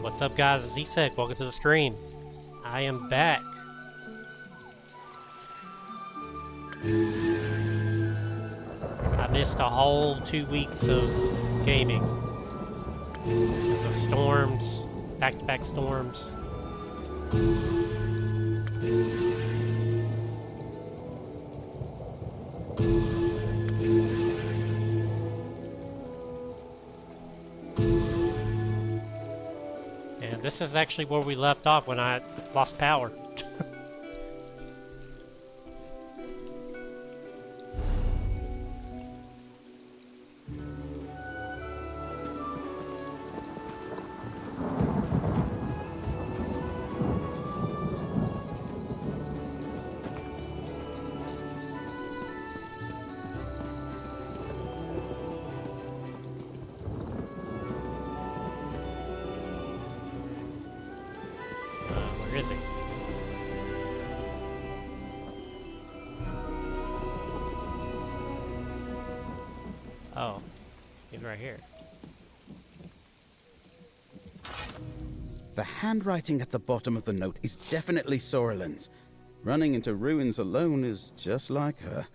What's up, guys? It's Z-Sec. Welcome to the stream. I am back. I missed a whole 2 weeks of gaming. Because of storms, back-to-back storms. And this is actually where we left off when I lost power. Where is he? Oh, he's right here. The handwriting at the bottom of the note is definitely Sorrelin's. Running into ruins alone is just like her.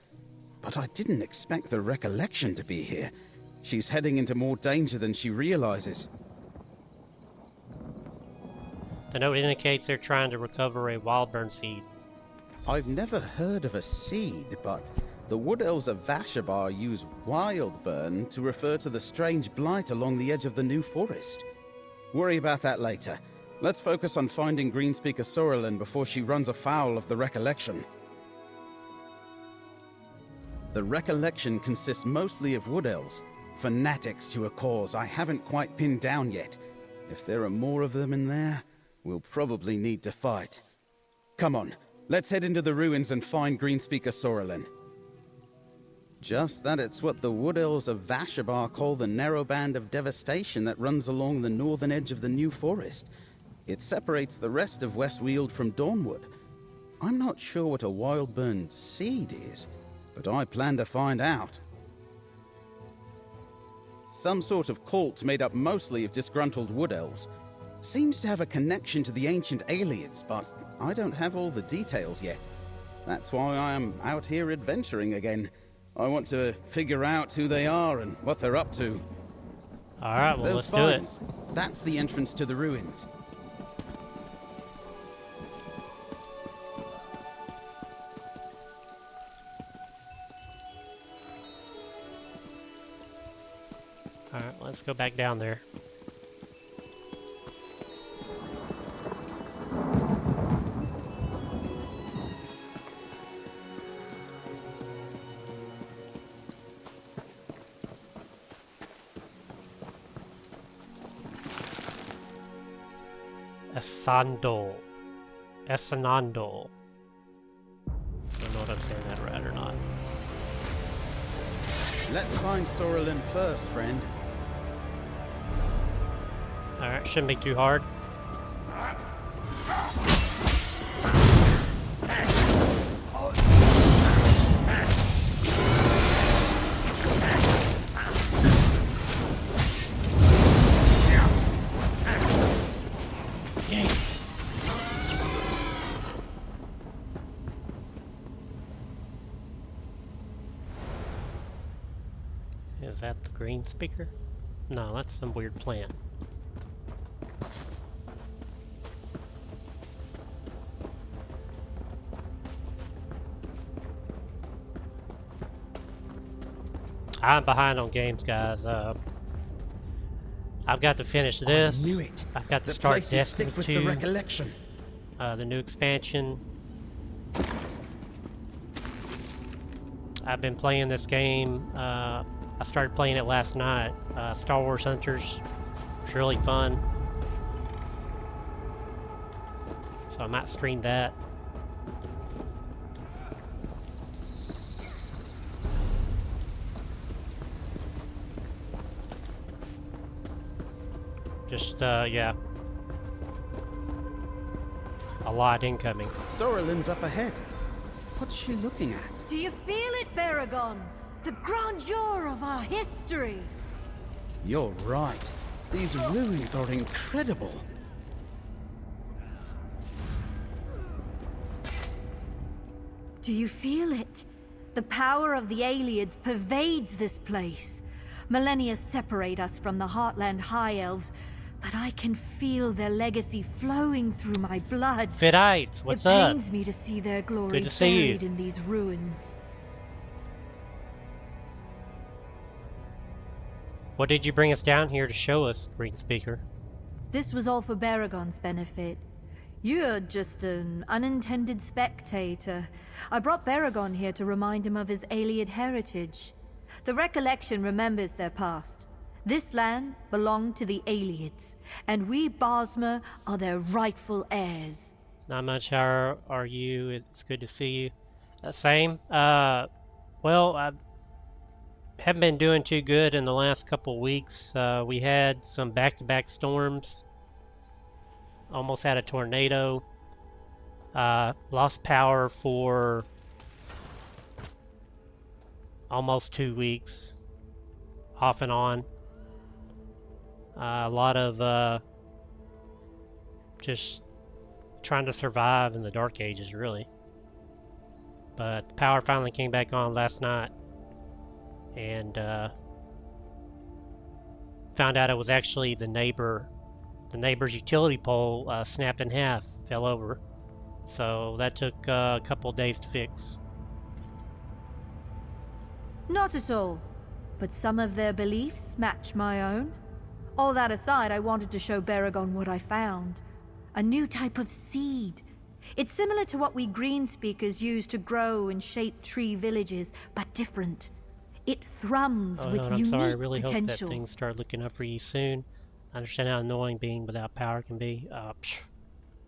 But I didn't expect the recollection to be here. She's heading into more danger than she realizes. The note indicates they're trying to recover a Wildburn seed. I've never heard of a seed, but the Wood Elves of Vashabar use Wildburn to refer to the strange blight along the edge of the New Forest. Worry about that later. Let's focus on finding Greenspeaker Sorrelin before she runs afoul of the Recollection. The Recollection consists mostly of Wood Elves, fanatics to a cause I haven't quite pinned down yet. If there are more of them in there, we'll probably need to fight. Come on, let's head into the ruins and find Greenspeaker Sorrelin. Just that it's what the Wood Elves of Vashabar call the narrow band of devastation that runs along the northern edge of the New Forest. It separates the rest of Westweald from Dawnwood. I'm not sure what a Wildburn seed is, but I plan to find out. Some sort of cult made up mostly of disgruntled Wood Elves. Seems to have a connection to the ancient Ayleids, but I don't have all the details yet. That's why I am out here adventuring again. I want to figure out who they are and what they're up to. Alright, well, let's do it. That's the entrance to the ruins. Alright, let's go back down there. Esandol. Esanandol. I don't know if I'm saying that right or not. Let's find Sorrelin first, friend. Alright, shouldn't be too hard. Is that the Greenspeaker? No, that's some weird plant. I'm behind on games, guys. I've got to finish this. I knew it. I've got to start Destiny with 2, the Recollection. The new expansion. I've been playing this game. I started playing it last night. Star Wars Hunters. It's really fun. So I might stream that. Just, yeah. A lot incoming. Sorrelin's up ahead. What's she looking at? Do you feel it, Baragon? The grandeur of our history! You're right. These ruins are incredible. Do you feel it? The power of the Ayleids pervades this place. Millennia separate us from the Heartland High Elves, but I can feel their legacy flowing through my blood. Fitites, what's it up? pains me to see their glory Good to see you. buried in these ruins. What did you bring us down here to show us, Greenspeaker? This was all for Baragon's benefit. You're just an unintended spectator. I brought Baragon here to remind him of his Ayleid heritage. The Recollection remembers their past. This land belonged to the Ayleids, and we Bosmer are their rightful heirs. Not much. How are you? It's good to see you. Same. Well, I haven't been doing too good in the last couple weeks. We had some back-to-back storms. Almost had a tornado. Lost power for almost 2 weeks. Off and on. A lot of just trying to survive in the Dark Ages, really. But the power finally came back on last night. And found out it was actually the neighbor's utility pole snapped in half, fell over. So that took a couple days to fix. Not at all, but some of their beliefs match my own. All that aside, I wanted to show Baragon what I found. A new type of seed. It's similar to what we Greenspeakers use to grow and shape tree villages, but different. It thrums with I'm unique sorry, I really potential. hope that things start looking up for you soon. I understand how annoying being without power can be.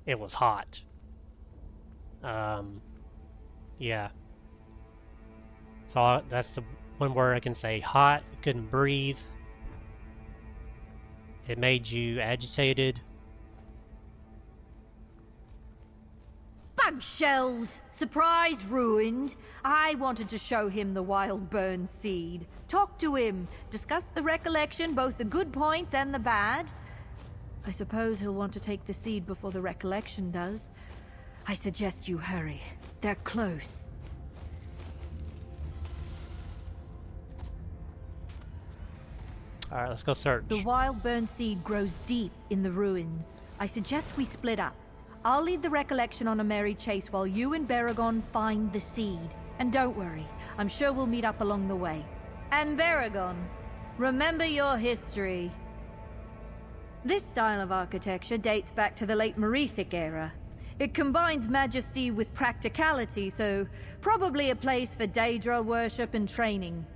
It was hot. Yeah. So that's the one word I can say. Hot. You couldn't breathe. It made you agitated. Bug shells! Surprise ruined! I wanted to show him the wild burn seed. Talk to him. Discuss the recollection, both the good points and the bad. I suppose he'll want to take the seed before the recollection does. I suggest you hurry. They're close. Alright, let's go search. The wild burn seed grows deep in the ruins. I suggest we split up. I'll lead the recollection on a merry chase while you and Baragon find the seed. And don't worry, I'm sure we'll meet up along the way. And Baragon, remember your history. This style of architecture dates back to the late Merethic era. It combines majesty with practicality, so probably a place for Daedra worship and training.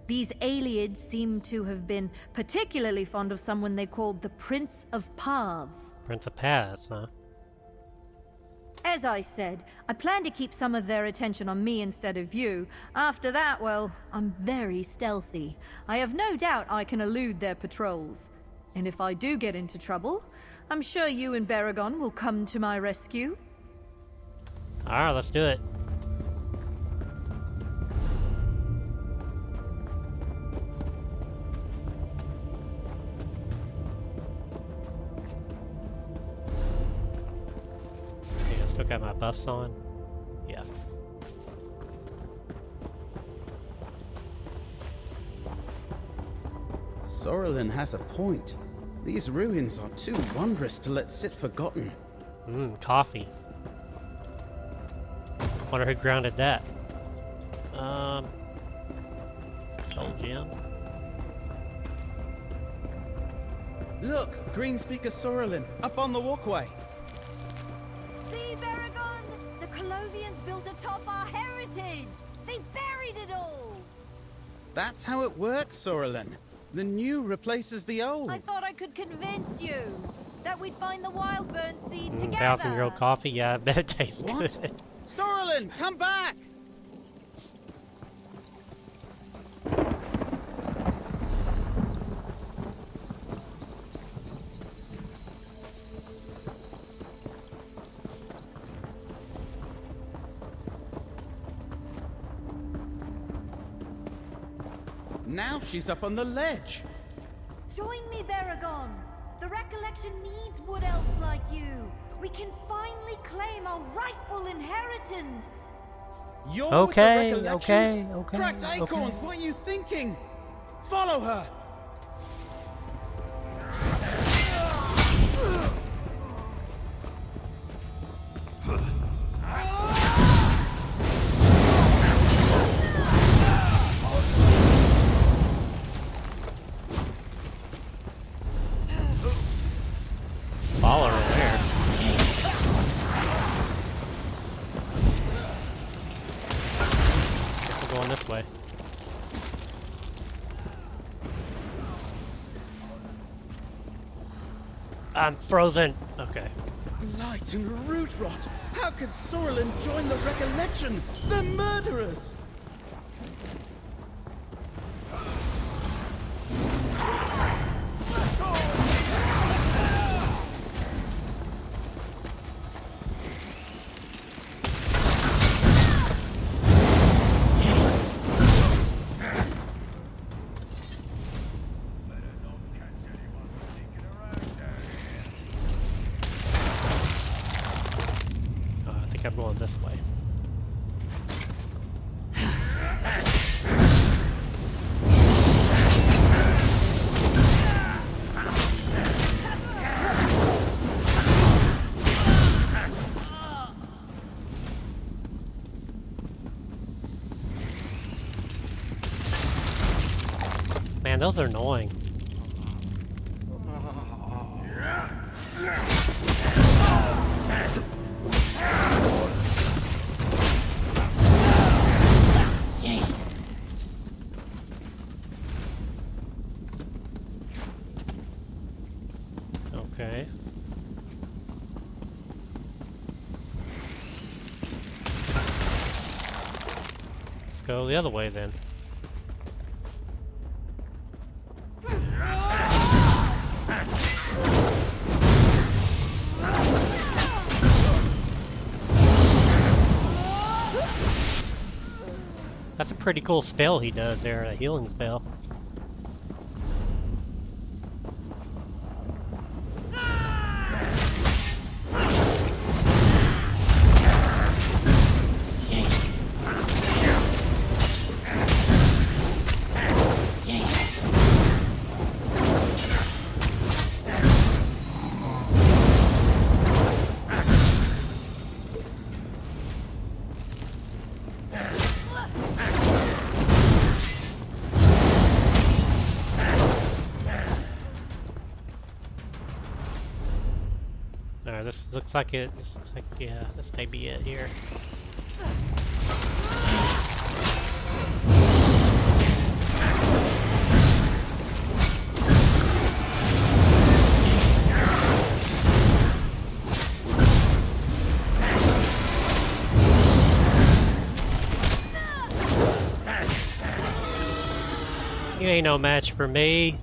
These Ayleids seem to have been particularly fond of someone they called the Prince of Paths. Prince of Paths, huh? As I said, I plan to keep some of their attention on me instead of you. After that, well, I'm very stealthy. I have no doubt I can elude their patrols. And if I do get into trouble, I'm sure you and Baragon will come to my rescue. Alright, let's do it. Still got my buffs on. Yeah. Sorrelin has a point. These ruins are too wondrous to let sit forgotten. Coffee. Wonder who grounded that. Soul Gem. Look, Greenspeaker Sorrelin, up on the walkway. See, Baragon? The Colovians built atop our heritage! They buried it all! That's how it works, Sorrelin. The new replaces the old. I thought I could convince you that we'd find the wild burn seed together. 1,000-year-old coffee? Yeah, I bet it tastes What? good. Sorrelin, come back! Now she's up on the ledge. Join me, Baragon. The Recollection needs wood elves like you. We can finally claim our rightful inheritance. You're Okay, with the Recollection? okay. Cracked acorns, what are you thinking? Follow her. Follow her there. Guess we're going this way. I'm frozen. Okay. Blight and root rot. How could Sorlin join the Recollection? The murderers! I think I'm going this way. Man, those are annoying. Okay. Let's go the other way then. That's a pretty cool spell he does there, a healing spell. Alright, this looks like it. This looks like, yeah, this may be it here. You ain't no match for me.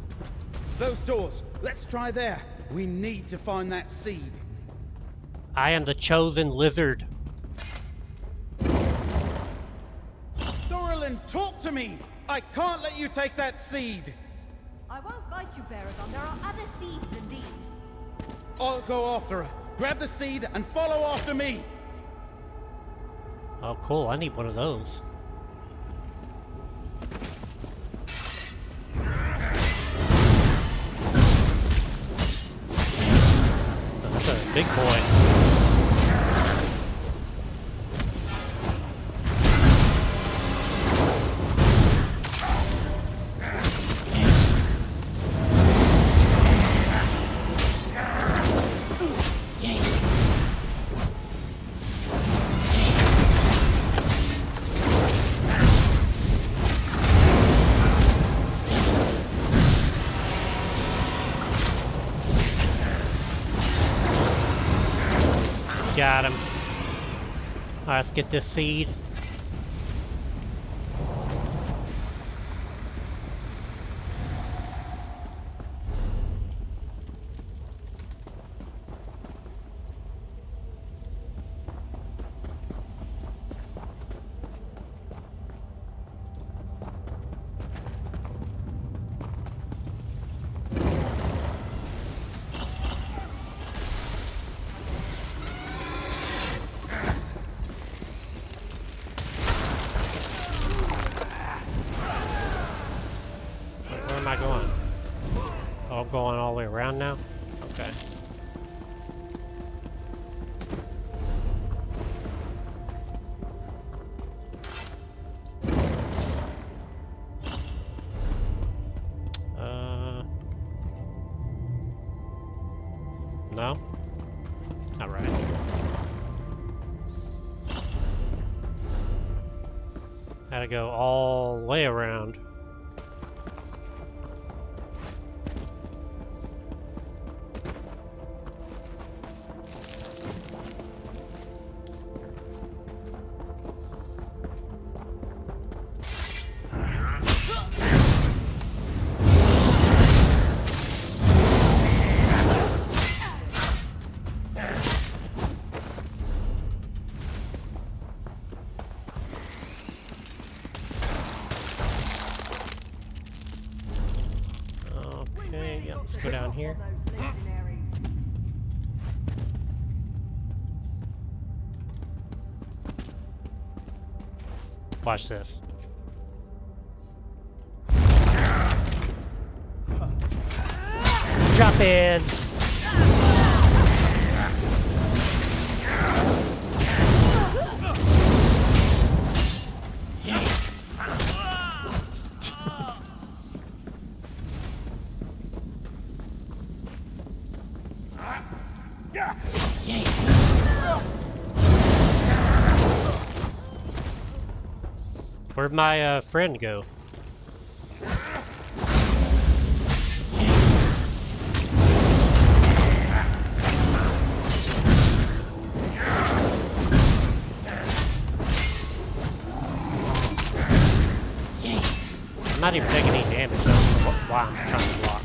Those doors. Let's try there. We need to find that seed. I am the chosen lizard. Sorlin, talk to me! I can't let you take that seed! I won't fight you, Baragon. There are other seeds than these. I'll go after her. Grab the seed and follow after me! Oh, cool. I need one of those. Oh, that's a big boy. Got him. Alright, let's get this seed. I'm going all the way around now? Okay. No? Not right. Had to go all the way around. Okay, yep, let's go down here. Watch this. Jump in! Where'd my friend go? I'm not even taking any damage. I don't know why I'm trying to block.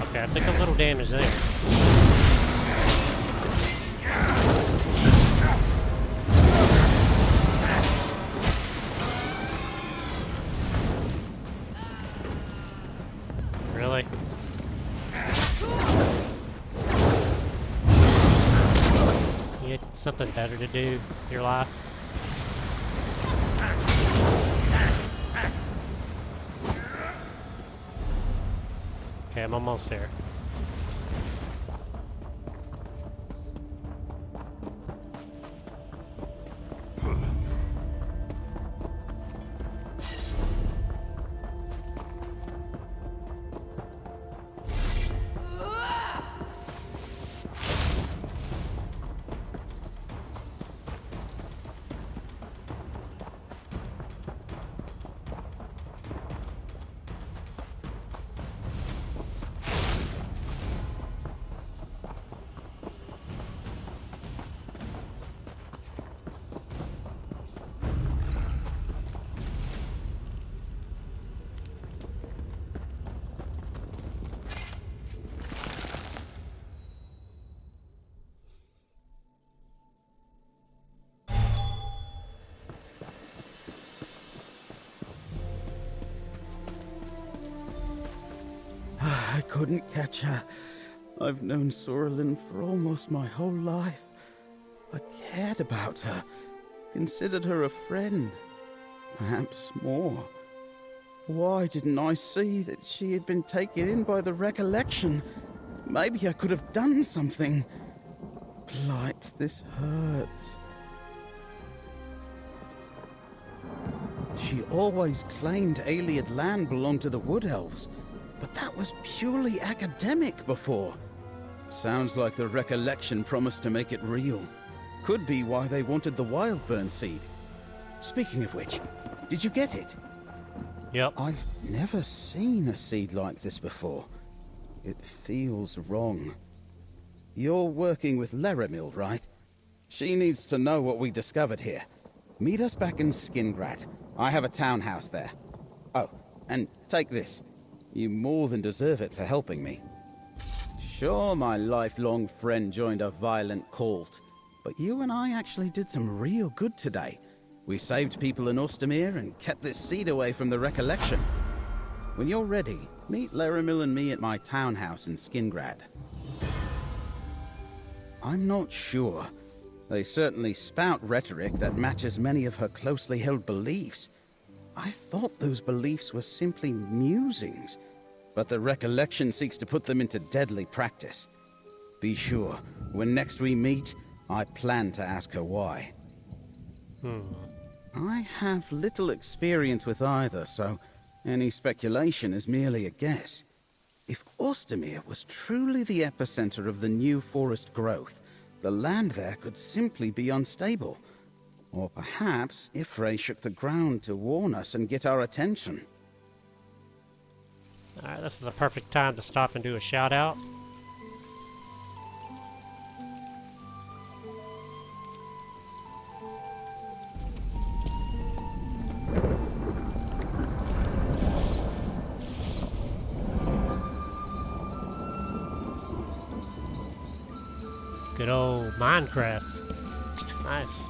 Okay, I took a little damage there. Really? You had something better to do with your life? Okay, I'm almost there. I couldn't catch her. I've known Sorlin for almost my whole life. I cared about her, considered her a friend, perhaps more. Why didn't I see that she had been taken in by the recollection? Maybe I could have done something. Blight, this hurts. She always claimed Ayleid land belonged to the Wood Elves, but that was purely academic before. Sounds like the recollection promised to make it real. Could be why they wanted the Wildburn seed. Speaking of which, did you get it? Yep. I've never seen a seed like this before. It feels wrong. You're working with Laramil, right? She needs to know what we discovered here. Meet us back in Skingrad. I have a townhouse there. Oh, and take this. You more than deserve it for helping me. Sure, my lifelong friend joined a violent cult, but you and I actually did some real good today. We saved people in Ostermere and kept this seed away from the recollection. When you're ready, meet Laramil and me at my townhouse in Skingrad. I'm not sure. They certainly spout rhetoric that matches many of her closely held beliefs. I thought those beliefs were simply musings, but the recollection seeks to put them into deadly practice. Be sure, when next we meet, I plan to ask her why. I have little experience with either, so any speculation is merely a guess. If Ostermere was truly the epicenter of the new forest growth, the land there could simply be unstable. Or perhaps Ifrei shook the ground to warn us and get our attention. Alright, this is a perfect time to stop and do a shout out. Good old Minecraft. Nice.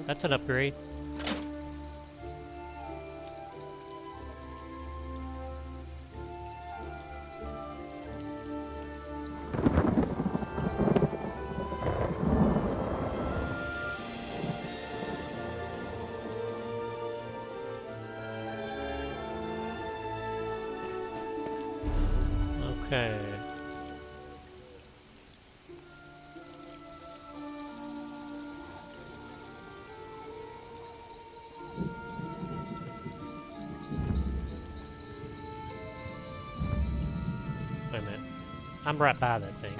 That's an upgrade. Okay. Wait a minute. I'm right by that thing.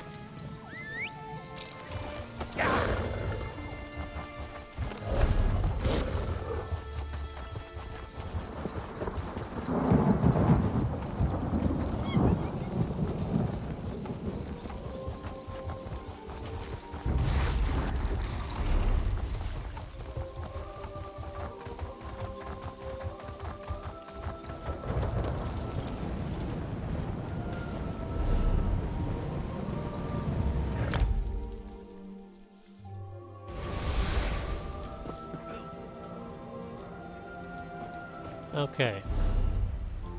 Okay.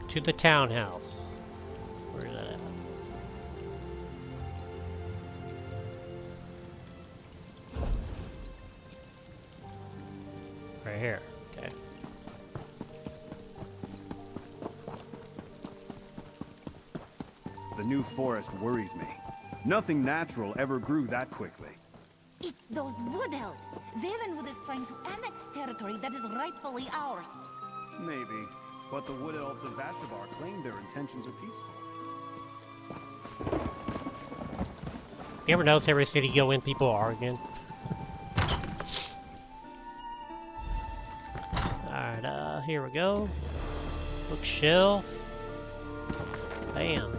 To the townhouse. Where is that at? Right here. Okay. The new forest worries me. Nothing natural ever grew that quickly. It's those Wood Elves. Valenwood is trying to annex territory that is rightfully ours. Maybe. But the Wood Elves of Vashavar claim their intentions are peaceful. You ever notice every city you go in, people are arguing? Alright, here we go. Bookshelf. Bam.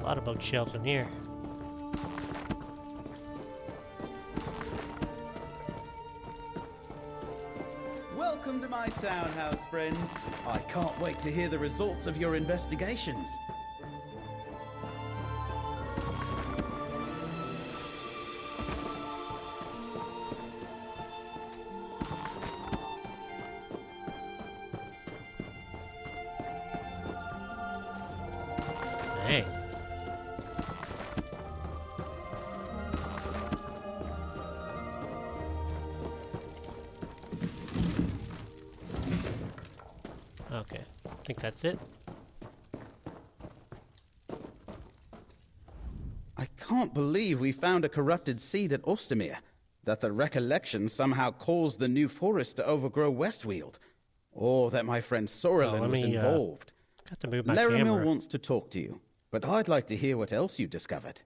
A lot of bookshelves in here. Welcome to my townhouse, friends. I can't wait to hear the results of your investigations. Okay, I think that's it. I can't believe we found a corrupted seed at Ostermere. That the recollection somehow caused the new forest to overgrow Westweald. Or that my friend Sorelin let was me, involved. Got to move my Laramil camera. wants to talk to you, but I'd like to hear what else you discovered.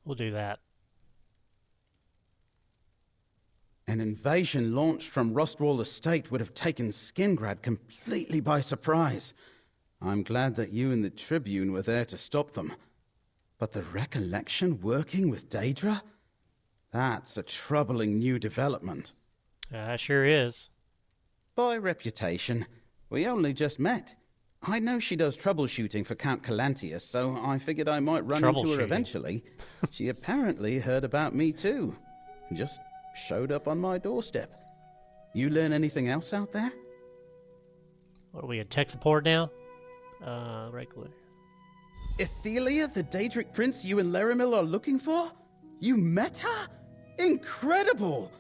We'll do that. An invasion launched from Rostwall Estate would have taken Skingrad completely by surprise. I'm glad that you and the Tribune were there to stop them. But the recollection working with Daedra? That's a troubling new development. Sure is. By reputation, we only just met. I know she does troubleshooting for Count Calantius, so I figured I might run into her Troubleshooting. eventually. She apparently heard about me too. Just showed up on my doorstep. You learn anything else out there? What are we at tech support now? Regular. Ethelia, the Daedric prince you and Laramil are looking for? You met her? Incredible!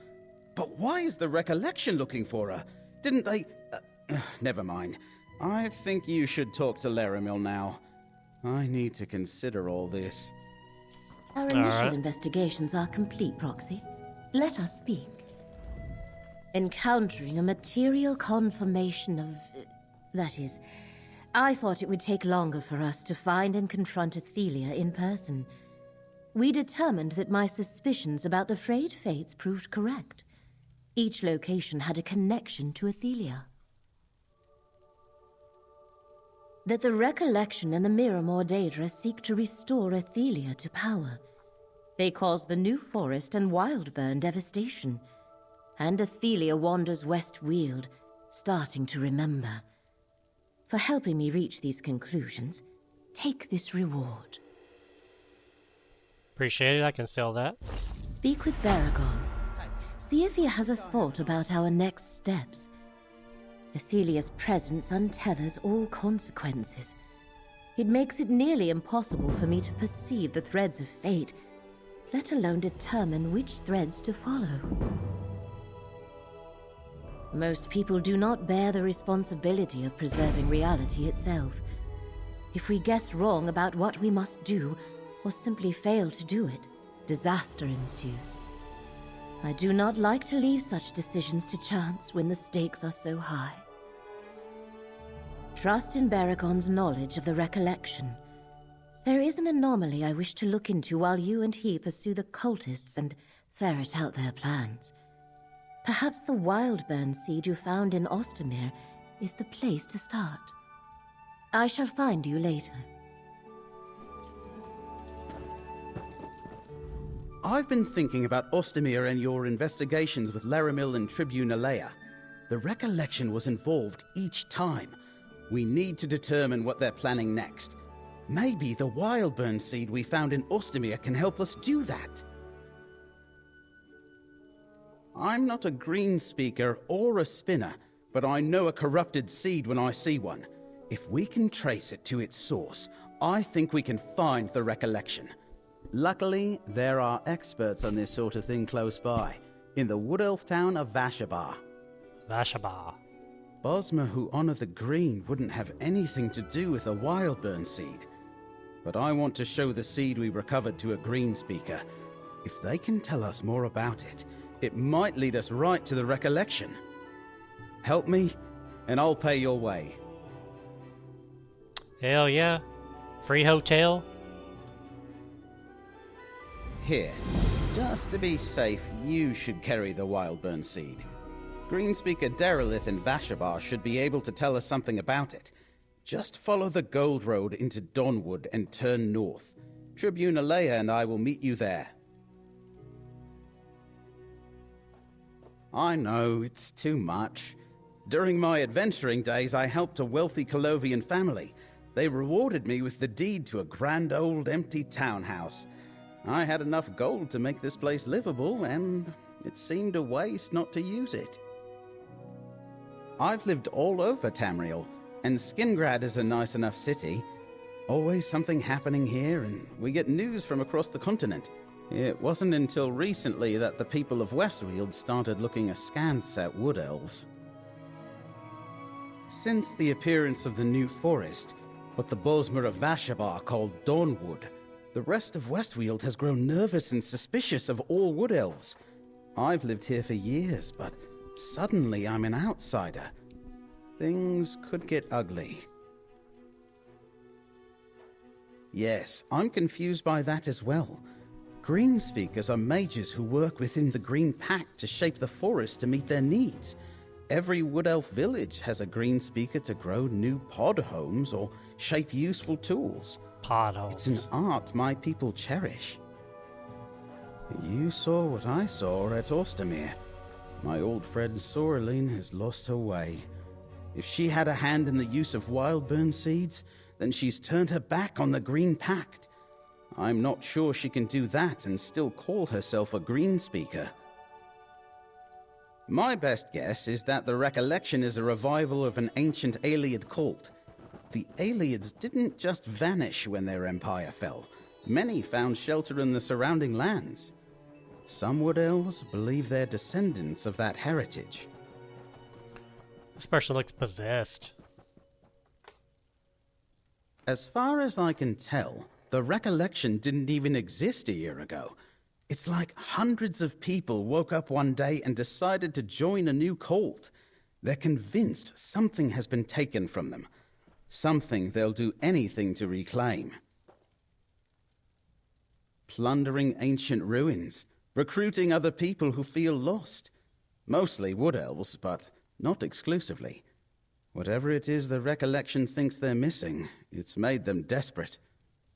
But why is the recollection looking for her? Didn't they... never mind. I think you should talk to Laramil now. I need to consider all this. Our initial right. investigations are complete, Proxy. Let us speak. Encountering a material confirmation of... that is, I thought it would take longer for us to find and confront Athelia in person. We determined that my suspicions about the frayed fates proved correct. Each location had a connection to Athelia. That the recollection and the Miramor Daedra seek to restore Athelia to power. They cause the New Forest and Wildburn devastation. And Athelia wanders Westweald, starting to remember. For helping me reach these conclusions, take this reward. Appreciate it. I can sell that. Speak with Baragon. See if he has a thought about our next steps. Athelia's presence untethers all consequences. It makes it nearly impossible for me to perceive the threads of fate, let alone determine which threads to follow. Most people do not bear the responsibility of preserving reality itself. If we guess wrong about what we must do, or simply fail to do it, disaster ensues. I do not like to leave such decisions to chance when the stakes are so high. Trust in Baragon's knowledge of the recollection. There is an anomaly I wish to look into while you and he pursue the cultists and ferret out their plans. Perhaps the Wildburn seed you found in Ostermere is the place to start. I shall find you later. I've been thinking about Ostermere and your investigations with Laramil and Tribune Alea. The recollection was involved each time. We need to determine what they're planning next. Maybe the Wildburn seed we found in Ostermere can help us do that. I'm not a green speaker or a spinner, but I know a corrupted seed when I see one. If we can trace it to its source, I think we can find the recollection. Luckily, there are experts on this sort of thing close by, in the wood elf town of Vashabar. Vashabar. Bosma, who honor the green, wouldn't have anything to do with a Wildburn seed. But I want to show the seed we recovered to a green speaker. If they can tell us more about it, it might lead us right to the recollection. Help me, and I'll pay your way. Hell yeah. Free hotel. Here, just to be safe, you should carry the Wildburn seed. Greenspeaker Derelith in Vashabar should be able to tell us something about it. Just follow the Gold Road into Dawnwood and turn north. Tribune Alea and I will meet you there. I know, it's too much. During my adventuring days, I helped a wealthy Colovian family. They rewarded me with the deed to a grand old empty townhouse. I had enough gold to make this place livable, and it seemed a waste not to use it. I've lived all over Tamriel, and Skingrad is a nice enough city. Always something happening here, and we get news from across the continent. It wasn't until recently that the people of Westweald started looking askance at wood elves. Since the appearance of the new forest, what the Bosmer of Vashabar called Dawnwood, the rest of Westweald has grown nervous and suspicious of all wood elves. I've lived here for years, but suddenly I'm an outsider. Things could get ugly. Yes, I'm confused by that as well. Greenspeakers are mages who work within the Green Pact to shape the forest to meet their needs. Every Wood Elf village has a Greenspeaker to grow new pod homes or shape useful tools. It's an Potholes. art my people cherish. You saw what I saw at Ostermere. My old friend Soraline has lost her way. If she had a hand in the use of Wildburn seeds, then she's turned her back on the Green Pact. I'm not sure she can do that and still call herself a Greenspeaker. My best guess is that the recollection is a revival of an ancient Ayleid cult. The Ayleids didn't just vanish when their empire fell. Many found shelter in the surrounding lands. Some Wood Elves believe they're descendants of that heritage. This person looks possessed. As far as I can tell, the recollection didn't even exist a year ago. It's like hundreds of people woke up one day and decided to join a new cult. They're convinced something has been taken from them. Something they'll do anything to reclaim. Plundering ancient ruins, recruiting other people who feel lost. Mostly Wood Elves, but not exclusively. Whatever it is the recollection thinks they're missing, it's made them desperate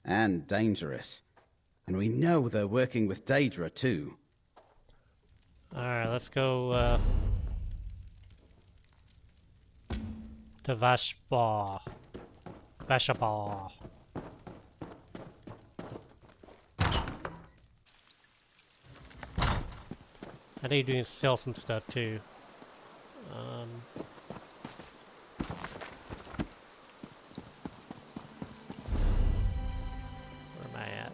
and dangerous. And we know they're working with Daedra, too. Alright, let's go to Vashbar. Vashabar. I need to sell some stuff too. Where am I at?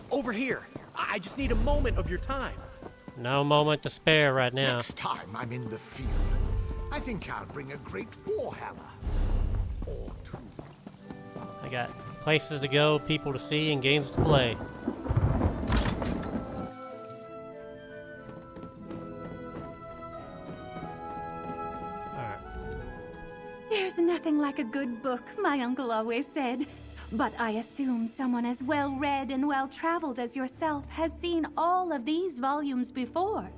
Over here. I just need a moment of your time. No moment to spare right now. Next time I'm in the field, I think I'll bring a great warhammer. Or two. I got places to go, people to see, and games to play. Alright. There's nothing like a good book, my uncle always said. But I assume someone as well-read and well-traveled as yourself has seen all of these volumes before.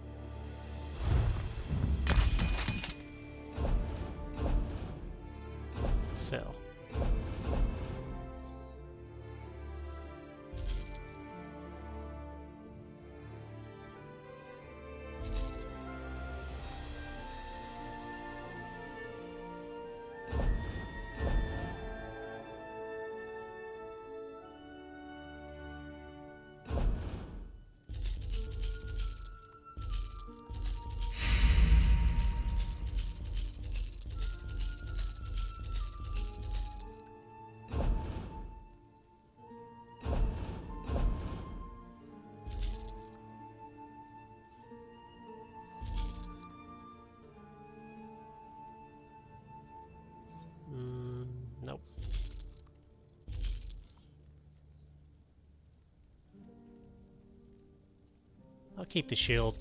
Sell. Nope. I'll keep the shield.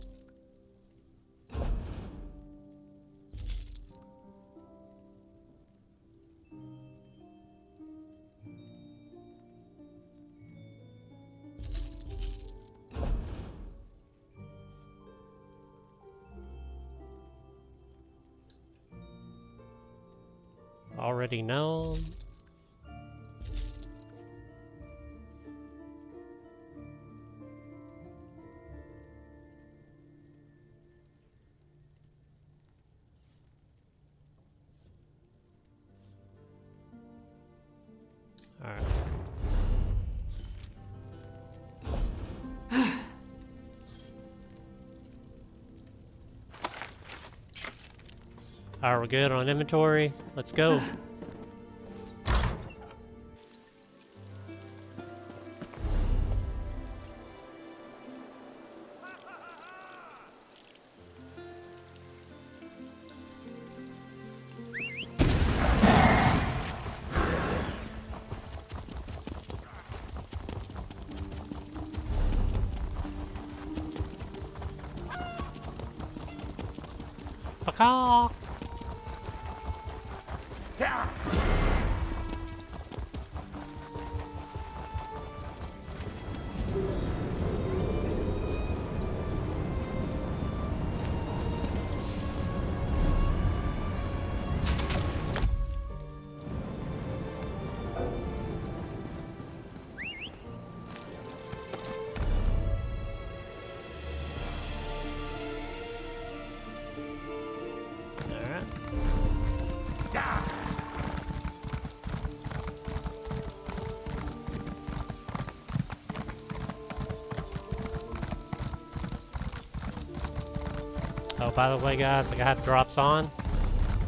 Already known. Alright. Alright, we're good on inventory. Let's go. Caw. Oh, by the way, guys, I got drops on.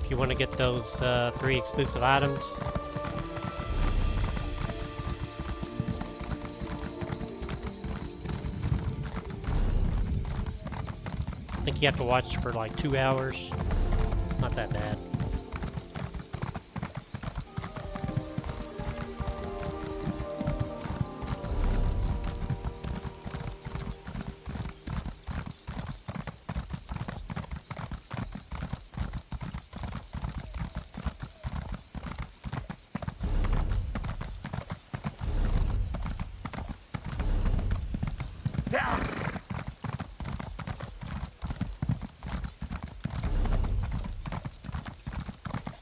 If you want to get those 3 exclusive items. I think you have to watch for like 2 hours. Not that bad.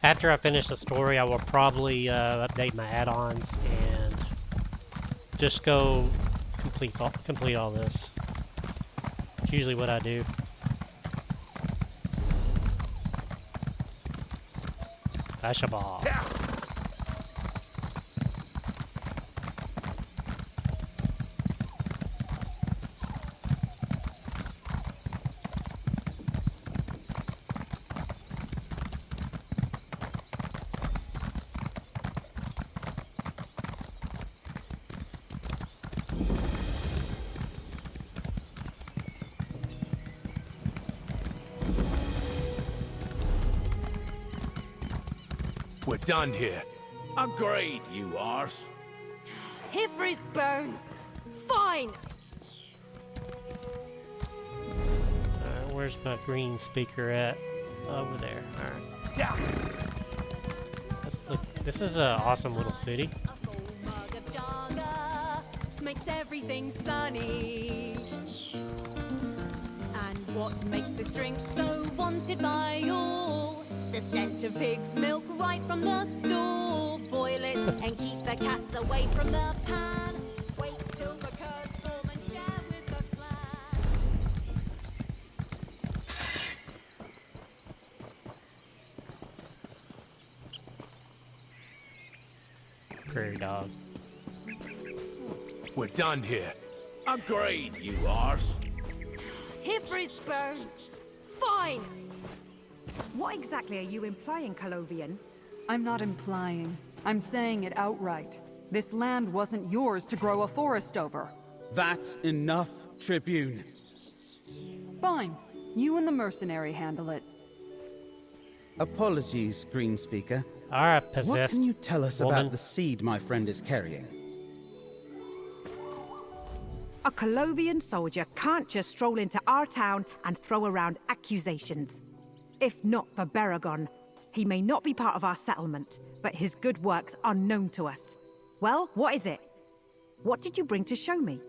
After I finish the story, I will probably update my add-ons and just go complete all this. It's usually what I do. Vashabal. We're done here. Agreed, you arse. Here for his bones. Fine. Alright, where's my green speaker at? Over there. Alright. This is an awesome little city. A full mug of chaga makes everything sunny. And what makes this drink so wanted by all? The stench of pig's milk right from the stool. Boil it and keep the cats away from the pan. Wait till the curds form and share with the clan. Prairie dog. We're done here. Agreed, you arse. Here for his bones. Fine. What exactly are you implying, Calovian? I'm not implying. I'm saying it outright. This land wasn't yours to grow a forest over. That's enough, Tribune. Fine. You and the mercenary handle it. Apologies, Greenspeaker. Alright, What possessed can you tell us woman. about the seed my friend is carrying? A Calovian soldier can't just stroll into our town and throw around accusations. If not for Baragon, he may not be part of our settlement, but his good works are known to us. Well, what is it? What did you bring to show me?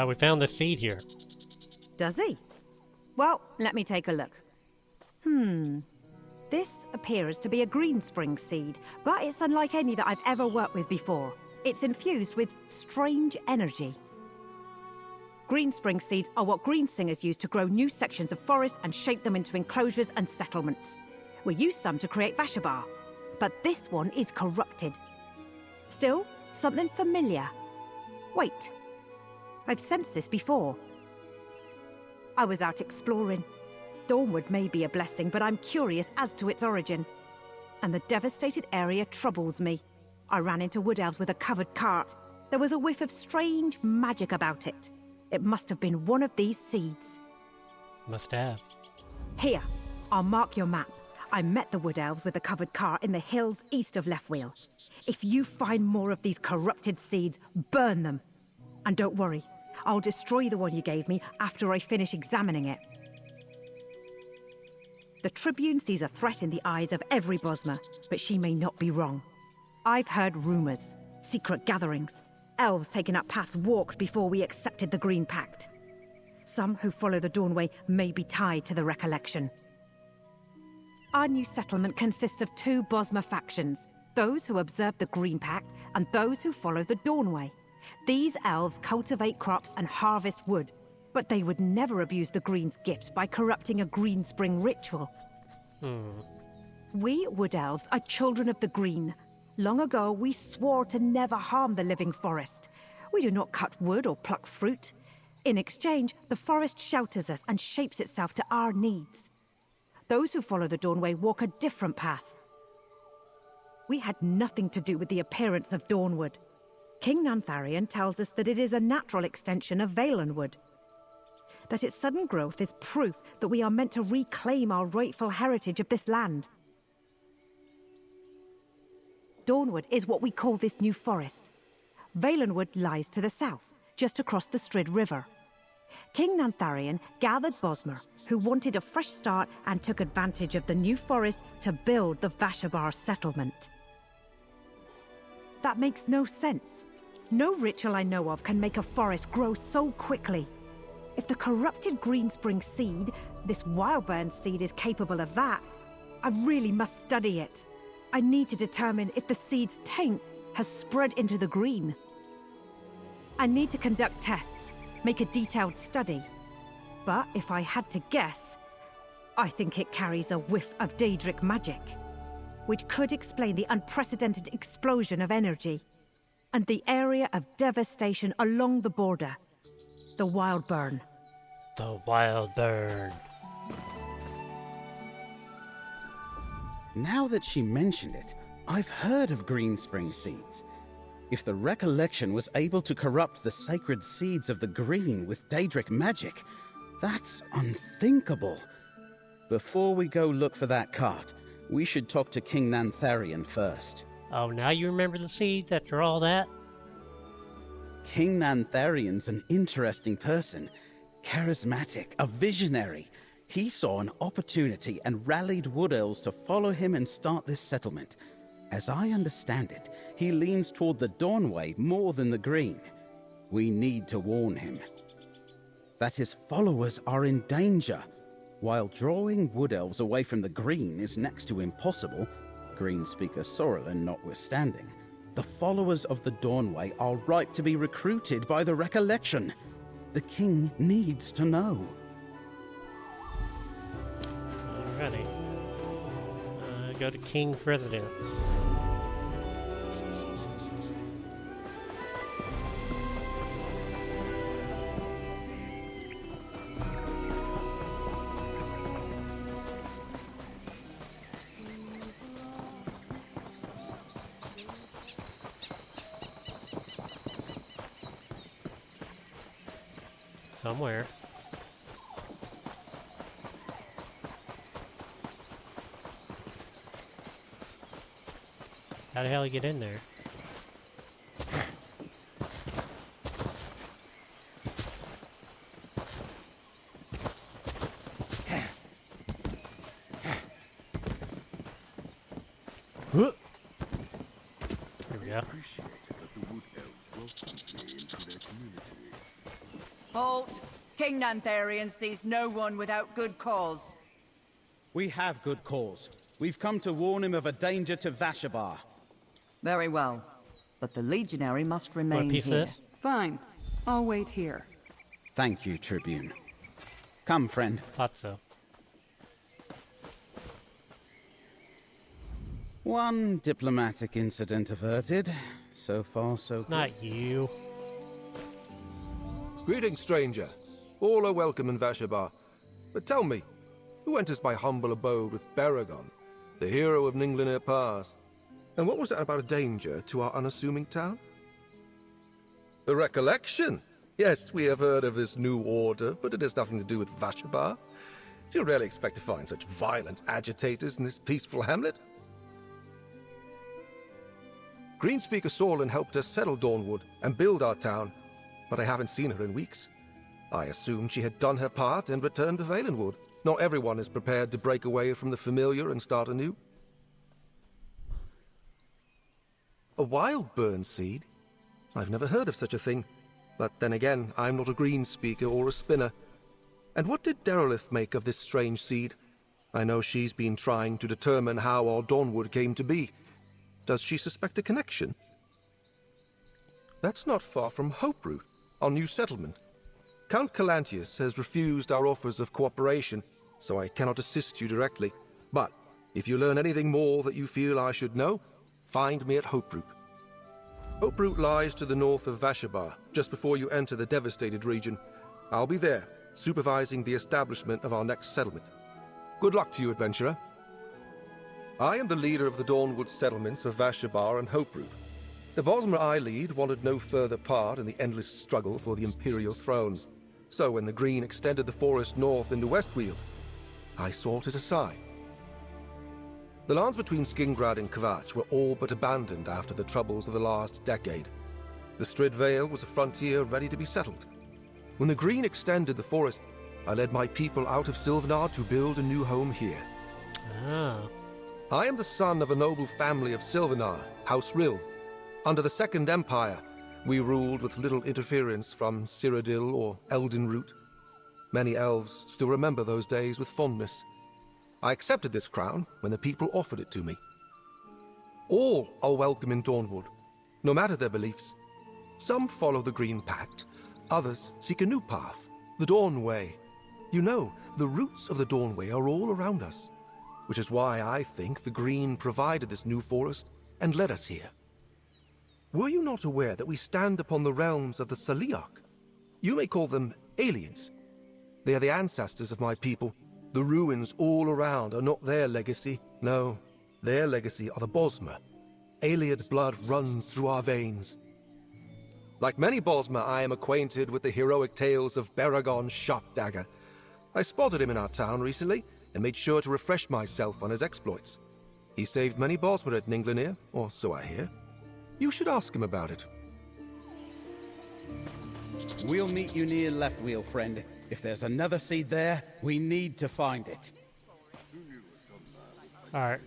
We found the seed here. Does he? Well, let me take a look. This appears to be a Greenspring seed, but it's unlike any that I've ever worked with before. It's infused with strange energy. Greenspring seeds are what Greensingers use to grow new sections of forest and shape them into enclosures and settlements. We use some to create Vashabar, but this one is corrupted. Still, something familiar. Wait, I've sensed this before. I was out exploring. Dawnwood may be a blessing, but I'm curious as to its origin. And the devastated area troubles me. I ran into Wood Elves with a covered cart. There was a whiff of strange magic about it. It must have been one of these seeds. Must have. Here, I'll mark your map. I met the Wood Elves with a covered cart in the hills east of Leftwheel. If you find more of these corrupted seeds, burn them. And don't worry, I'll destroy the one you gave me after I finish examining it. The Tribune sees a threat in the eyes of every Bosmer, but she may not be wrong. I've heard rumors, secret gatherings, elves taking up paths walked before we accepted the Green Pact. Some who follow the Dawnway may be tied to the Recollection. Our new settlement consists of two Bosmer factions, those who observe the Green Pact and those who follow the Dawnway. These elves cultivate crops and harvest wood, but they would never abuse the Green's gifts by corrupting a Greenspring ritual. We Wood Elves are children of the Green. Long ago, we swore to never harm the living forest. We do not cut wood or pluck fruit. In exchange, the forest shelters us and shapes itself to our needs. Those who follow the Dawnway walk a different path. We had nothing to do with the appearance of Dawnwood. King Nantharion tells us that it is a natural extension of Valenwood. That its sudden growth is proof that we are meant to reclaim our rightful heritage of this land. Dawnwood is what we call this new forest. Valenwood lies to the south, just across the Strid River. King Nantharion gathered Bosmer, who wanted a fresh start and took advantage of the new forest to build the Vashabar settlement. That makes no sense. No ritual I know of can make a forest grow so quickly. If the corrupted Greenspring seed, this Wildburn seed, is capable of that, I really must study it. I need to determine if the seed's taint has spread into the green. I need to conduct tests, make a detailed study. But if I had to guess, I think it carries a whiff of Daedric magic, which could explain the unprecedented explosion of energy and the area of devastation along the border. The Wildburn. The Wildburn. Now that she mentioned it, I've heard of Greenspring seeds. If the Recollection was able to corrupt the sacred seeds of the green with Daedric magic, that's unthinkable. Before we go look for that cart, we should talk to King Nantharion first. Oh, now you remember the seeds after all that? King Nantharion's an interesting person. Charismatic, a visionary. He saw an opportunity and rallied Wood Elves to follow him and start this settlement. As I understand it, he leans toward the Dawnway more than the Green. We need to warn him that his followers are in danger. While drawing Wood Elves away from the Green is next to impossible, Green speaker Sorrelin notwithstanding, the followers of the Dawnway are ripe to be recruited by the Recollection. The king needs to know. Alrighty. Go to King's residence. Somewhere. How the hell you get in there? There we go. Halt! King Nantharion sees no one without good cause. We have good cause. We've come to warn him of a danger to Vashabar. Very well. But the Legionary must remain Want a piece here. of this? Fine. I'll wait here. Thank you, Tribune. Come, friend. Thought so. One diplomatic incident averted. So far, so good. Not you. Greetings, stranger. All are welcome in Vashabar. But tell me, Who enters my humble abode with Baragon, the hero of Ninglinir Pass? And what was that about a danger to our unassuming town? The Recollection? Yes, we have heard of this new order, but it has nothing to do with Vashabar. Do you really expect to find such violent agitators in this peaceful hamlet? Greenspeaker Sorlin helped us settle Dawnwood and build our town, but I haven't seen her in weeks. I assumed she had done her part and returned to Valenwood. Not everyone is prepared to break away from the familiar and start anew. A wild burn seed? I've never heard of such a thing. But then again, I'm not a Greenspeaker or a spinner. And what did Derelith make of this strange seed? I know she's been trying to determine how our Dawnwood came to be. Does she suspect a connection? That's not far from Hoperoot, our new settlement. Count Calantius has refused our offers of cooperation, so I cannot assist you directly. But if you learn anything more that you feel I should know, find me at Hoperoot. Hoperoot lies to the north of Vashabar, just before you enter the devastated region. I'll be there, supervising the establishment of our next settlement. Good luck to you, adventurer. I am the leader of the Dawnwood settlements of Vashabar and Hoperoot. The Bosmer I lead wanted no further part in the endless struggle for the Imperial throne. So when the Green extended the forest north into Westweald, I sought his aside. The lands between Skingrad and Kvatch were all but abandoned after the troubles of the last decade. The Strid Vale was a frontier ready to be settled. When the Green extended the forest, I led my people out of Sylvanar to build a new home here. Ah. I am the son of a noble family of Sylvanar, House Rill. Under the Second Empire, we ruled with little interference from Cyrodiil or Eldenroot. Many elves still remember those days with fondness. I accepted this crown when the people offered it to me. All are welcome in Dawnwood, no matter their beliefs. Some follow the Green Pact, others seek a new path, the Dawn Way. You know, the roots of the Dawn Way are all around us, which is why I think the Green provided this new forest and led us here. Were you not aware that we stand upon the realms of the Saliarch? You may call them aliens. They are the ancestors of my people. The ruins all around are not their legacy. No, their legacy are the Bosmer. Ayleid blood runs through our veins. Like many Bosmer, I am acquainted with the heroic tales of Baragon Sharpdagger. I spotted him in our town recently and made sure to refresh myself on his exploits. He saved many Bosmer at Ninglinir, or so I hear. You should ask him about it. We'll meet you near Leftwheel, friend. If there's another seed there, we need to find it. Alright.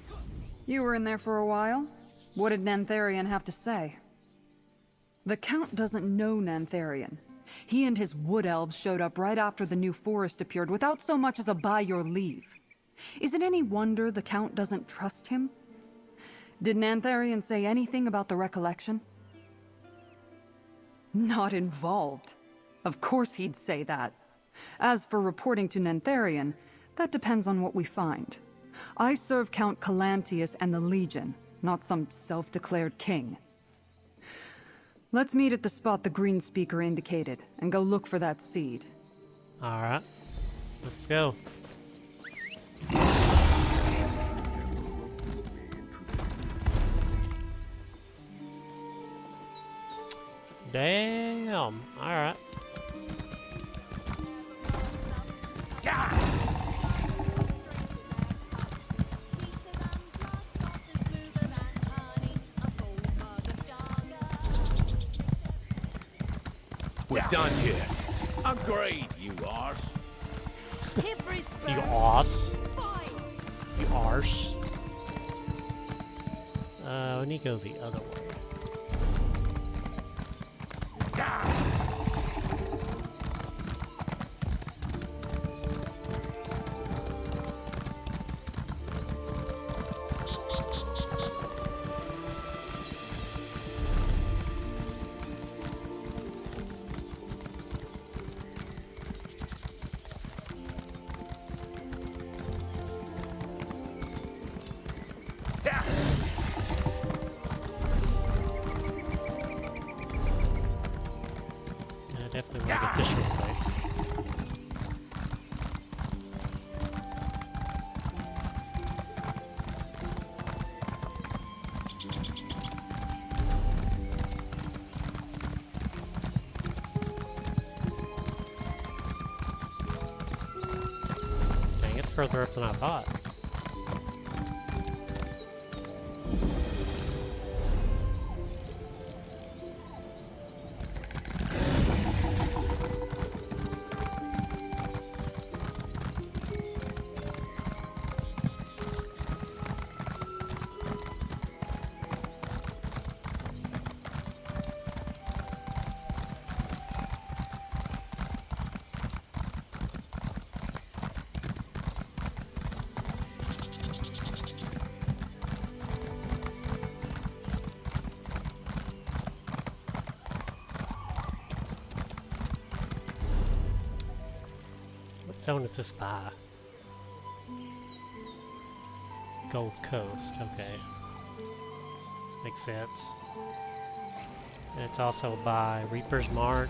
You were in there for a while? What did Nantharian have to say? The Count doesn't know Nantharian. He and his wood elves showed up right after the new forest appeared without so much as a by your leave. Is it any wonder the Count doesn't trust him? Did Nantharian say anything about the recollection? Not involved. Of course he'd say that. As for reporting to Nantharian, that depends on what we find. I serve Count Calantius and the Legion, not some self-declared king. Let's meet at the spot the Greenspeaker indicated, and go look for that seed. Alright. Let's go. Damn. Alright. We're done here. Agreed, you arse. You arse. You arse. We need to go the other way. Definitely want to get this real quick. further up than I thought. What zone is this by? Gold Coast, okay. Makes sense. And it's also by Reaper's March.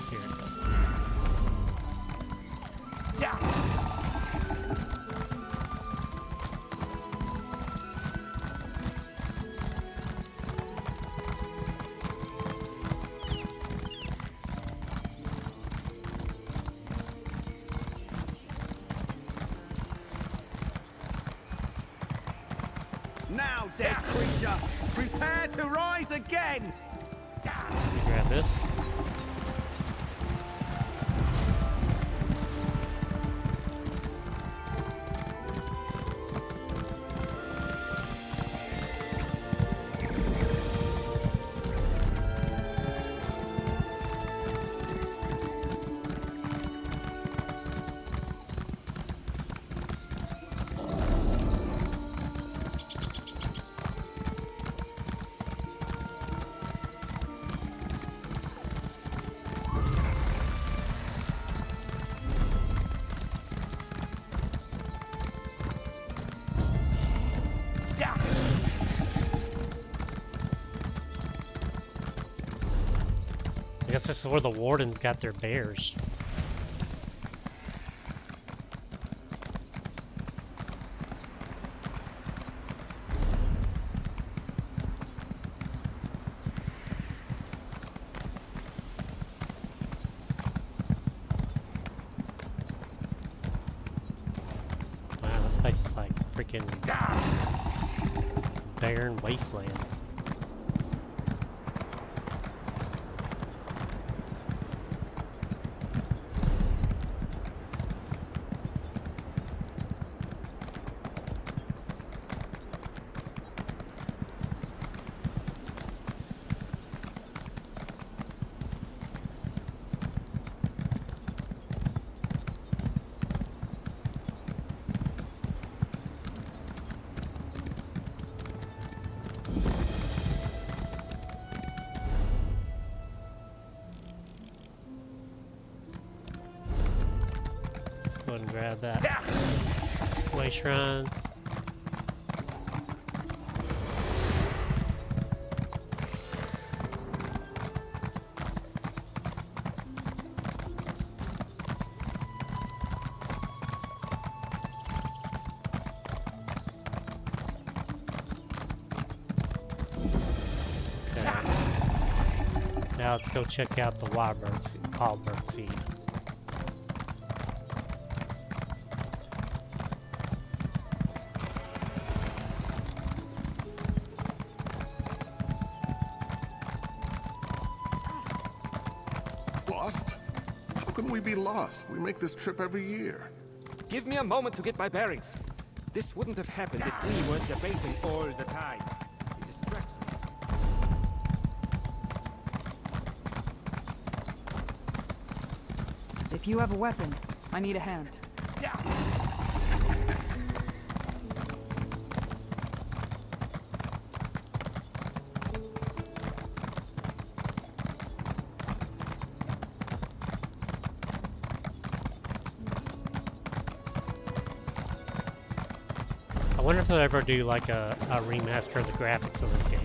Here it goes. Now, dead creature, prepare to rise again! Let me grab this. I guess this is where the wardens got their bears. Wow, this place is like freaking barren wasteland. Go ahead and grab that way shrine. Okay. Now let's go check out the wild bird seed. Lost? How can we be lost? We make this trip every year. Give me a moment to get my bearings. This wouldn't have happened if we weren't debating all the time. It distracts me. If you have a weapon, I need a hand. I wonder if they'll ever do like a remaster of the graphics of this game.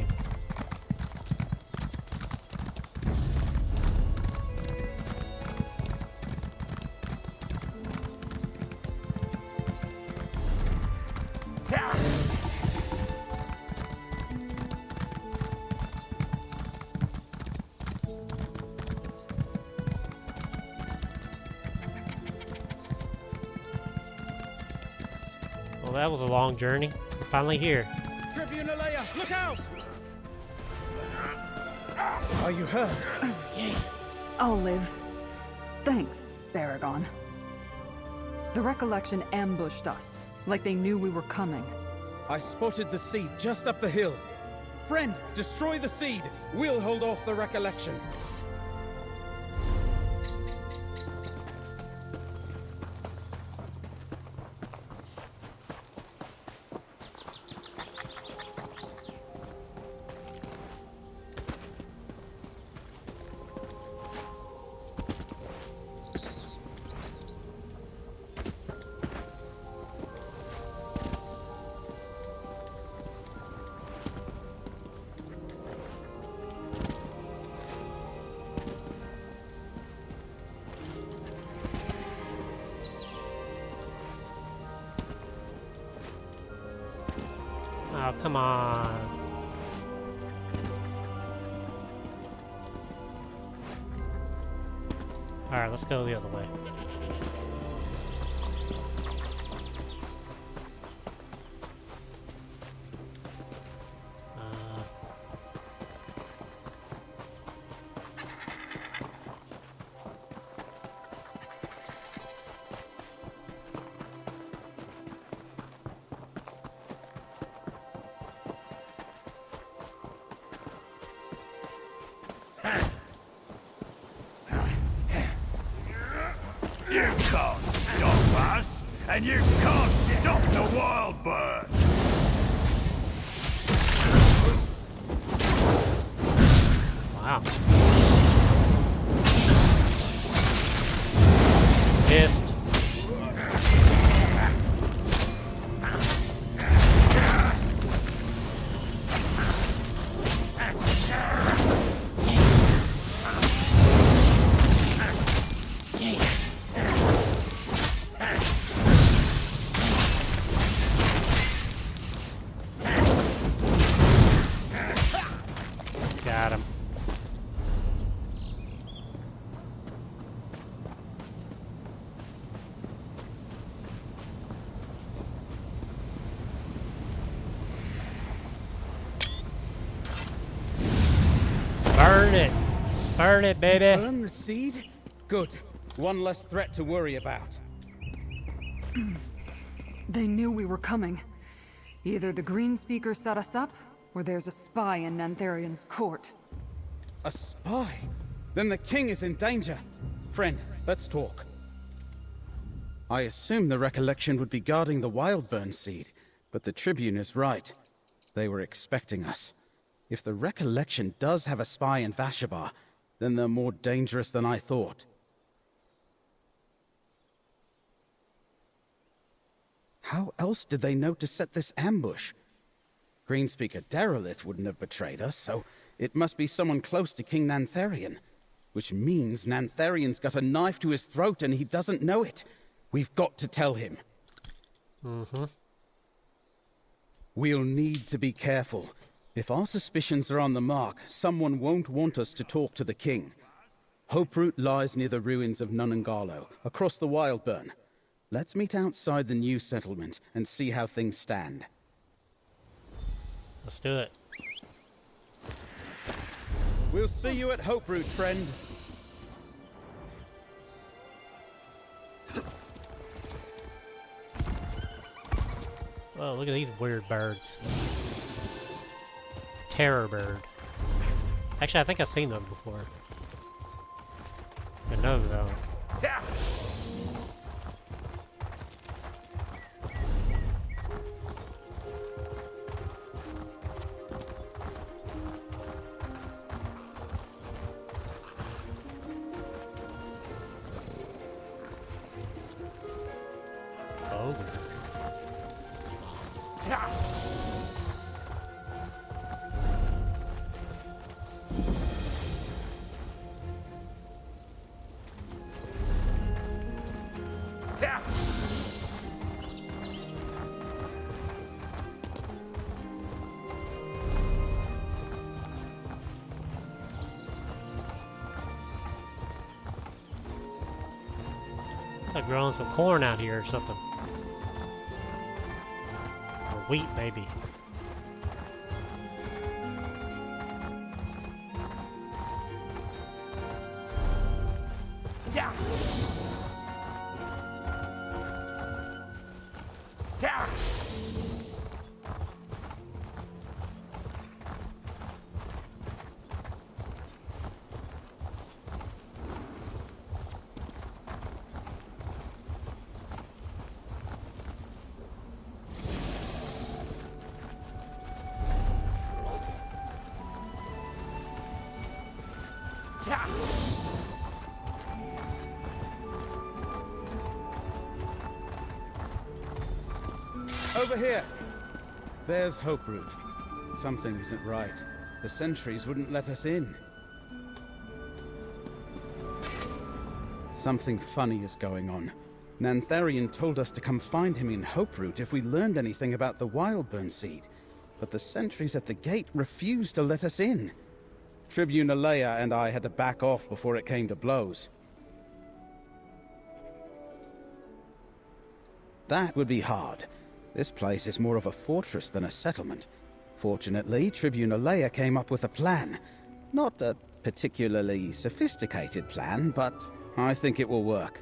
that was a long journey. We're finally here. Tribune Alea, look out! Are you hurt? I'll live. Thanks, Baragon. The Recollection ambushed us, like they knew we were coming. I spotted the seed just up the hill. Friend, destroy the seed. We'll hold off the Recollection. Oh, come on. Alright, let's go the other way. You can't stop us, and you can't stop the wild bird. Wow. Missed. Got him. Burn it. Burn it, baby. Burn the seed? Good. One less threat to worry about. They knew we were coming. Either the Green Speaker set us up, or there's a spy in Nantharian's court. A spy? Then the king is in danger. Friend, let's talk. I assumed the Recollection would be guarding the Wildburn seed, but the Tribune is right. They were expecting us. If the Recollection does have a spy in Vashabar, then they're more dangerous than I thought. How else did they know to set this ambush? Greenspeaker Derelith wouldn't have betrayed us, so it must be someone close to King Nantharian. Which means Nantharian's got a knife to his throat and he doesn't know it. We've got to tell him. We'll need to be careful. If our suspicions are on the mark, someone won't want us to talk to the king. Hoperoot lies near the ruins of Nunangalo, across the Wildburn. Let's meet outside the new settlement and see how things stand. Let's do it. We'll see you at Hoperoot, friend. Oh, look at these weird birds. Terror bird. Actually, I think I've seen them before. I know though. Oh. Like growing some corn out here or something. wheat, maybe. Yeah. Yeah. Over here! There's Hoperoot. Something isn't right. The sentries wouldn't let us in. Something funny is going on. Nantharian told us to come find him in Hoperoot if we learned anything about the Wildburn seed, but the sentries at the gate refused to let us in. Tribune Alea and I had to back off before it came to blows. That would be hard. This place is more of a fortress than a settlement. Fortunately, Tribune Alea came up with a plan. Not a particularly sophisticated plan, but I think it will work.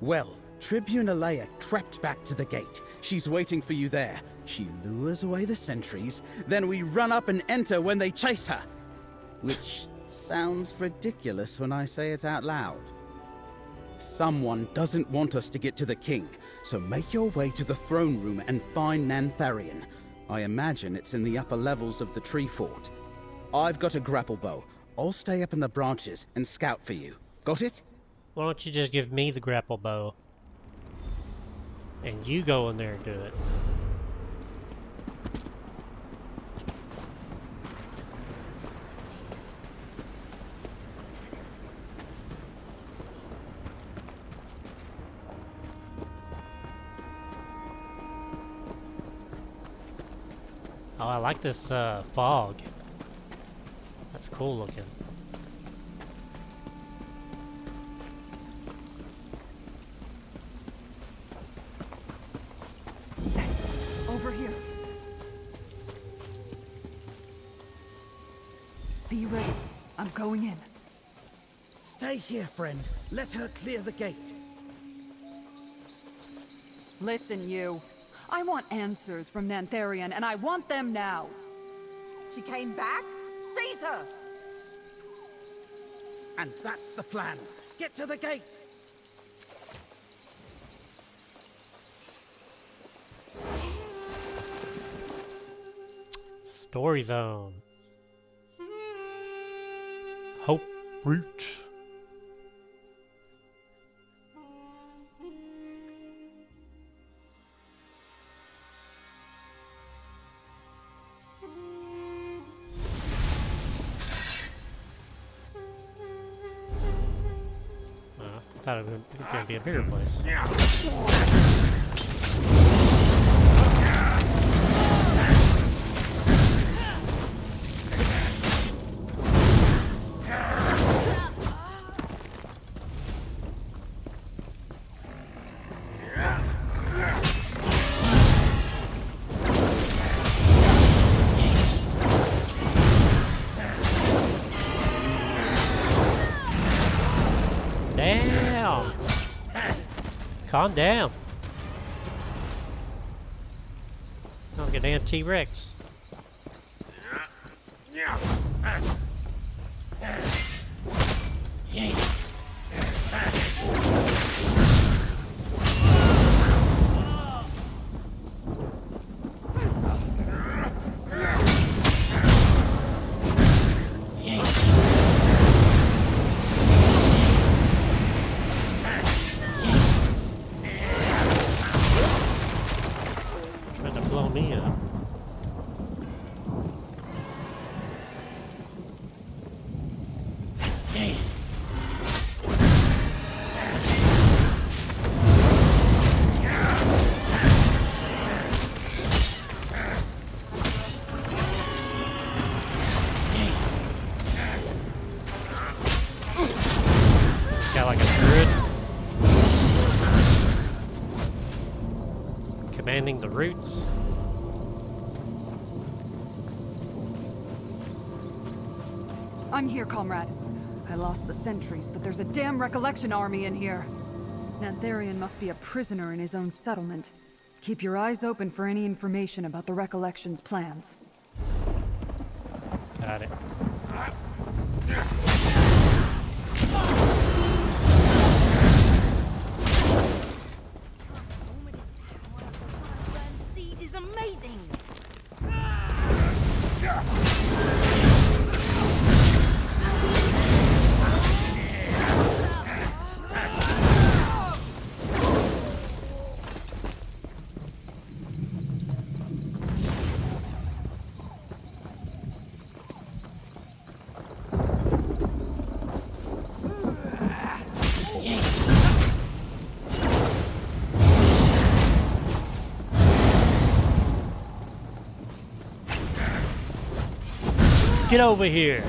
Well, Tribune Alea crept back to the gate. She's waiting for you there. She lures away the sentries, then we run up and enter when they chase her. Which sounds ridiculous when I say it out loud. Someone doesn't want us to get to the king, so make your way to the throne room and find Nantharian. I imagine it's in the upper levels of the tree fort. I've got a grapple bow. I'll stay up in the branches and scout for you. Got it? Why don't you just give me the grapple bow? And you go in there and do it. Oh, I like this fog. That's cool looking. Over here. Be ready. I'm going in. Stay here, friend. Let her clear the gate. Listen, you. I want answers from Nantharian, and I want them now. She came back? Seize her! And that's the plan. Get to the gate! Story zone. Hoperoot. I thought it was going to be a bigger place. Damn! Calm down. Sounds like a damn T-Rex. Trying to blow me up. Got like a druid. Commanding the roots. I'm here, comrade. I lost the sentries, but there's a damn recollection army in here. Nantharian must be a prisoner in his own settlement. Keep your eyes open for any information about the recollection's plans. Got it. Siege is amazing. Get over here.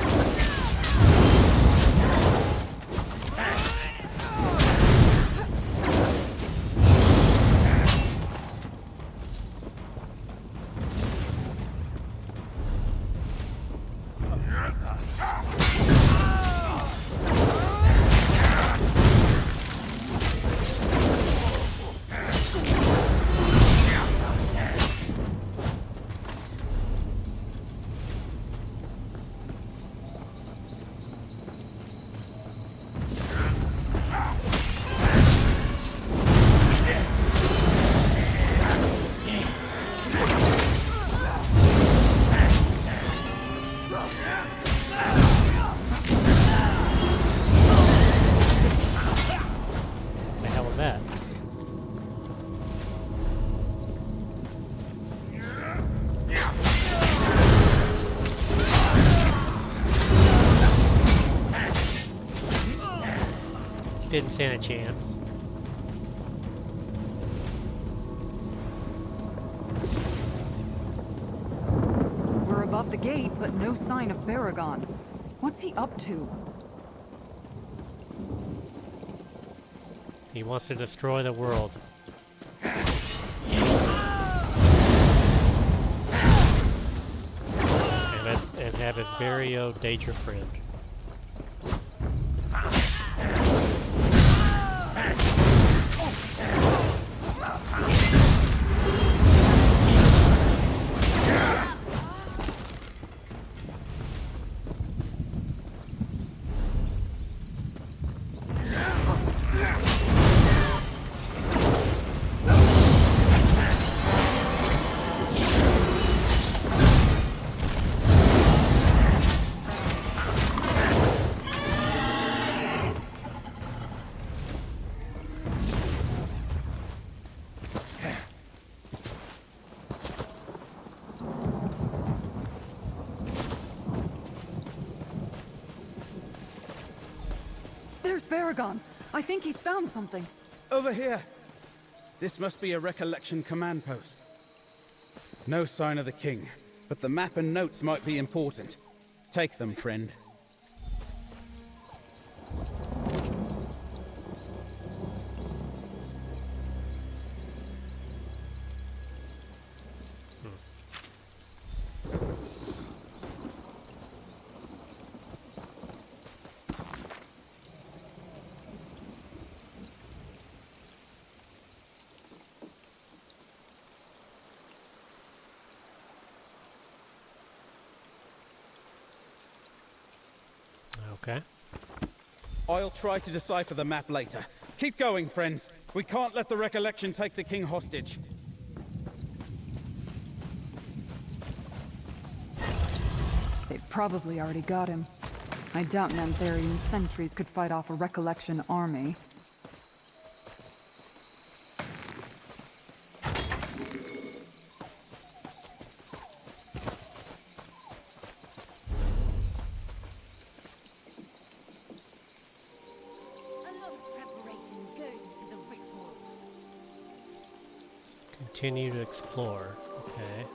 The hell was that? Didn't stand a chance. We're above the gate, but no sign of Baragon. What's he up to? He wants to destroy the world. And have his very own danger friend. There's Baragon. I think he's found something. Over here. This must be a recollection command post. No sign of the king, but the map and notes might be important. Take them, friend. Okay. I'll try to decipher the map later. Keep going, friends. We can't let the recollection take the king hostage. They probably already got him. I doubt Nantharian sentries could fight off a recollection army. Continue to explore. Okay.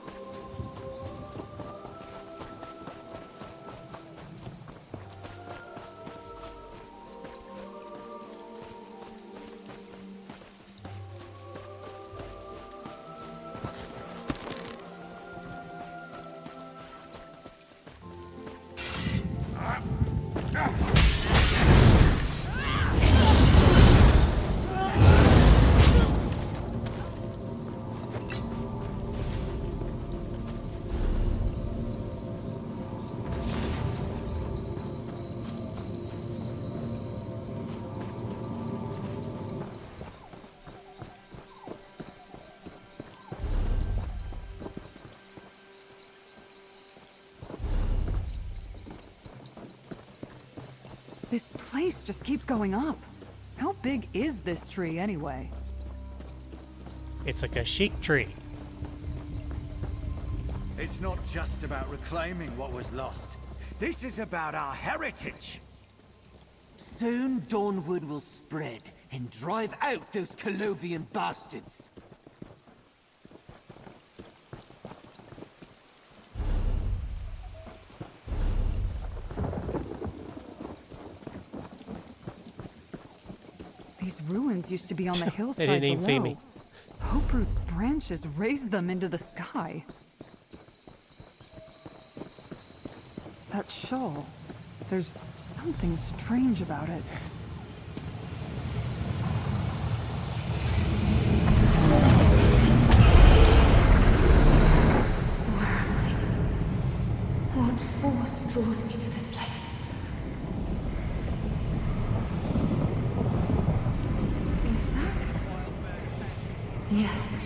This place just keeps going up. How big is this tree anyway? It's like a chic tree. It's not just about reclaiming what was lost. This is about our heritage. Soon Dawnwood will spread and drive out those Colovian bastards. These ruins used to be on the hillside They didn't even see me. Hoperoot's branches raised them into the sky. That shawl, there's something strange about it. What force draws me to this place? Is that? Yes.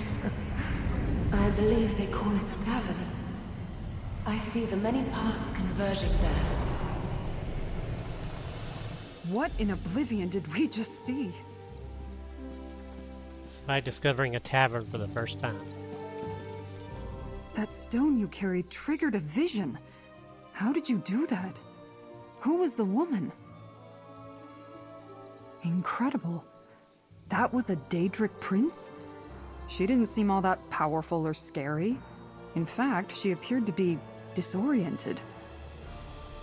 I believe they call it a tavern. I see the many paths converging there. What in oblivion did we just see? It's by discovering a tavern for the first time. That stone you carried triggered a vision. How did you do that? Who was the woman? Incredible. That was a Daedric prince? She didn't seem all that powerful or scary. In fact, she appeared to be disoriented.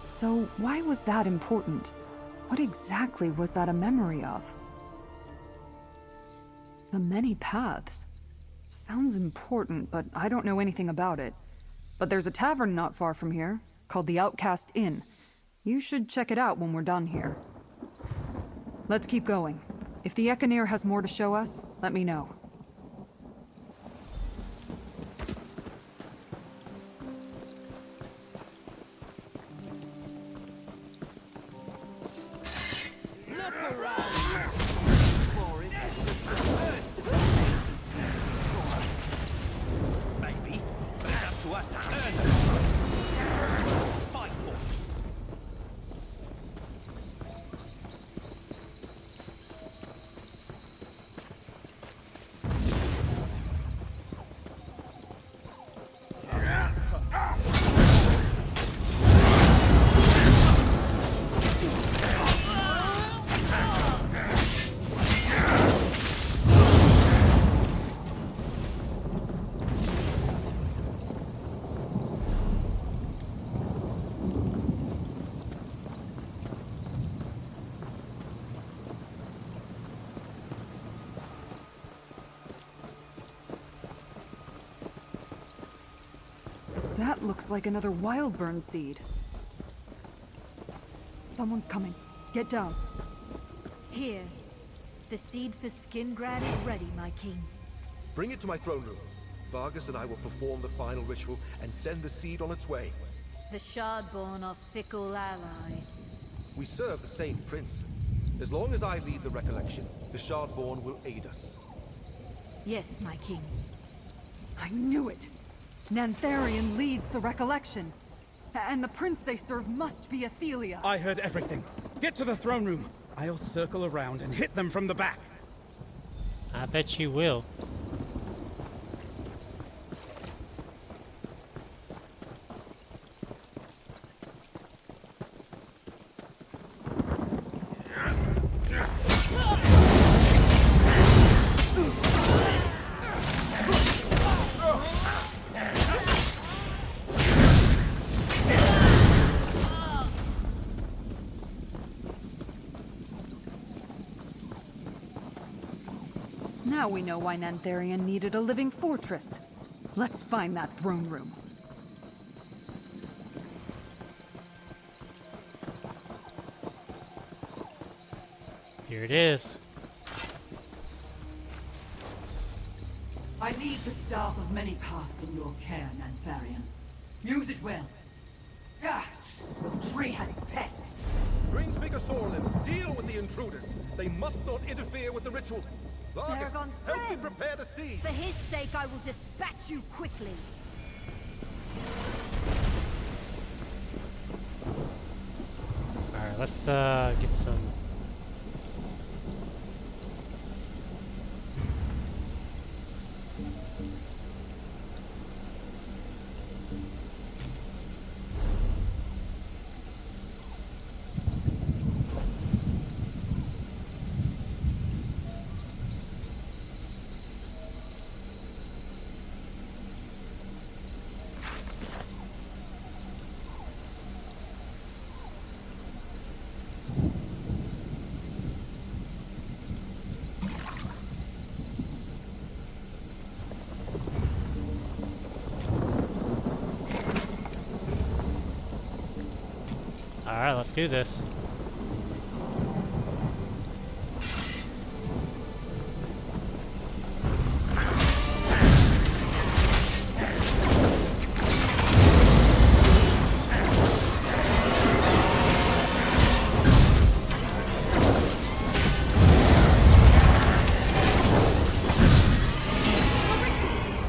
So why was that important? What exactly was that a memory of? The many paths. Sounds important, but I don't know anything about it. But there's a tavern not far from here, called the Outcast Inn. You should check it out when we're done here. Let's keep going. If the Ekaneer has more to show us, let me know. That looks like another Wildburn seed. Someone's coming. Get down. Here. The seed for Skingrad is ready, my king. Bring it to my throne room. Vargas and I will perform the final ritual and send the seed on its way. The Shardborn are fickle allies. We serve the same prince. As long as I lead the recollection, the Shardborn will aid us. Yes, my king. I knew it! Nantharion leads the recollection. And the prince they serve must be Athelia. I heard everything. Get to the throne room. I'll circle around and hit them from the back. I bet you will. Now we know why Nantharion needed a living fortress. Let's find that throne room. Here it is. I leave the staff of many paths in your care, Nantharion. Use it well. Ah, your tree has pests. Greenspeaker Sorlin, deal with the intruders. They must not interfere with the ritual. Vargas, Baragon's help me friend. prepare the seed. For his sake, I will dispatch you quickly. Alright, let's get some. Alright, let's do this.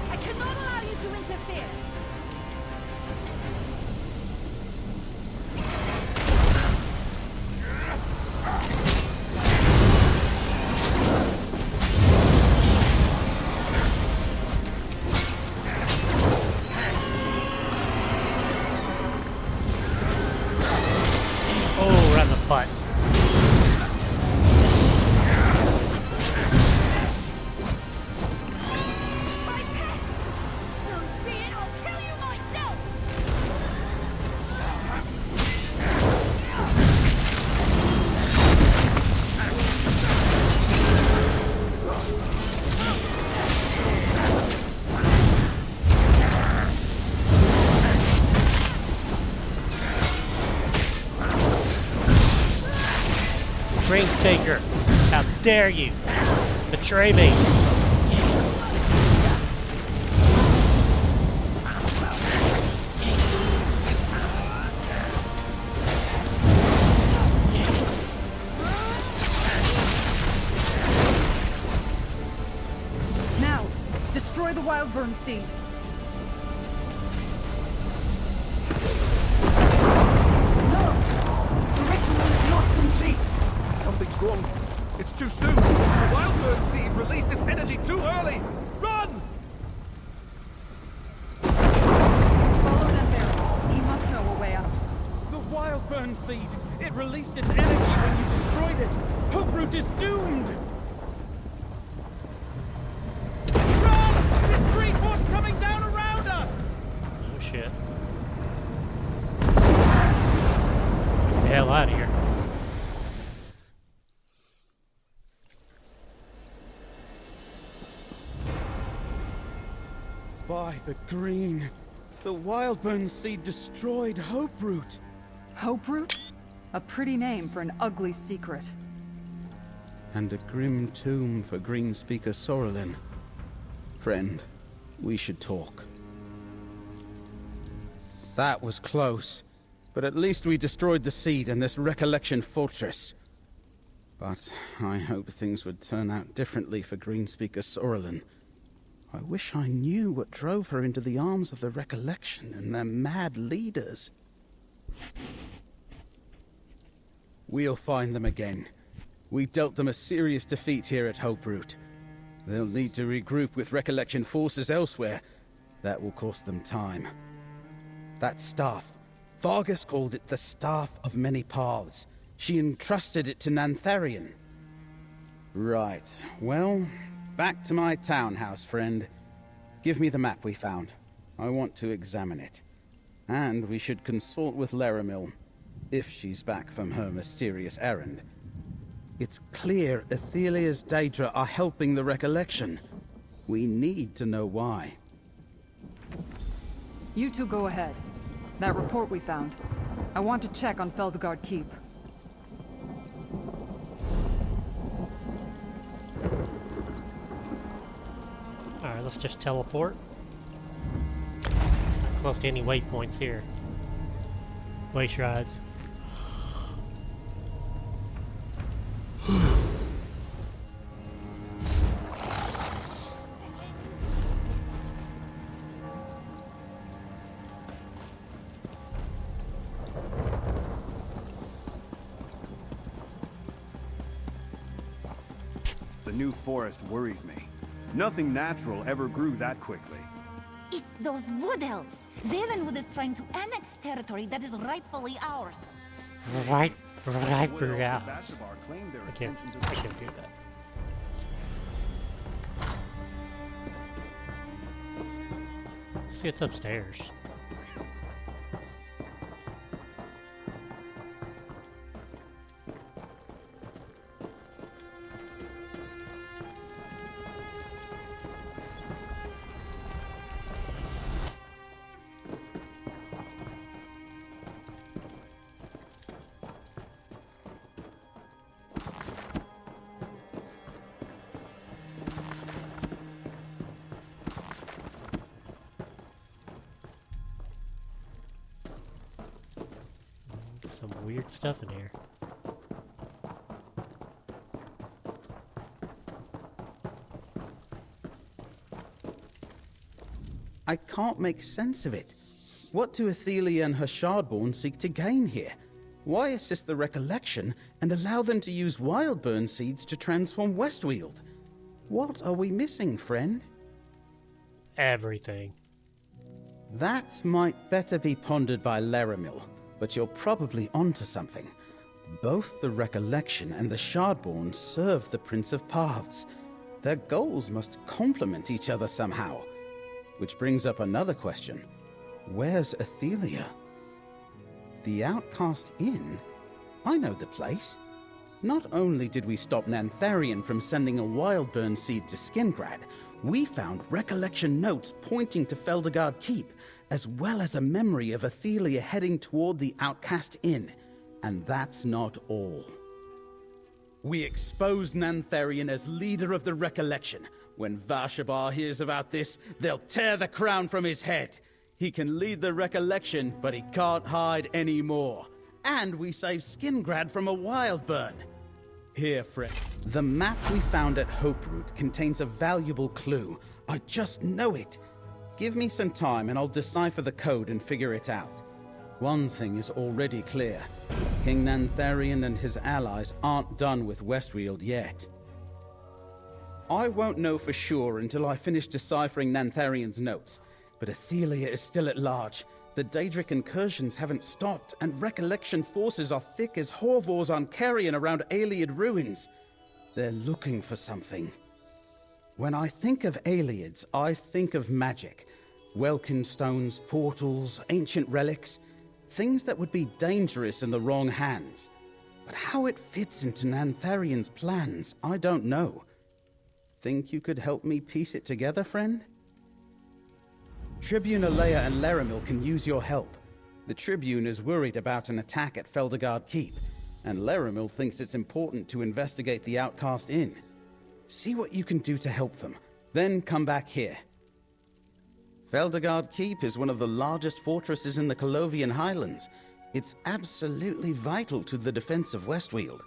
I cannot allow you to interfere. Oh, right in the butt. Greenstaker, how dare you betray me? Now, destroy the Wildburn seed. The ritual is not complete. Something's wrong. It's too soon. The Wildburn seed released its energy too early. Run! Follow them there. He must know a way out. The Wildburn seed! It released its energy when you destroyed it! Hoperoot is doomed! Run! This tree force coming down around us! Oh shit. Get the hell out of here. By the green, the Wildburn seed destroyed Hoperoot. Hoperoot? A pretty name for an ugly secret. And a grim tomb for Greenspeaker Sorrelin. Friend, we should talk. That was close, but at least we destroyed the seed and this Recollection fortress. But I hope things would turn out differently for Greenspeaker Sorrelin. I wish I knew what drove her into the arms of the Recollection and their mad leaders. We'll find them again. We dealt them a serious defeat here at Hoperoot. They'll need to regroup with Recollection forces elsewhere. That will cost them time. That staff, Vargas called it the Staff of Many Paths. She entrusted it to Nantharion. Right, well, back to my townhouse, friend. Give me the map we found. I want to examine it. And we should consult with Laramil, if she's back from her mysterious errand. It's clear Athelia's Daedra are helping the Recollection. We need to know why. You two go ahead. That report we found. I want to check on Felgard Keep. Alright, let's just teleport. Not close to any waypoints here. Way shrines. the New Forest worries me. Nothing natural ever grew that quickly. It's those wood elves. Ravenwood is trying to annex territory that is rightfully ours. Right, The Wood Elves of yeah. Vashavar claim their I can't intentions are do that. Let's see what's upstairs. Some weird stuff in here. I can't make sense of it. What do Athelia and her Shardborn seek to gain here? Why assist the Recollection and allow them to use Wildburn seeds to transform Westweald? What are we missing, friend? Everything. That might better be pondered by Laramil, but you're probably onto something. Both the Recollection and the Shardborn serve the Prince of Paths. Their goals must complement each other somehow. Which brings up another question. Where's Athelia? The Outcast Inn? I know the place. Not only did we stop Nantharion from sending a Wildburn seed to Skingrad, we found Recollection notes pointing to Feldergard Keep, as well as a memory of Athelia heading toward the Outcast Inn. And that's not all. We exposed Nantharion as leader of the Recollection. When Vashabar hears about this, they'll tear the crown from his head. He can lead the Recollection, but he can't hide anymore. And we saved Skingrad from a Wildburn. Here, Fred. The map we found at Hoperoot contains a valuable clue. I just know it. Give me some time and I'll decipher the code and figure it out. One thing is already clear. King Nantharion and his allies aren't done with Westweald yet. I won't know for sure until I finish deciphering Nantharion's notes, but Athelia is still at large. The Daedric incursions haven't stopped, and Recollection forces are thick as Horvors on Carrion around Ayleid ruins. They're looking for something. When I think of Ayleids, I think of magic. Welkin stones, portals, ancient relics. Things that would be dangerous in the wrong hands. But how it fits into Nantharion's plans, I don't know. Think you could help me piece it together, friend? Tribune Alea and Laramil can use your help. The Tribune is worried about an attack at Feldergard Keep, and Laramil thinks it's important to investigate the Outcast Inn. See what you can do to help them, then come back here. Feldergard Keep is one of the largest fortresses in the Colovian Highlands. It's absolutely vital to the defense of Westweald.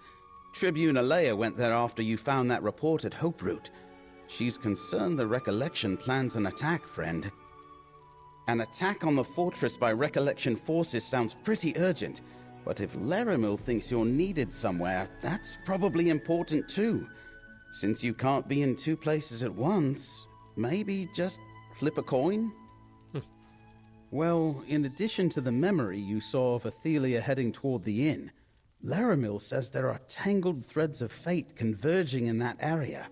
Tribune Alea went there after you found that report at Hoperoot. She's concerned the Recollection plans an attack, friend. An attack on the fortress by Recollection forces sounds pretty urgent, but if Laramil thinks you're needed somewhere, that's probably important too. Since you can't be in two places at once, maybe just flip a coin? Well, in addition to the memory you saw of Athelia heading toward the inn, Laramil says there are tangled threads of fate converging in that area.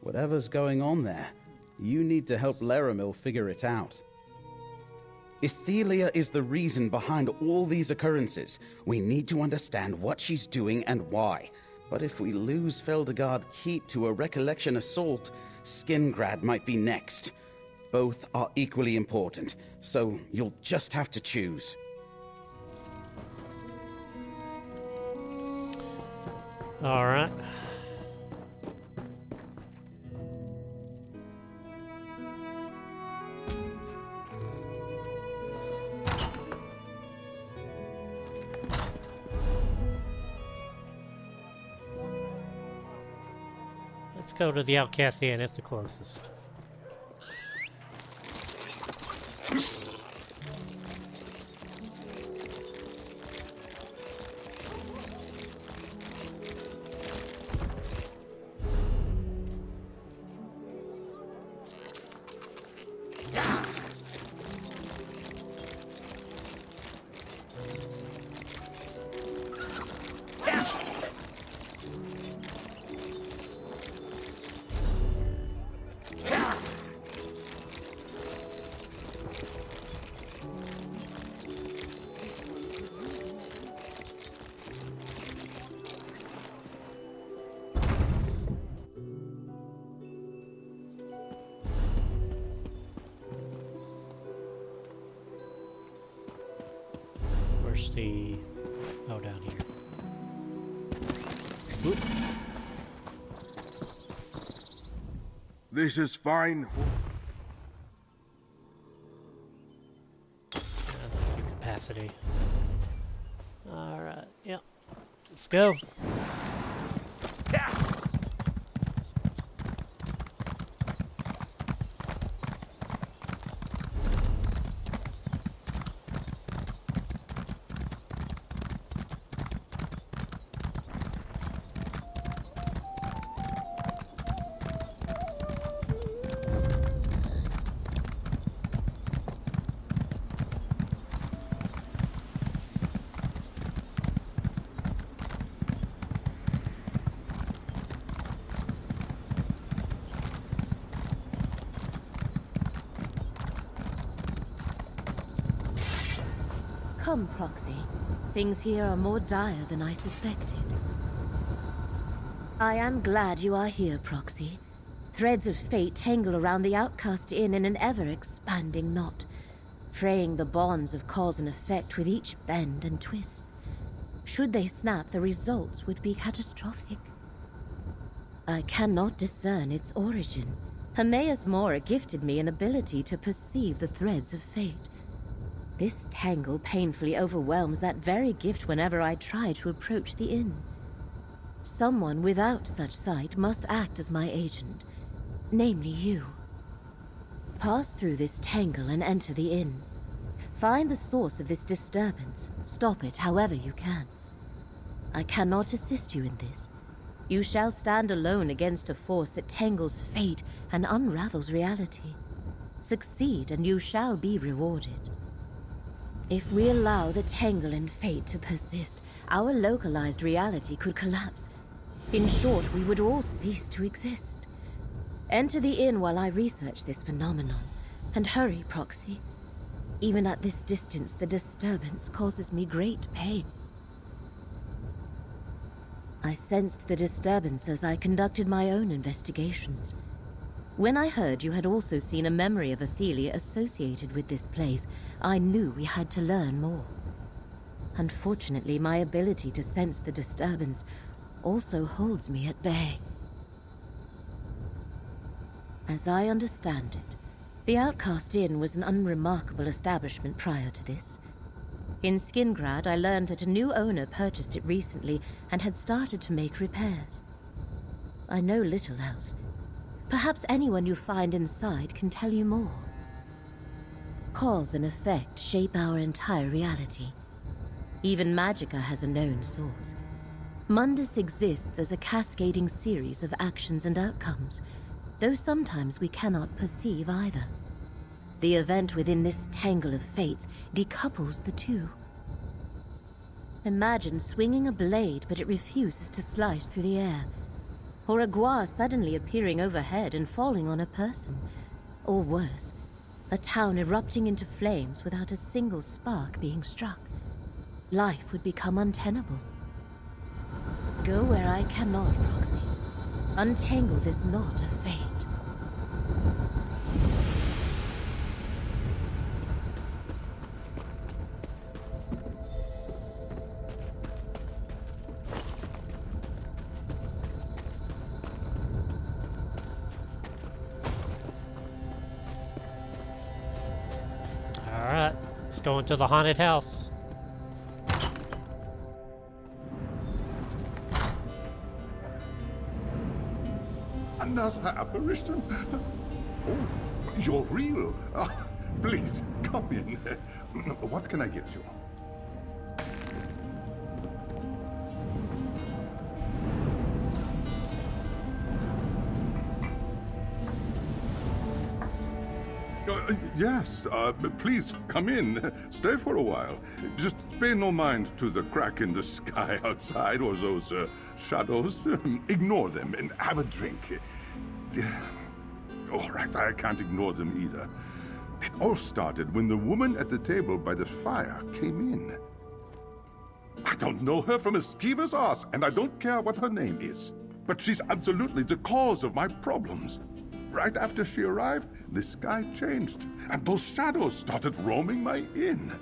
Whatever's going on there, you need to help Laramil figure it out. Athelia is the reason behind all these occurrences. We need to understand what she's doing and why. But if we lose Feldergard Keep to a Recollection assault, Skingrad might be next. Both are equally important, so you'll just have to choose. All right. Let's go to the Outcast Inn. It's the closest. Where's the... Oh, down here. Oop. This is fine. That's good capacity. Alright, yep. Let's go. Come, Proxy. Things here are more dire than I suspected. I am glad you are here, Proxy. Threads of fate tangle around the Outcast Inn in an ever-expanding knot, fraying the bonds of cause and effect with each bend and twist. Should they snap, the results would be catastrophic. I cannot discern its origin. Hermaeus Mora gifted me an ability to perceive the threads of fate. This tangle painfully overwhelms that very gift whenever I try to approach the inn. Someone without such sight must act as my agent, namely you. Pass through this tangle and enter the inn. Find the source of this disturbance, stop it however you can. I cannot assist you in this. You shall stand alone against a force that tangles fate and unravels reality. Succeed and you shall be rewarded. If we allow the tangle in fate to persist, our localized reality could collapse. In short, we would all cease to exist. Enter the inn while I research this phenomenon. And hurry, Proxy. Even at this distance, the disturbance causes me great pain. I sensed the disturbance as I conducted my own investigations. When I heard you had also seen a memory of Athelia associated with this place, I knew we had to learn more. Unfortunately, my ability to sense the disturbance also holds me at bay. As I understand it, the Outcast Inn was an unremarkable establishment prior to this. In Skingrad, I learned that a new owner purchased it recently and had started to make repairs. I know little else. Perhaps anyone you find inside can tell you more. Cause and effect shape our entire reality. Even Magicka has a known source. Mundus exists as a cascading series of actions and outcomes, though sometimes we cannot perceive either. The event within this tangle of fates decouples the two. Imagine swinging a blade, but it refuses to slice through the air. Or a guar suddenly appearing overhead and falling on a person. Or worse, a town erupting into flames without a single spark being struck. Life would become untenable. Go where I cannot, Proxy. Untangle this knot of fate. Alright, let's go into the haunted house. Another apparition? Oh, you're real. Please, come in. What can I get you? Yes, please come in. Stay for a while. Just pay no mind to the crack in the sky outside or those shadows. Ignore them and have a drink. All right, I can't ignore them either. It all started when the woman at the table by the fire came in. I don't know her from a skeever's ass, and I don't care what her name is. But she's absolutely the cause of my problems. Right after she arrived, the sky changed, and those shadows started roaming my inn.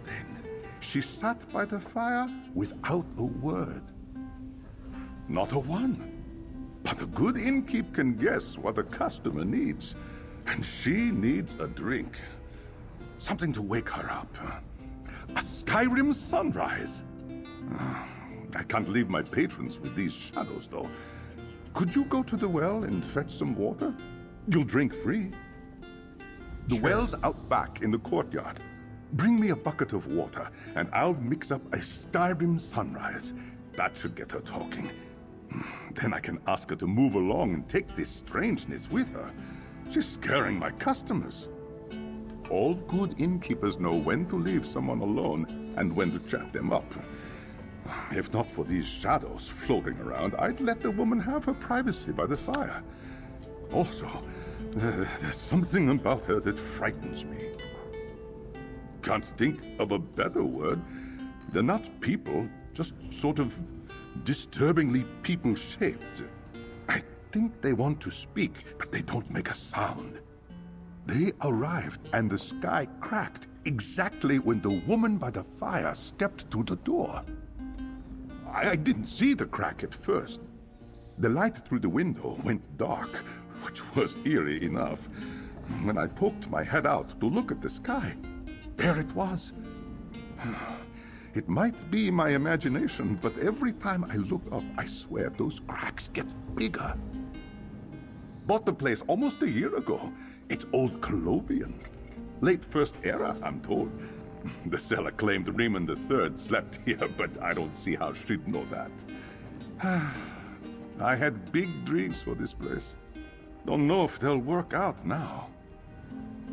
Then, she she sat by the fire without a word. Not a one. But a good innkeep can guess what a customer needs. And she needs a drink. Something to wake her up. A Skyrim sunrise. I can't leave my patrons with these shadows, though. Could you go to the well and fetch some water? You'll drink free. The well's out back in the courtyard. Bring me a bucket of water, and I'll mix up a Skyrim sunrise. That should get her talking. Then I can ask her to move along and take this strangeness with her. She's scaring my customers. All good innkeepers know when to leave someone alone and when to chat them up. If not for these shadows floating around, I'd let the woman have her privacy by the fire. Also, there's something about her that frightens me. Can't think of a better word. They're not people, just sort of disturbingly people-shaped. I think they want to speak, but they don't make a sound. They arrived, and the sky cracked exactly when the woman by the fire stepped through the door. I didn't see the crack at first. The light through the window went dark, which was eerie enough. When I poked my head out to look at the sky, there it was. It might be my imagination, but every time I look up, I swear those cracks get bigger. Bought the place almost a year ago. It's old Colovian. Late First Era, I'm told. The seller claimed Raymond III slept here, but I don't see how she'd know that. I had big dreams for this place. Don't know if they'll work out now.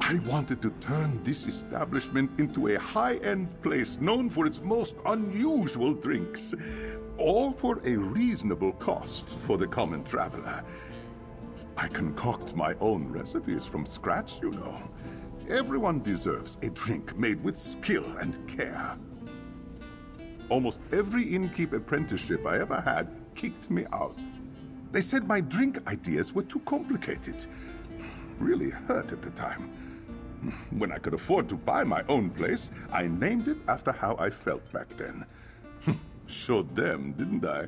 I wanted to turn this establishment into a high-end place known for its most unusual drinks. All for a reasonable cost for the common traveler. I concoct my own recipes from scratch, you know. Everyone deserves a drink made with skill and care. Almost every innkeep apprenticeship I ever had kicked me out. They said my drink ideas were too complicated. Really hurt at the time. When I could afford to buy my own place, I named it after how I felt back then. Showed them, didn't I?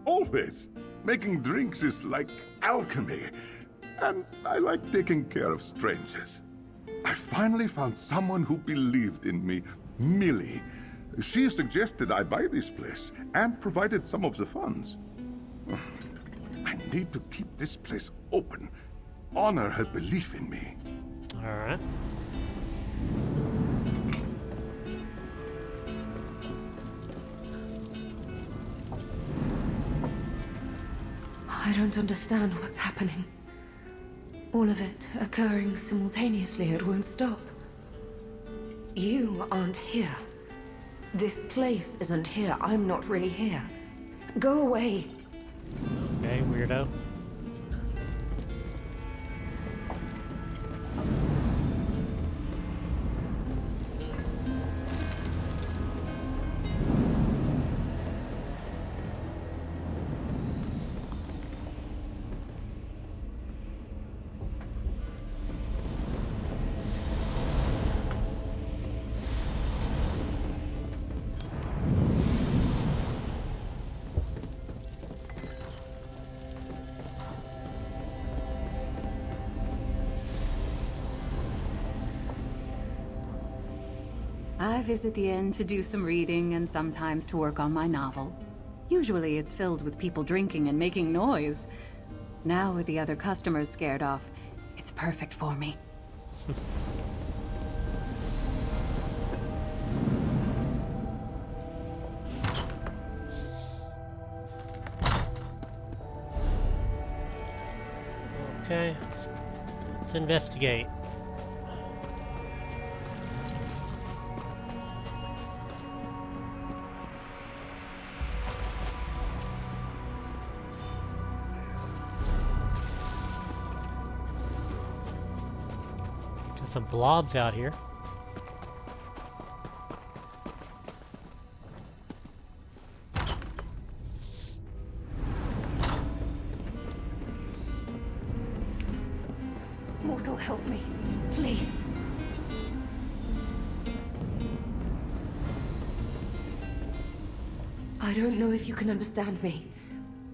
Always. Making drinks is like alchemy. And I like taking care of strangers. I finally found someone who believed in me, Millie. She suggested I buy this place and provided some of the funds. I need to keep this place open. Honor her belief in me. All right. I don't understand what's happening. All of it occurring simultaneously, it won't stop. You aren't here. This place isn't here. I'm not really here. Go away. Okay, weirdo. I visit the inn to do some reading and sometimes to work on my novel. Usually it's filled with people drinking and making noise. Now with the other customers scared off, it's perfect for me. Okay, let's investigate. Got some blobs out here. Mortal, help me. Please. I don't know if you can understand me.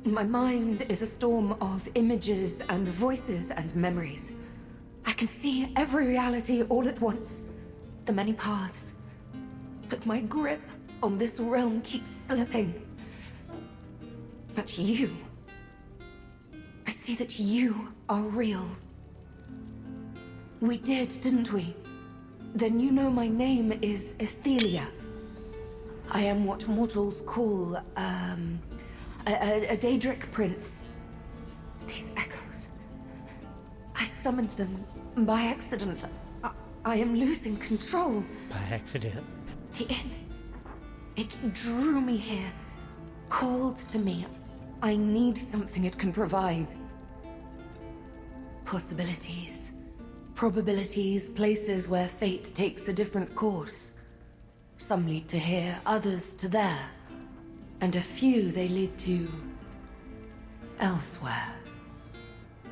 My mind is a storm of images and voices and memories. I can see every reality all at once. The many paths. But my grip on this realm keeps slipping. But you... I see that you are real. We did, didn't we? Then you know my name is Ethelia. I am what mortals call, a Daedric prince. These echoes... I summoned them by accident. I am losing control. By accident. The inn. It drew me here. Called to me. I need something it can provide. Possibilities. Probabilities, places where fate takes a different course. Some lead to here, others to there. And a few they lead to... elsewhere.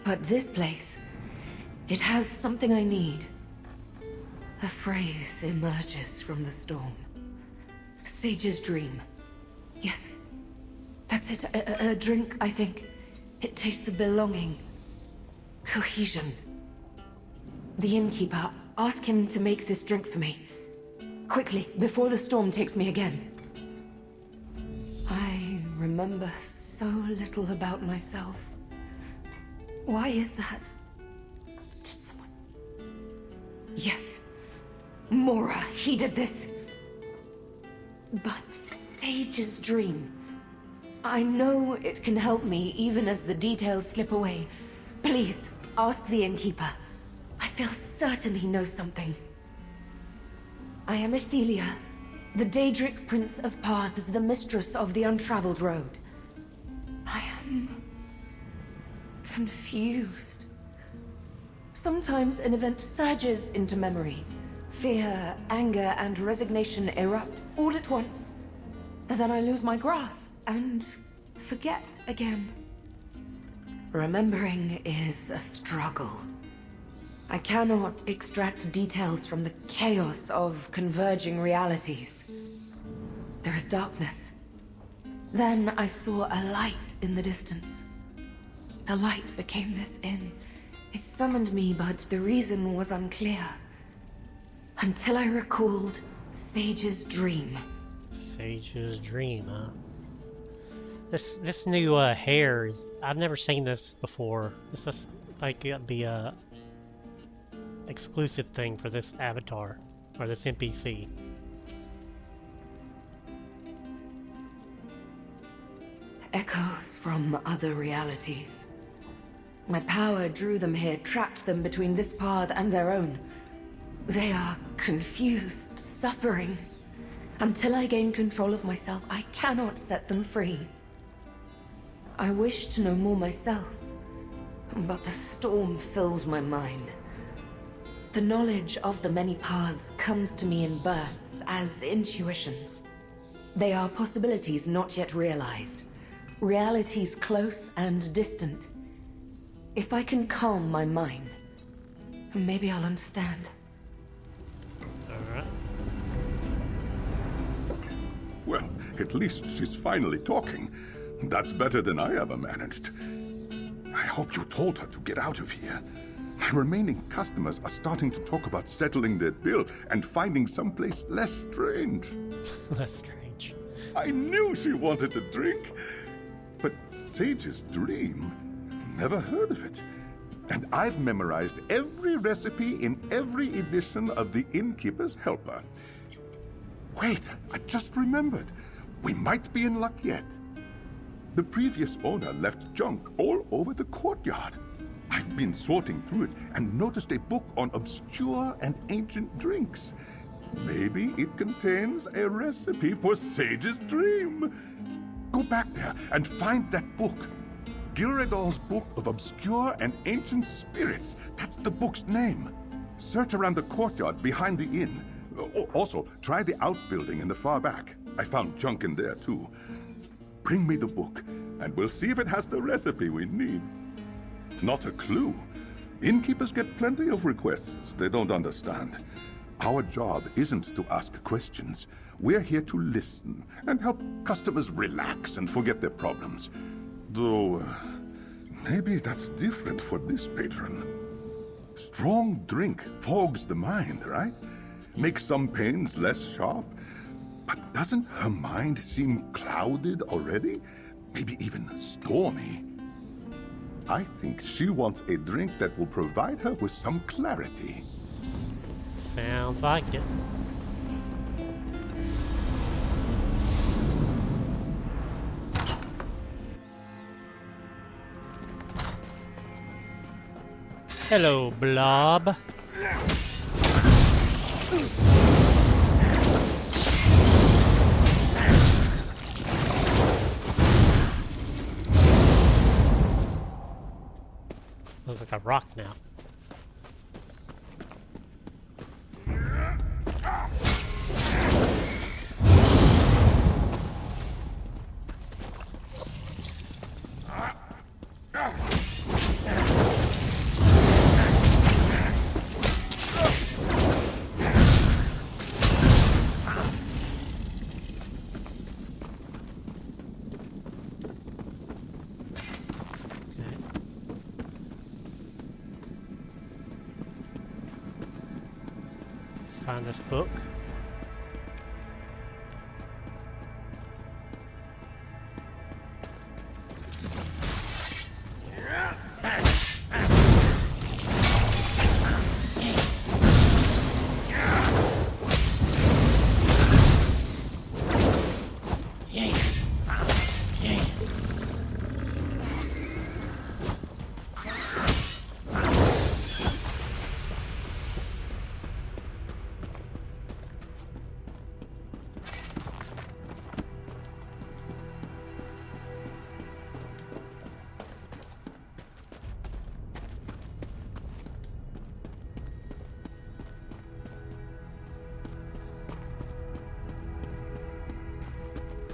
But this place, it has something I need. A phrase emerges from the storm. Sage's dream. Yes, that's it. A drink, I think. It tastes of belonging. Cohesion. The innkeeper, ask him to make this drink for me. Quickly, before the storm takes me again. I remember so little about myself. Why is that? Did someone... Yes. Mora, he did this. But Sage's dream... I know it can help me even as the details slip away. Please, ask the innkeeper. I feel certain he knows something. I am Ethelia, the Daedric Prince of Paths, the mistress of the Untraveled Road. I am... confused. Sometimes an event surges into memory. Fear, anger, and resignation erupt all at once. Then I lose my grasp and forget again. Remembering is a struggle. I cannot extract details from the chaos of converging realities. There is darkness. Then I saw a light in the distance. The light became this inn. It summoned me, but the reason was unclear. Until I recalled Sage's dream. Sage's dream, huh? This new hair is... I've never seen this before. This must be a exclusive thing for this avatar or this NPC. Echoes from other realities. My power drew them here, trapped them between this path and their own. They are confused, suffering. Until I gain control of myself, I cannot set them free. I wish to know more myself, but the storm fills my mind. The knowledge of the many paths comes to me in bursts as intuitions. They are possibilities not yet realized, realities close and distant. If I can calm my mind, maybe I'll understand. Alright. Well, at least she's finally talking. That's better than I ever managed. I hope you told her to get out of here. My remaining customers are starting to talk about settling their bill and finding someplace less strange. Less strange. I knew she wanted a drink. But Sage's dream? Never heard of it. And I've memorized every recipe in every edition of the Innkeeper's Helper. Wait, I just remembered. We might be in luck yet. The previous owner left junk all over the courtyard. I've been sorting through it and noticed a book on obscure and ancient drinks. Maybe it contains a recipe for Sage's dream. Go back there and find that book. Gilredal's Book of Obscure and Ancient Spirits. That's the book's name. Search around the courtyard behind the inn. Also, try the outbuilding in the far back. I found junk in there, too. Bring me the book, and we'll see if it has the recipe we need. Not a clue. Innkeepers get plenty of requests they don't understand. Our job isn't to ask questions. We're here to listen and help customers relax and forget their problems. Though, maybe that's different for this patron. Strong drink fogs the mind, right? Makes some pains less sharp. But doesn't her mind seem clouded already? Maybe even stormy? I think she wants a drink that will provide her with some clarity. Sounds like it. Hello, Blob. Looks like a rock now. Find this book.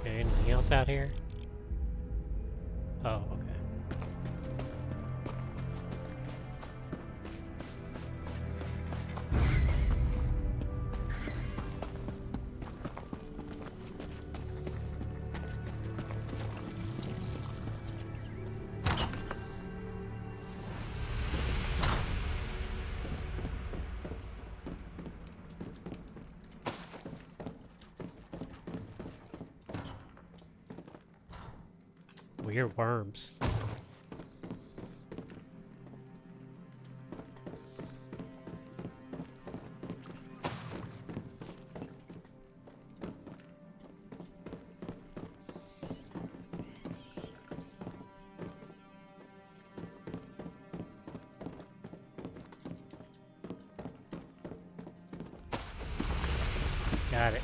Anything else out here? Oh, okay. Weird worms. Got it.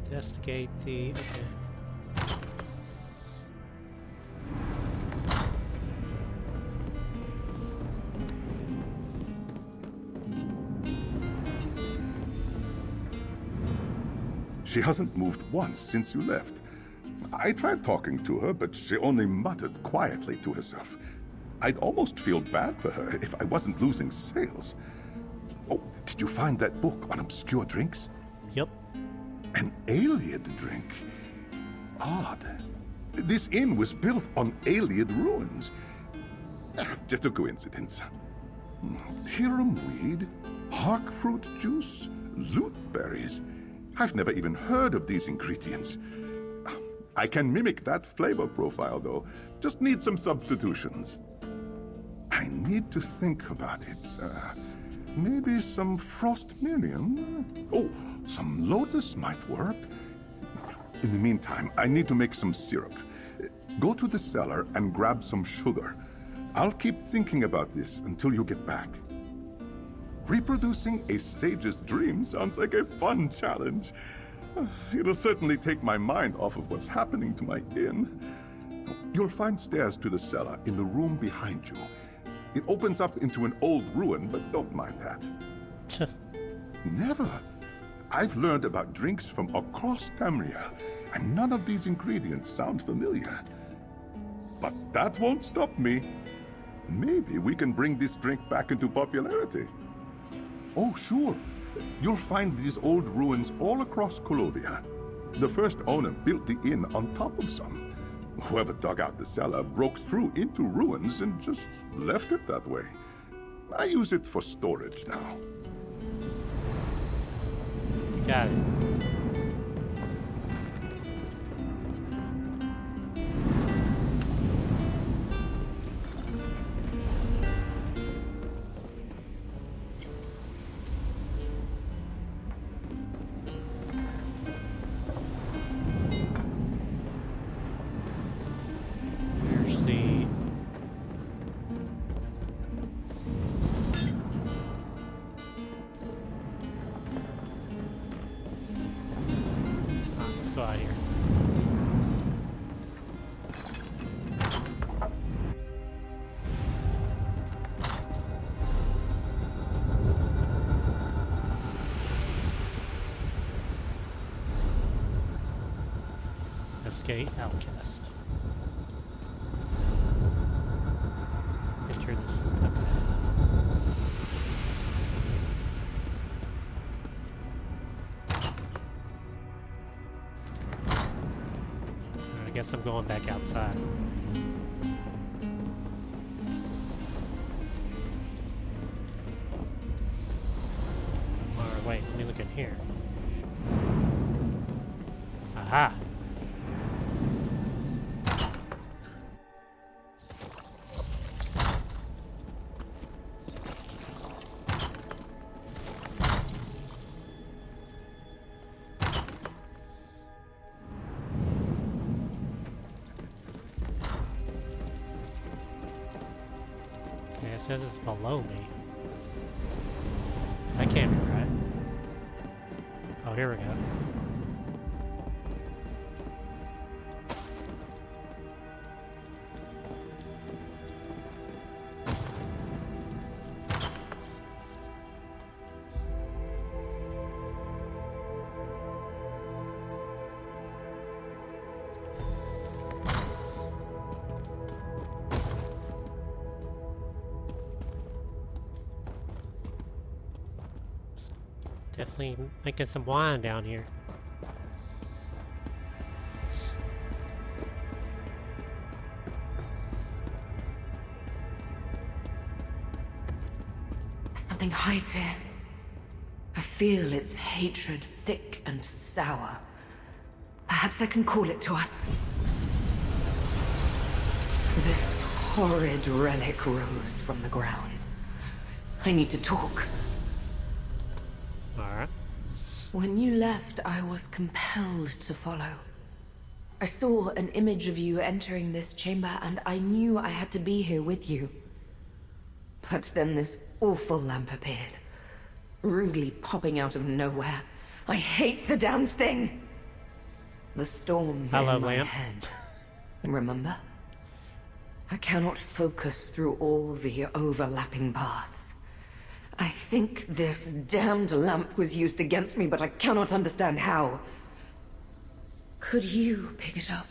Investigate the... okay. She hasn't moved once since you left. I tried talking to her, but she only muttered quietly to herself. I'd almost feel bad for her if I wasn't losing sales. Oh, did you find that book on obscure drinks? Yep. An Ayleid drink. Odd. This inn was built on Ayleid ruins. Just a coincidence. Tirum weed, hark fruit juice, loot berries. I've never even heard of these ingredients. I can mimic that flavor profile, though. Just need some substitutions. I need to think about it. Maybe some frost miriam? Oh, some lotus might work. In the meantime, I need to make some syrup. Go to the cellar and grab some sugar. I'll keep thinking about this until you get back. Reproducing a sage's dream sounds like a fun challenge. It'll certainly take my mind off of what's happening to my inn. You'll find stairs to the cellar in the room behind you. It opens up into an old ruin, but don't mind that. Never. I've learned about drinks from across Tamria, and none of these ingredients sound familiar. But that won't stop me. Maybe we can bring this drink back into popularity. Oh, sure. You'll find these old ruins all across Colovia. The first owner built the inn on top of some. Whoever dug out the cellar broke through into ruins and just left it that way. I use it for storage now. Got it. There's the... let's go out here. Escape outcast. Enter this. I guess I'm going back outside. Or wait, let me look in here. Aha! Okay, it says it's below me. That can't be right. Oh, here we go. Definitely making some wine down here. Something hides here. I feel its hatred thick and sour. Perhaps I can call it to us. This horrid relic rose from the ground. I need to talk. Alright. When you left, I was compelled to follow. I saw an image of you entering this chamber, and I knew I had to be here with you. But then this awful lamp appeared, rudely popping out of nowhere. I hate the damned thing! The storm Hello, in my lamp. head. Remember? I cannot focus through all the overlapping paths. I think this damned lamp was used against me, but I cannot understand how. Could you pick it up?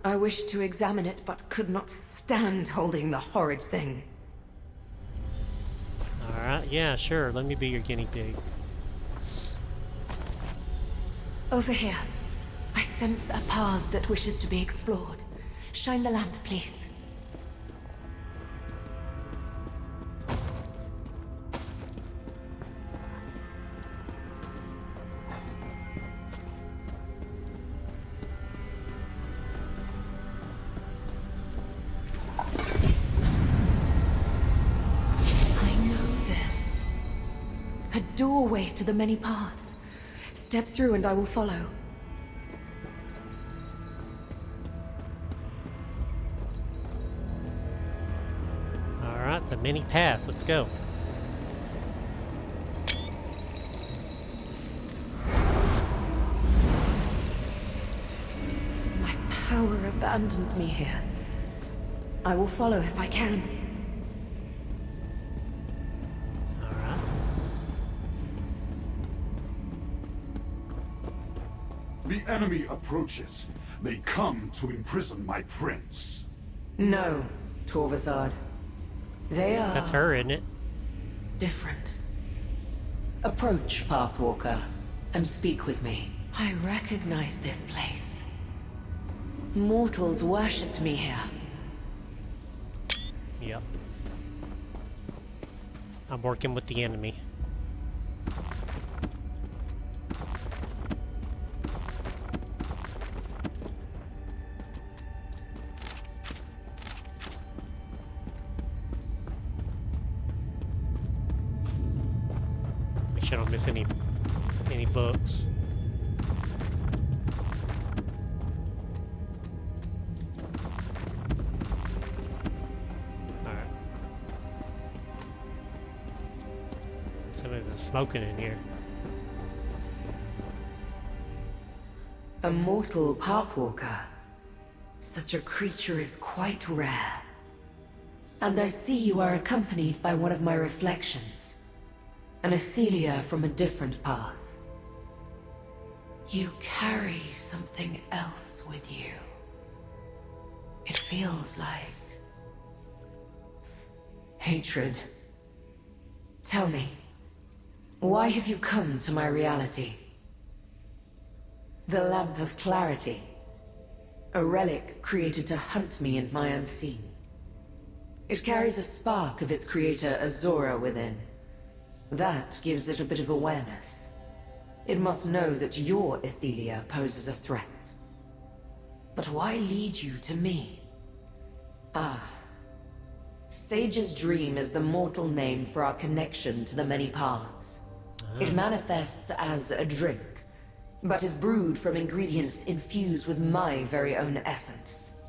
I wished to examine it, but could not stand holding the horrid thing. Alright, yeah, sure. Let me be your guinea pig. Over here. I sense a path that wishes to be explored. Shine the lamp, please. doorway to the many paths. Step through and I will follow. Alright, the mini path. Let's go. My power abandons me here. I will follow if I can. The enemy approaches. They come to imprison my prince. No, Torvasad. They are... That's her, isn't it? different. Approach, Pathwalker, and speak with me. I recognize this place. Mortals worshipped me here. Yep. I'm working with the enemy. Make sure I don't miss any books. Somebody's been smoking in here. A mortal pathwalker. Such a creature is quite rare. And I see you are accompanied by one of my reflections. An Athelia from a different path. You carry something else with you. It feels like... hatred. Tell me, why have you come to my reality? The Lamp of Clarity. A relic created to hunt me and my unseen. It carries a spark of its creator Azora within. That gives it a bit of awareness. It must know that your Athelia poses a threat. But why lead you to me? Ah. Sage's Dream is the mortal name for our connection to the many paths. It manifests as a drink, but is brewed from ingredients infused with my very own essence.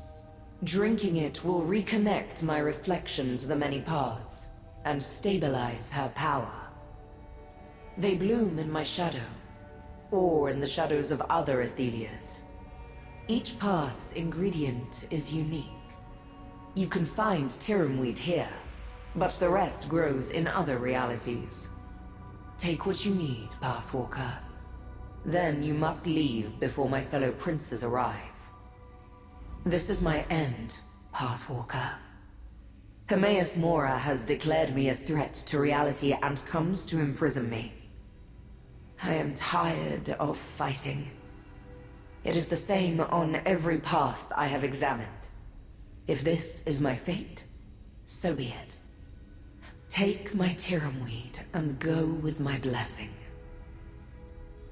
Drinking it will reconnect my reflection to the many paths, and stabilize her power. They bloom in my shadow, or in the shadows of other Athelias. Each path's ingredient is unique. You can find Tiramweed here, but the rest grows in other realities. Take what you need, Pathwalker. Then you must leave before my fellow princes arrive. This is my end, Pathwalker. Hermaeus Mora has declared me a threat to reality and comes to imprison me. I am tired of fighting. It is the same on every path I have examined. If this is my fate, so be it. Take my Tiramweed and go with my blessing.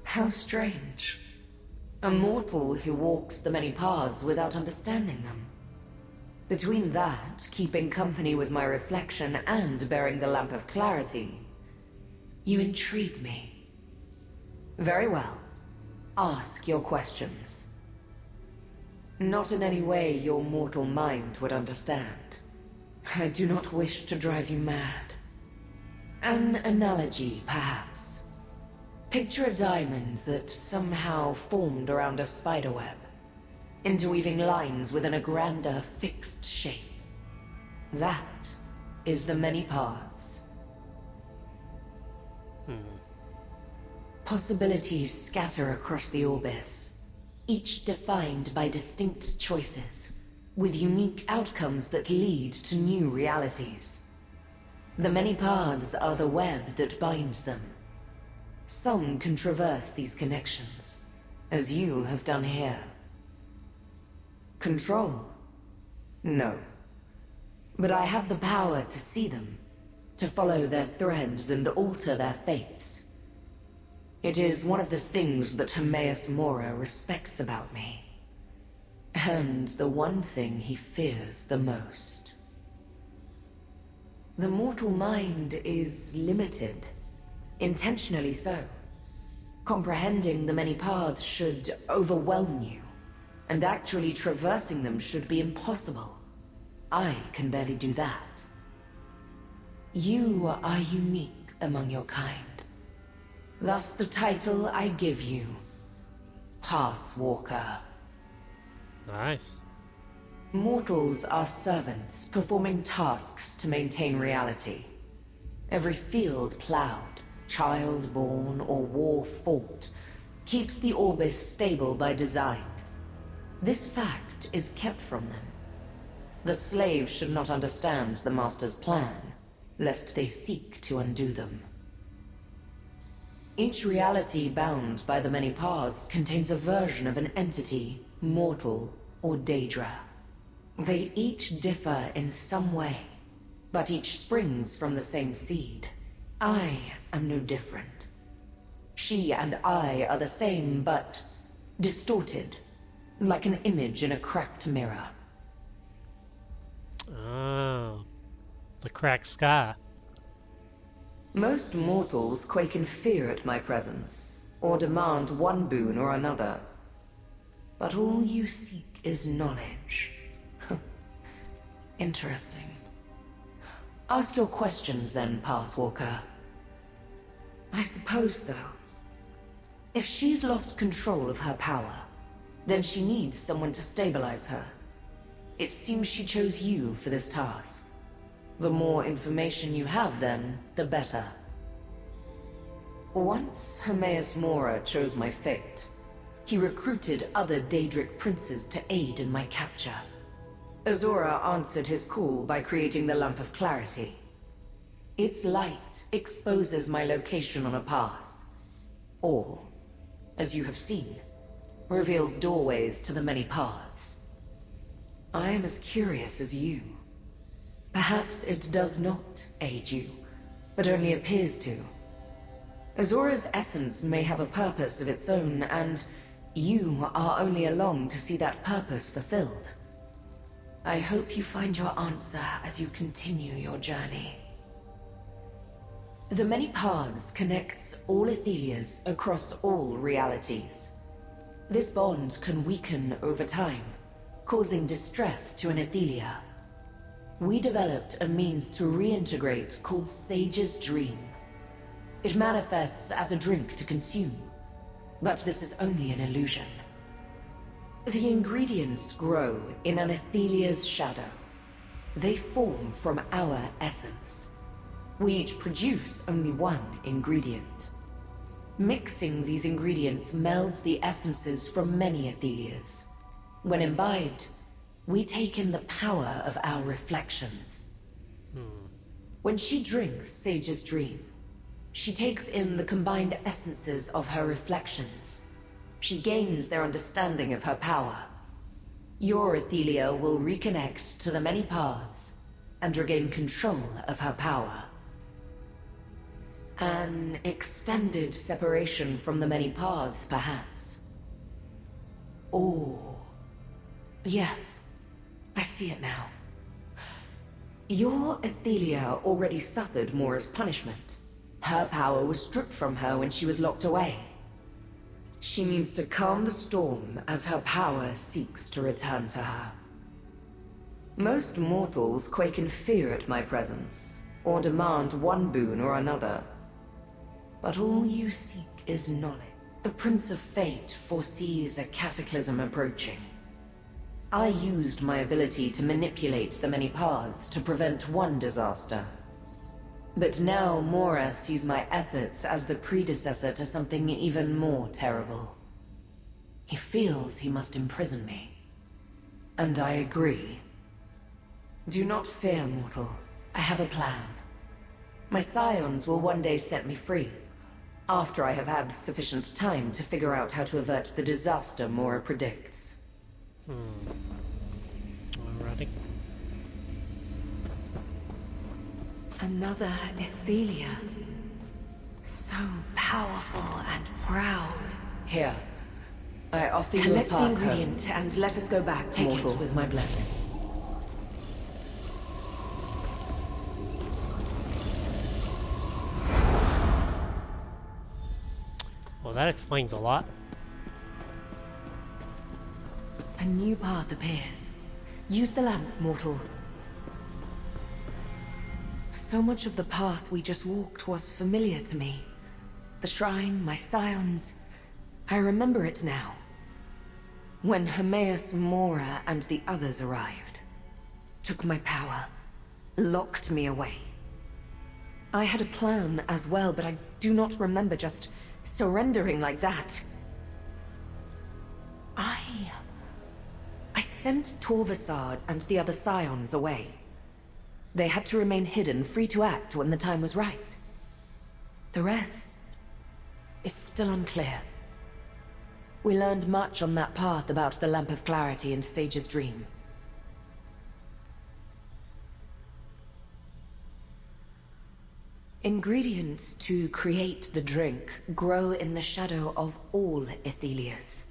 How strange. A mortal who walks the many paths without understanding them. Between that, keeping company with my reflection, and bearing the Lamp of Clarity, you intrigue me. Very well. Ask your questions. Not in any way your mortal mind would understand. I do not wish to drive you mad. An analogy, perhaps. Picture a diamond that somehow formed around a spiderweb, interweaving lines within a grander, fixed shape. That is the many paths. Possibilities scatter across the Orbis, each defined by distinct choices, with unique outcomes that lead to new realities. The many paths are the web that binds them. Some can traverse these connections, as you have done here. Control? No. But I have the power to see them, to follow their threads and alter their fates. It is one of the things that Hermaeus Mora respects about me. And the one thing he fears the most. The mortal mind is limited. Intentionally so. Comprehending the many paths should overwhelm you, and actually traversing them should be impossible. I can barely do that. You are unique among your kind. Thus the title I give you, Pathwalker. Nice. Mortals are servants, performing tasks to maintain reality. Every field plowed, child born, or war fought keeps the Orbis stable by design. This fact is kept from them. The slaves should not understand the Master's plan, lest they seek to undo them. Each reality bound by the many paths contains a version of an entity, mortal or Daedra. They each differ in some way, but each springs from the same seed. I am no different. She and I are the same, but distorted, like an image in a cracked mirror. Oh, the cracked sky. Most mortals quake in fear at my presence, or demand one boon or another. But all you seek is knowledge. Interesting. Ask your questions then, Pathwalker. I suppose so. If she's lost control of her power, then she needs someone to stabilize her. It seems she chose you for this task. The more information you have, then, the better. Once Hermaeus Mora chose my fate, he recruited other Daedric princes to aid in my capture. Azura answered his call by creating the Lamp of Clarity. Its light exposes my location on a path, or, as you have seen, reveals doorways to the many paths. I am as curious as you. Perhaps it does not aid you, but only appears to. Azura's essence may have a purpose of its own, and you are only along to see that purpose fulfilled. I hope you find your answer as you continue your journey. The many paths connects all Athelias across all realities. This bond can weaken over time, causing distress to an Athelia. We developed a means to reintegrate called Sage's Dream. It manifests as a drink to consume, but this is only an illusion. The ingredients grow in an Athelia's shadow. They form from our essence. We each produce only one ingredient. Mixing these ingredients melds the essences from many Athelias. When imbibed, we take in the power of our reflections. When she drinks Sage's Dream, she takes in the combined essences of her reflections. She gains their understanding of her power. Your Athelia will reconnect to the many paths and regain control of her power. An extended separation from the many paths, perhaps. Oh, yes, I see it now. Your Athelia already suffered Mora's punishment. Her power was stripped from her when she was locked away. She needs to calm the storm as her power seeks to return to her. Most mortals quake in fear at my presence, or demand one boon or another. But all you seek is knowledge. The Prince of Fate foresees a cataclysm approaching. I used my ability to manipulate the many paths to prevent one disaster. But now Mora sees my efforts as the predecessor to something even more terrible. He feels he must imprison me. And I agree. Do not fear, mortal. I have a plan. My scions will one day set me free, after I have had sufficient time to figure out how to avert the disaster Mora predicts. Alrighty. Another Athelia. So powerful and proud. Here, I offer you a Collect the path ingredient home. And let us go back, Take mortal. it With my blessing. Well, that explains a lot. A new path appears. Use the lamp, mortal. So much of the path we just walked was familiar to me. The shrine, my scions. I remember it now. When Hermaeus Mora and the others arrived, took my power, locked me away. I had a plan as well, but I do not remember just surrendering like that. I sent Torvasad and the other scions away. They had to remain hidden, free to act when the time was right. The rest is still unclear. We learned much on that path about the Lamp of Clarity and Sage's Dream. Ingredients to create the drink grow in the shadow of all Athelias.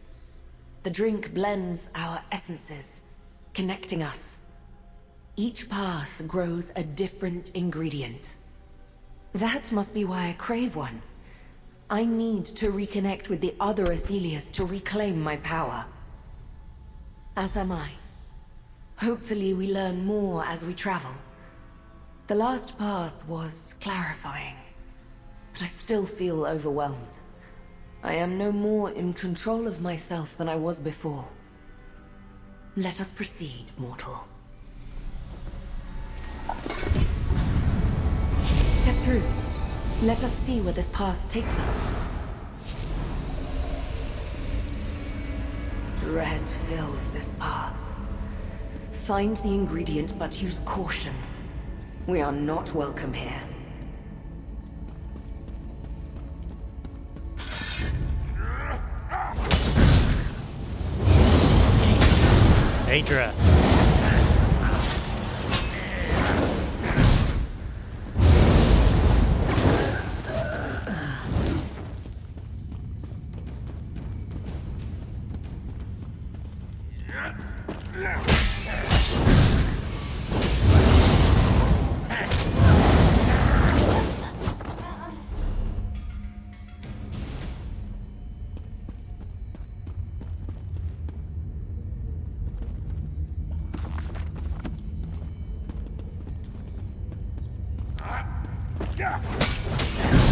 The drink blends our essences, connecting us. Each path grows a different ingredient. That must be why I crave one. I need to reconnect with the other Athelias to reclaim my power. As am I. Hopefully we learn more as we travel. The last path was clarifying, but I still feel overwhelmed. I am no more in control of myself than I was before. Let us proceed, mortal. Step through. Let us see where this path takes us. Dread fills this path. Find the ingredient, but use caution. We are not welcome here. Adra.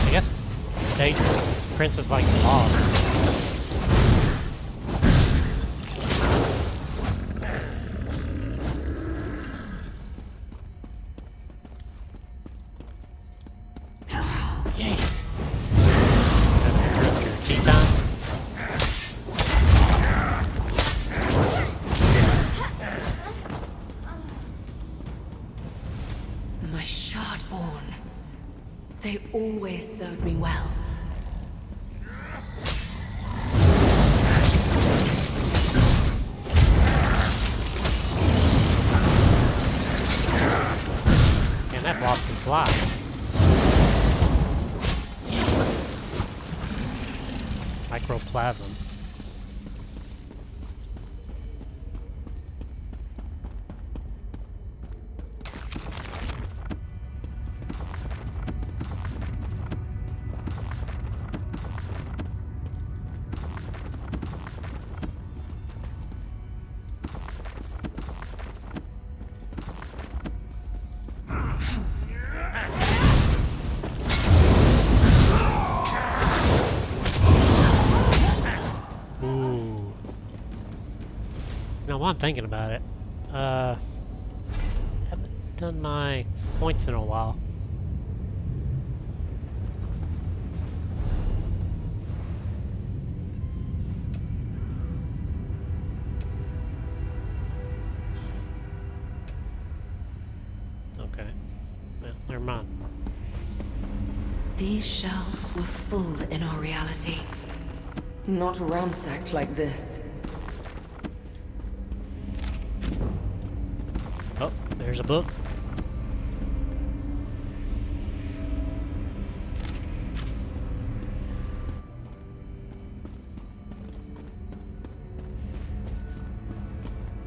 I guess Sage Prince is like the boss. My Shardborn. They always served me well. And that boss can fly. Microplasm. Now, while I'm thinking about it, haven't done my points in a while. Okay, well, never mind. These shelves were full in our reality. Not ransacked like this. Oh, there's a book.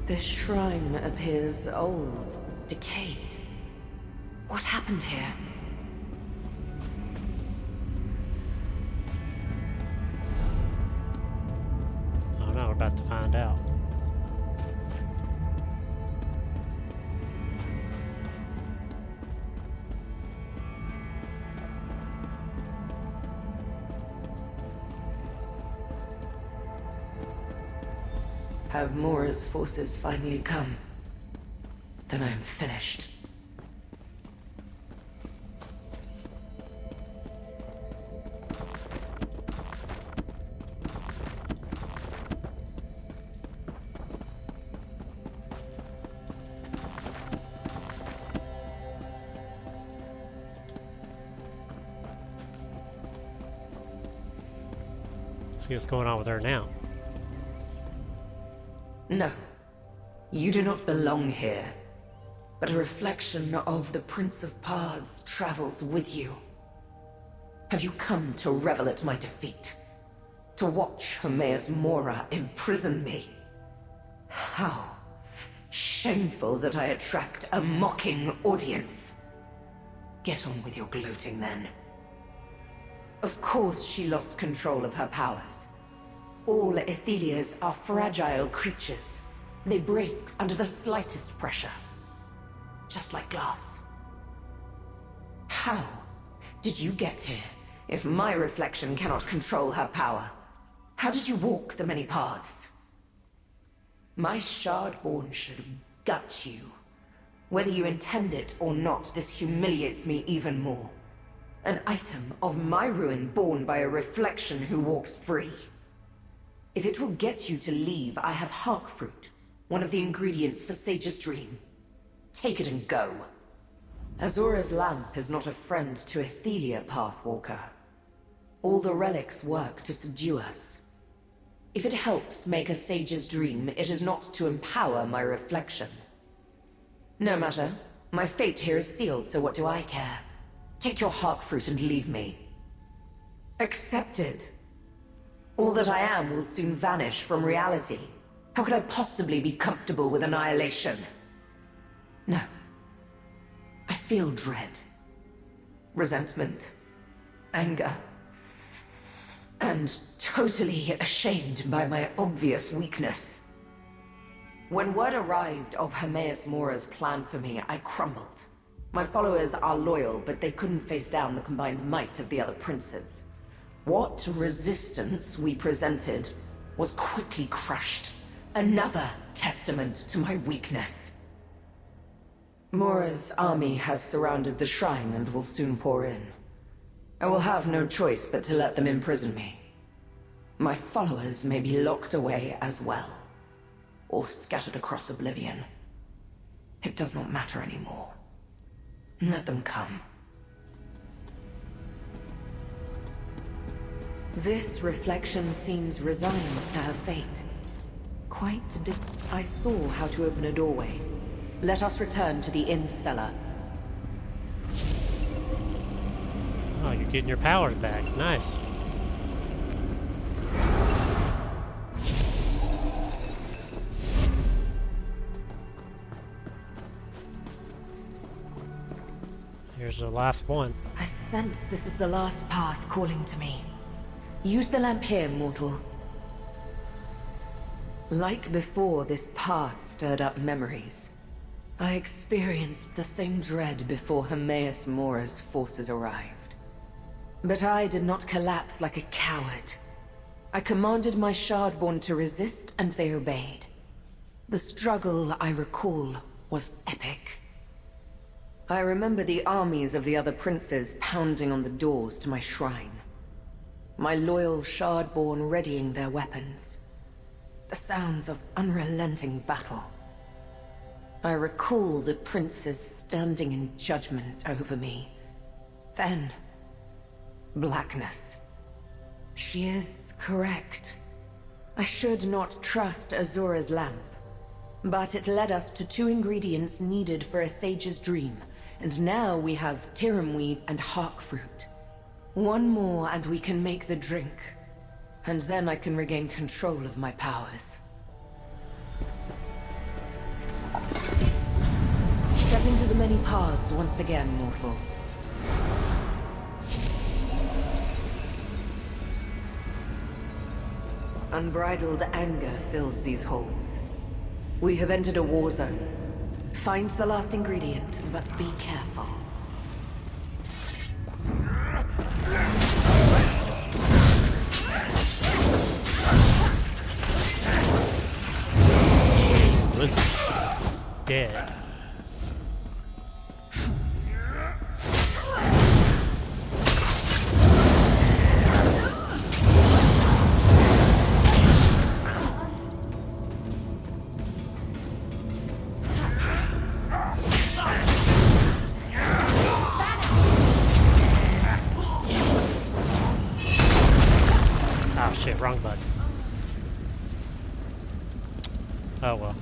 This shrine appears old, decayed. What happened here? Have Mora's forces finally come? Then I am finished. See what's going on with her now. No. You do not belong here. But a reflection of the Prince of Pards travels with you. Have you come to revel at my defeat? To watch Hermaeus Mora imprison me? How shameful that I attract a mocking audience. Get on with your gloating then. Of course she lost control of her powers. All Aethelias are fragile creatures. They break under the slightest pressure. Just like glass. How did you get here, if my reflection cannot control her power? How did you walk the many paths? My Shardborn should gut you. Whether you intend it or not, this humiliates me even more. An item of my ruin born by a reflection who walks free. If it will get you to leave, I have Harkfruit, one of the ingredients for Sage's Dream. Take it and go. Azura's lamp is not a friend to Athelia, Pathwalker. All the relics work to subdue us. If it helps make a Sage's Dream, it is not to empower my reflection. No matter. My fate here is sealed, so what do I care? Take your Harkfruit and leave me. Accepted. All that I am will soon vanish from reality. How could I possibly be comfortable with annihilation? No. I feel dread. Resentment. Anger. And totally ashamed by my obvious weakness. When word arrived of Hermaeus Mora's plan for me, I crumbled. My followers are loyal, but they couldn't face down the combined might of the other princes. What resistance we presented was quickly crushed. Another testament to my weakness. Mora's army has surrounded the shrine and will soon pour in. I will have no choice but to let them imprison me. My followers may be locked away as well, or scattered across oblivion. It does not matter anymore. Let them come. This reflection seems resigned to her fate. I saw how to open a doorway. Let us return to the inn's cellar. Oh, you're getting your powers back. Nice. Here's the last one. I sense this is the last path calling to me. Use the lamp here, mortal. Like before, this path stirred up memories. I experienced the same dread before Hermaeus Mora's forces arrived. But I did not collapse like a coward. I commanded my Shardborn to resist, and they obeyed. The struggle, I recall, was epic. I remember the armies of the other princes pounding on the doors to my shrine. My loyal Shardborn readying their weapons. The sounds of unrelenting battle. I recall the princes standing in judgment over me. Then, blackness. She is correct. I should not trust Azura's lamp. But it led us to 2 ingredients needed for a sage's dream, and now we have Tiramweed and Harkfruit. 1 more and we can make the drink. And then I can regain control of my powers. Step into the many paths once again, mortal. Unbridled anger fills these halls. We have entered a war zone. Find the last ingredient, but be careful. Luke. Dead. Oh shit, wrong button. Oh well.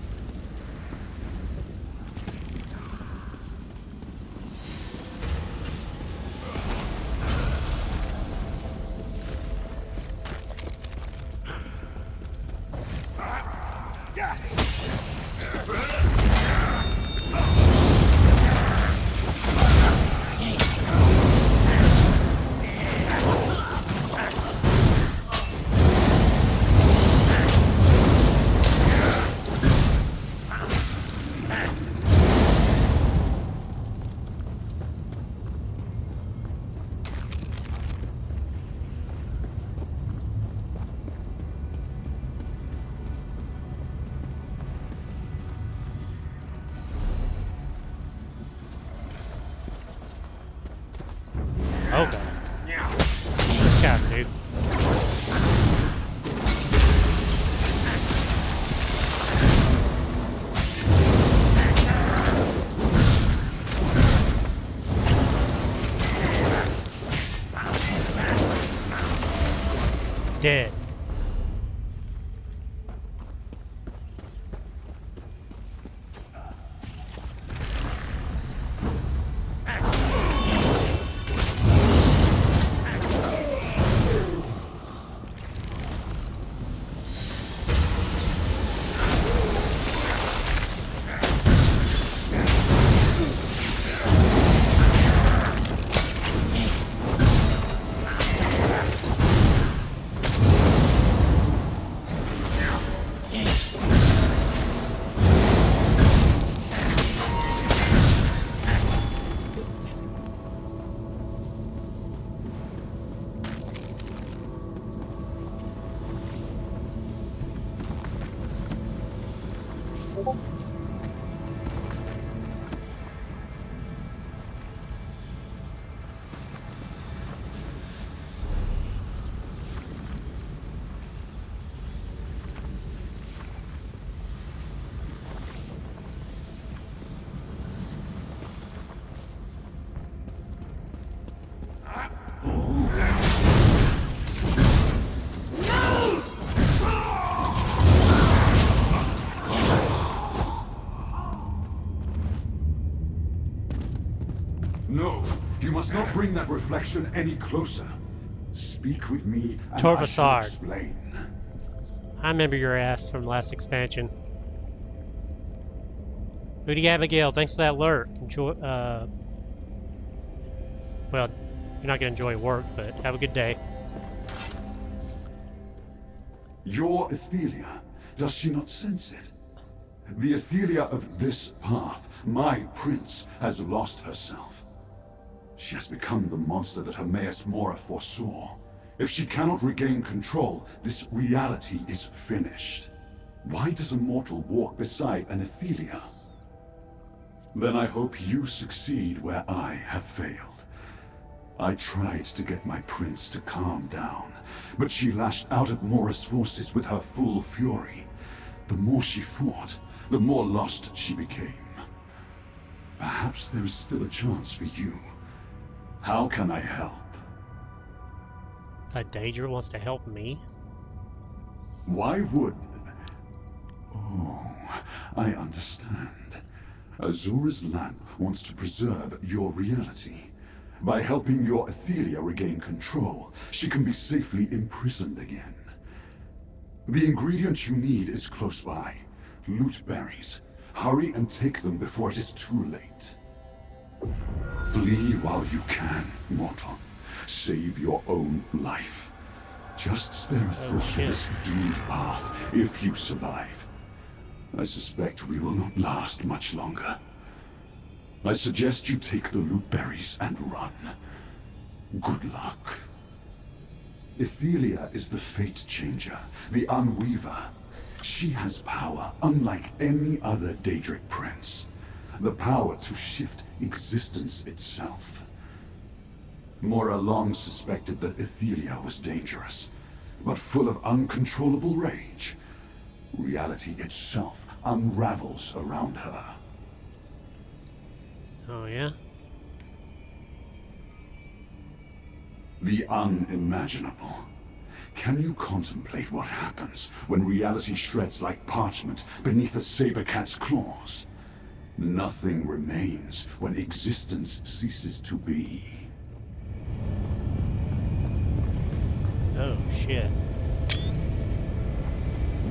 Oh god. This guy, dude. Dead. No, you must not bring that reflection any closer. Speak with me, and I shall Torvasard. explain. I remember your ass from the last expansion. Moody Abigail, thanks for that alert. Enjoy, well, you're not gonna enjoy work, but have a good day. Your Athelia, does she not sense it? The Athelia of this path, my prince, has lost herself. She has become the monster that Hermaeus Mora foresaw. If she cannot regain control, this reality is finished. Why does a mortal walk beside an Athelia? Then I hope you succeed where I have failed. I tried to get my prince to calm down, but she lashed out at Mora's forces with her full fury. The more she fought, the more lost she became. Perhaps there is still a chance for you. How can I help? A Daedra wants to help me? Why would... Oh, I understand. Azura's lamp wants to preserve your reality. By helping your Athelia regain control, she can be safely imprisoned again. The ingredient you need is close by. Loot berries. Hurry and take them before it is too late. Flee while you can, mortal. Save your own life. Just spare a thought for this doomed path, if you survive. I suspect we will not last much longer. I suggest you take the loot berries and run. Good luck. Athelia is the fate changer, the unweaver. She has power unlike any other Daedric prince. The power to shift existence itself. Mora long suspected that Athelia was dangerous, but full of uncontrollable rage. Reality itself unravels around her. Oh, yeah? The unimaginable. Can you contemplate what happens when reality shreds like parchment beneath a saber cat's claws? Nothing remains when existence ceases to be. Oh, shit.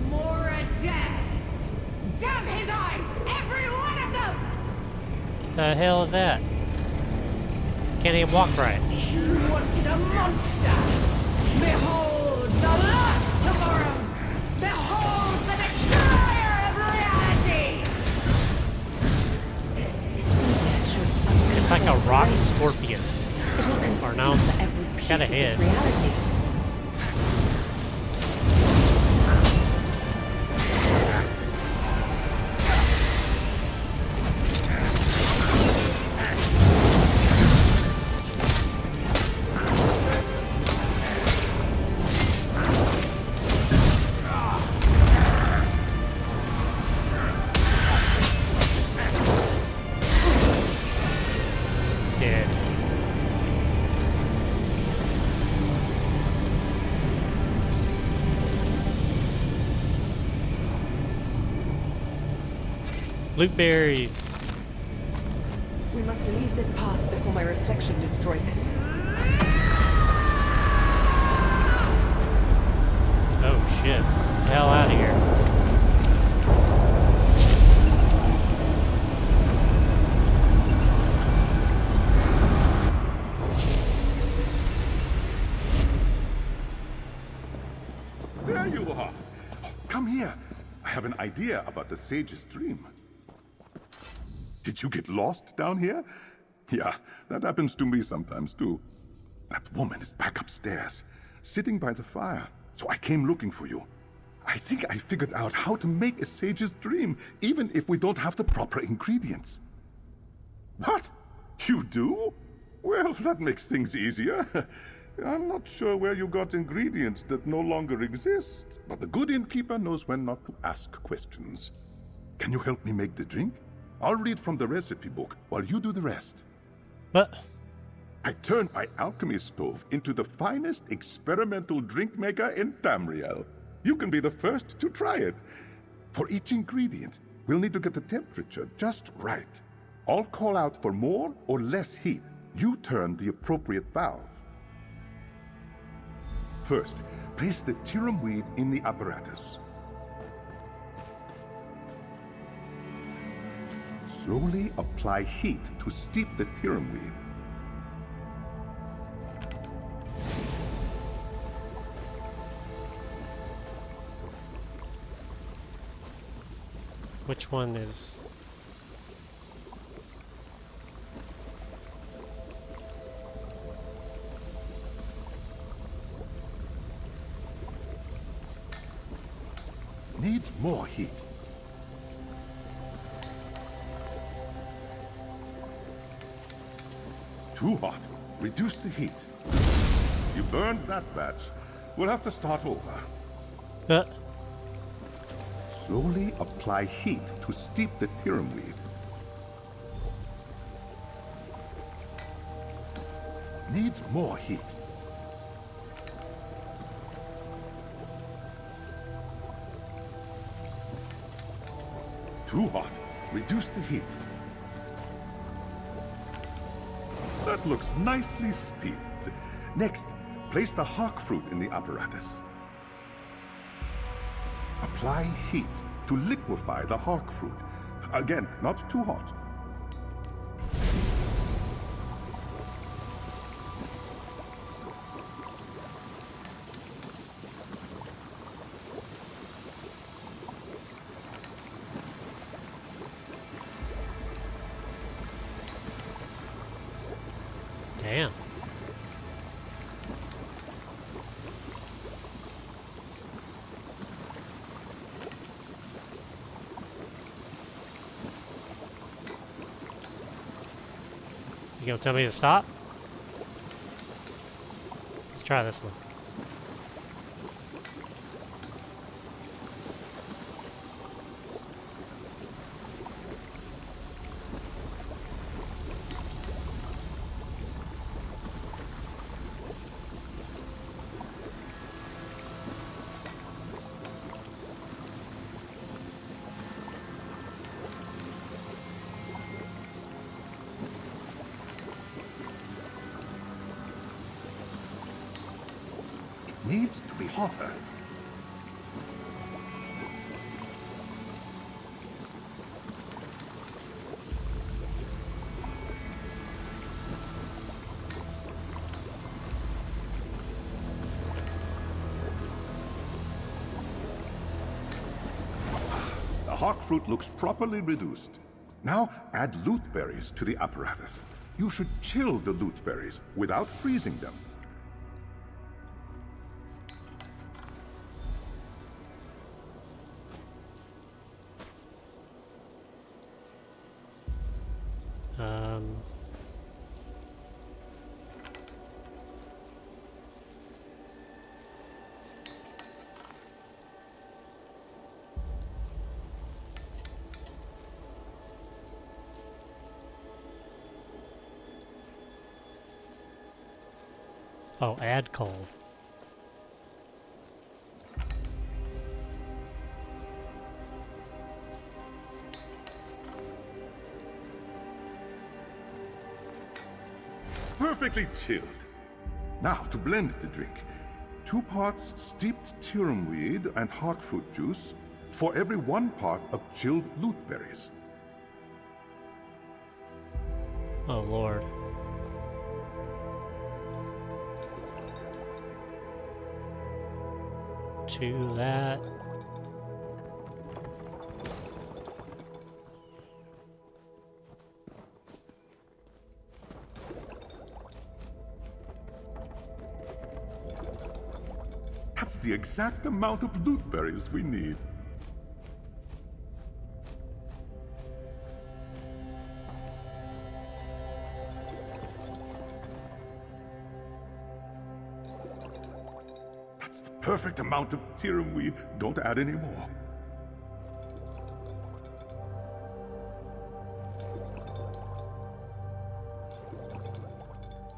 Moradez! Damn his eyes! Every one of them! What the hell is that? Can't even walk right. You wanted a monster! Behold the last tomorrow! Behold the destroyer of reality! This is It's like a rock scorpion. It will consume Or no, every piece got a of head. this reality. Dead. Loot berries. We must leave this path before my reflection destroys it. Oh shit. Let's get the hell out of here. There you are. Oh, come here. I have an idea about the sage's dream. Did you get lost down here? Yeah, that happens to me sometimes too. That woman is back upstairs, sitting by the fire. So I came looking for you. I think I figured out how to make a sage's dream, even if we don't have the proper ingredients. What? You do? Well, that makes things easier. I'm not sure where you got ingredients that no longer exist, but the good innkeeper knows when not to ask questions. Can you help me make the drink? I'll read from the recipe book while you do the rest. What? I turned my alchemy stove into the finest experimental drink maker in Tamriel. You can be the first to try it. For each ingredient, we'll need to get the temperature just right. I'll call out for more or less heat. You turn the appropriate valve. First, place the Tyrum weed in the apparatus. Slowly apply heat to steep the Tyrum weed. Which one is... Needs more heat. Too hot. Reduce the heat. You burned that batch. We'll have to start over. Slowly apply heat to steep the Tyrum weed. Needs more heat. Too hot. Reduce the heat. That looks nicely steeped. Next, place the hawk fruit in the apparatus. Apply heat to liquefy the hawk fruit. Again, not too hot. Damn. gonna tell me to stop? Let's try this one. Needs to be hotter. The hawk fruit looks properly reduced. Now add loot berries to the apparatus. You should chill the loot berries without freezing them. Oh, add coal. Perfectly chilled. Now to blend the drink. 2 parts steeped tirum weed and hawk fruit juice for every 1 part of chilled loot berries. Oh, Lord. To that. That's the exact amount of loot berries we need. That's the perfect amount of tirum weed. Don't add any more.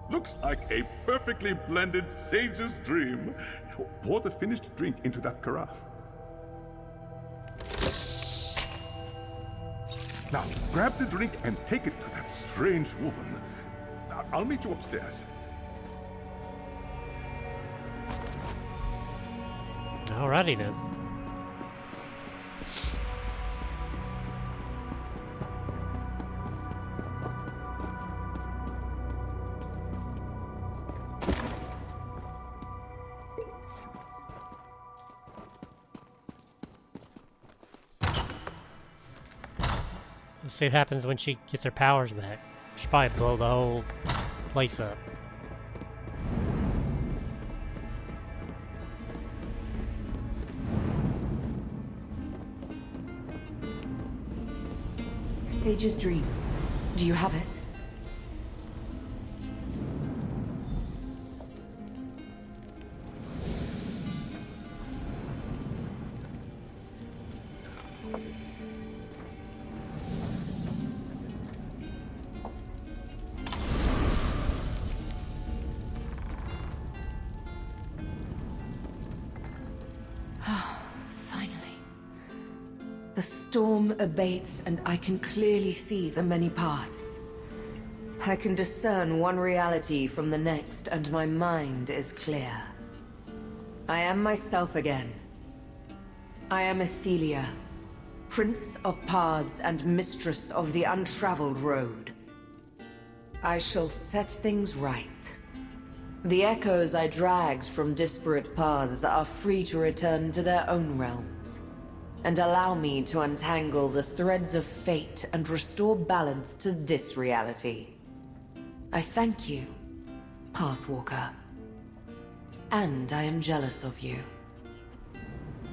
Looks like a perfectly blended sage's dream. Pour the finished drink into that carafe. Now, grab the drink and take it to that strange woman. I'll meet you upstairs. Alrighty then. Let's see what happens when she gets her powers back. She'll probably blow the whole place up. Sage's dream. Do you have it? The storm abates, and I can clearly see the many paths. I can discern one reality from the next, and my mind is clear. I am myself again. I am Athelia, Prince of Paths and Mistress of the Untraveled Road. I shall set things right. The echoes I dragged from disparate paths are free to return to their own realms, and allow me to untangle the threads of fate and restore balance to this reality. I thank you, Pathwalker. And I am jealous of you.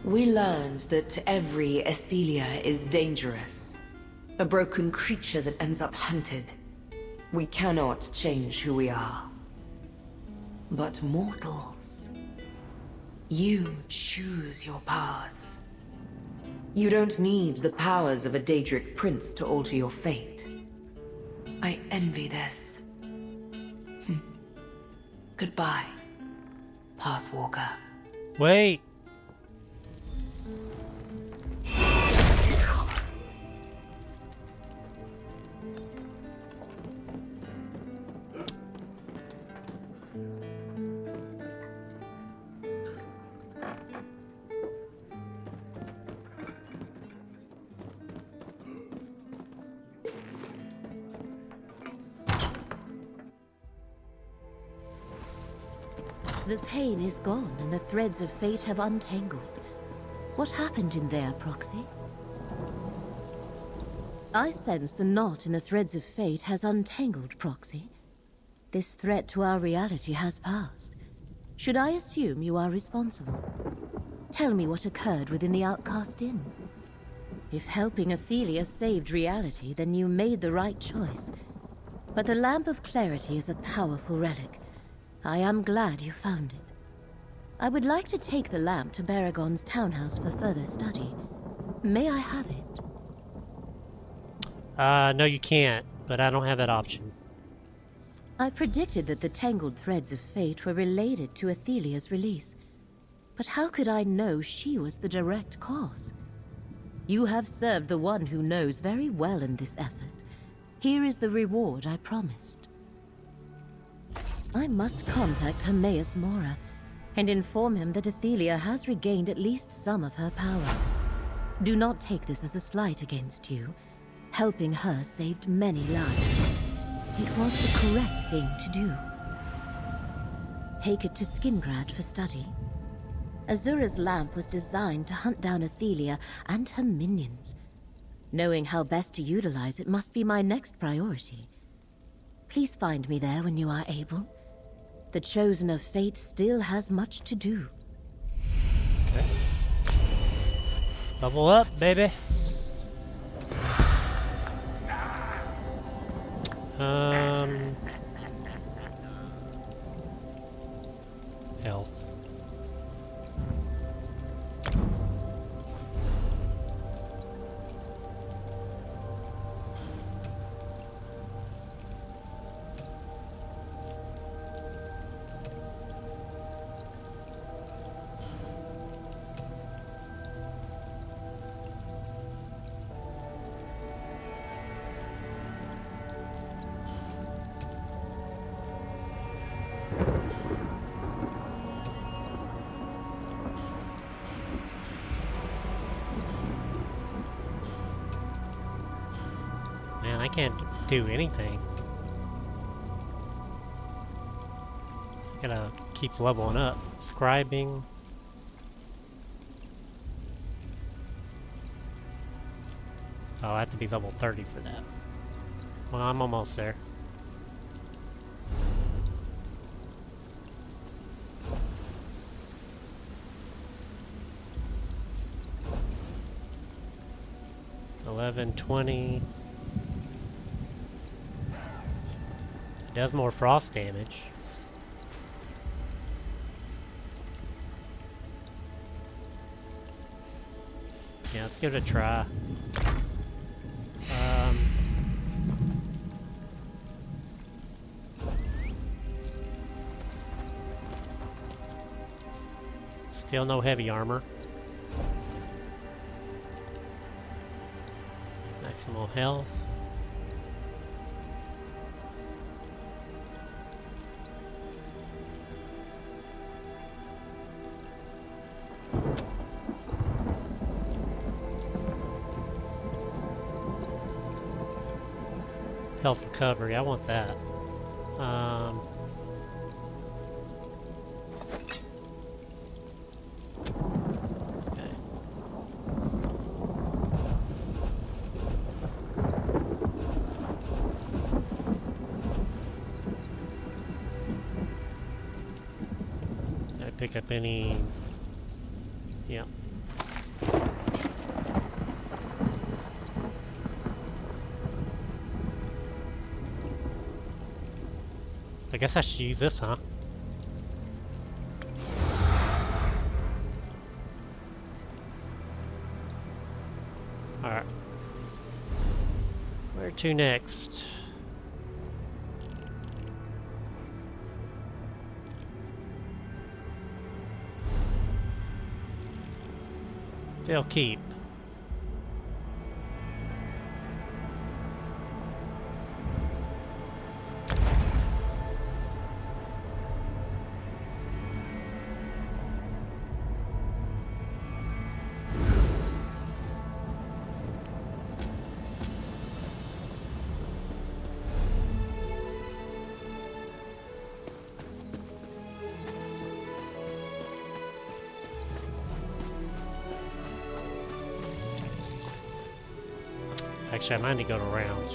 We learned that every Athelia is dangerous, a broken creature that ends up hunted. We cannot change who we are. But mortals, you choose your paths. You don't need the powers of a Daedric prince to alter your fate. I envy this. Goodbye, Pathwalker. Wait. The pain is gone and the threads of fate have untangled. What happened in there, Proxy? I sense the knot in the threads of fate has untangled, Proxy. This threat to our reality has passed. Should I assume you are responsible? Tell me what occurred within the Outcast Inn. If helping Athelia saved reality, then you made the right choice. But the Lamp of Clarity is a powerful relic. I am glad you found it. I would like to take the lamp to Baragon's townhouse for further study. May I have it? No you can't, but I don't have that option. I predicted that the tangled threads of fate were related to Athelia's release. But how could I know she was the direct cause? You have served the one who knows very well in this effort. Here is the reward I promised. I must contact Hermaeus Mora and inform him that Athelia has regained at least some of her power. Do not take this as a slight against you. Helping her saved many lives. It was the correct thing to do. Take it to Skingrad for study. Azura's lamp was designed to hunt down Athelia and her minions. Knowing how best to utilize it must be my next priority. Please find me there when you are able. The Chosen of Fate still has much to do. Okay. Level up, baby. Health. Man, I can't do anything. Gotta keep leveling up. Scribing. Oh, I have to be level 30 for that. Well, I'm almost there. $11, $20. It does more frost damage. Yeah, let's give it a try. Still no heavy armor. Maximal health. Health recovery, I want that. Okay. Did I pick up any? Yeah. I guess I should use this, huh? Alright. Where to next? They'll keep. Actually, I might need to go to rounds.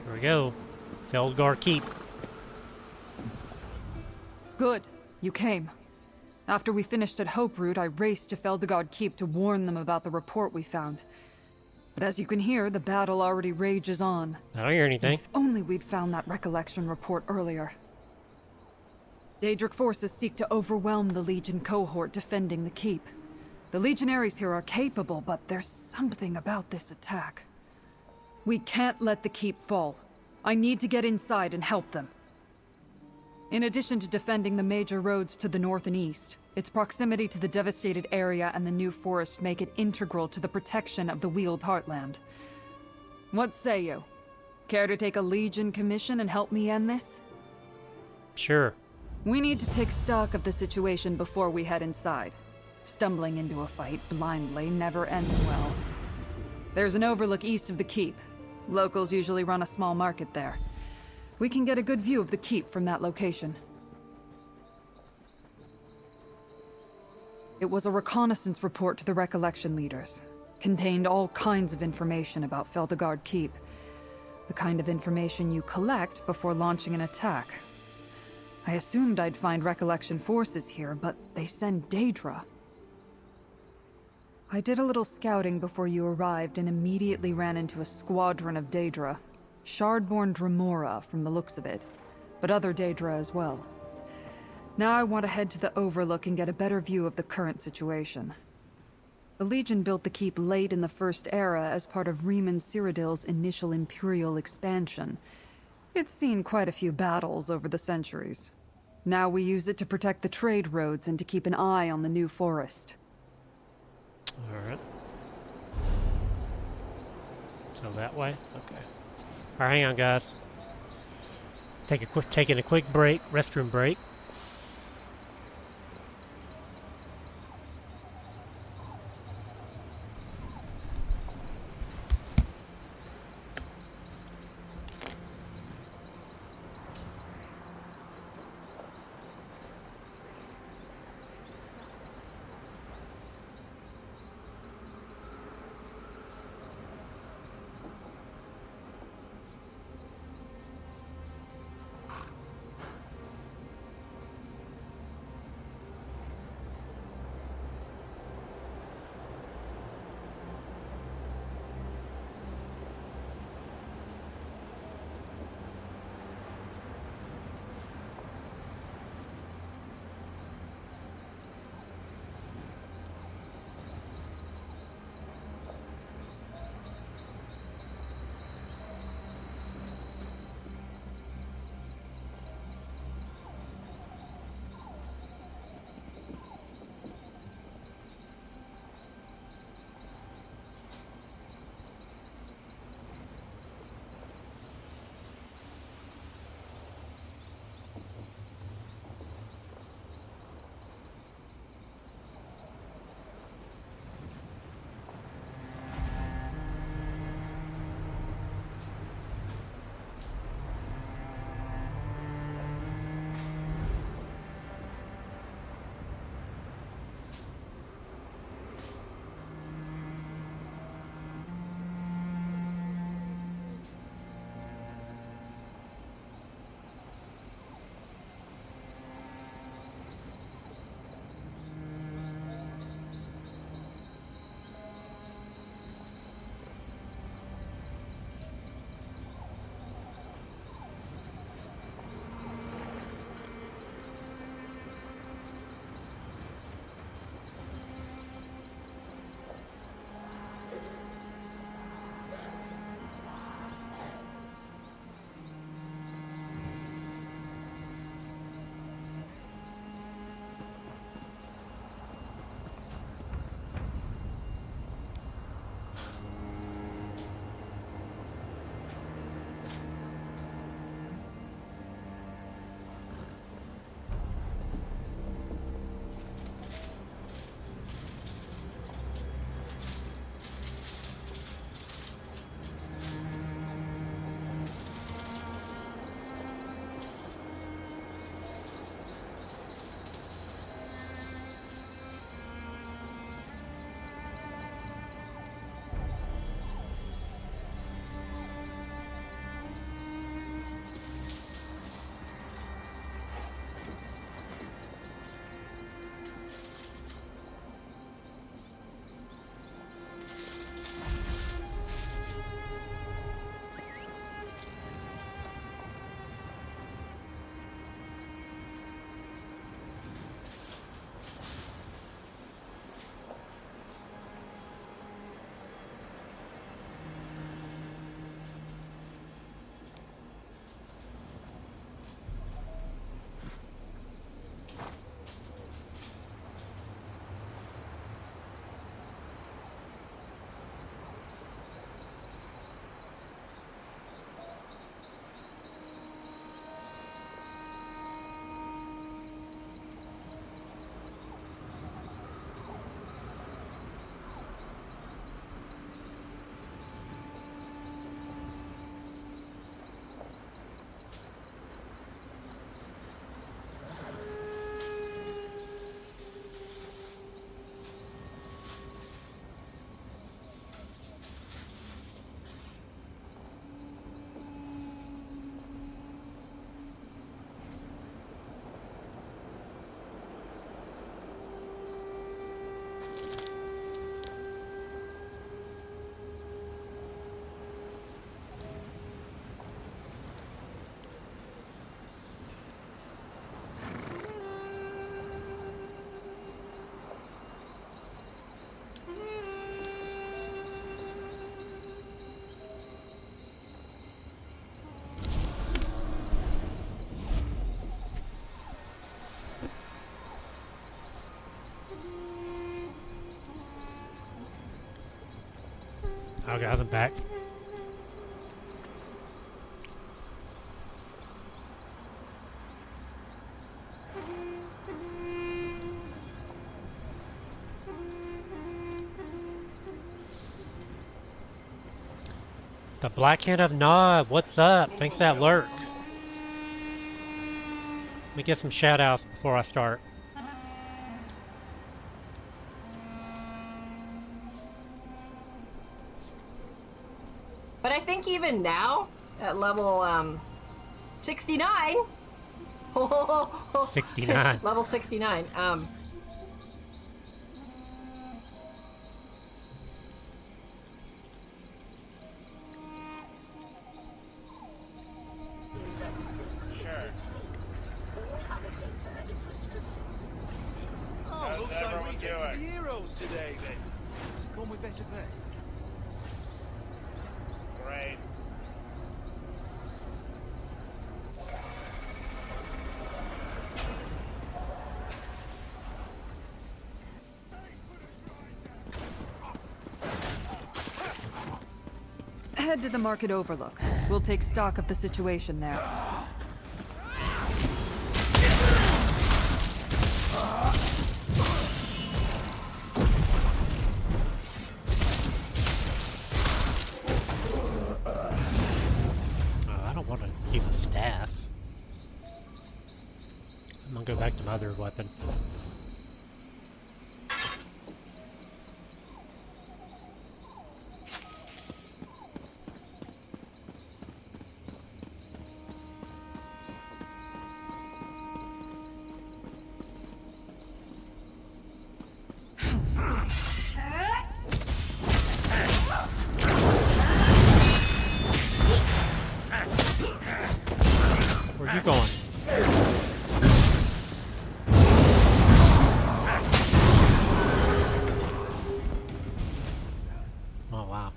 Here we go. Feldgar Keep. Good. You came. After we finished at Hope Root, I raced to Feldegard Keep to warn them about the report we found. But as you can hear, the battle already rages on. I don't hear anything. If only we'd found that recollection report earlier. Daedric forces seek to overwhelm the Legion cohort defending the Keep. The Legionaries here are capable, but there's something about this attack. We can't let the Keep fall. I need to get inside and help them. In addition to defending the major roads to the north and east, its proximity to the devastated area and the new forest make it integral to the protection of the Wheeled Heartland. What say you? Care to take a Legion commission and help me end this? Sure. We need to take stock of the situation before we head inside. Stumbling into a fight blindly never ends well. There's an overlook east of the Keep. Locals usually run a small market there. We can get a good view of the Keep from that location. It was a reconnaissance report to the Recollection leaders. Contained all kinds of information about Feldegard Keep. The kind of information you collect before launching an attack. I assumed I'd find Recollection forces here, but they send Daedra. I did a little scouting before you arrived and immediately ran into a squadron of Daedra. Shardborn Dremora from the looks of it, but other Daedra as well. Now I want to head to the Overlook and get a better view of the current situation. The Legion built the Keep late in the First Era as part of Riemann Cyrodiil's initial Imperial expansion. It's seen quite a few battles over the centuries. Now we use it to protect the trade roads and to keep an eye on the new forest. Alright. So that way? Okay. Alright, hang on guys. Taking a quick break, restroom break. Oh, guys, I'm back. The Black Hand of Nod, what's up? Thanks for that lurk. Let me get some shout outs before I start. But I think even now, at level 69, 69. level 69, Oh, looks like we get to the heroes today, then. So come with better pay. Great. Head to the Market Overlook. We'll take stock of the situation there. I don't want to use a staff. I'm gonna go back to my other weapon. Where are you going? Oh, wow.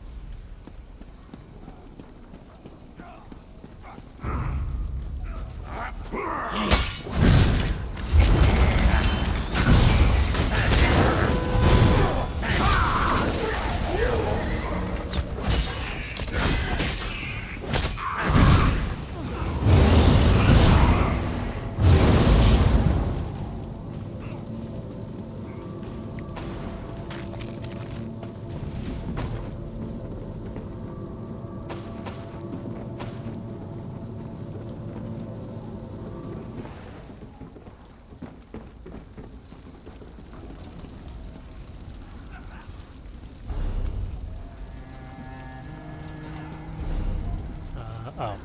Oh.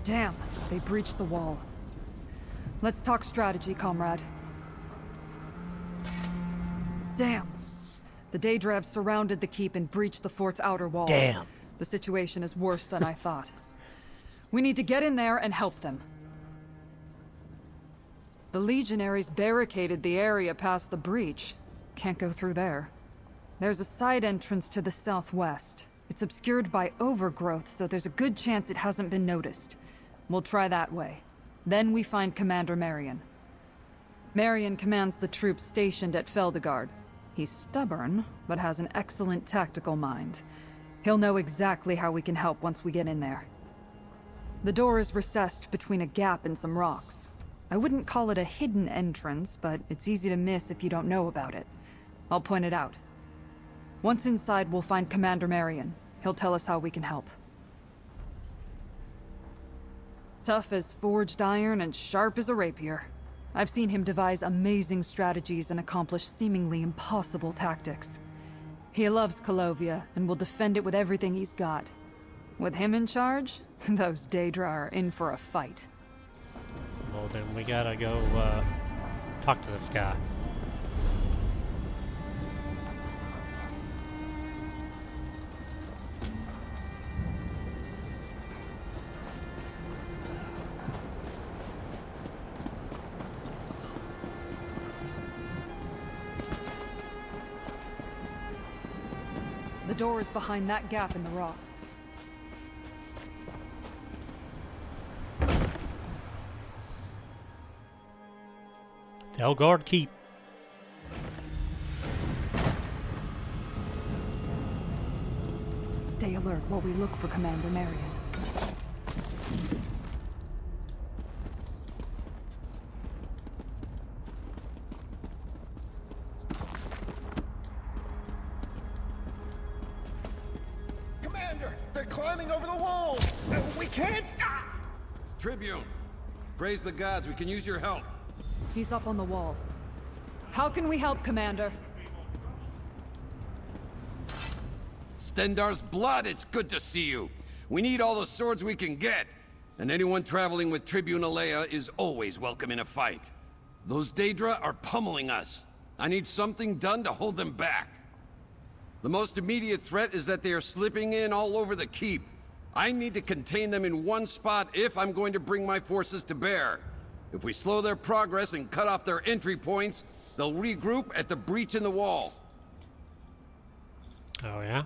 Damn, they breached the wall. Let's talk strategy, comrade. Damn. The Daedra have surrounded the keep and breached the fort's outer wall. Damn. The situation is worse than I thought. We need to get in there and help them. The legionaries barricaded the area past the breach. Can't go through there. There's a side entrance to the southwest. It's obscured by overgrowth, so there's a good chance it hasn't been noticed. We'll try that way. Then we find Commander Marion. Marion commands the troops stationed at Feldegard. He's stubborn, but has an excellent tactical mind. He'll know exactly how we can help once we get in there. The door is recessed between a gap and some rocks. I wouldn't call it a hidden entrance, but it's easy to miss if you don't know about it. I'll point it out. Once inside, we'll find Commander Marion. He'll tell us how we can help. Tough as forged iron and sharp as a rapier. I've seen him devise amazing strategies and accomplish seemingly impossible tactics. He loves Calovia and will defend it with everything he's got. With him in charge, those Daedra are in for a fight. Well, then we gotta go talk to this guy. The door is behind that gap in the rocks. Felguard Keep. alert while we look for Commander Marion. Commander, they're climbing over the walls. We can't. Tribune, praise the gods. We can use your help. He's up on the wall. How can we help, Commander? Stendarr's blood, it's good to see you. We need all the swords we can get, and anyone traveling with Tribune Alea is always welcome in a fight. Those Daedra are pummeling us. I need something done to hold them back. The most immediate threat is that they are slipping in all over the keep. I need to contain them in one spot if I'm going to bring my forces to bear. If we slow their progress and cut off their entry points, they'll regroup at the breach in the wall. Oh, yeah?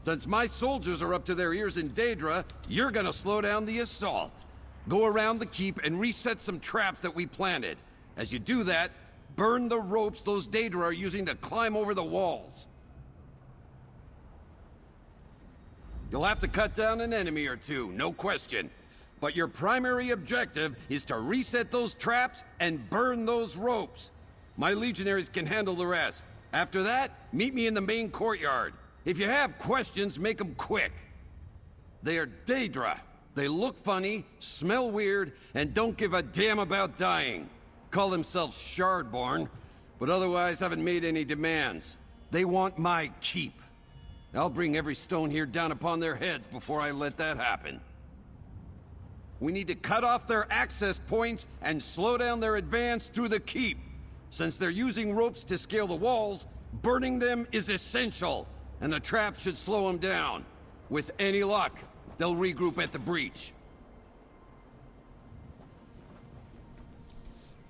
Since my soldiers are up to their ears in Daedra, you're gonna slow down the assault. Go around the keep and reset some traps that we planted. As you do that, burn the ropes those Daedra are using to climb over the walls. You'll have to cut down an enemy or two, no question. But your primary objective is to reset those traps and burn those ropes. My legionaries can handle the rest. After that, meet me in the main courtyard. If you have questions, make them quick. They are Daedra. They look funny, smell weird, and don't give a damn about dying. Call themselves Shardborn, but otherwise haven't made any demands. They want my keep. I'll bring every stone here down upon their heads before I let that happen. We need to cut off their access points and slow down their advance through the keep. Since they're using ropes to scale the walls, burning them is essential, and the trap should slow them down. With any luck, they'll regroup at the breach.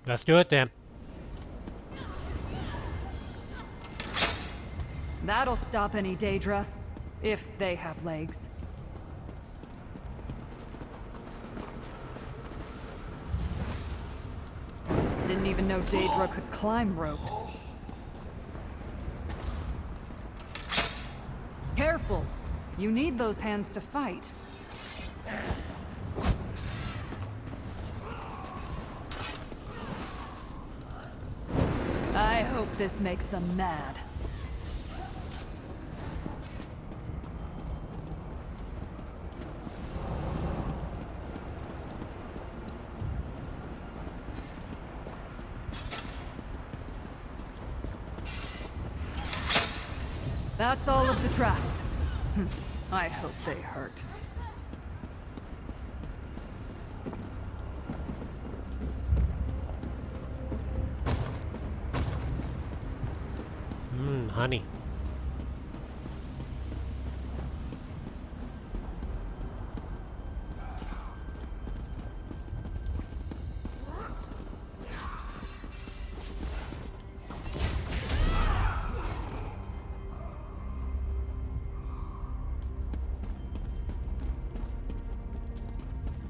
Let's do it then. That'll stop any Daedra, if they have legs. Didn't even know Daedra could climb ropes. Careful! You need those hands to fight. I hope this makes them mad. That's all of the traps. I hope they hurt. Honey.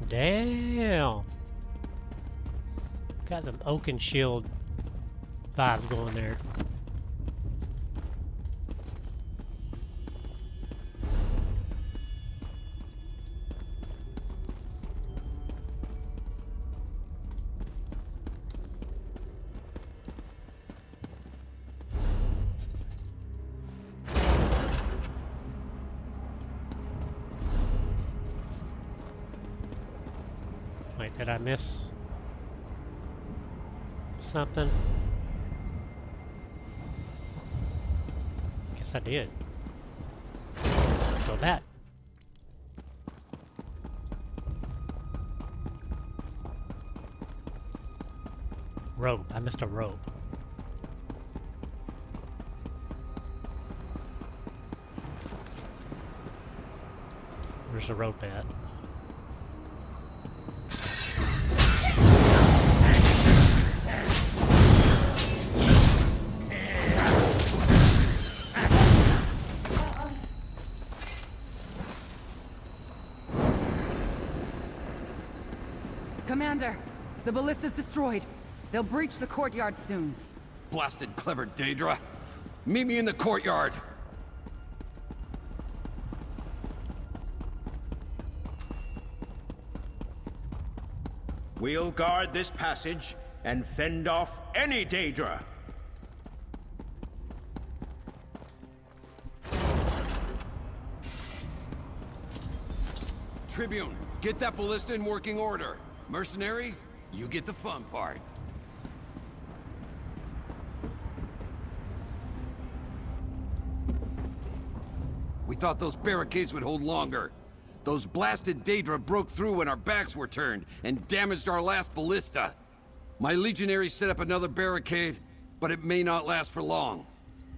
Damn. Got some Oakenshield vibes going there. Wait, did I miss something? Guess I did. Let's go back. Rope. I missed a rope. Where's the rope at? Commander, the ballista's destroyed. They'll breach the courtyard soon. Blasted clever Daedra. Meet me in the courtyard. We'll guard this passage and fend off any Daedra. Tribune, get that ballista in working order. Mercenary, you get the fun part. We thought those barricades would hold longer. Those blasted Daedra broke through when our backs were turned and damaged our last ballista. My legionaries set up another barricade, but it may not last for long.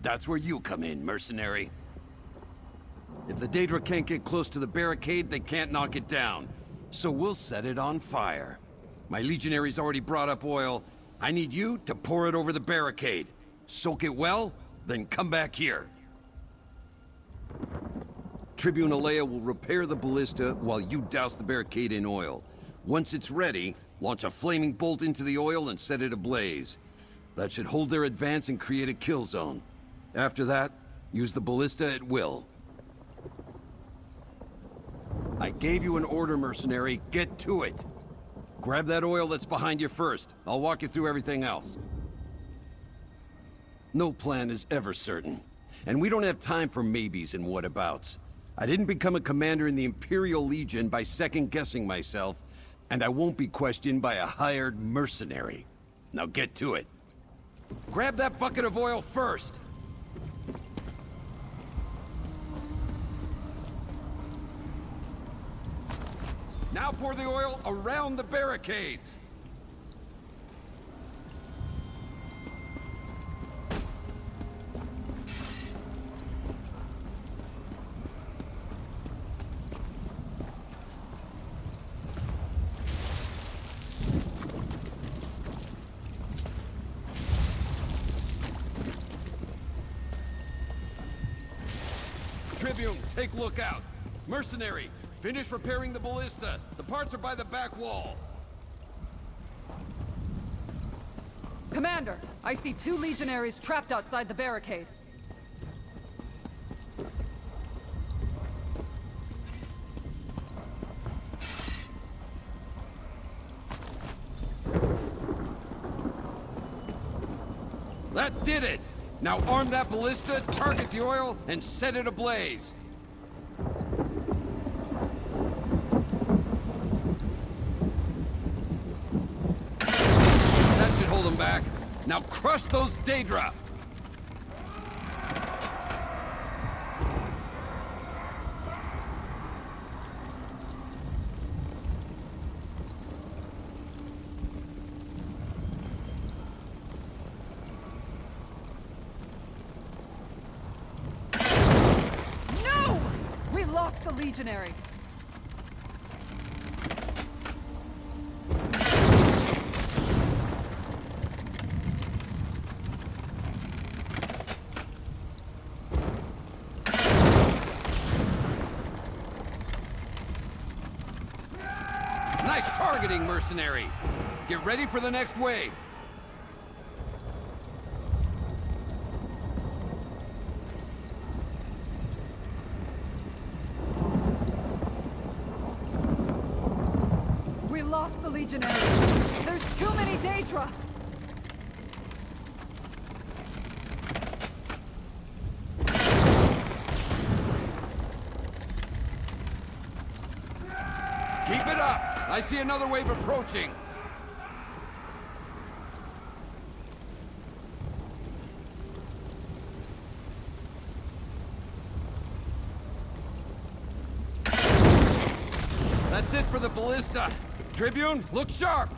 That's where you come in, mercenary. If the Daedra can't get close to the barricade, they can't knock it down. So we'll set it on fire. My legionaries already brought up oil. I need you to pour it over the barricade. Soak it well, then come back here. Tribune Alea will repair the ballista while you douse the barricade in oil. Once it's ready, launch a flaming bolt into the oil and set it ablaze. That should hold their advance and create a kill zone. After that, use the ballista at will. I gave you an order, mercenary. Get to it. Grab that oil that's behind you first. I'll walk you through everything else. No plan is ever certain. And we don't have time for maybes and whatabouts. I didn't become a commander in the Imperial Legion by second-guessing myself, and I won't be questioned by a hired mercenary. Now get to it. Grab that bucket of oil first! Now pour the oil around the barricades! Tribune, take lookout. Mercenary, finish repairing the ballista. The parts are by the back wall. Commander, I see 2 legionaries trapped outside the barricade. That did it! Now arm that ballista, target the oil, and set it ablaze. That should hold them back. Now crush those Daedra! Lost the legionary. Nice targeting, mercenary. Get ready for the next wave. Lost the legionary. There's too many Daedra. Keep it up. I see another wave approaching. That's it for the ballista. Tribune, look sharp!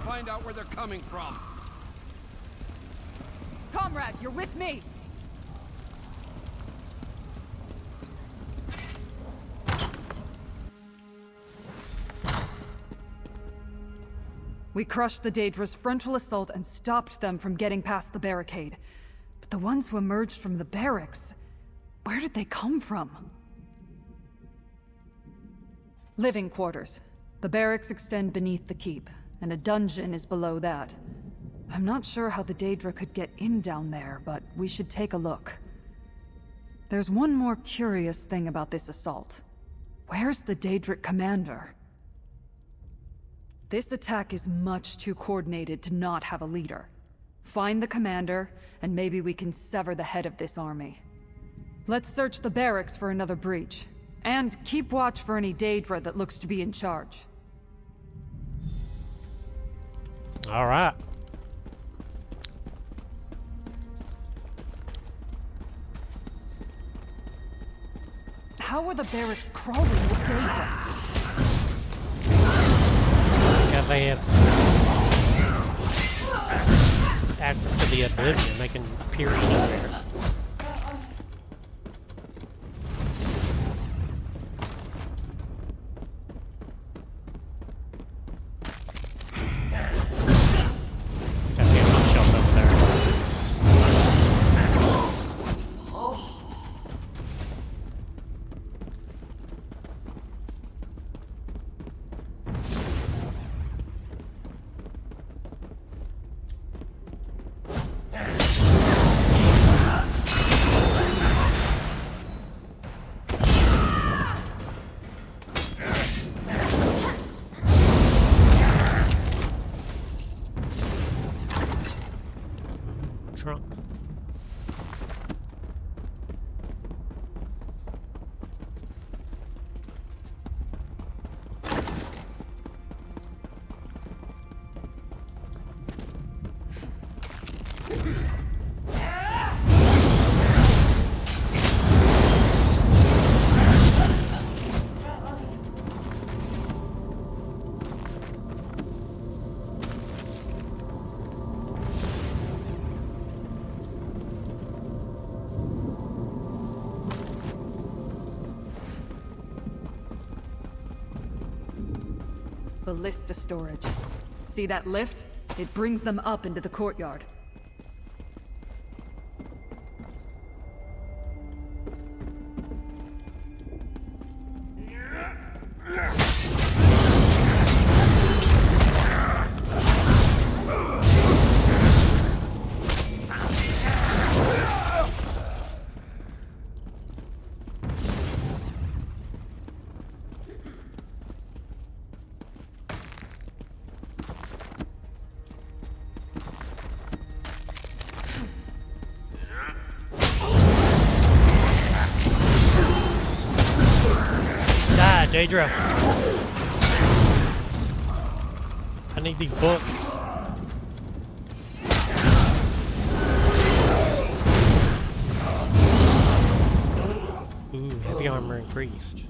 Find out where they're coming from. Comrade, you're with me. We crushed the Daedra's frontal assault and stopped them from getting past the barricade. But the ones who emerged from the barracks, where did they come from? Living quarters. The barracks extend beneath the keep, and a dungeon is below that. I'm not sure how the Daedra could get in down there, but we should take a look. There's one more curious thing about this assault. Where's the Daedric commander? This attack is much too coordinated to not have a leader. Find the commander, and maybe we can sever the head of this army. Let's search the barracks for another breach. And keep watch for any Daedra that looks to be in charge. All right. How are the barracks crawling with Daedra? Because they have access to the Oblivion, they can peer anywhere. Got the ammo shelf over there. Trunk. Ballista storage. See that lift? It brings them up into the courtyard. Daedra. I need these books. Ooh, heavy armor increased.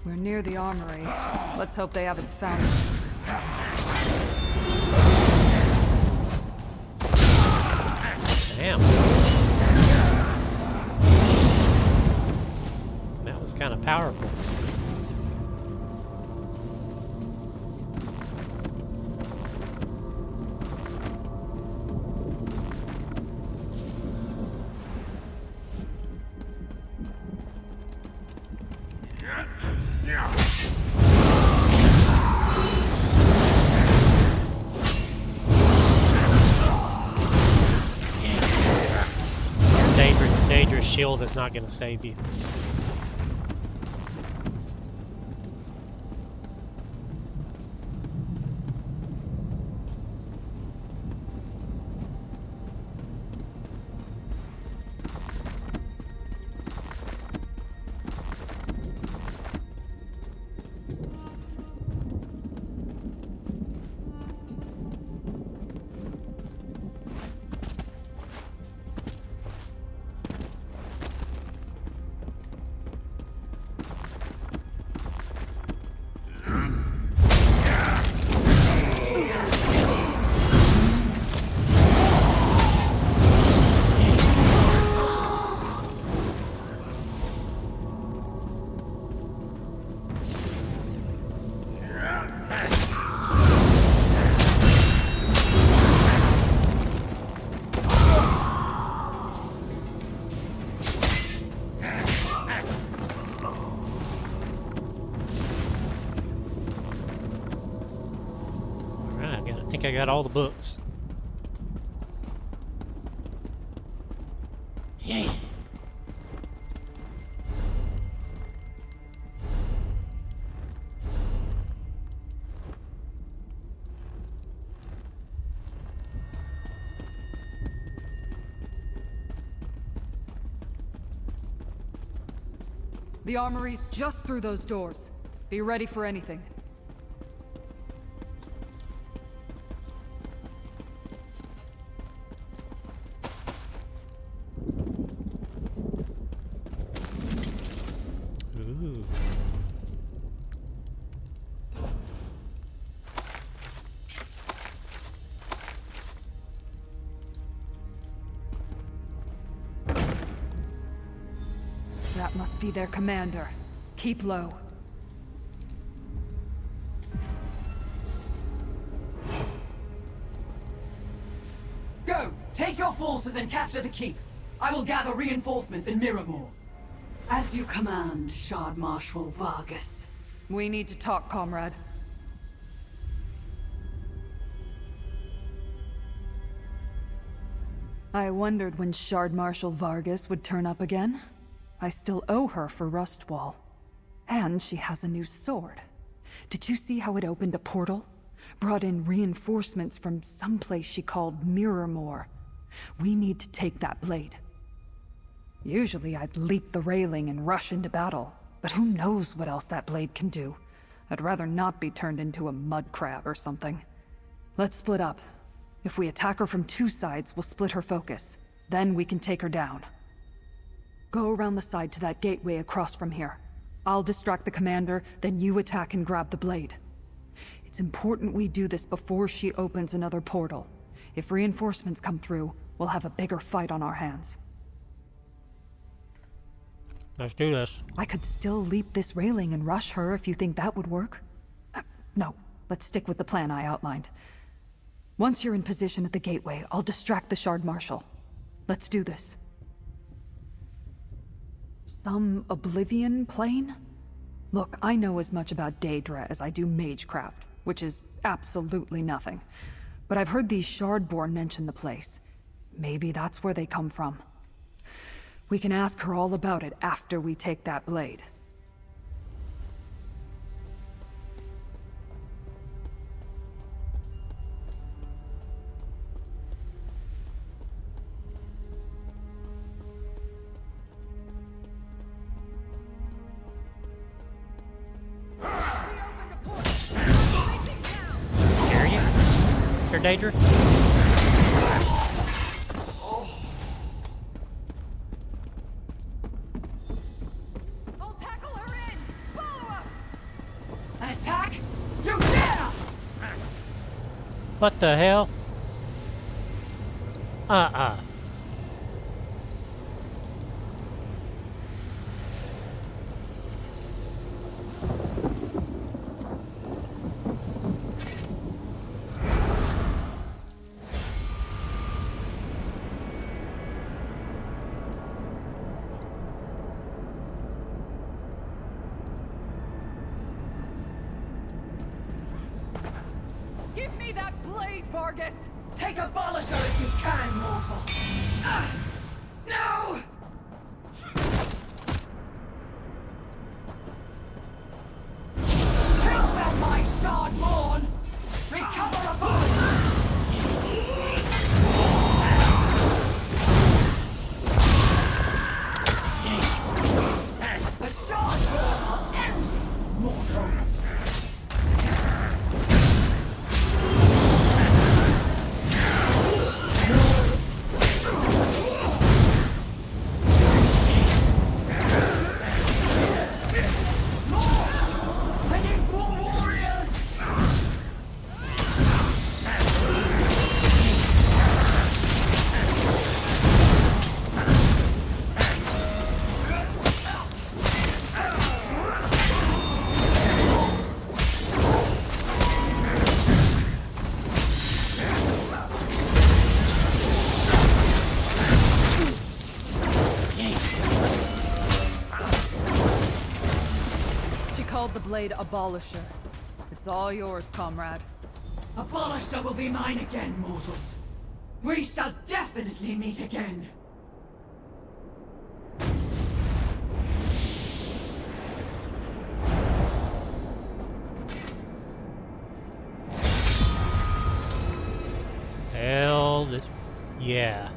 We're near the armory. Let's hope they haven't found it. Damn. That was kind of powerful. Dangerous shield is not going to save you. think I got all the books. The armory's just through those doors. Be ready for anything. Ooh. That must be their commander. Keep low. Go! Take your forces and capture the keep. I will gather reinforcements in Miramore. As you command, Shard Marshal Vargas. We need to talk, comrade. I wondered when Shard Marshal Vargas would turn up again. I still owe her for Rustwall. And she has a new sword. Did you see how it opened a portal? Brought in reinforcements from someplace she called Miramore. We need to take that blade. Usually I'd leap the railing and rush into battle, but who knows what else that blade can do. I'd rather not be turned into a mud crab or something. Let's split up. If we attack her from two sides, we'll split her focus. Then we can take her down. Go around the side to that gateway across from here. I'll distract the commander, then you attack and grab the blade. It's important we do this before she opens another portal. If reinforcements come through, we'll have a bigger fight on our hands. Let's do this. I could still leap this railing and rush her if you think that would work. No, let's stick with the plan I outlined. Once you're in position at the gateway, I'll distract the Shard Marshal. Let's do this. Some Oblivion plane? Look, I know as much about Daedra as I do Magecraft, which is absolutely nothing. But I've heard these Shardborn mention the place. Maybe that's where they come from. We can ask her all about it after we take that blade. Dare you, Mr. Daedra? An attack? You dare! What the hell? Give me that blade, Vargas! Take abolish her if you can, mortal! No! Take back my shard, Morn! Recover abolish! The shard are endless, mortal! The blade Abolisher. It's all yours, comrade. Abolisher will be mine again, mortals. We shall definitely meet again. Hell, yeah.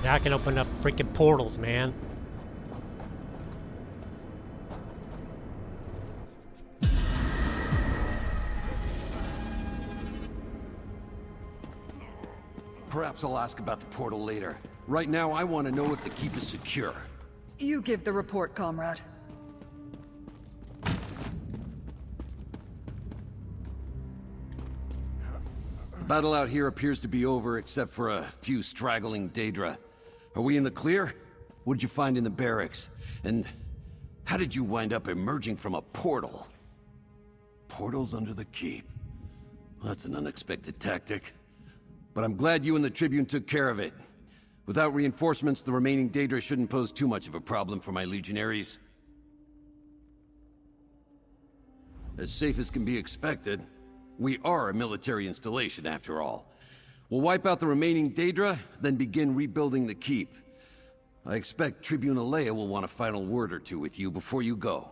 Now I can open up freaking portals, man. Perhaps I'll ask about the portal later. Right now, I want to know if the keep is secure. You give the report, comrade. The battle out here appears to be over, except for a few straggling Daedra. Are we in the clear? What did you find in the barracks? And how did you wind up emerging from a portal? Portals under the keep. That's an unexpected tactic. But I'm glad you and the Tribune took care of it. Without reinforcements, the remaining Daedra shouldn't pose too much of a problem for my legionaries. As safe as can be expected. We are a military installation, after all. We'll wipe out the remaining Daedra, then begin rebuilding the keep. I expect Tribune Alea will want a final word or two with you before you go.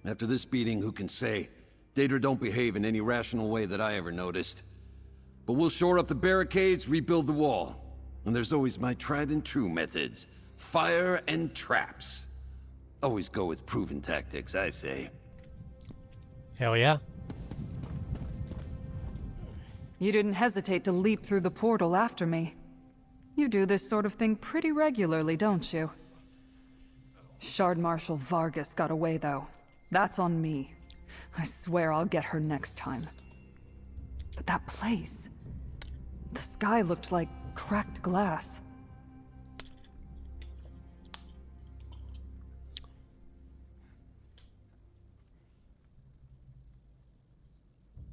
After this beating, who can say? Daedra don't behave in any rational way that I ever noticed. But we'll shore up the barricades, rebuild the wall. And there's always my tried and true methods. Fire and traps. Always go with proven tactics, I say. Hell yeah. You didn't hesitate to leap through the portal after me. You do this sort of thing pretty regularly, don't you? Shard Marshal Vargas got away, though. That's on me. I swear I'll get her next time. But that place... the sky looked like cracked glass.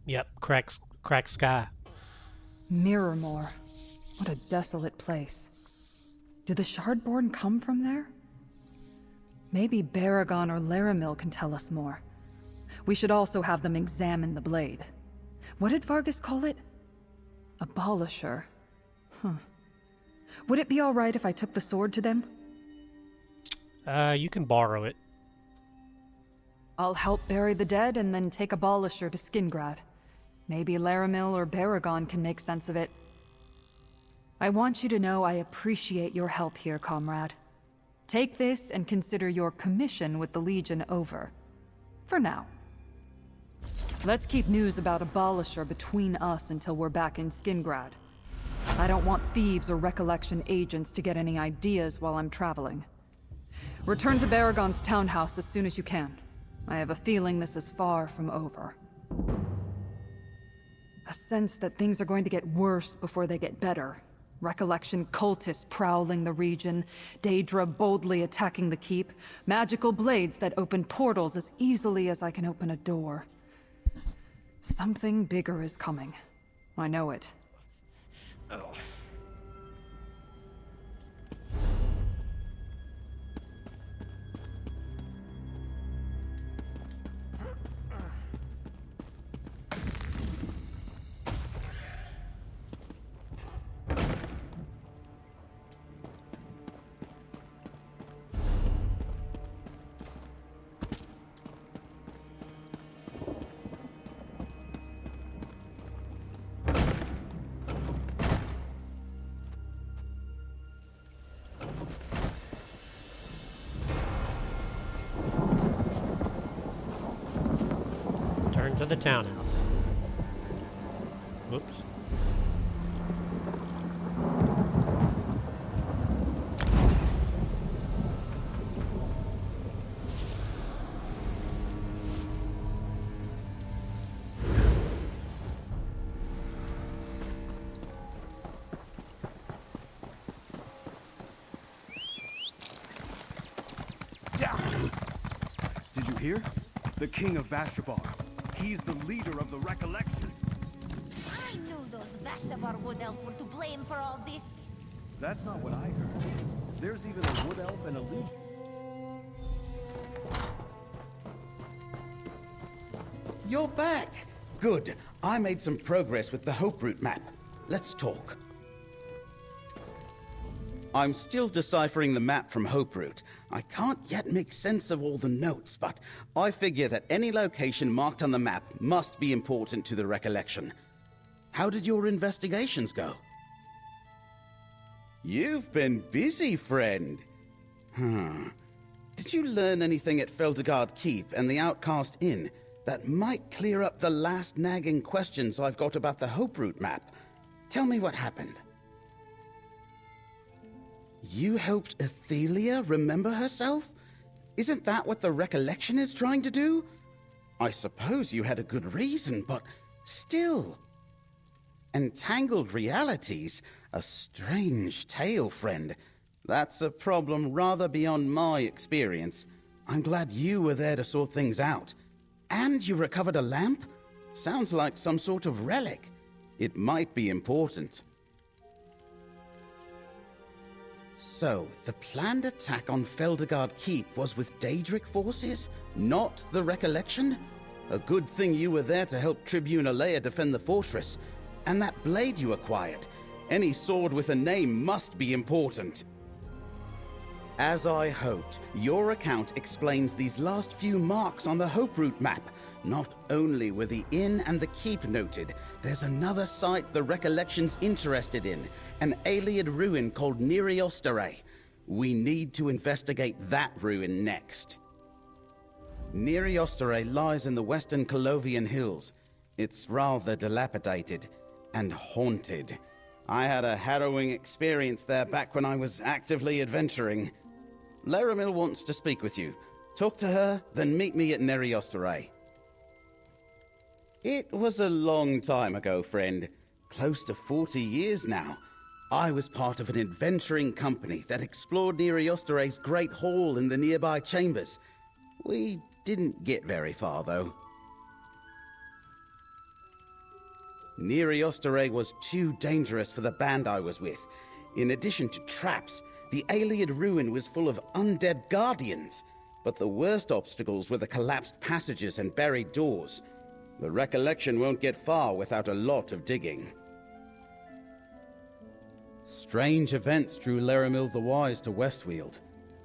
Yep, cracked sky. Mirrormore. What a desolate place. Did the Shardborn come from there? Maybe Baragon or Laramil can tell us more. We should also have them examine the blade. What did Vargas call it? Abolisher. Huh. Would it be alright if I took the sword to them? You can borrow it. I'll help bury the dead and then take Abolisher to Skingrad. Maybe Laramil or Baragon can make sense of it. I want you to know I appreciate your help here, comrade. Take this and consider your commission with the Legion over. For now. Let's keep news about Abolisher between us until we're back in Skingrad. I don't want thieves or Recollection agents to get any ideas while I'm traveling. Return to Baragon's townhouse as soon as you can. I have a feeling this is far from over. A sense that things are going to get worse before they get better. Recollection cultists prowling the region, Daedra boldly attacking the keep, magical blades that open portals as easily as I can open a door. Something bigger is coming. I know it. Oh. To the townhouse. Whoops. Did you hear? The King of Vashabar. He's the leader of the Recollection. I knew those Vashabar Wood Elves were to blame for all this. That's not what I heard. There's even a wood elf and a legion. You're back! Good. I made some progress with the Hope Route map. Let's talk. I'm still deciphering the map from Hope Route. I can't yet make sense of all the notes, but I figure that any location marked on the map must be important to the recollection. How did your investigations go? You've been busy, friend. Did you learn anything at Feldergard Keep and the Outcast Inn that might clear up the last nagging questions I've got about the Hope Route map? Tell me what happened. You helped Athelia remember herself? Isn't that what the recollection is trying to do? I suppose you had a good reason, but still. Entangled realities? A strange tale, friend. That's a problem rather beyond my experience. I'm glad you were there to sort things out. And you recovered a lamp? Sounds like some sort of relic. It might be important. So, the planned attack on Feldergard Keep was with Daedric forces, not the Recollection? A good thing you were there to help Tribune Alea defend the fortress. And that blade you acquired. Any sword with a name must be important. As I hoped, your account explains these last few marks on the Hope Route map. Not only were the inn and the keep noted, there's another site the Recollection's interested in, an Ayleid ruin called Neriostare. We need to investigate that ruin next. Neriostare lies in the western Colovian hills. It's rather dilapidated and haunted. I had a harrowing experience there back when I was actively adventuring. Laramil wants to speak with you. Talk to her, then meet me at Neriostare. It was a long time ago, friend. Close to 40 years now. I was part of an adventuring company that explored Neriostare's Great Hall in the nearby chambers. We didn't get very far, though. Neriostare was too dangerous for the band I was with. In addition to traps, the Ayleid ruin was full of undead guardians. But the worst obstacles were the collapsed passages and buried doors. The Recollection won't get far without a lot of digging. Strange events drew Laramil the Wise to Westweald.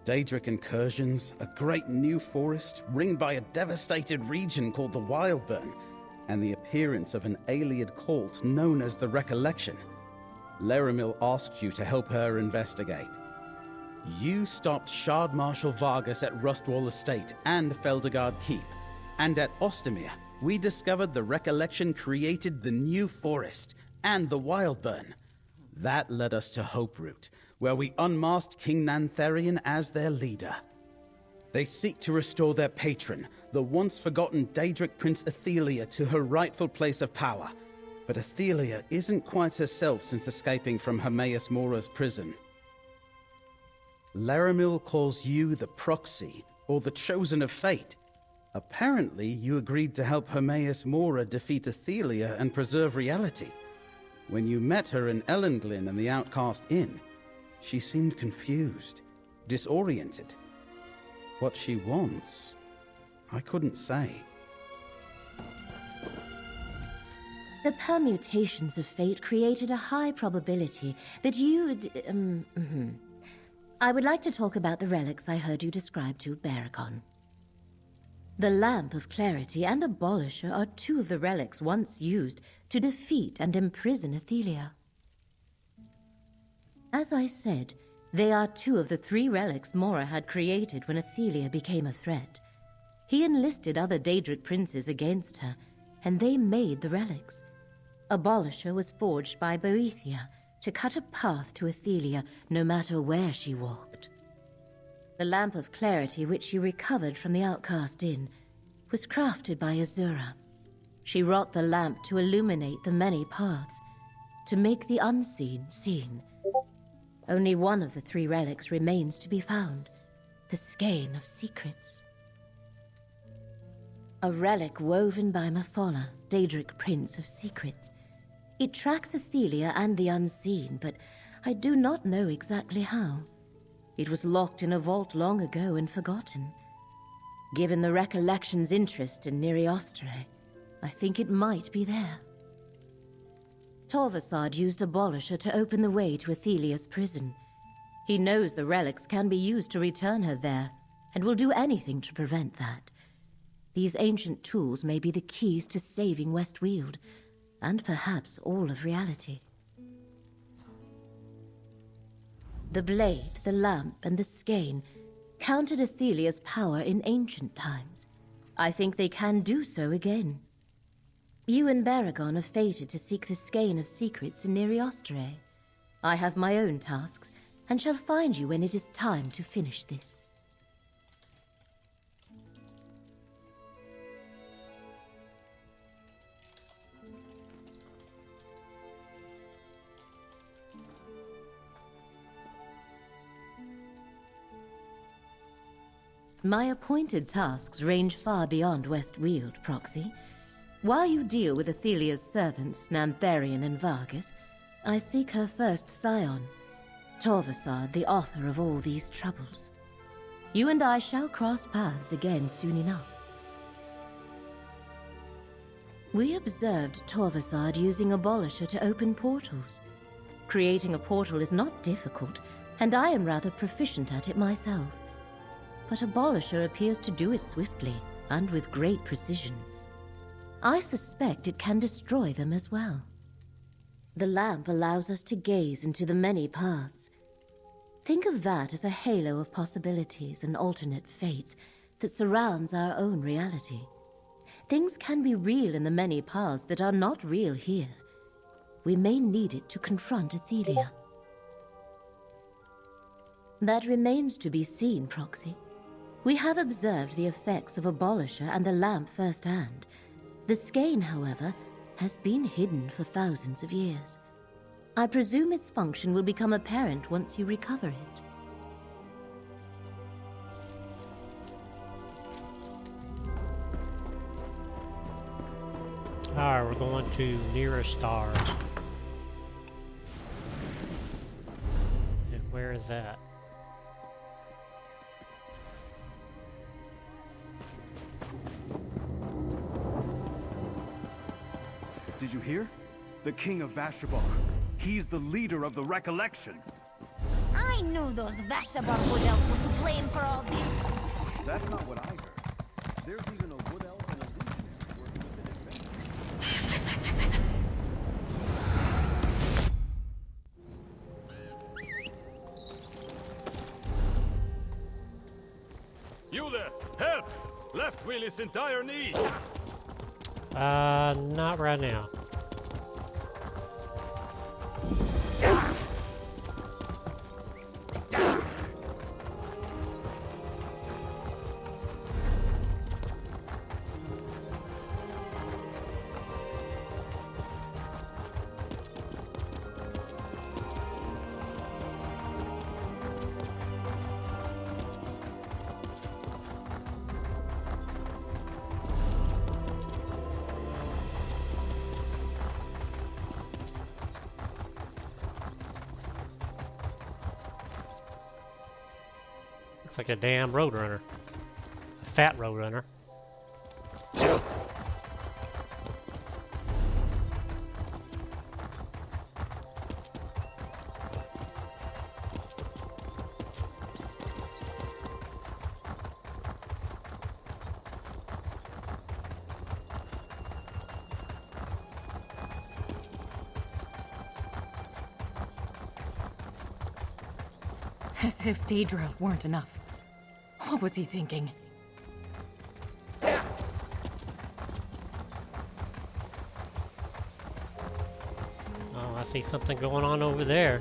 Daedric incursions, a great new forest, ringed by a devastated region called the Wildburn, and the appearance of an Ayleid cult known as the Recollection. Laramil asked you to help her investigate. You stopped Shard Marshal Vargas at Rustwall Estate and Feldergard Keep, and at Ostamir, we discovered the Recollection created the New Forest and the Wildburn. That led us to Hope Route, where we unmasked King Nantharian as their leader. They seek to restore their patron, the once-forgotten Daedric Prince Athelia, to her rightful place of power. But Athelia isn't quite herself since escaping from Hermaeus Mora's prison. Laramil calls you the Proxy, or the Chosen of Fate. Apparently, you agreed to help Hermaeus Mora defeat Athelia and preserve reality. When you met her in Ellenglyn and the Outcast Inn, she seemed confused, disoriented. What she wants, I couldn't say. The permutations of fate created a high probability that you'd... I would like to talk about the relics I heard you describe to Baragon. The Lamp of Clarity and Abolisher are two of the relics once used to defeat and imprison Athelia. As I said, they are two of the 3 relics Mora had created when Athelia became a threat. He enlisted other Daedric princes against her, and they made the relics. Abolisher was forged by Boethia to cut a path to Athelia no matter where she walked. The Lamp of Clarity, which she recovered from the Outcast Inn, was crafted by Azura. She wrought the lamp to illuminate the many paths, to make the unseen seen. Only one of the 3 relics remains to be found, the Skein of Secrets. A relic woven by Mephala, Daedric Prince of Secrets. It tracks Athelia and the unseen, but I do not know exactly how. It was locked in a vault long ago and forgotten. Given the Recollection's interest in Neriostre, I think it might be there. Torvasad used Abolisher to open the way to Athelia's prison. He knows the relics can be used to return her there, and will do anything to prevent that. These ancient tools may be the keys to saving Westweald, and perhaps all of reality. The blade, the lamp, and the skein countered Athelia's power in ancient times. I think they can do so again. You and Baragon are fated to seek the skein of secrets in Neriostre. I have my own tasks, and shall find you when it is time to finish this. My appointed tasks range far beyond Westweald, Proxy. While you deal with Athelia's servants, Nantharian and Vargas, I seek her first scion, Torvasad, the author of all these troubles. You and I shall cross paths again soon enough. We observed Torvasad using Abolisher to open portals. Creating a portal is not difficult, and I am rather proficient at it myself. But Abolisher appears to do it swiftly, and with great precision. I suspect it can destroy them as well. The lamp allows us to gaze into the many paths. Think of that as a halo of possibilities and alternate fates that surrounds our own reality. Things can be real in the many paths that are not real here. We may need it to confront Athelia. That remains to be seen, Proxy. We have observed the effects of Abolisher and the lamp firsthand. The skein, however, has been hidden for thousands of years. I presume its function will become apparent once you recover it. Alright, we're going to Neriostre. And where is that? Did you hear? The King of Vashabar. He's the leader of the Recollection. I knew those Vashabar wood elves would be blamed for all this. That's not what I heard. There's even a wood elf and a legionary working with an adventurer. You there! Help! Left wheel is in dire need! Not right now. Looks like a damn roadrunner. A fat roadrunner. As if Daedra weren't enough. What was he thinking? Oh, I see something going on over there.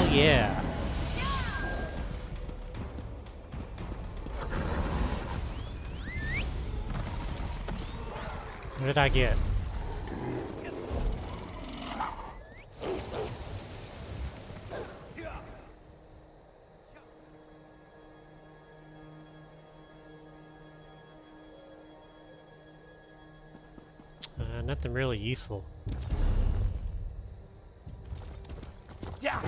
Hell yeah. What did I get? Nothing really useful. Yeah.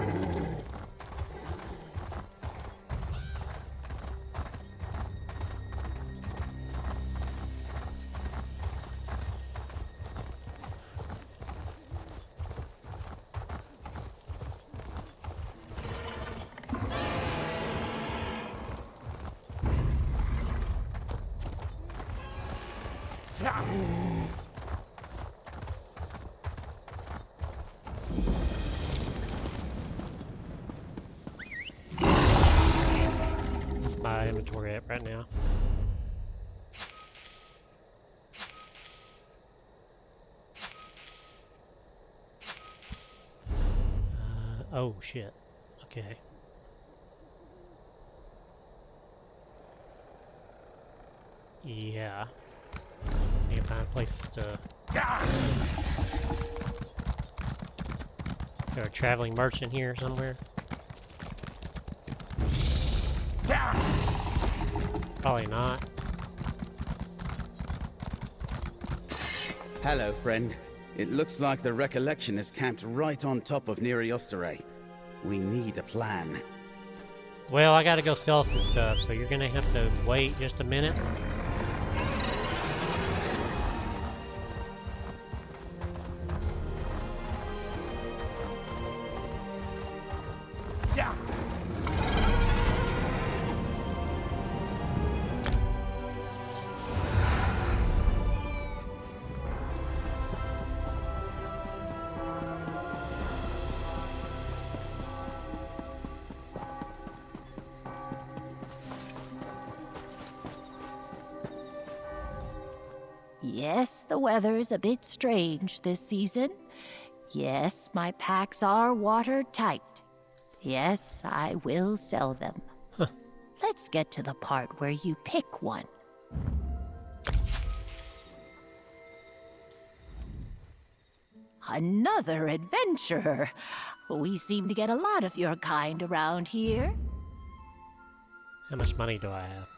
What's my inventory at right now? Oh shit. Okay. Yeah. Need to find a place to... Is there a traveling merchant here somewhere? Probably not. Hello, friend. It looks like the Recollection is camped right on top of Neri Osterei. We need a plan. Well, I gotta go sell some stuff, so you're gonna have to wait just a minute. Yes, the weather's a bit strange this season. Yes, my packs are watertight. Yes, I will sell them. Let's get to the part where you pick one. Another adventurer. We seem to get a lot of your kind around here. How much money do I have?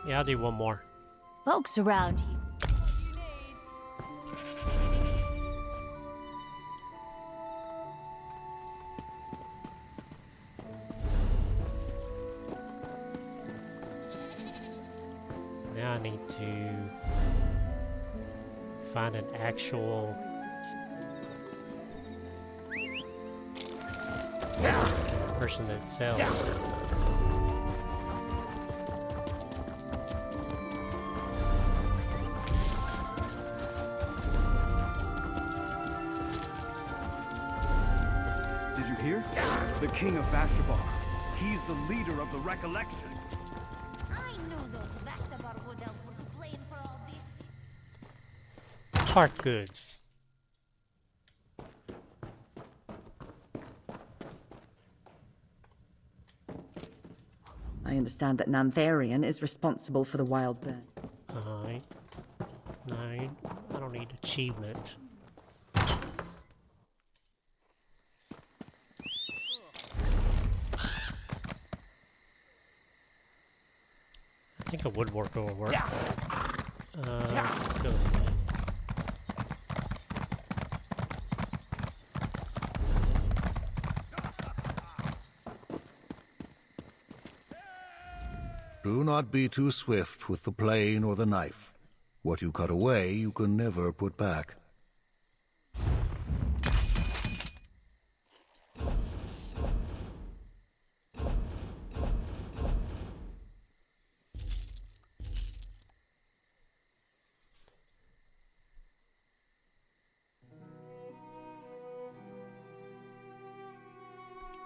Yeah, I'll do one more. Folks around here. Now I need to find an actual person that sells. Did you hear? The King of Vashabar. He's the leader of the Recollection. I knew those Vashabar wood elves were to blame for all this. Heart goods. I understand that Nantharian is responsible for the wild burn. No, I don't need achievement. I think a woodworker will work. Let's go this way. Do not be too swift with the plane or the knife. What you cut away, you can never put back.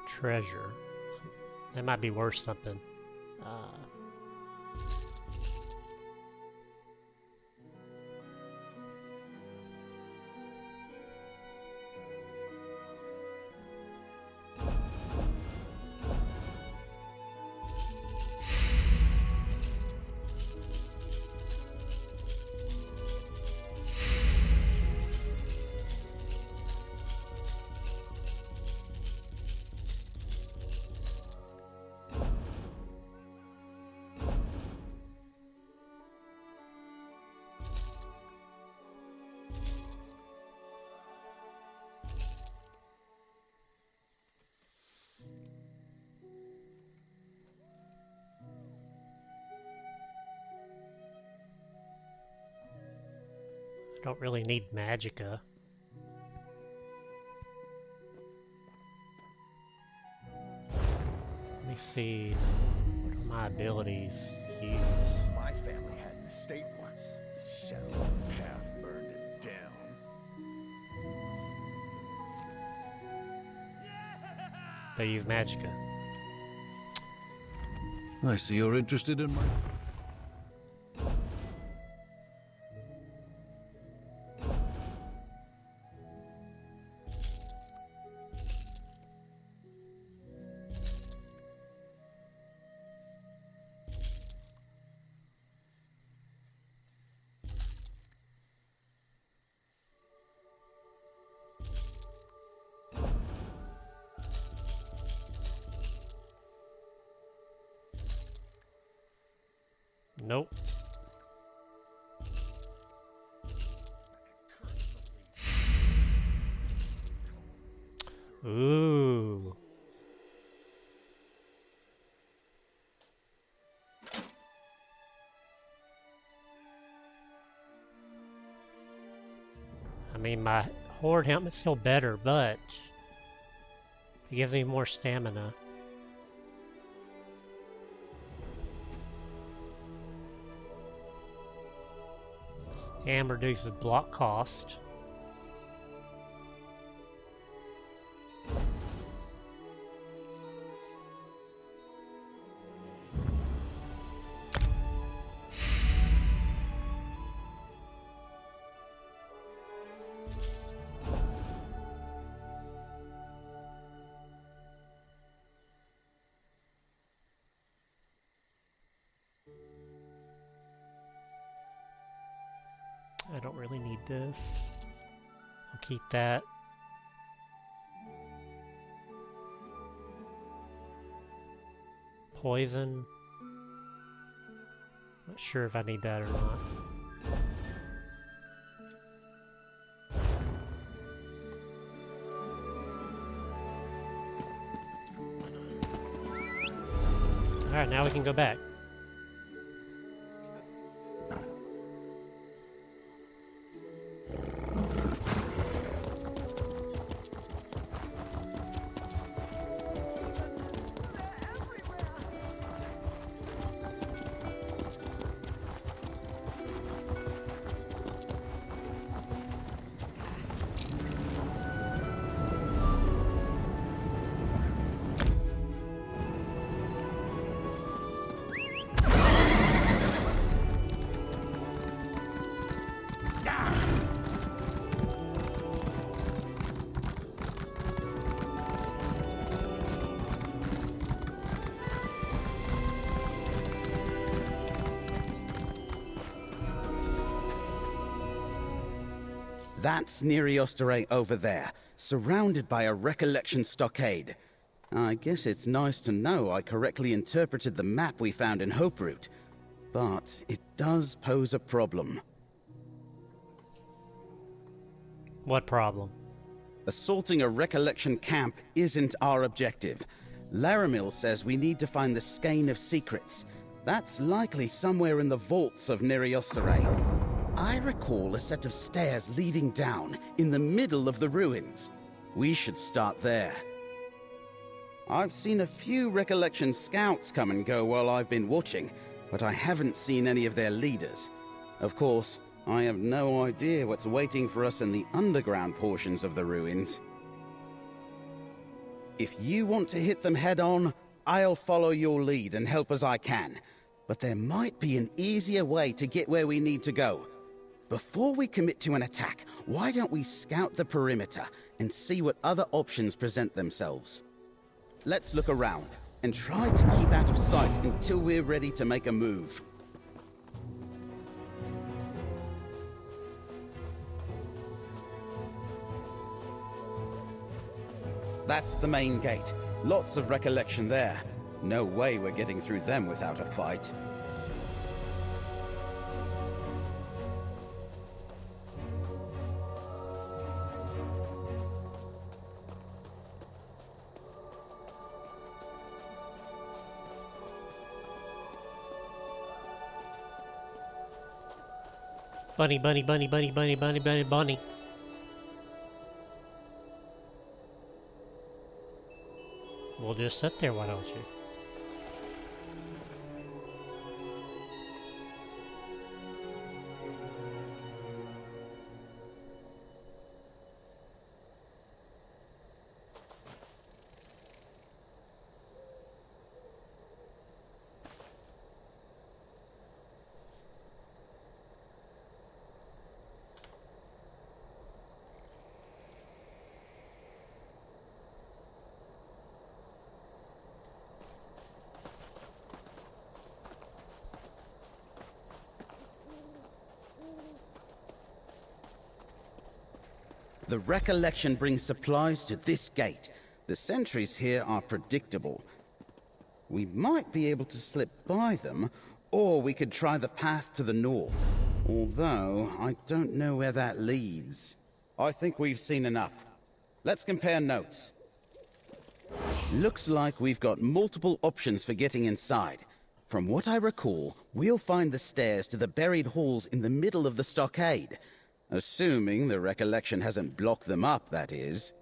Treasure. That might be worth something. Don't really need magicka. Let me see. What are my abilities to use? My family had an estate once. Shadow Path burned it down. They use magicka. I see you're interested in my... Nope. Ooh. I mean, my Horde helmet's still better, but it gives me more stamina. And reduces block cost. I don't really need this. I'll keep that. Poison. Not sure if I need that or not. Alright, now we can go back. That's Neri Osterei over there, surrounded by a recollection stockade. I guess it's nice to know I correctly interpreted the map we found in Hoperoot, but it does pose a problem. What problem? Assaulting a recollection camp isn't our objective. Laramil says we need to find the Skein of Secrets. That's likely somewhere in the vaults of Neri Osterei. I recall a set of stairs leading down in the middle of the ruins. We should start there. I've seen a few recollection scouts come and go while I've been watching, but I haven't seen any of their leaders. Of course, I have no idea what's waiting for us in the underground portions of the ruins. If you want to hit them head on, I'll follow your lead and help as I can. But there might be an easier way to get where we need to go. Before we commit to an attack, why don't we scout the perimeter and see what other options present themselves? Let's look around and try to keep out of sight until we're ready to make a move. That's the main gate. Lots of recollection there. No way we're getting through them without a fight. Bunny, bunny, bunny, bunny, bunny, bunny, bunny, bunny. We'll just sit there, why don't you? The Recollection brings supplies to this gate. The sentries here are predictable. We might be able to slip by them, or we could try the path to the north. Although, I don't know where that leads. I think we've seen enough. Let's compare notes. Looks like we've got multiple options for getting inside. From what I recall, we'll find the stairs to the buried halls in the middle of the stockade. Assuming the Recollection hasn't blocked them up, that is.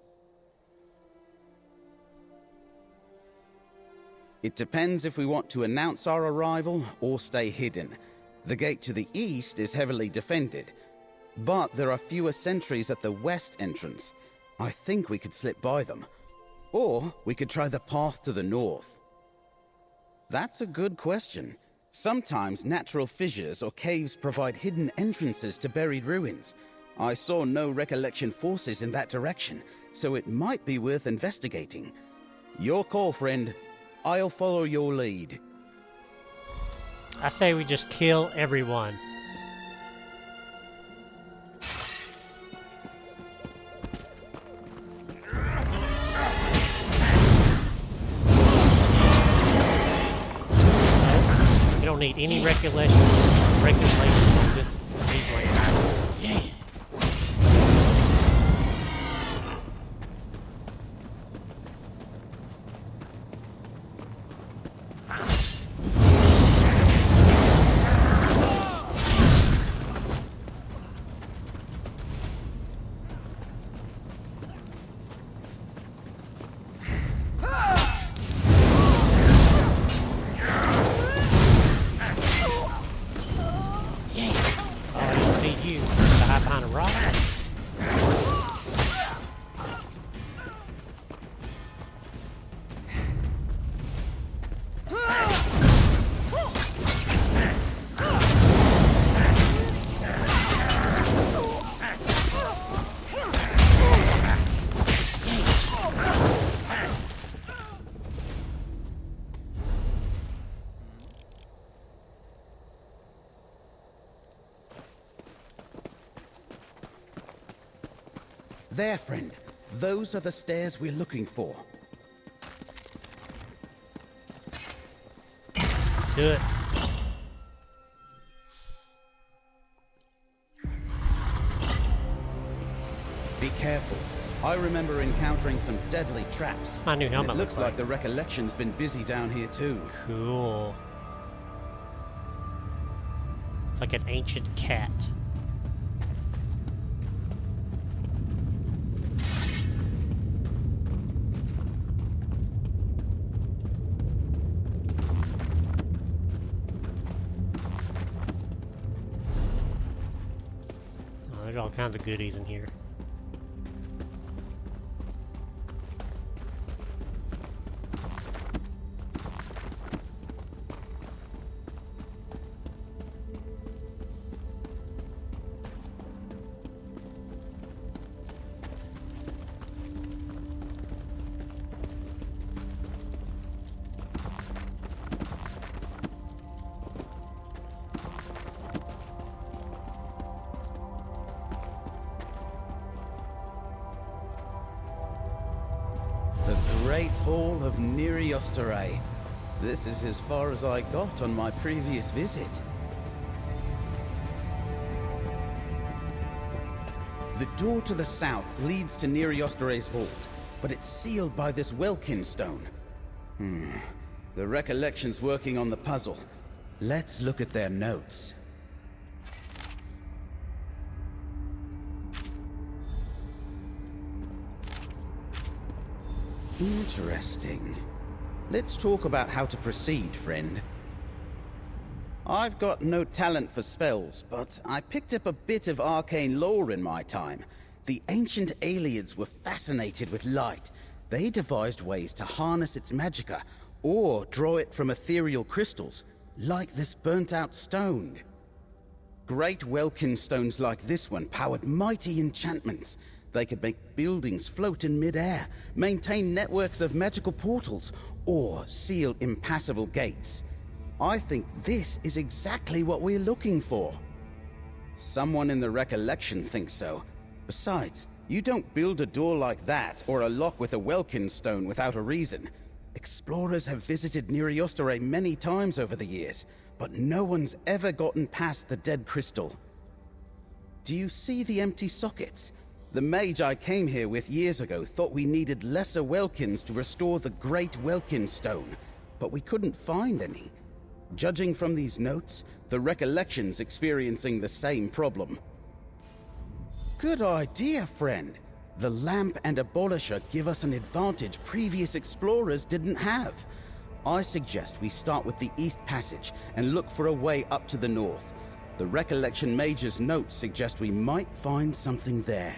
It depends if we want to announce our arrival or stay hidden. The gate to the east is heavily defended, but there are fewer sentries at the west entrance. I think we could slip by them. Or we could try the path to the north. That's a good question. Sometimes natural fissures or caves provide hidden entrances to buried ruins. I saw no Recollection forces in that direction, so it might be worth investigating. Your call, friend. I'll follow your lead. I say we just kill everyone. You don't need any regulation on this replay. Yeah. There, friend. Those are the stairs we're looking for. Let's do it. Be careful. I remember encountering some deadly traps. My new helmet. It looks like the Recollection's been busy down here too. Cool. It's like an ancient cat. There's all kinds of goodies in here. Great Hall of Neri Osterei. This is as far as I got on my previous visit. The door to the south leads to Neri Osterei's vault, but it's sealed by this Welkin stone. The Recollection's working on the puzzle. Let's look at their notes. Interesting. Let's talk about how to proceed, friend. I've got no talent for spells, but I picked up a bit of arcane lore in my time. The ancient Ayleids were fascinated with light. They devised ways to harness its magicka, or draw it from ethereal crystals, like this burnt-out stone. Great Welkin stones like this one powered mighty enchantments. They could make buildings float in mid-air, maintain networks of magical portals, or seal impassable gates. I think this is exactly what we're looking for. Someone in the Recollection thinks so. Besides, you don't build a door like that or a lock with a Welkin stone without a reason. Explorers have visited Neriostore many times over the years, but no one's ever gotten past the dead crystal. Do you see the empty sockets? The mage I came here with years ago thought we needed lesser Welkins to restore the Great Welkin Stone, but we couldn't find any. Judging from these notes, the Recollection's experiencing the same problem. Good idea, friend. The lamp and abolisher give us an advantage previous explorers didn't have. I suggest we start with the East Passage and look for a way up to the north. The Recollection Mage's notes suggest we might find something there.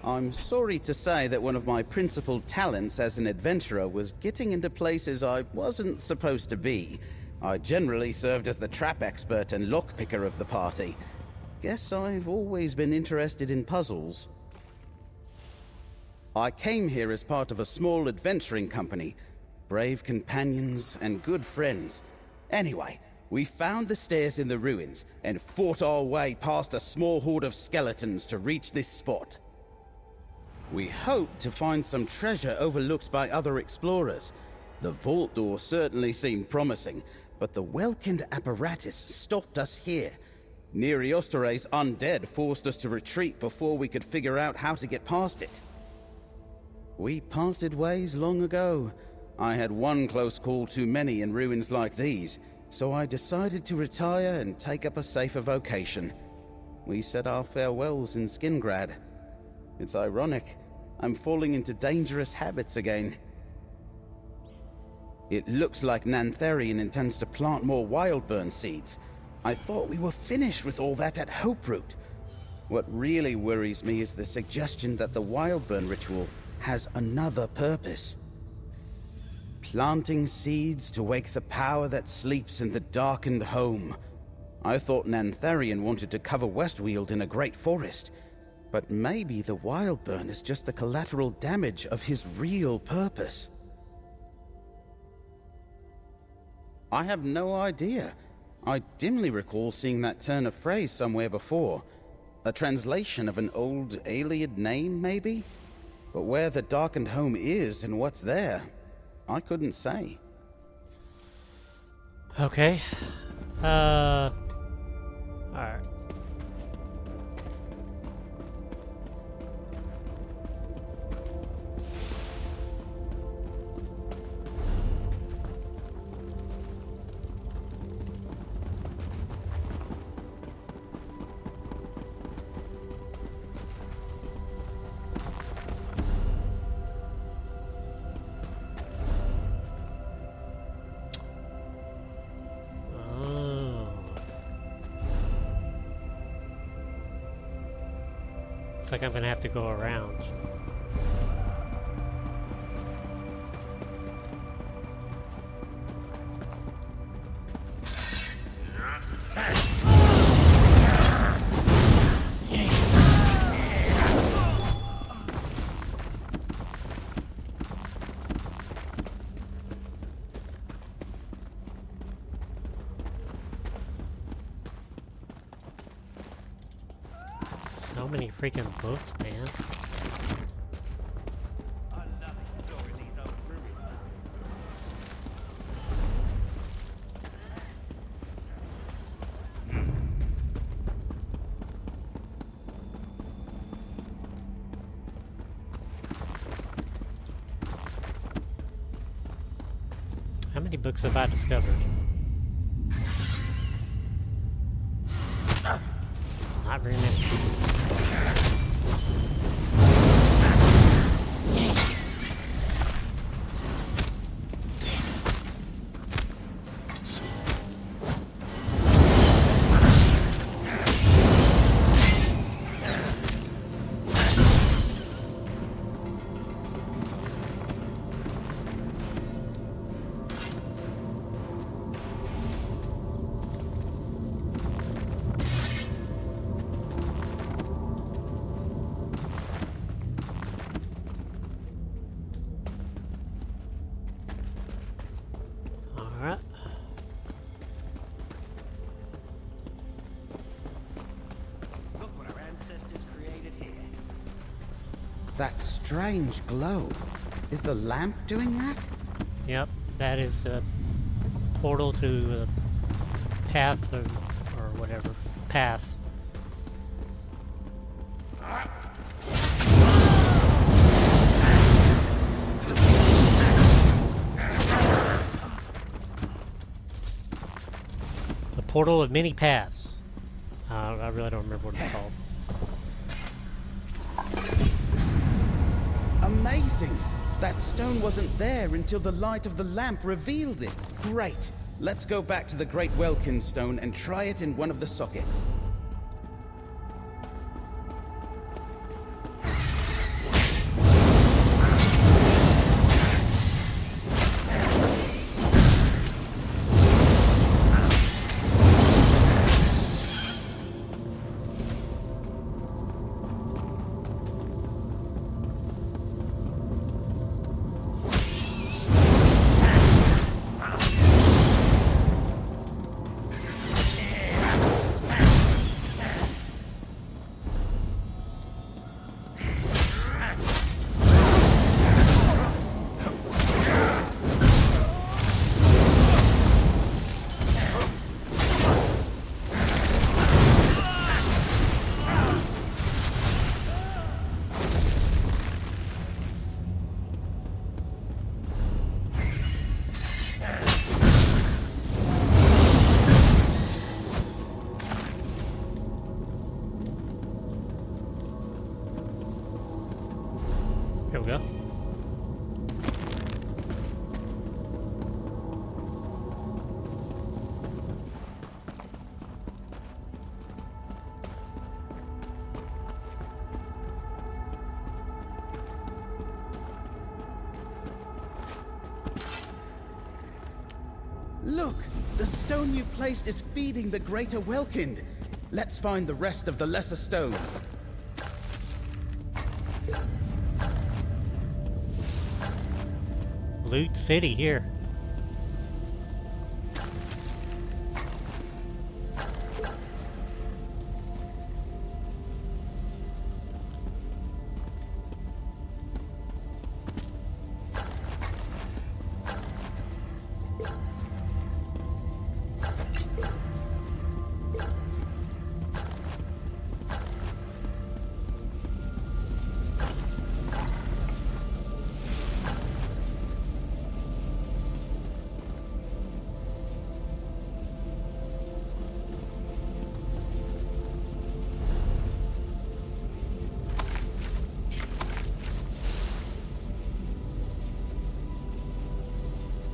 I'm sorry to say that one of my principal talents as an adventurer was getting into places I wasn't supposed to be. I generally served as the trap expert and lockpicker of the party. Guess I've always been interested in puzzles. I came here as part of a small adventuring company. Brave companions and good friends. Anyway, we found the stairs in the ruins and fought our way past a small horde of skeletons to reach this spot. We hoped to find some treasure overlooked by other explorers. The vault door certainly seemed promising, but the Welkin apparatus stopped us here. Neriostore's undead forced us to retreat before we could figure out how to get past it. We parted ways long ago. I had one close call too many in ruins like these, so I decided to retire and take up a safer vocation. We said our farewells in Skingrad. It's ironic. I'm falling into dangerous habits again. It looks like Nantharian intends to plant more Wildburn seeds. I thought we were finished with all that at Hoperoot. What really worries me is the suggestion that the Wildburn ritual has another purpose. Planting seeds to wake the power that sleeps in the darkened home. I thought Nantharian wanted to cover Westweald in a great forest. But maybe the Wildburn is just the collateral damage of his real purpose. I have no idea. I dimly recall seeing that turn of phrase somewhere before. A translation of an old Ayleid name, maybe? But where the darkened home is and what's there, I couldn't say. Okay. Alright. Looks like I'm gonna have to go around. So many freaking books, man. How many books have I discovered? Not very many. strange glow. Is the lamp doing that? Yep, that is a portal to the path or whatever. Path. The portal of many paths. I really don't remember what it's called. Amazing! That stone wasn't there until the light of the lamp revealed it. Great! Let's go back to the Great Welkin stone and try it in one of the sockets. Here we go. Look! The stone you placed is feeding the Greater Welkind. Let's find the rest of the lesser stones. Loot City here.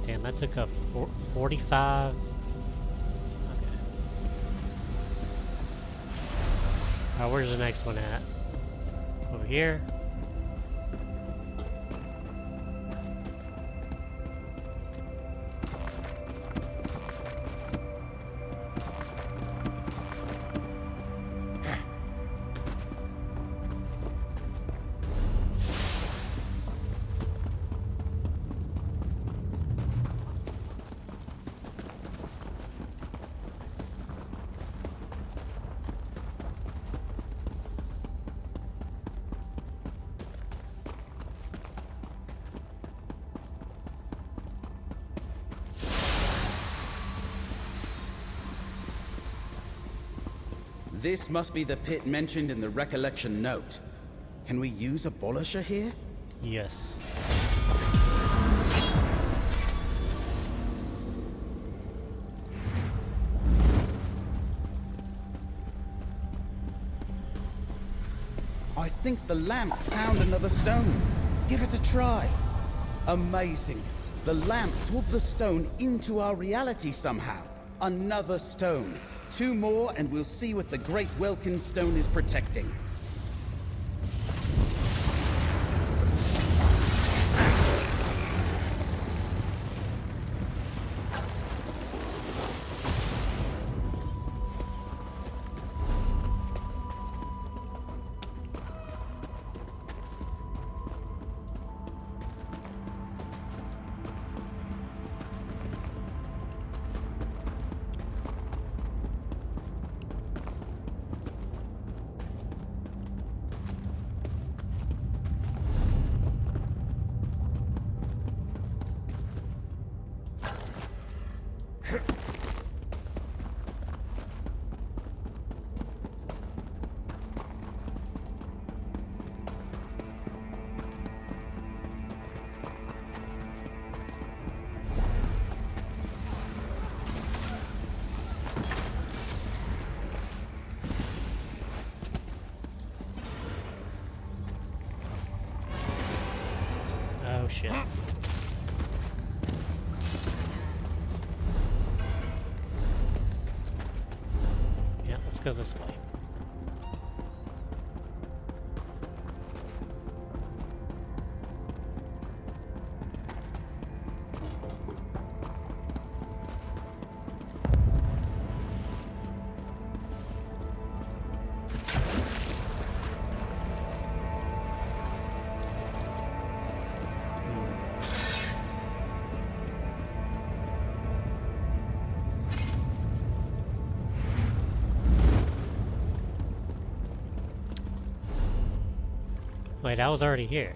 Damn, that took up 45. Okay. Alright, where's the next one at? Over here. This must be the pit mentioned in the recollection note. Can we use a abolisher here? Yes. I think the lamp's found another stone. Give it a try. Amazing. The lamp pulled the stone into our reality somehow. Another stone. 2 more and we'll see what the Great Welkin stone is protecting. shit. Yeah, let's go this way. Wait, I was already here.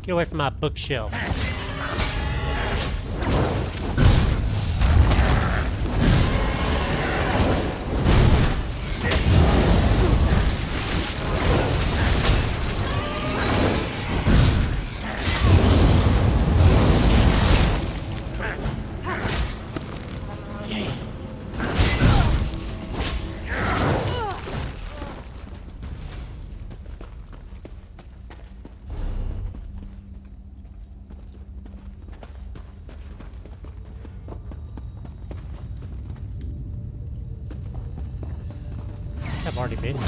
Get away from my bookshelf. I've already been here.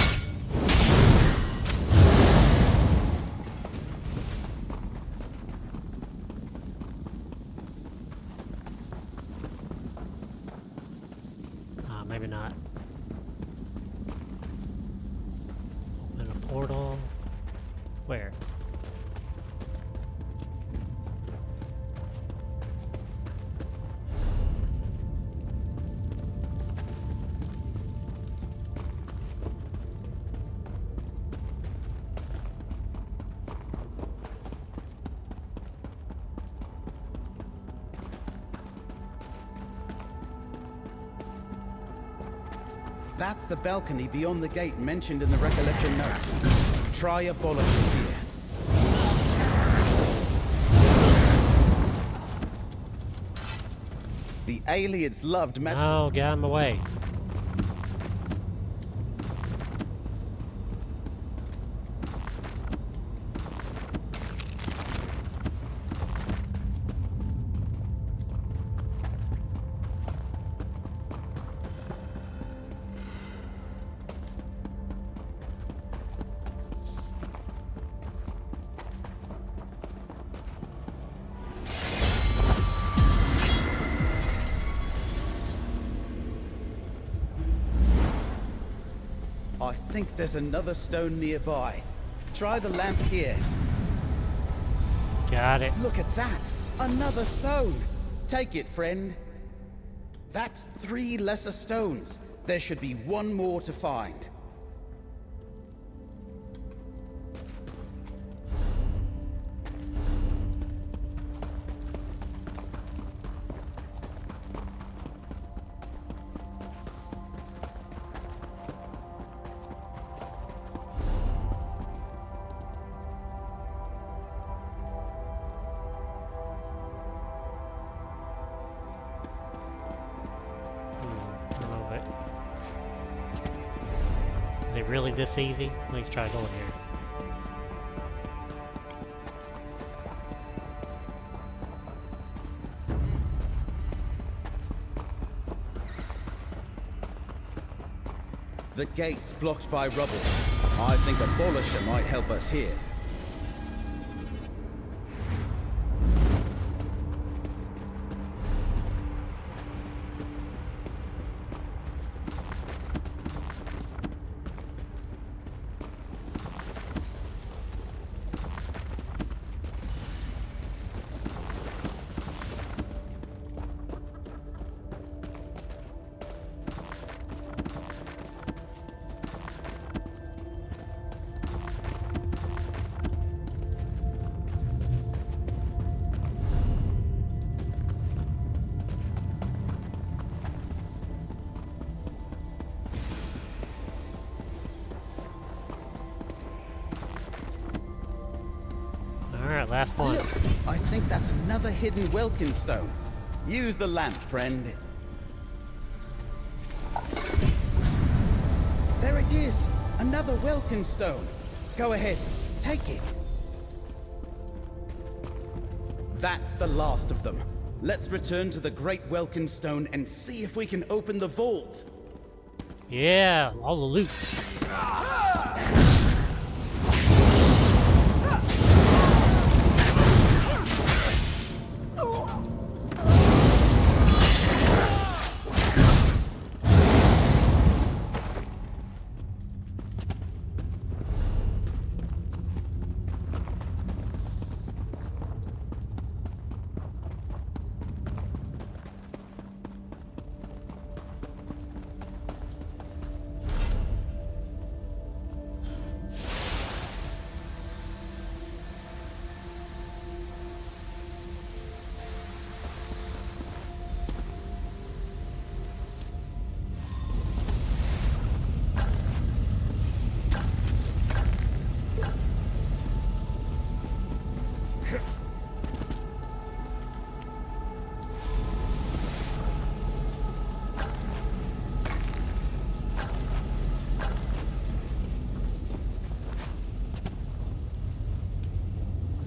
Maybe not. Open a portal. Where? That's the balcony beyond the gate mentioned in the recollection notes. Try a bollock here. The aliens loved magic. Oh, get out of my way. I think there's another stone nearby. Try the lamp here. Got it. Look at that! Another stone! Take it, friend. That's 3 lesser stones. There should be 1 more to find. Is it really this easy? Let's try going here. The gate's blocked by rubble. I think a Abolisher might help us here. Alright, last one. Look, I think that's another hidden Welkin stone. Use the lamp, friend. There it is! Another Welkin stone. Go ahead, take it. That's the last of them. Let's return to the Great Welkin Stone and see if we can open the vault. Yeah, all the loot.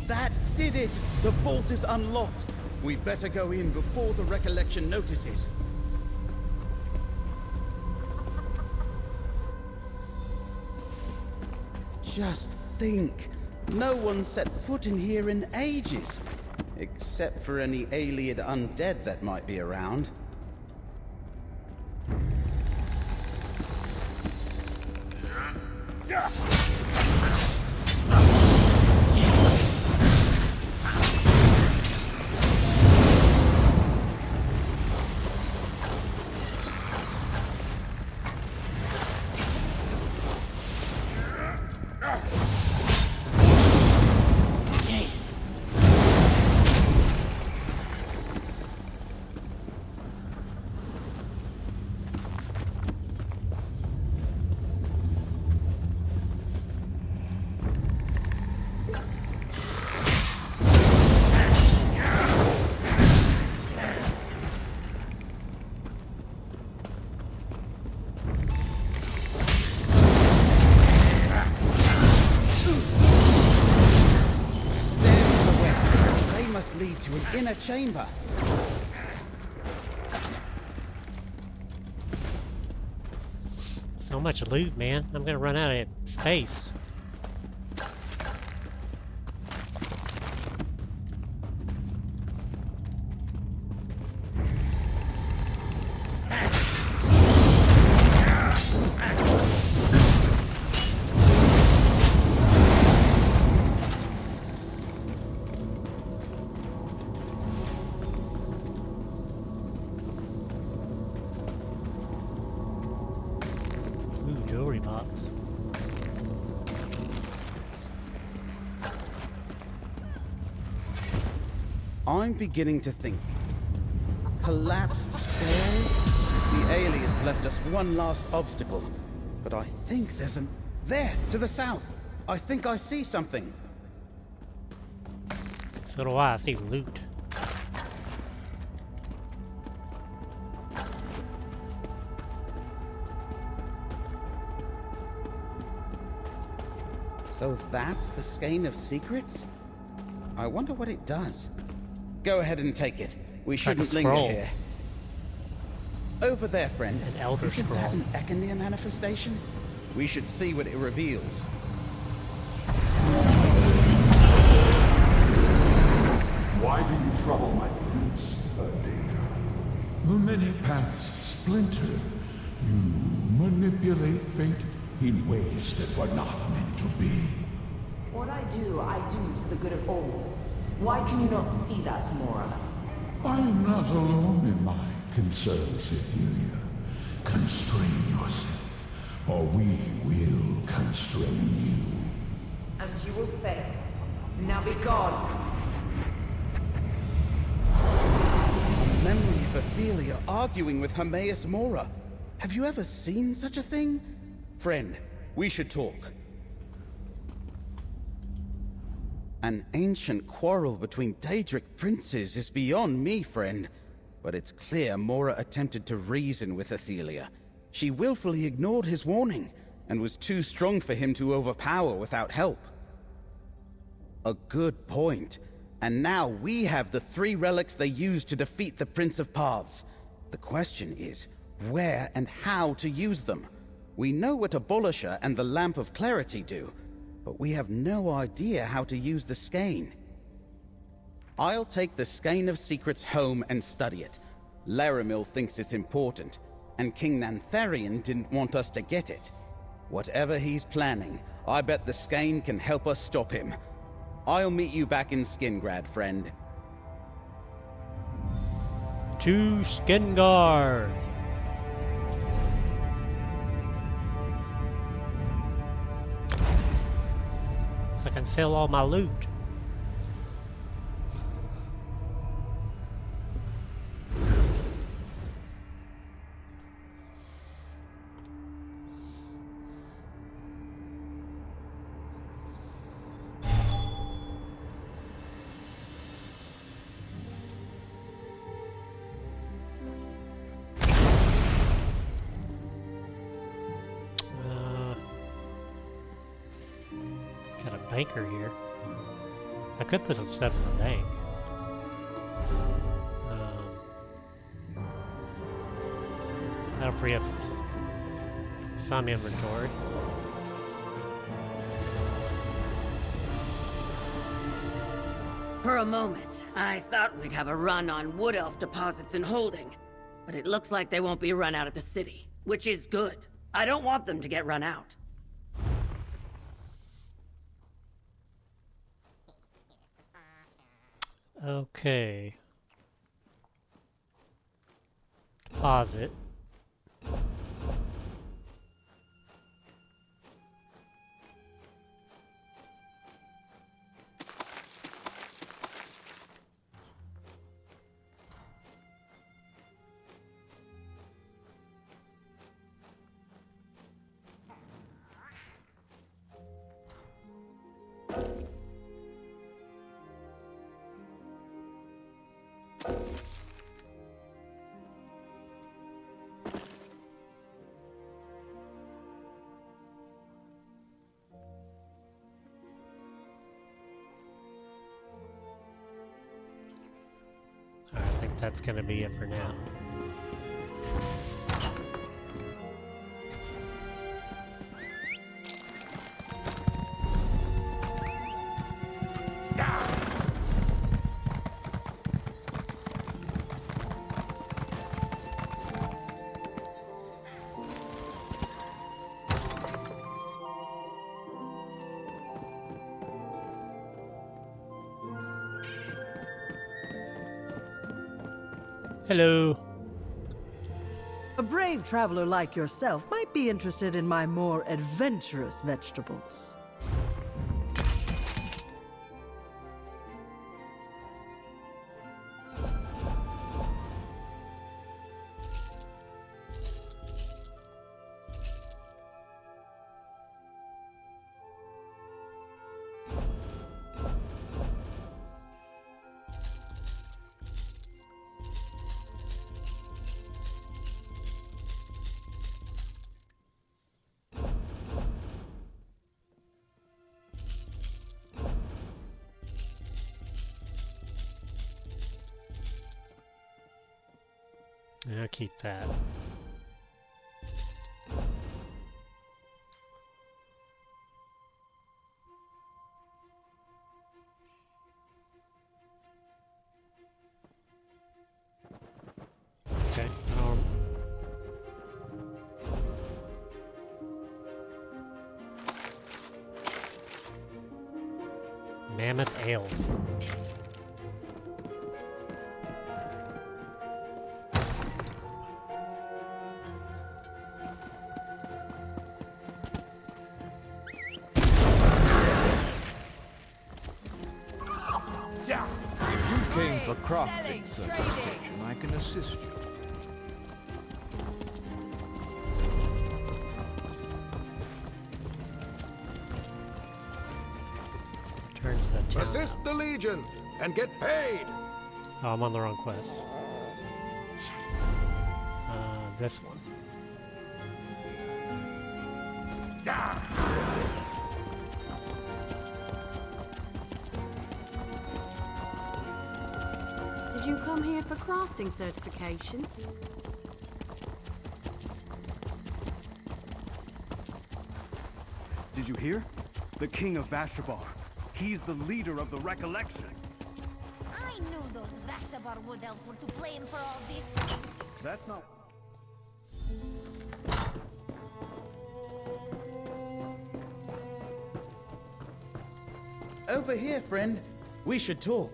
That did it! The vault is unlocked. We better go in before the Recollection notices. Just think. No one set foot in here in ages. Except for any alien undead that might be around. Lead to an inner chamber. So much loot, man. I'm gonna run out of space. Jewelry box. I'm beginning to think. Collapsed stairs? The aliens left us one last obstacle. But I think there's an... There, to the south! I think I see something. So do I. I see loot. So that's the Skein of Secrets? I wonder what it does. Go ahead and take it. We shouldn't linger here. Over there, friend. An Elder Isn't Scroll. that an Ekenir manifestation? We should see what it reveals. Why do you trouble my prince, Daedra? The many paths splinter. You manipulate fate in ways that were not meant to be. What I do for the good of all. Why can you not see that, Mora? I am not alone in my concerns, Ethelia. Constrain yourself, or we will constrain you. And you will fail. Now be gone. Memory of Ophelia arguing with Hermaeus Mora. Have you ever seen such a thing? Friend, we should talk. An ancient quarrel between Daedric princes is beyond me, friend. But it's clear Mora attempted to reason with Ophelia. She willfully ignored his warning, and was too strong for him to overpower without help. A good point. And now we have the 3 relics they used to defeat the Prince of Paths. The question is, where and how to use them. We know what Abolisher and the Lamp of Clarity do, but we have no idea how to use the skein. I'll take the Skein of Secrets home and study it. Laramil thinks it's important, and King Nantharion didn't want us to get it. Whatever he's planning, I bet the skein can help us stop him. I'll meet you back in Skingrad, friend. To Skengard. So I can sell all my loot. Banker here. I could put some stuff in the bank. That'll free up some inventory. For a moment, I thought we'd have a run on Wood Elf deposits and holding, but it looks like they won't be run out of the city, which is good. I don't want them to get run out. Okay. Pause it. I think that's gonna be it for now. Hello. A brave traveler like yourself might be interested in my more adventurous vegetables. I'll keep that. Okay. Mammoth ale. If you came for crafting certification, I can assist you. Turn to the town. Assist the Legion and get paid. Oh, I'm on the wrong quest. This one. Did you come here for crafting certification? Did you hear? The King of Vashabar. He's the leader of the Recollection. I knew those Vashabar wood elves were to blame for all this. That's not... Over here, friend. We should talk.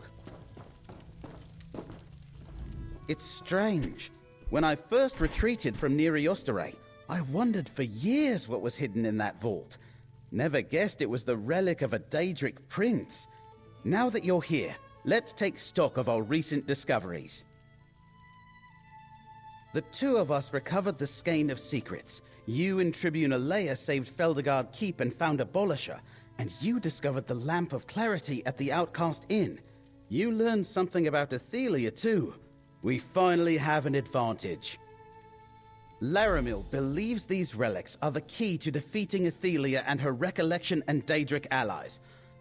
It's strange. When I first retreated from Neri Osterei, I wondered for years what was hidden in that vault. Never guessed it was the relic of a Daedric prince. Now that you're here, let's take stock of our recent discoveries. The two of us recovered the Skein of Secrets. You and Tribune Alea saved Feldergard Keep and found Abolisher, and you discovered the Lamp of Clarity at the Outcast Inn. You learned something about Athelia too. We finally have an advantage. Laramil believes these relics are the key to defeating Athelia and her Recollection and Daedric allies.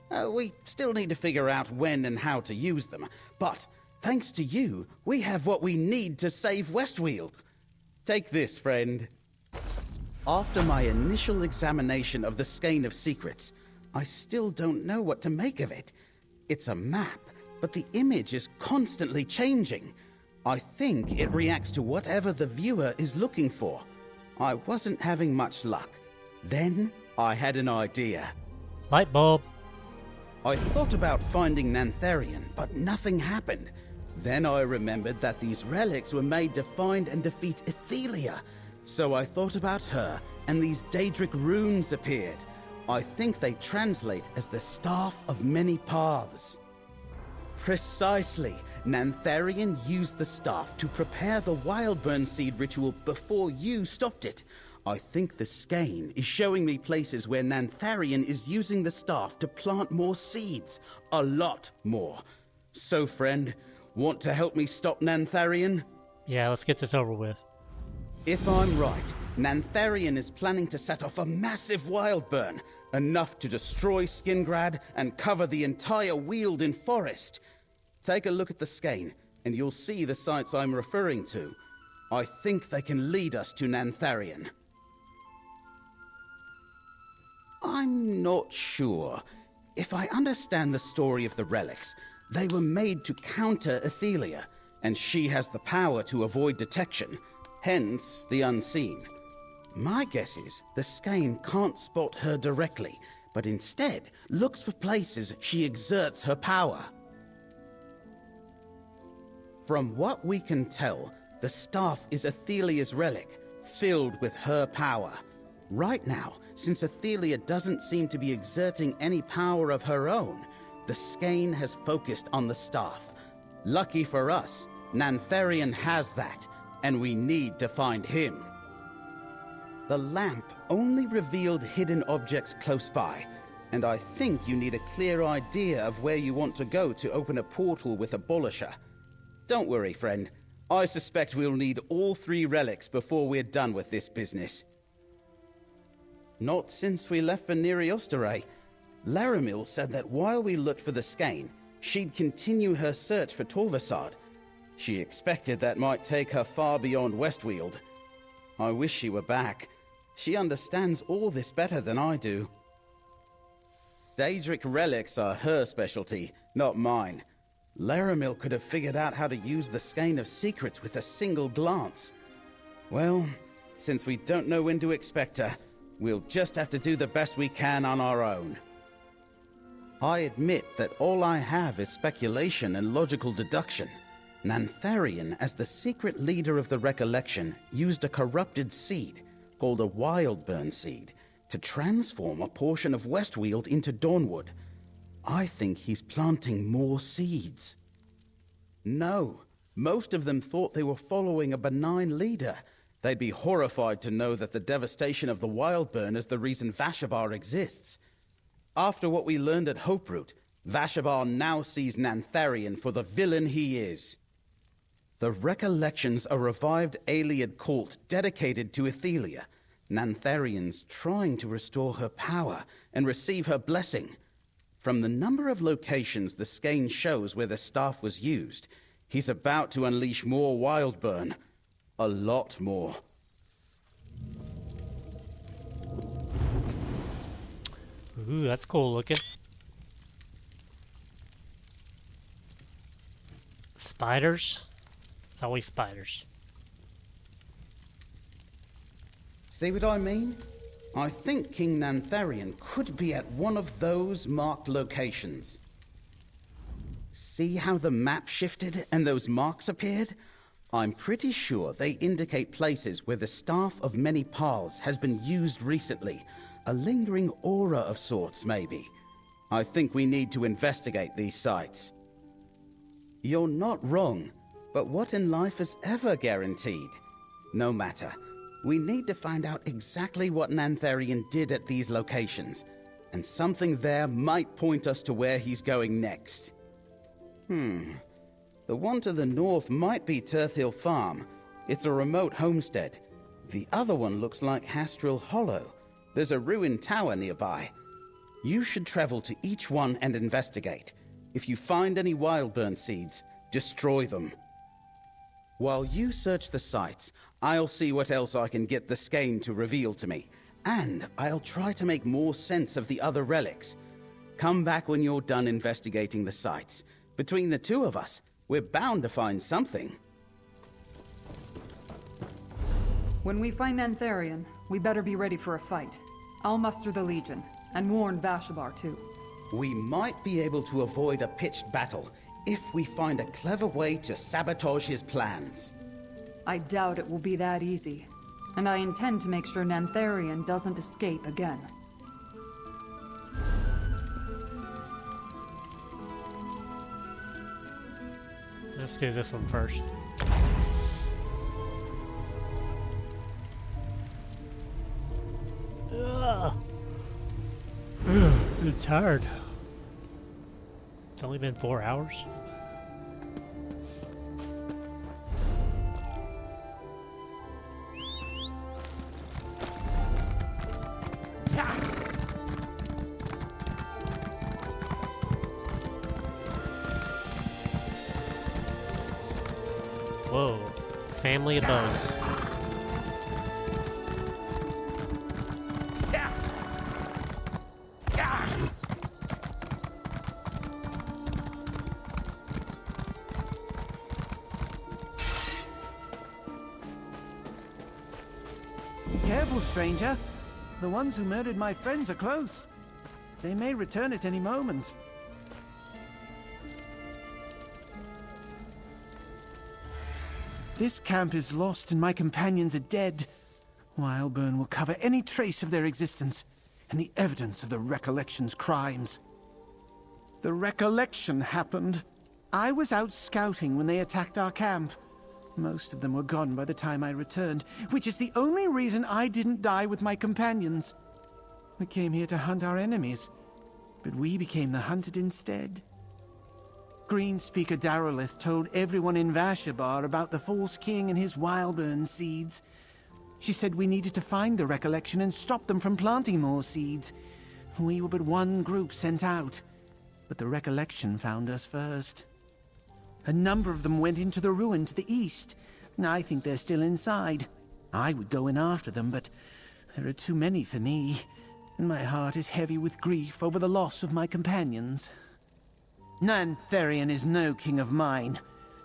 We still need to figure out when and how to use them, but thanks to you, we have what we need to save Westweald. Take this, friend. After my initial examination of the Skein of Secrets, I still don't know what to make of it. It's a map, but the image is constantly changing. I think it reacts to whatever the viewer is looking for. I wasn't having much luck. Then I had an idea. Light bulb. I thought about finding Nantharian, but nothing happened. Then I remembered that these relics were made to find and defeat Athelia. So I thought about her, and these Daedric runes appeared. I think they translate as the Staff of Many Paths. Precisely. Nantharian used the staff to prepare the Wildburn seed ritual before you stopped it. I think the skein is showing me places where Nantharian is using the staff to plant more seeds. A lot more. So, friend, want to help me stop Nantharian? Yeah, let's get this over with. If I'm right, Nantharian is planning to set off a massive Wildburn, enough to destroy Skingrad and cover the entire Weald in forest. Take a look at the skein, and you'll see the sites I'm referring to. I think they can lead us to Nantharian. I'm not sure. If I understand the story of the relics, they were made to counter Athelia, and she has the power to avoid detection, hence the unseen. My guess is the skein can't spot her directly, but instead looks for places she exerts her power. From what we can tell, the staff is Athelia's relic, filled with her power. Right now, since Athelia doesn't seem to be exerting any power of her own, the skein has focused on the staff. Lucky for us, Nantharian has that, and we need to find him. The lamp only revealed hidden objects close by, and I think you need a clear idea of where you want to go to open a portal with Abolisher. Don't worry, friend. I suspect we'll need all 3 relics before we're done with this business. Not since we left for Neri Osterei. Laramil said that while we looked for the skein, she'd continue her search for Torvasad. She expected that might take her far beyond Westweald. I wish she were back. She understands all this better than I do. Daedric relics are her specialty, not mine. Laramil could have figured out how to use the Skein of Secrets with a single glance. Well, since we don't know when to expect her, we'll just have to do the best we can on our own. I admit that all I have is speculation and logical deduction. Nantharion, as the secret leader of the Recollection, used a corrupted seed, called a Wildburn seed, to transform a portion of Westweald into Dawnwood. I think he's planting more seeds. No, most of them thought they were following a benign leader. They'd be horrified to know that the devastation of the Wildburn is the reason Vashabar exists. After what we learned at Hoperoot, Vashabar now sees Nantharion for the villain he is. The Recollection's a revived Ayleid cult dedicated to Ethelia. Nantharion's trying to restore her power and receive her blessing. From the number of locations the skein shows where the staff was used, he's about to unleash more Wildburn. A lot more. Ooh, that's cool looking. Spiders? It's always spiders. See what I mean? I think King Nantharion could be at one of those marked locations. See how the map shifted and those marks appeared? I'm pretty sure they indicate places where the Staff of Many Paths has been used recently. A lingering aura of sorts, maybe. I think we need to investigate these sites. You're not wrong, but what in life is ever guaranteed? No matter. We need to find out exactly what Nantharion did at these locations, and something there might point us to where he's going next. The one to the north might be Turthil Farm. It's a remote homestead. The other one looks like Hastril Hollow. There's a ruined tower nearby. You should travel to each one and investigate. If you find any Wildburn seeds, destroy them. While you search the sites, I'll see what else I can get the skein to reveal to me. And I'll try to make more sense of the other relics. Come back when you're done investigating the sites. Between the two of us, we're bound to find something. When we find Nantharion, we better be ready for a fight. I'll muster the Legion, and warn Vashabar too. We might be able to avoid a pitched battle if we find a clever way to sabotage his plans. I doubt it will be that easy, and I intend to make sure Nantharion doesn't escape again. Let's do this one first. It's hard. It's only been 4 hours. Whoa, family of bugs. Careful, stranger. The ones who murdered my friends are close. They may return at any moment. This camp is lost and my companions are dead. Wildburn will cover any trace of their existence and the evidence of the Recollection's crimes. The Recollection happened. I was out scouting when they attacked our camp. Most of them were gone by the time I returned, which is the only reason I didn't die with my companions. We came here to hunt our enemies, but we became the hunted instead. Greenspeaker Darolith told everyone in Vashabar about the false king and his Wildburn seeds. She said we needed to find the Recollection and stop them from planting more seeds. We were but one group sent out, but the Recollection found us first. A number of them went into the ruin to the east. I think they're still inside. I would go in after them, but there are too many for me, and my heart is heavy with grief over the loss of my companions. Nantharian is no king of mine.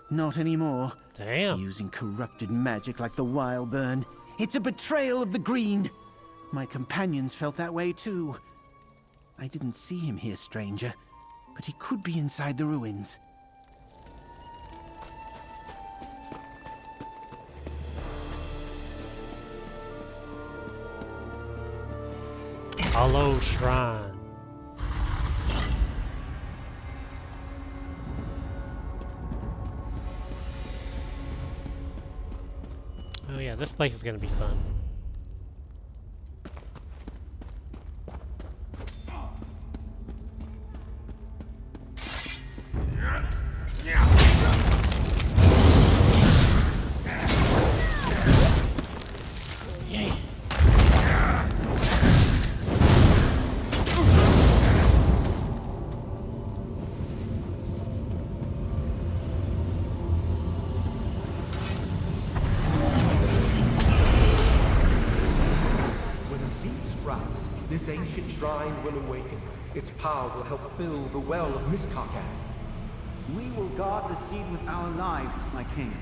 Not anymore. Damn. Using corrupted magic like the Wildburn. It's a betrayal of the Green. My companions felt that way too. I didn't see him here, stranger, but he could be inside the ruins. Hollow Shrine. Oh yeah, this place is gonna be fun. This ancient shrine will awaken. Its power will help fill the well of Mistkarkan. We will guard the seed with our lives, my king.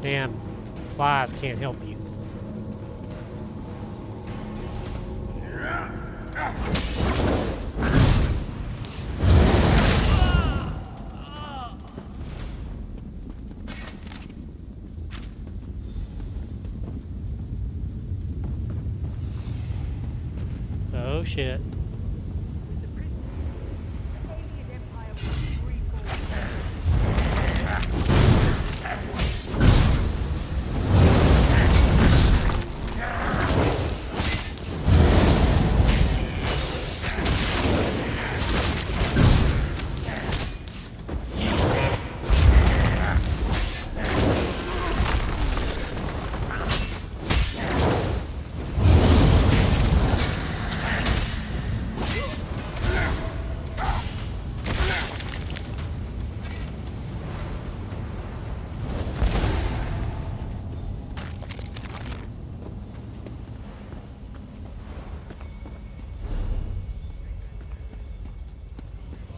Damn flies can't help you. Oh shit.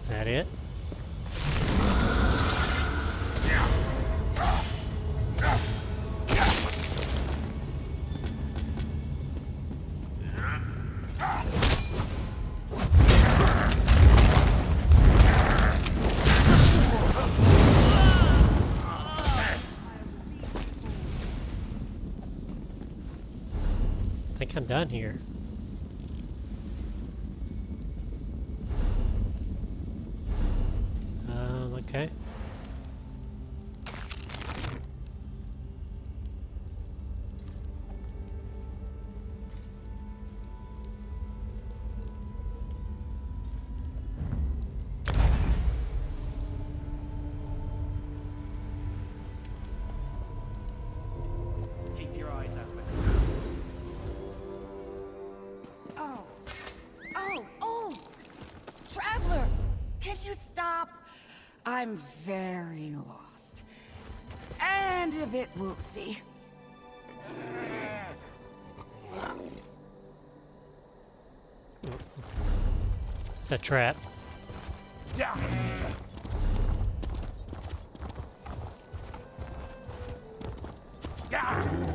Is that it? I think I'm done here. Okay. Keep your eyes open. Oh! Traveler! Can you stop? I'm very lost. And a bit woozy. It's a trap. Yeah. Yeah.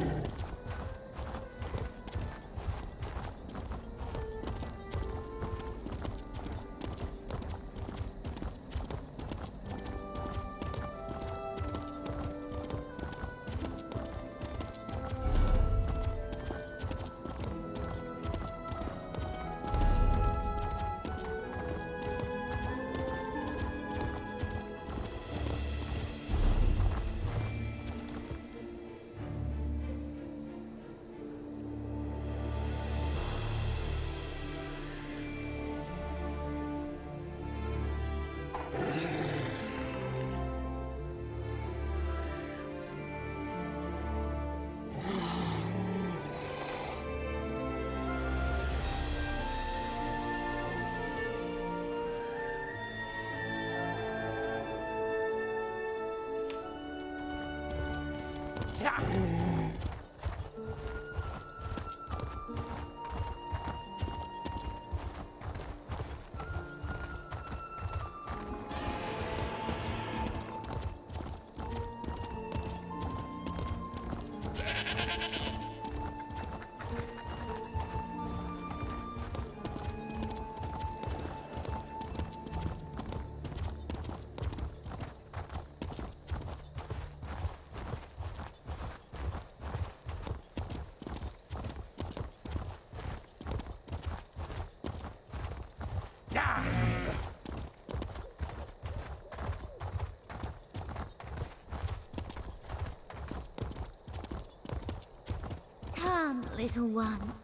Come, little ones.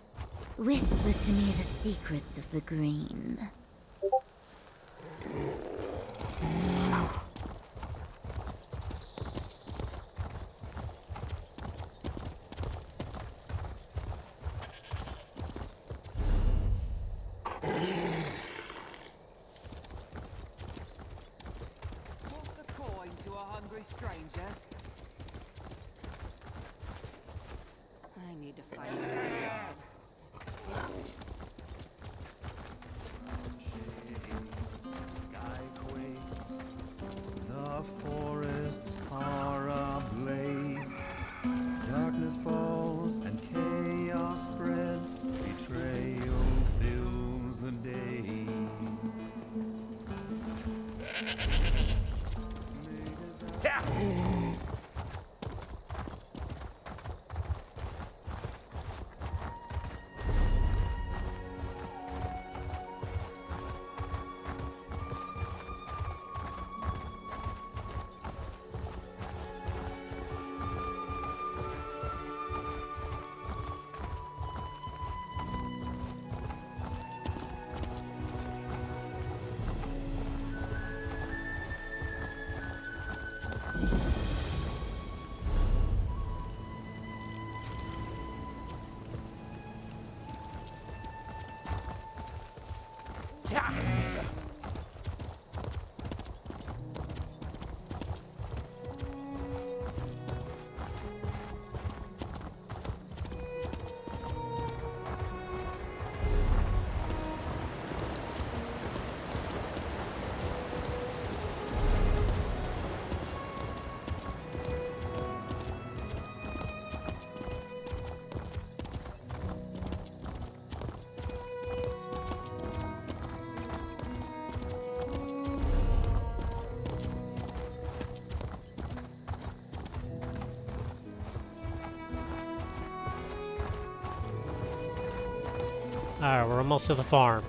Whisper to me the secrets of the green. Toss a coin to a hungry stranger. I need to find Sky quakes, the forests are ablaze. Darkness falls and chaos spreads. Betrayal fills the day. Alright, we're almost to the farm.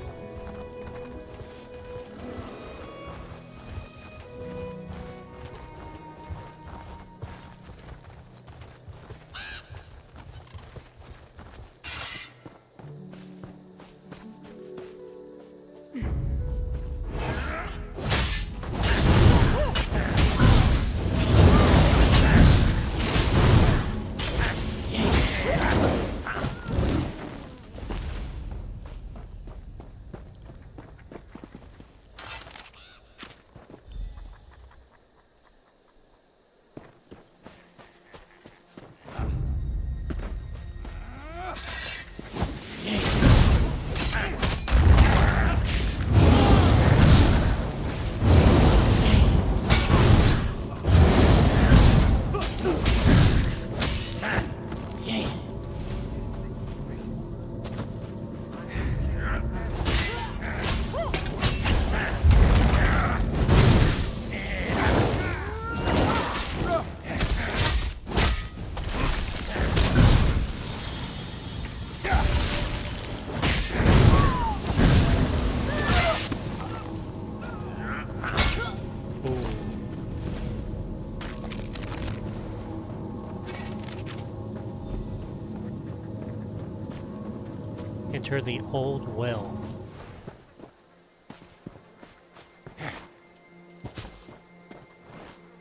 enter the old well.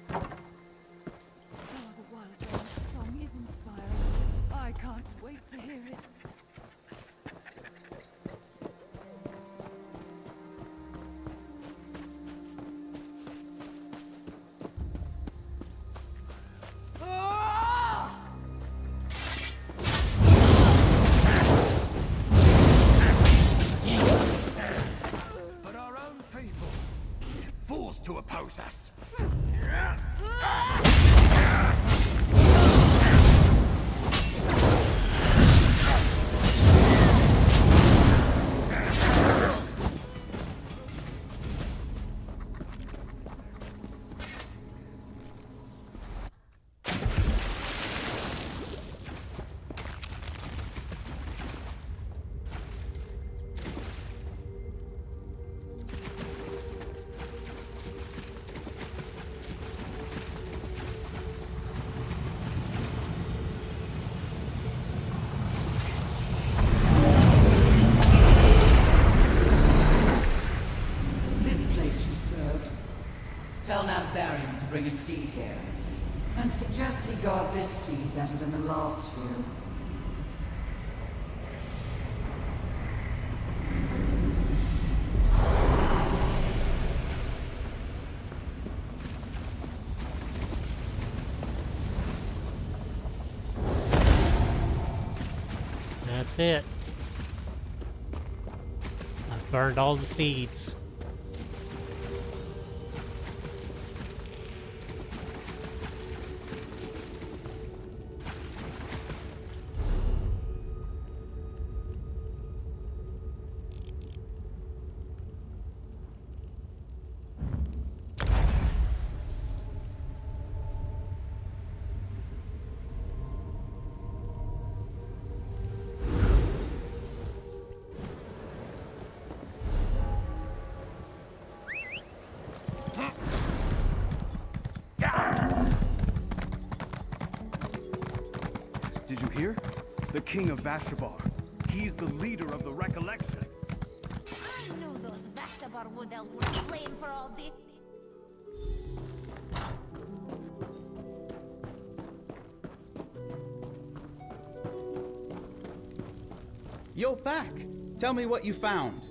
The Wild Burn's song is inspiring. I can't wait to hear it. For our own people, fools to oppose us. This place should serve. Tell Nantharian to bring a seed here. And suggest he guard this seed better than the last few. That's it. I've burned all the seeds. Did you hear? The King of Vashabar. He's the leader of the Recollection. I knew those Vashabar wood elves were playing for all this. You're back. Tell me what you found.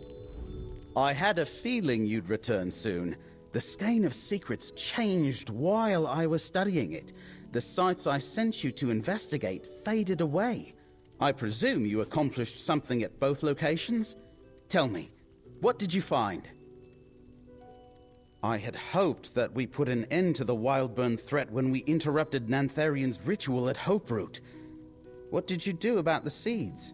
I had a feeling you'd return soon. The Skein of Secrets changed while I was studying it. The sites I sent you to investigate faded away. I presume you accomplished something at both locations? Tell me, what did you find? I had hoped that we put an end to the Wildburn threat when we interrupted Nantharian's ritual at Hoperoot. What did you do about the seeds?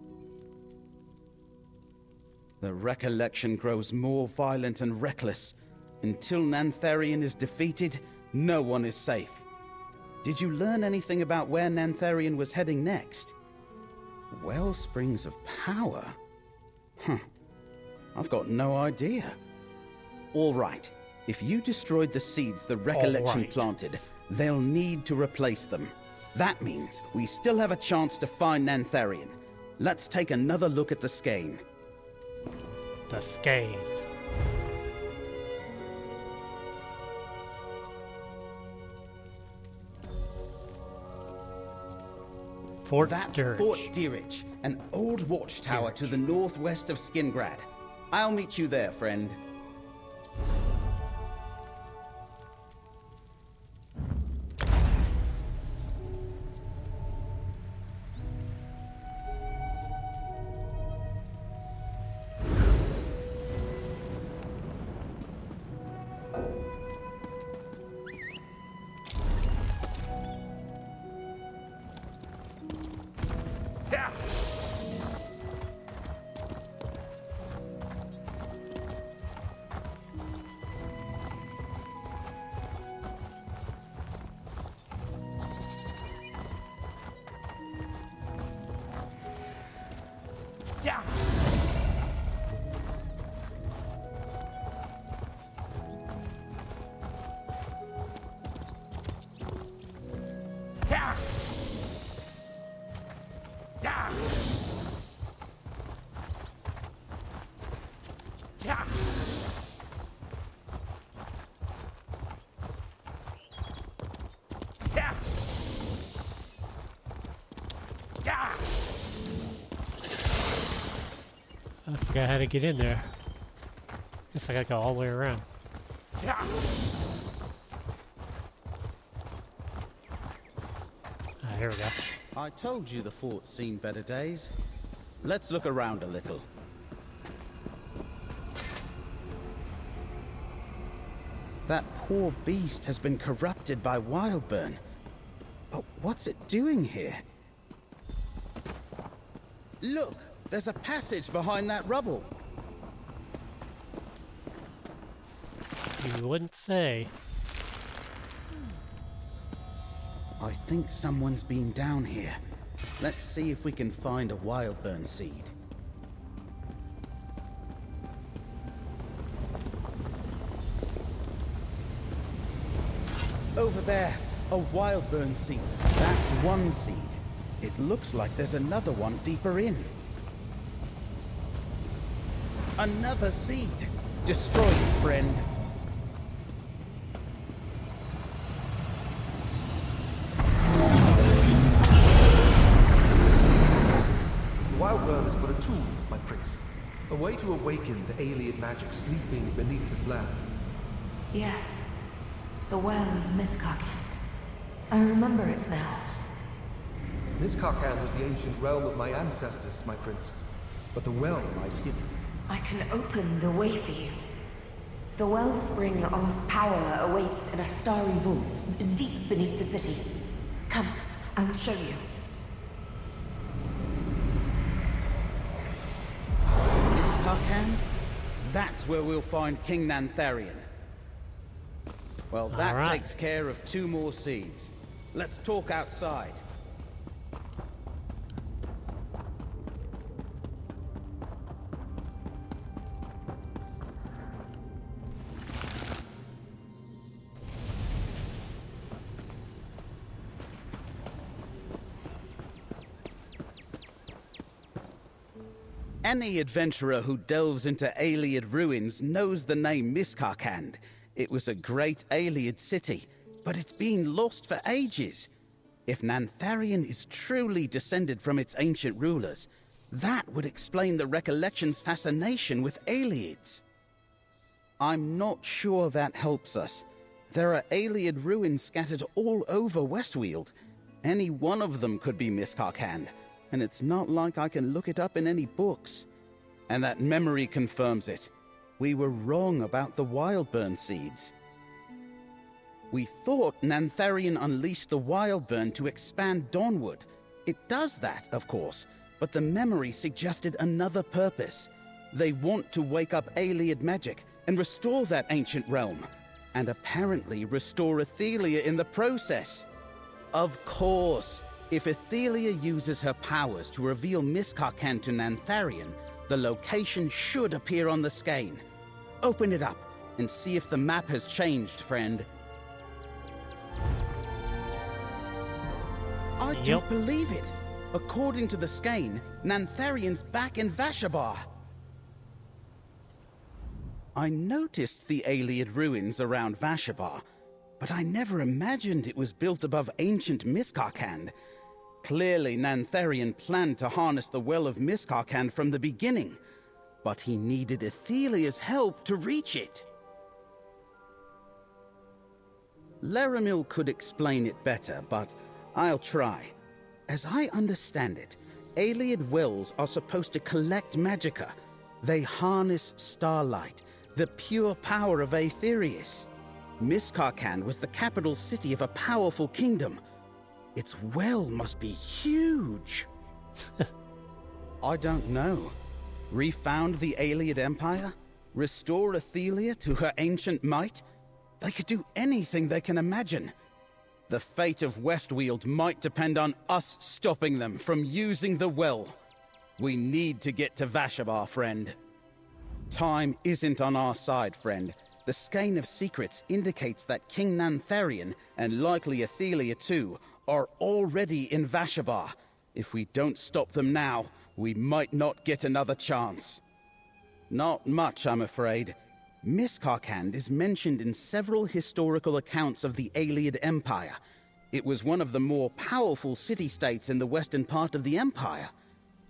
The Recollection grows more violent and reckless. Until Nantharian is defeated, no one is safe. Did you learn anything about where Nantharian was heading next? Wellsprings of power? Huh. I've got no idea. All right. If you destroyed the seeds the Recollection planted, they'll need to replace them. That means we still have a chance to find Nantharian. Let's take another look at the Skein. The Skein. That's Fort Dirich, an old watchtower to the northwest of Skingrad. I'll meet you there, friend. forgot how to get in there. Guess I gotta go all the way around. Ah, here we go. I told you the fort's seen better days. Let's look around a little. That poor beast has been corrupted by Wildburn. But what's it doing here? Look! There's a passage behind that rubble. You wouldn't say. I think someone's been down here. Let's see if we can find a Wildburn seed. Over there, a Wildburn seed. That's one seed. It looks like there's another one deeper in. Another seed. Destroy it, friend. Wildburn is but a tool, my prince. A way to awaken the alien magic sleeping beneath this land. Yes. The Well of Miskaken. I remember it now. Miskaken was the ancient realm of my ancestors, my prince. But the well lies hidden. I can open the way for you. The wellspring of power awaits in a starry vault deep beneath the city. Come, I will show you. Miskaken? That's where we'll find King Nantharion. Well, that takes care of 2 more seeds. Let's talk outside. Any adventurer who delves into Ayleid ruins knows the name Miskaken. It was a great Ayleid city, but it's been lost for ages. If Nantharion is truly descended from its ancient rulers, that would explain the Recollection's fascination with Ayleids. I'm not sure that helps us. There are Ayleid ruins scattered all over Westweald. Any one of them could be Miskaken, and it's not like I can look it up in any books. And that memory confirms it. We were wrong about the Wildburn seeds. We thought Nantharion unleashed the Wildburn to expand Dawnwood. It does that, of course, but the memory suggested another purpose. They want to wake up Ayleid magic and restore that ancient realm, and apparently restore Athelia in the process. Of course, if Athelia uses her powers to reveal Miskaken to Nantharion, the location should appear on the skein. Open it up and see if the map has changed, friend. I don't believe it. According to the skein, Nantharion's back in Vashabar. I noticed the Ayleid ruins around Vashabar, but I never imagined it was built above ancient Miskaken. Clearly, Nantharion planned to harness the Well of Miskaken from the beginning, but he needed Athelia's help to reach it. Laramil could explain it better, but I'll try. As I understand it, Ayleid wells are supposed to collect magicka. They harness starlight, the pure power of Aetherius. Miskaken was the capital city of a powerful kingdom. Its well must be huge. I don't know. Refound the Ayleid Empire? Restore Athelia to her ancient might? They could do anything they can imagine. The fate of Westweald might depend on us stopping them from using the well. We need to get to Vashabar, friend. Time isn't on our side, friend. The Skein of Secrets indicates that King Nantharion, and likely Athelia too, are already in Vashabar. If we don't stop them now, we might not get another chance. Not much, I'm afraid. Miskaken is mentioned in several historical accounts of the Ayleid Empire. It was one of the more powerful city-states in the western part of the Empire.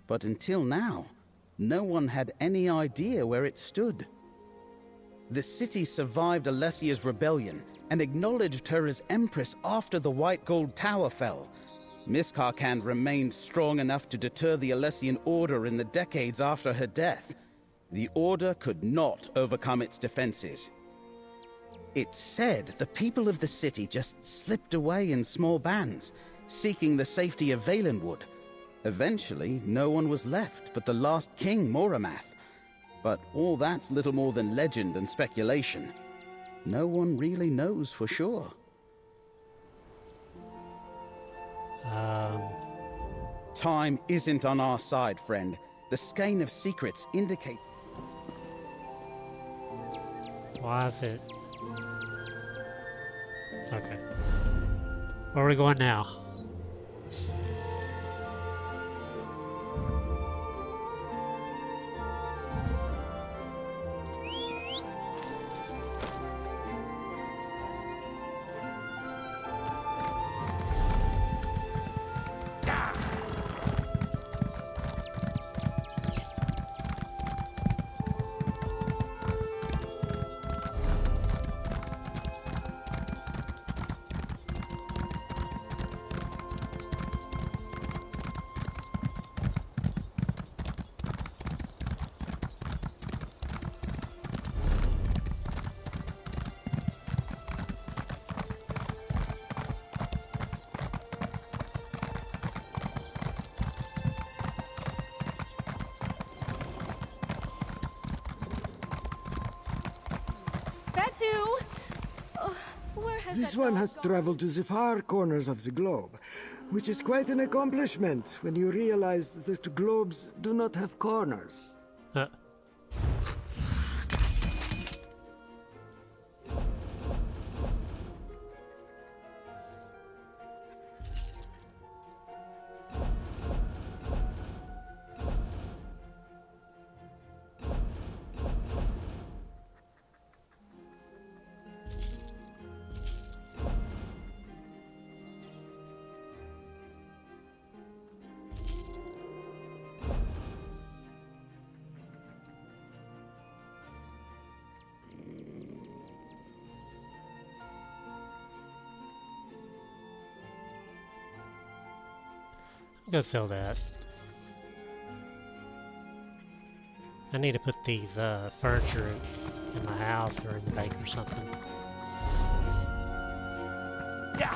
But until now, no one had any idea where it stood. The city survived Alessia's rebellion and acknowledged her as Empress after the White Gold Tower fell. Miskarkand remained strong enough to deter the Alessian Order in the decades after her death. The Order could not overcome its defenses. It's said the people of the city just slipped away in small bands, seeking the safety of Valenwood. Eventually, no one was left but the last king, Moramath. But all that's little more than legend and speculation. No one really knows for sure. Time isn't on our side, friend. The skein of secrets indicates... Why is it? Okay. Where are we going now? This one has traveled to the far corners of the globe, which is quite an accomplishment when you realize that globes do not have corners. Go sell that. I need to put these furniture in my house or in the bank or something. Yeah.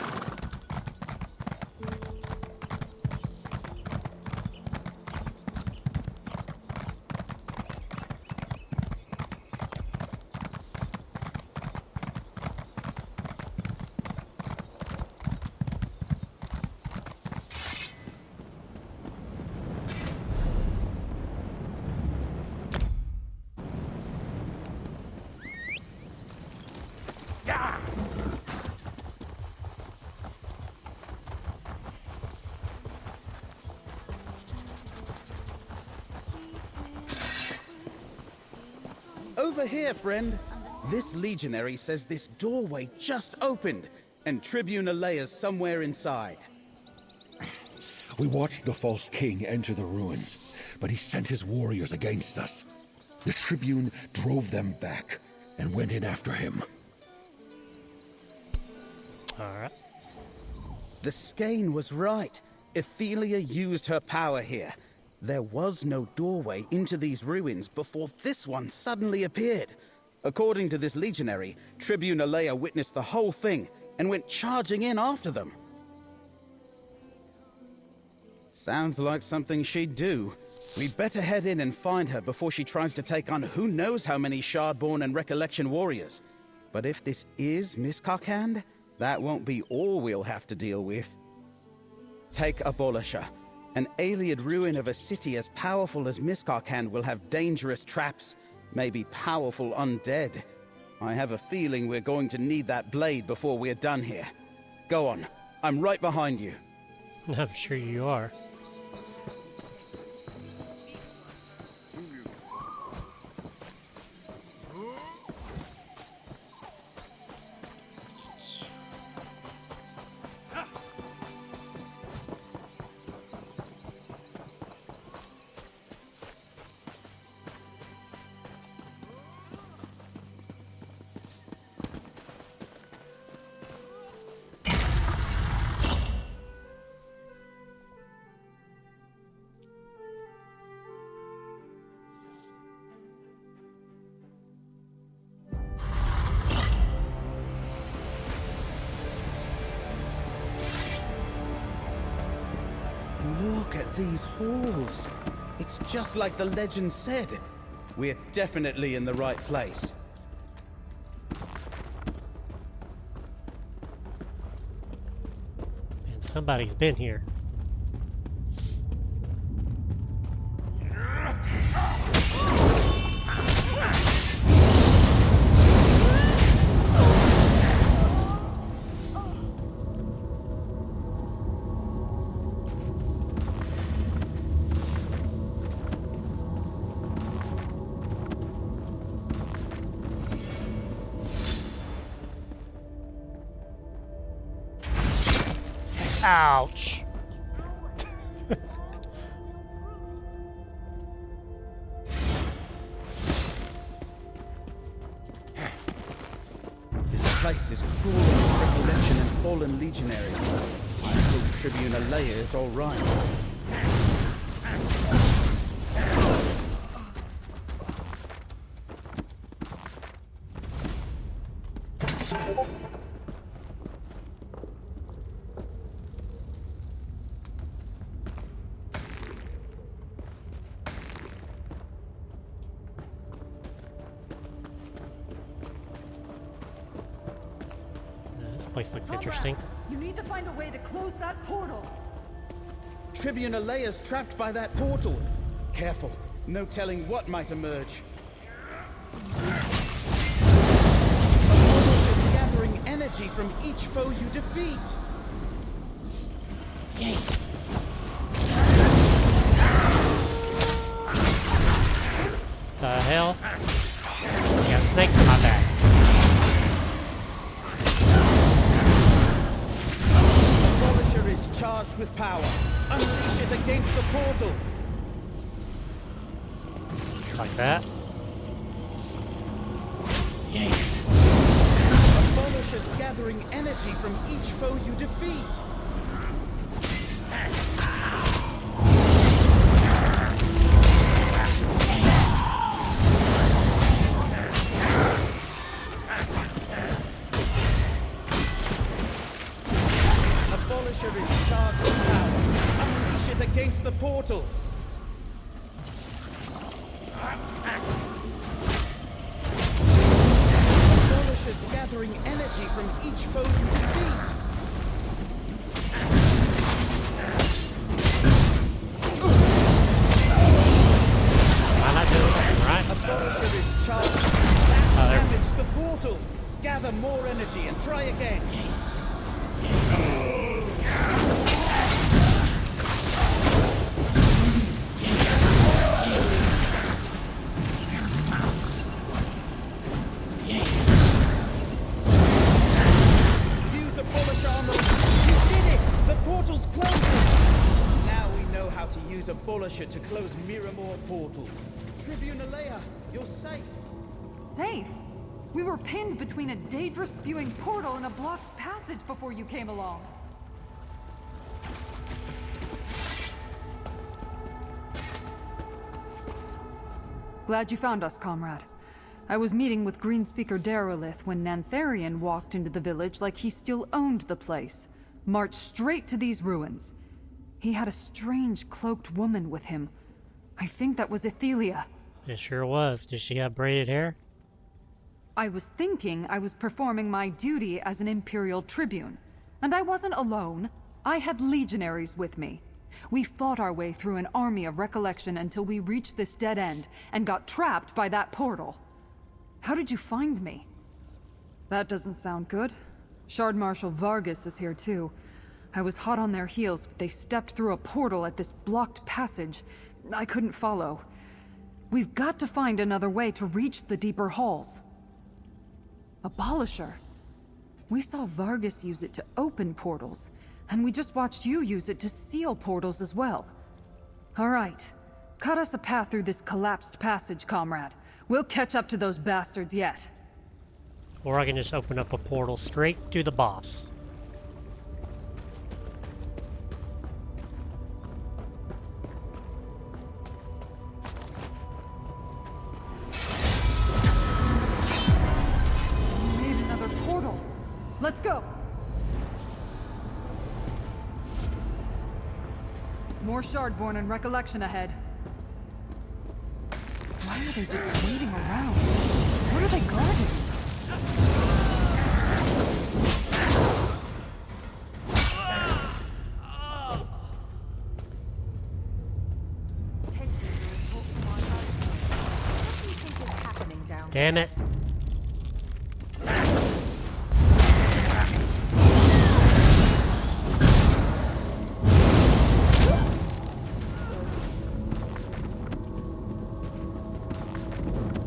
Over here, friend. This legionary says this doorway just opened, and Tribune Alea's somewhere inside. We watched the false king enter the ruins, but he sent his warriors against us. The Tribune drove them back and went in after him. Alright. The skein was right. Ethelia used her power here. There was no doorway into these ruins before this one suddenly appeared. According to this legionary, Tribune Alea witnessed the whole thing and went charging in after them. Sounds like something she'd do. We'd better head in and find her before she tries to take on who knows how many Shardborn and Recollection warriors. But if this is Miskarkand, that won't be all we'll have to deal with. Take Abolisher. An Ayleid ruin of a city as powerful as Miskarkand will have dangerous traps, maybe powerful undead. I have a feeling we're going to need that blade before we're done here. Go on, I'm right behind you. I'm sure you are. at these halls. It's just like the legend said. We're definitely in the right place. And somebody's been here. Ouch. This place is cruel with recollection and fallen legionaries. I hope Tribune Alea is all right. This place looks interesting. You need to find a way to close that portal. Tribune Alea's trapped by that portal. Careful, no telling what might emerge. Is gathering energy from each foe you defeat. Yay. The hell? I got snakes in my back. Abolisher is charged with power. Unleash it against the portal. Like that. Yay. Abolisher's gathering energy from each foe you defeat. Abolisher is charged with power. Unleash it against the portal. Abolisher's gathering energy from each foe you defeat. Am I not doing that right? Abolisher is charged with damage the portal. Gather more energy and try again. Use Abolisher armor. You did it! The portal's closing! Now we know how to use Abolisher to close Miramor portals. Tribune Alea, you're safe. Safe? We were pinned between a Daedra-spewing portal and a blocked passage before you came along. Glad you found us, comrade. I was meeting with Greenspeaker Derelith when Nantharian walked into the village like he still owned the place. Marched straight to these ruins. He had a strange cloaked woman with him. I think that was Athelia. It sure was. Did she have braided hair? I was thinking I was performing my duty as an Imperial Tribune. And I wasn't alone. I had legionaries with me. We fought our way through an army of recollection until we reached this dead end and got trapped by that portal. How did you find me? That doesn't sound good. Shard Marshal Vargas is here too. I was hot on their heels, but they stepped through a portal at this blocked passage. I couldn't follow. We've got to find another way to reach the deeper halls. Abolisher. We saw Vargas use it to open portals, and we just watched you use it to seal portals as well. All right. Cut us a path through this collapsed passage, comrade. We'll catch up to those bastards yet. Or I can just open up a portal straight to the boss. We made another portal. Let's go. More Shardborn and Recollection ahead. Why are they just waiting around? What are they guarding? Damn it.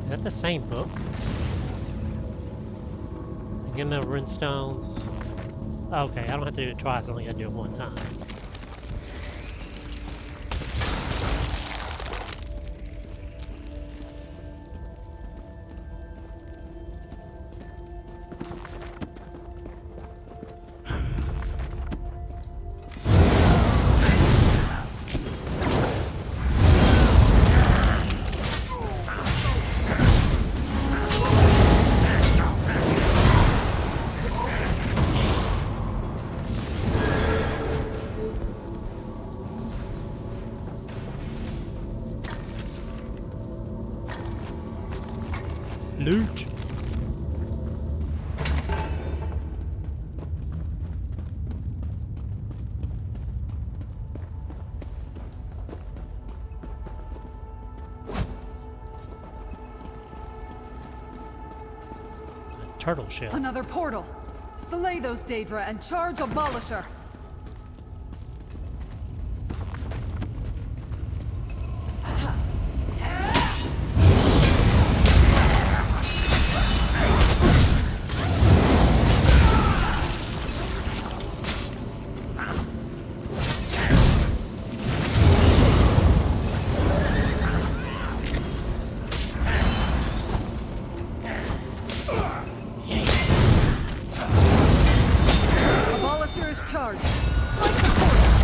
Is that the same book? Give me runestones. Okay, I don't have to do it twice, I only gotta do it one time. Loot. A turtle shell. Another portal. Slay those Daedra and charge Abolisher. Abolisher is charged. Fight the portal.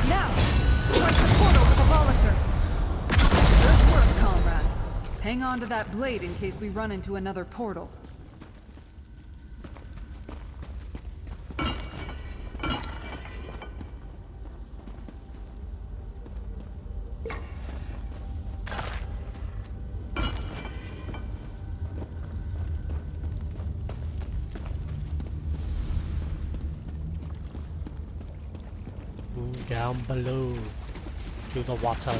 Now, strike the portal with Abolisher. Good work, comrade. Hang on to that blade in case we run into another portal. Down below to the water. I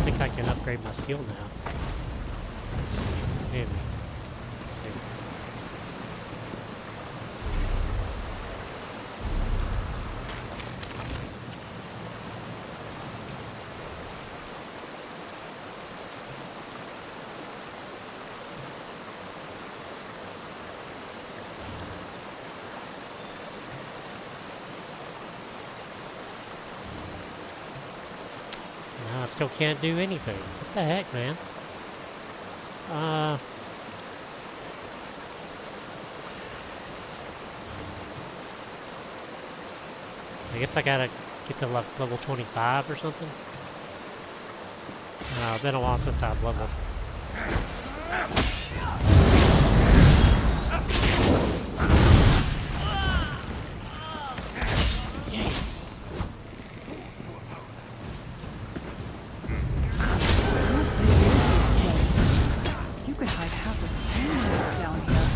think I can upgrade my skill now. Maybe. Let's see. No, I still can't do anything. What the heck, man? I guess I gotta get to like level 25 or something. It's been a while since I've leveled. You could hide half of the sand down here.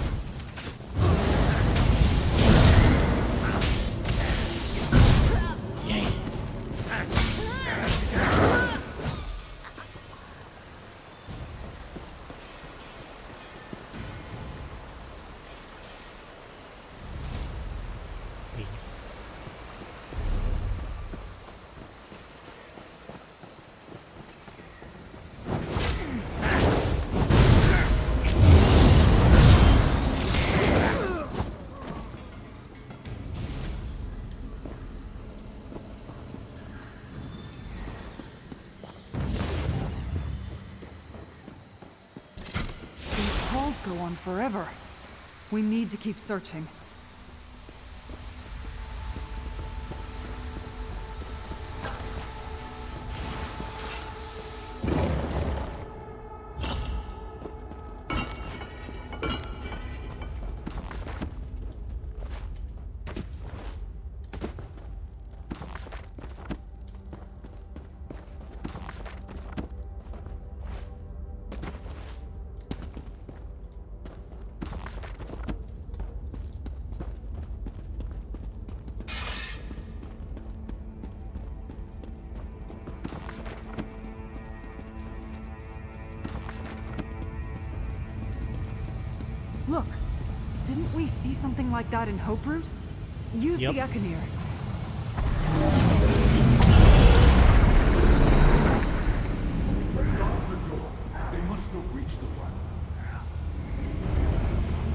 go on forever. We need to keep searching. Look, didn't we see something like that in Hoperoot? Use the Echenir. Guard the door. They must have reached the one.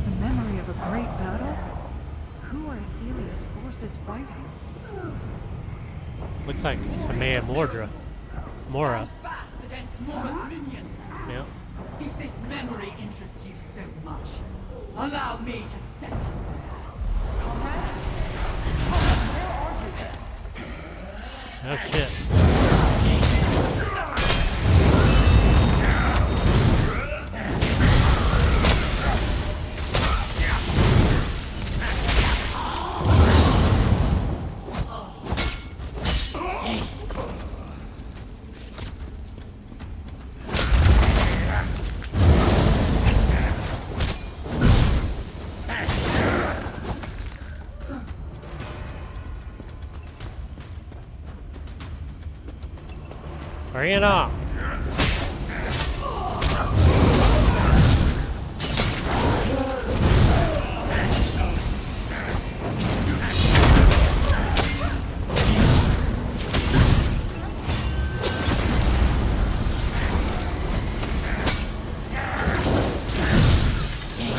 The memory of a great battle? Who are Athelia's forces fighting? Looks like Kamea Mordra. Mora. Fast against Mora's minions. Yep. If this memory interests you so much, allow me to send you there. Comrade? Where are you? Oh shit. Bring it on.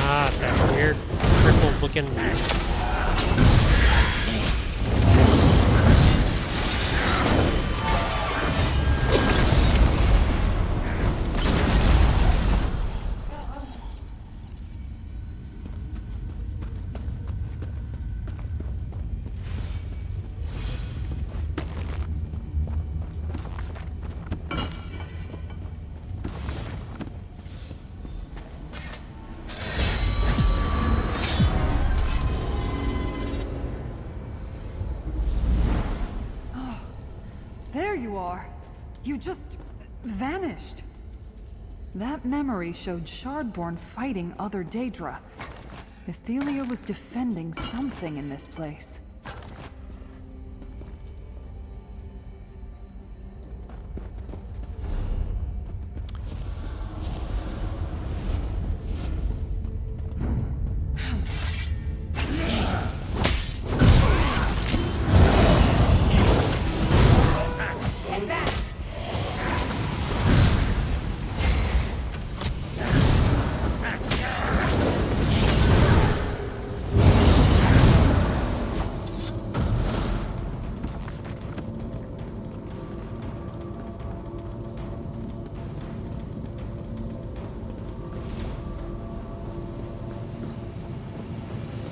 Ah, that weird crippled looking. There you are. You just vanished. That memory showed Shardborn fighting other Daedra. Athelia was defending something in this place.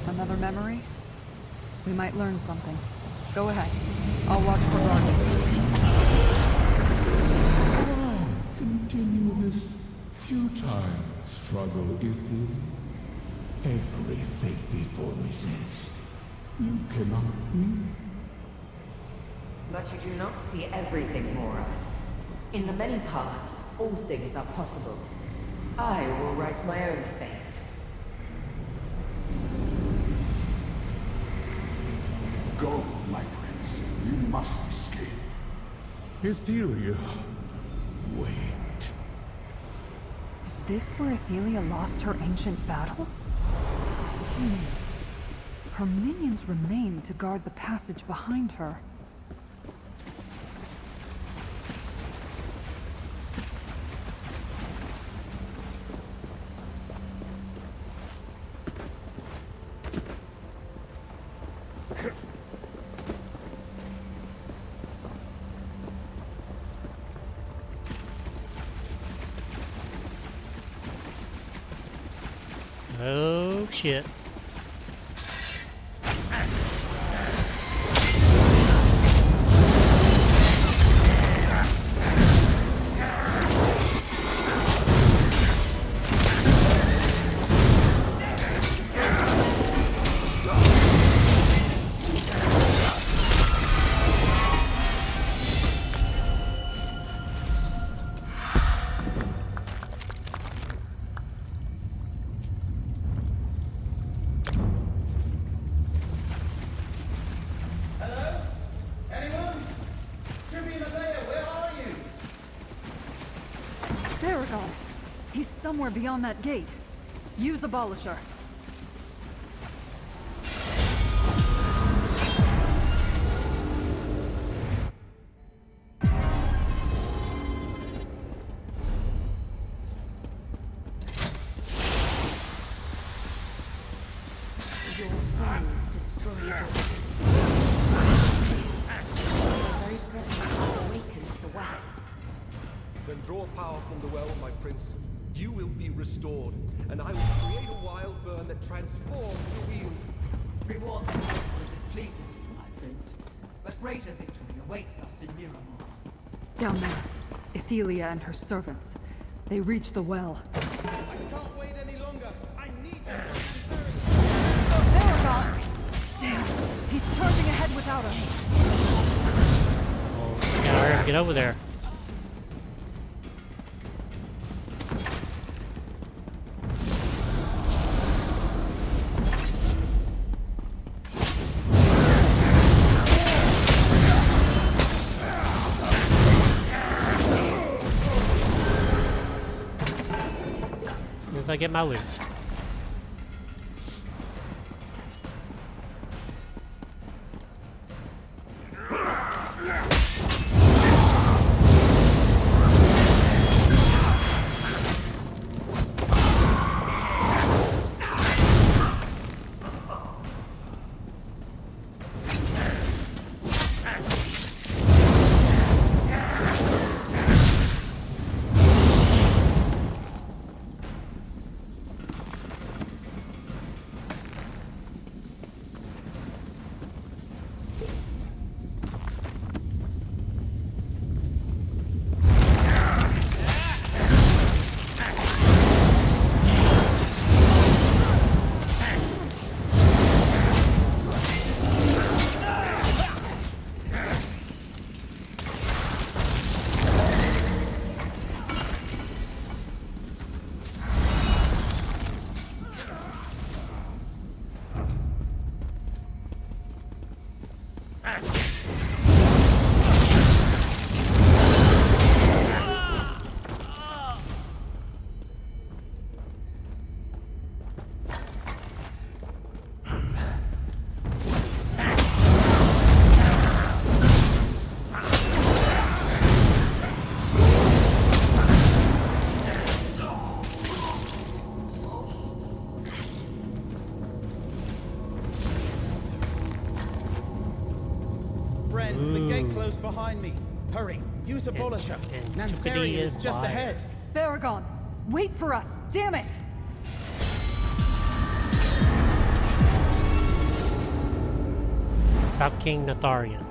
Another memory? We might learn something. Go ahead. I'll watch for Rogers. Continue this futile struggle, Ithil. Every fate before me says you cannot win. But you do not see everything, Mora. In the many paths, all things are possible. I will write my own fate. Go, my prince. You must escape. Ethelia, wait. Is this where Athelia lost her ancient battle? Her minions remain to guard the passage behind her. Oh shit. Theragon! He's somewhere beyond that gate. Use Abolisher. Your foes destroy your very presence has awakened the well. Then draw power from the well, my prince. You will be restored, and I will create a wild burn that transforms the wheel. Reward the Lord if it pleases you, my prince. But greater victory awaits us in Miramar. Down there. Ethelia and her servants. They reach the well. I can't wait any longer. I need Theragon! Damn, he's charging ahead without us. Oh, we gotta hurry up and get over there. As soon as I get my loot. Friends, the gate closed behind me. Hurry, use Abolisher. Nantharian is just ahead. Theragon, wait for us! Damn it! Stop King Natharian.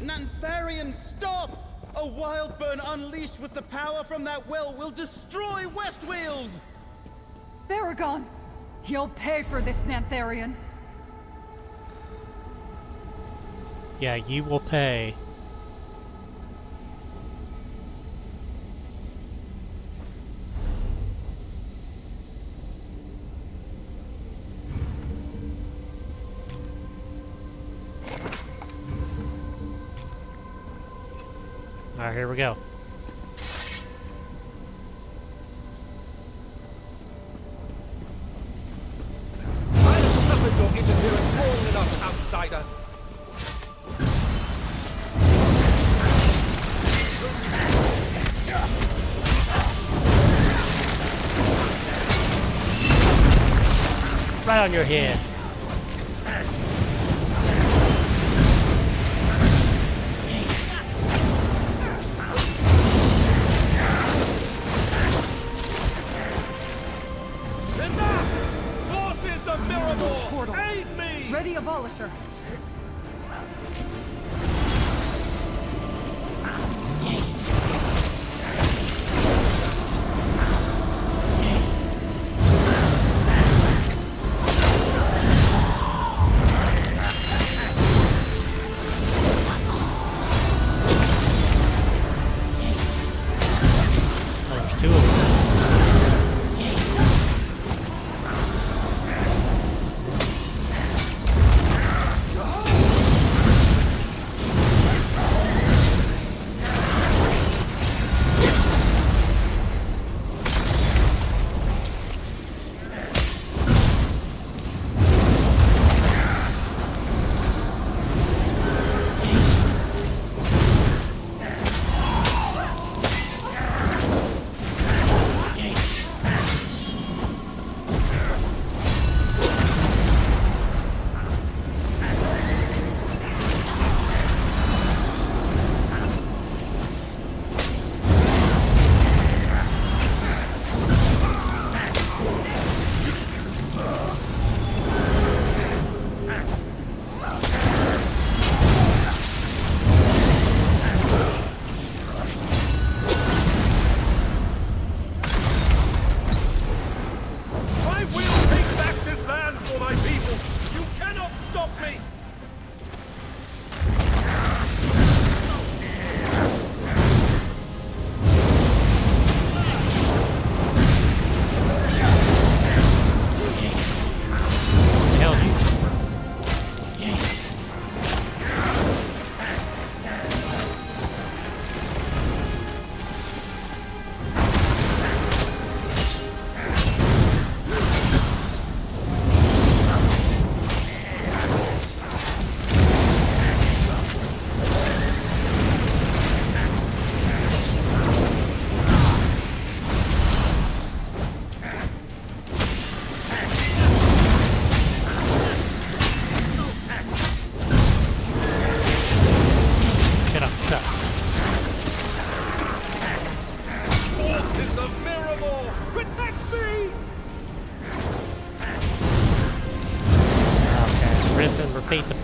Nantharian, stop! A wild burn unleashed with the power from that well will destroy Westweald! Theragon! You'll pay for this, Nantharian! Yeah, you will pay. Alright, here we go. Your interference long enough, outsider. Right on your head.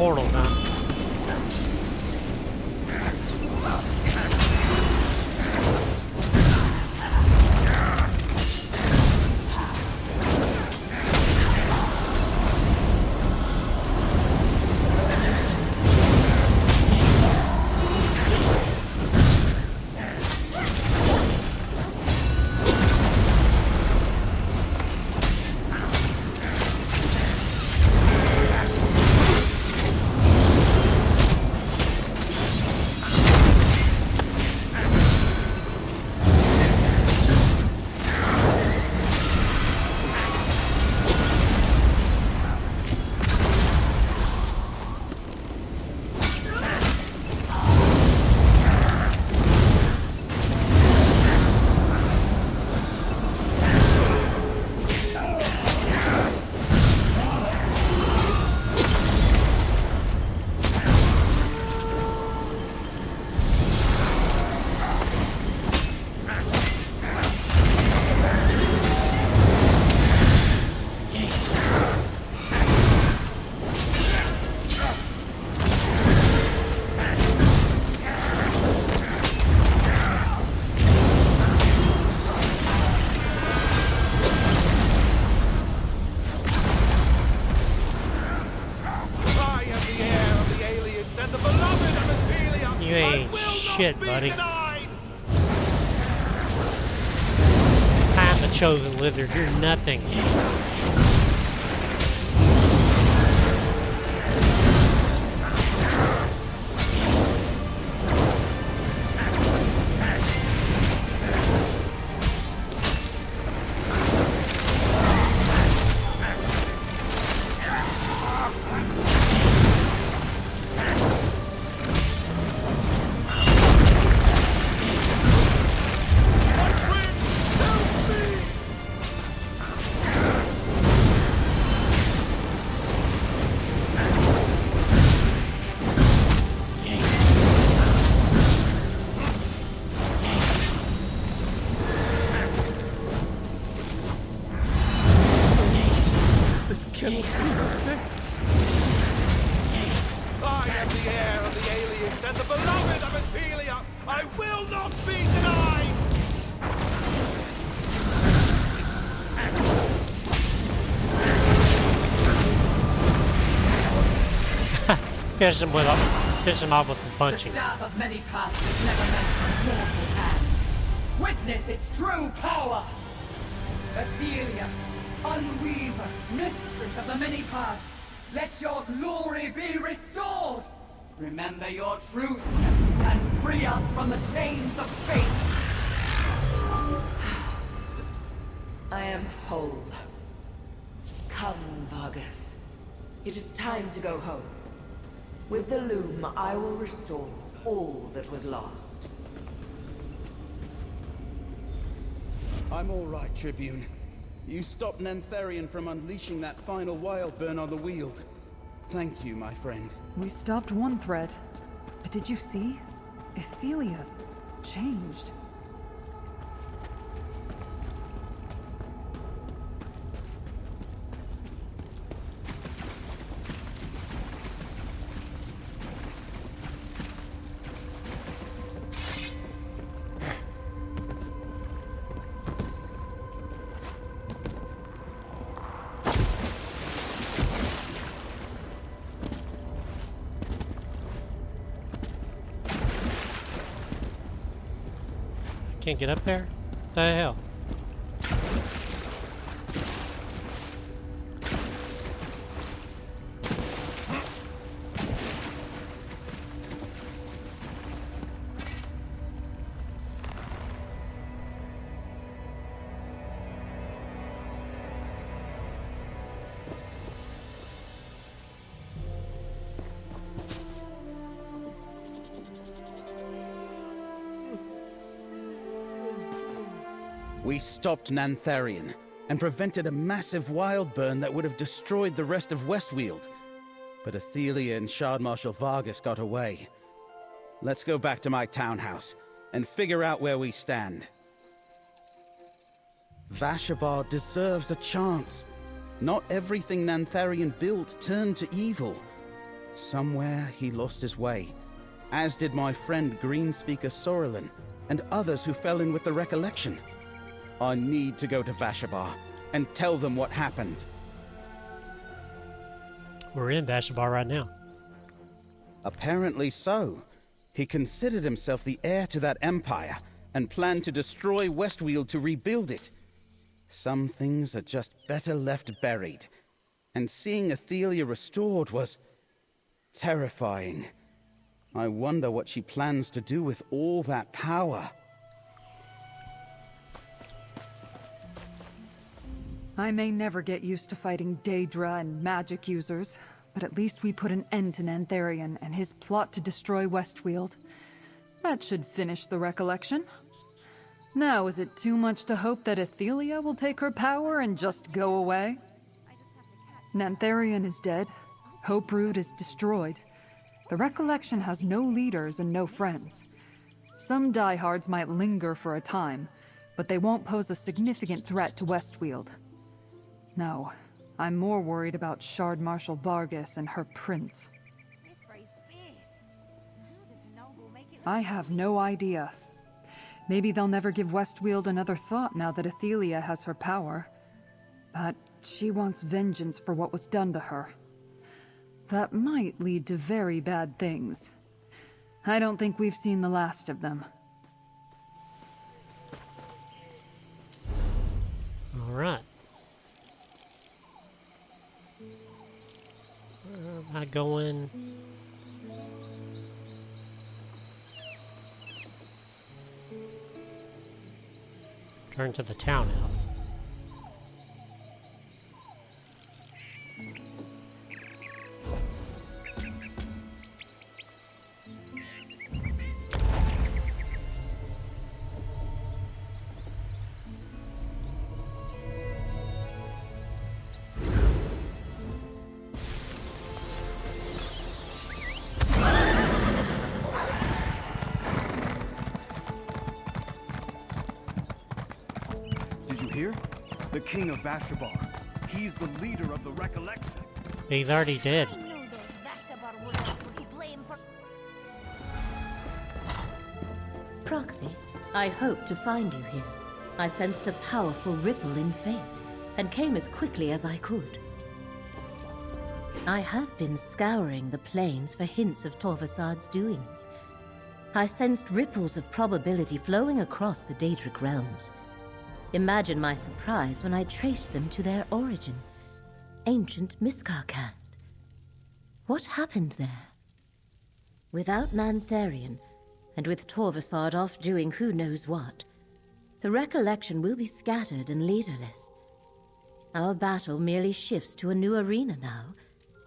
portals, huh? You ain't shit, buddy. I'm the chosen lizard. You're nothing. I am the heir of the aliens and the beloved of Athelia. I will not be denied! Finish him off with some punching. The staff of many paths is never meant for mortal hands. Witness its true power! Athelia, Unweaver, mistress of the many paths, let your glory be restored! Remember your truce and free us from the chains of fate! I am whole. Come, Vargas. It is time to go home. With the loom, I will restore all that was lost. I'm all right, Tribune. You stopped Nantharian from unleashing that final wild burn on the Weald. Thank you, my friend. We stopped one threat. But did you see? Athelia changed. Can't get up there? What the hell? We stopped Nantharian, and prevented a massive wild burn that would have destroyed the rest of Westweald. But Athelia and Shard Marshal Vargas got away. Let's go back to my townhouse, and figure out where we stand. Vashabar deserves a chance. Not everything Nantharian built turned to evil. Somewhere he lost his way, as did my friend Greenspeaker Sorrelin and others who fell in with the recollection. I need to go to Vashabar and tell them what happened. We're in Vashabar right now. Apparently so. He considered himself the heir to that empire and planned to destroy Westweald to rebuild it. Some things are just better left buried, and seeing Athelia restored was terrifying. I wonder what she plans to do with all that power. I may never get used to fighting Daedra and magic users, but at least we put an end to Nantharion and his plot to destroy Westweald. That should finish the recollection. Now, is it too much to hope that Athelia will take her power and just go away? Nantharion is dead. Hoperoot is destroyed. The recollection has no leaders and no friends. Some diehards might linger for a time, but they won't pose a significant threat to Westweald. No, I'm more worried about Shard Marshal Vargas and her prince. I have no idea. Maybe they'll never give Westweald another thought now that Athelia has her power. But she wants vengeance for what was done to her. That might lead to very bad things. I don't think we've seen the last of them. All right. Where am I going? Turn to the townhouse. Here? The King of Vashabar. He's the leader of the Recollection. He's already dead. I knew those Vashabar wolves would be blamed for... Proxy, I hoped to find you here. I sensed a powerful ripple in faith, and came as quickly as I could. I have been scouring the plains for hints of Torvasad's doings. I sensed ripples of probability flowing across the Daedric realms. Imagine my surprise when I traced them to their origin. Ancient Miskarkand. What happened there? Without Nantharion, and with Torvasad off doing who knows what, the recollection will be scattered and leaderless. Our battle merely shifts to a new arena now,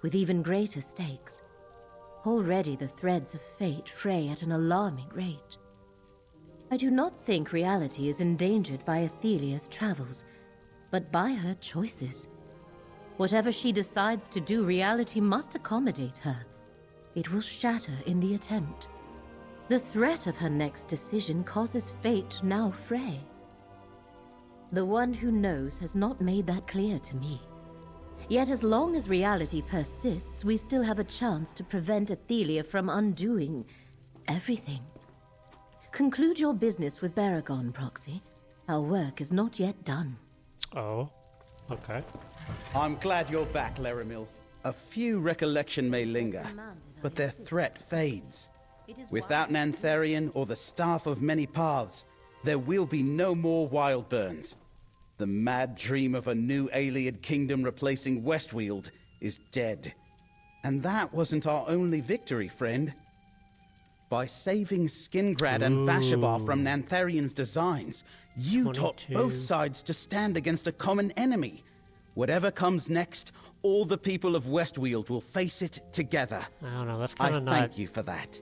with even greater stakes. Already the threads of fate fray at an alarming rate. I do not think reality is endangered by Athelia's travels, but by her choices. Whatever she decides to do, reality must accommodate her. It will shatter in the attempt. The threat of her next decision causes fate to now fray. The one who knows has not made that clear to me. Yet as long as reality persists, we still have a chance to prevent Athelia from undoing everything. Conclude your business with Baragon, Proxy. Our work is not yet done. Oh, okay. I'm glad you're back, Laramil. A few recollection may linger, but their threat fades. Without Nantharion or the Staff of Many Paths, there will be no more Wildburns. The mad dream of a new Ayleid kingdom replacing Westweald is dead. And that wasn't our only victory, friend. By saving Skingrad and Vashabar from Nantharion's designs, you taught both sides to stand against a common enemy. Whatever comes next, all the people of Westweald will face it together. I don't know, that's kind of I thank you for that.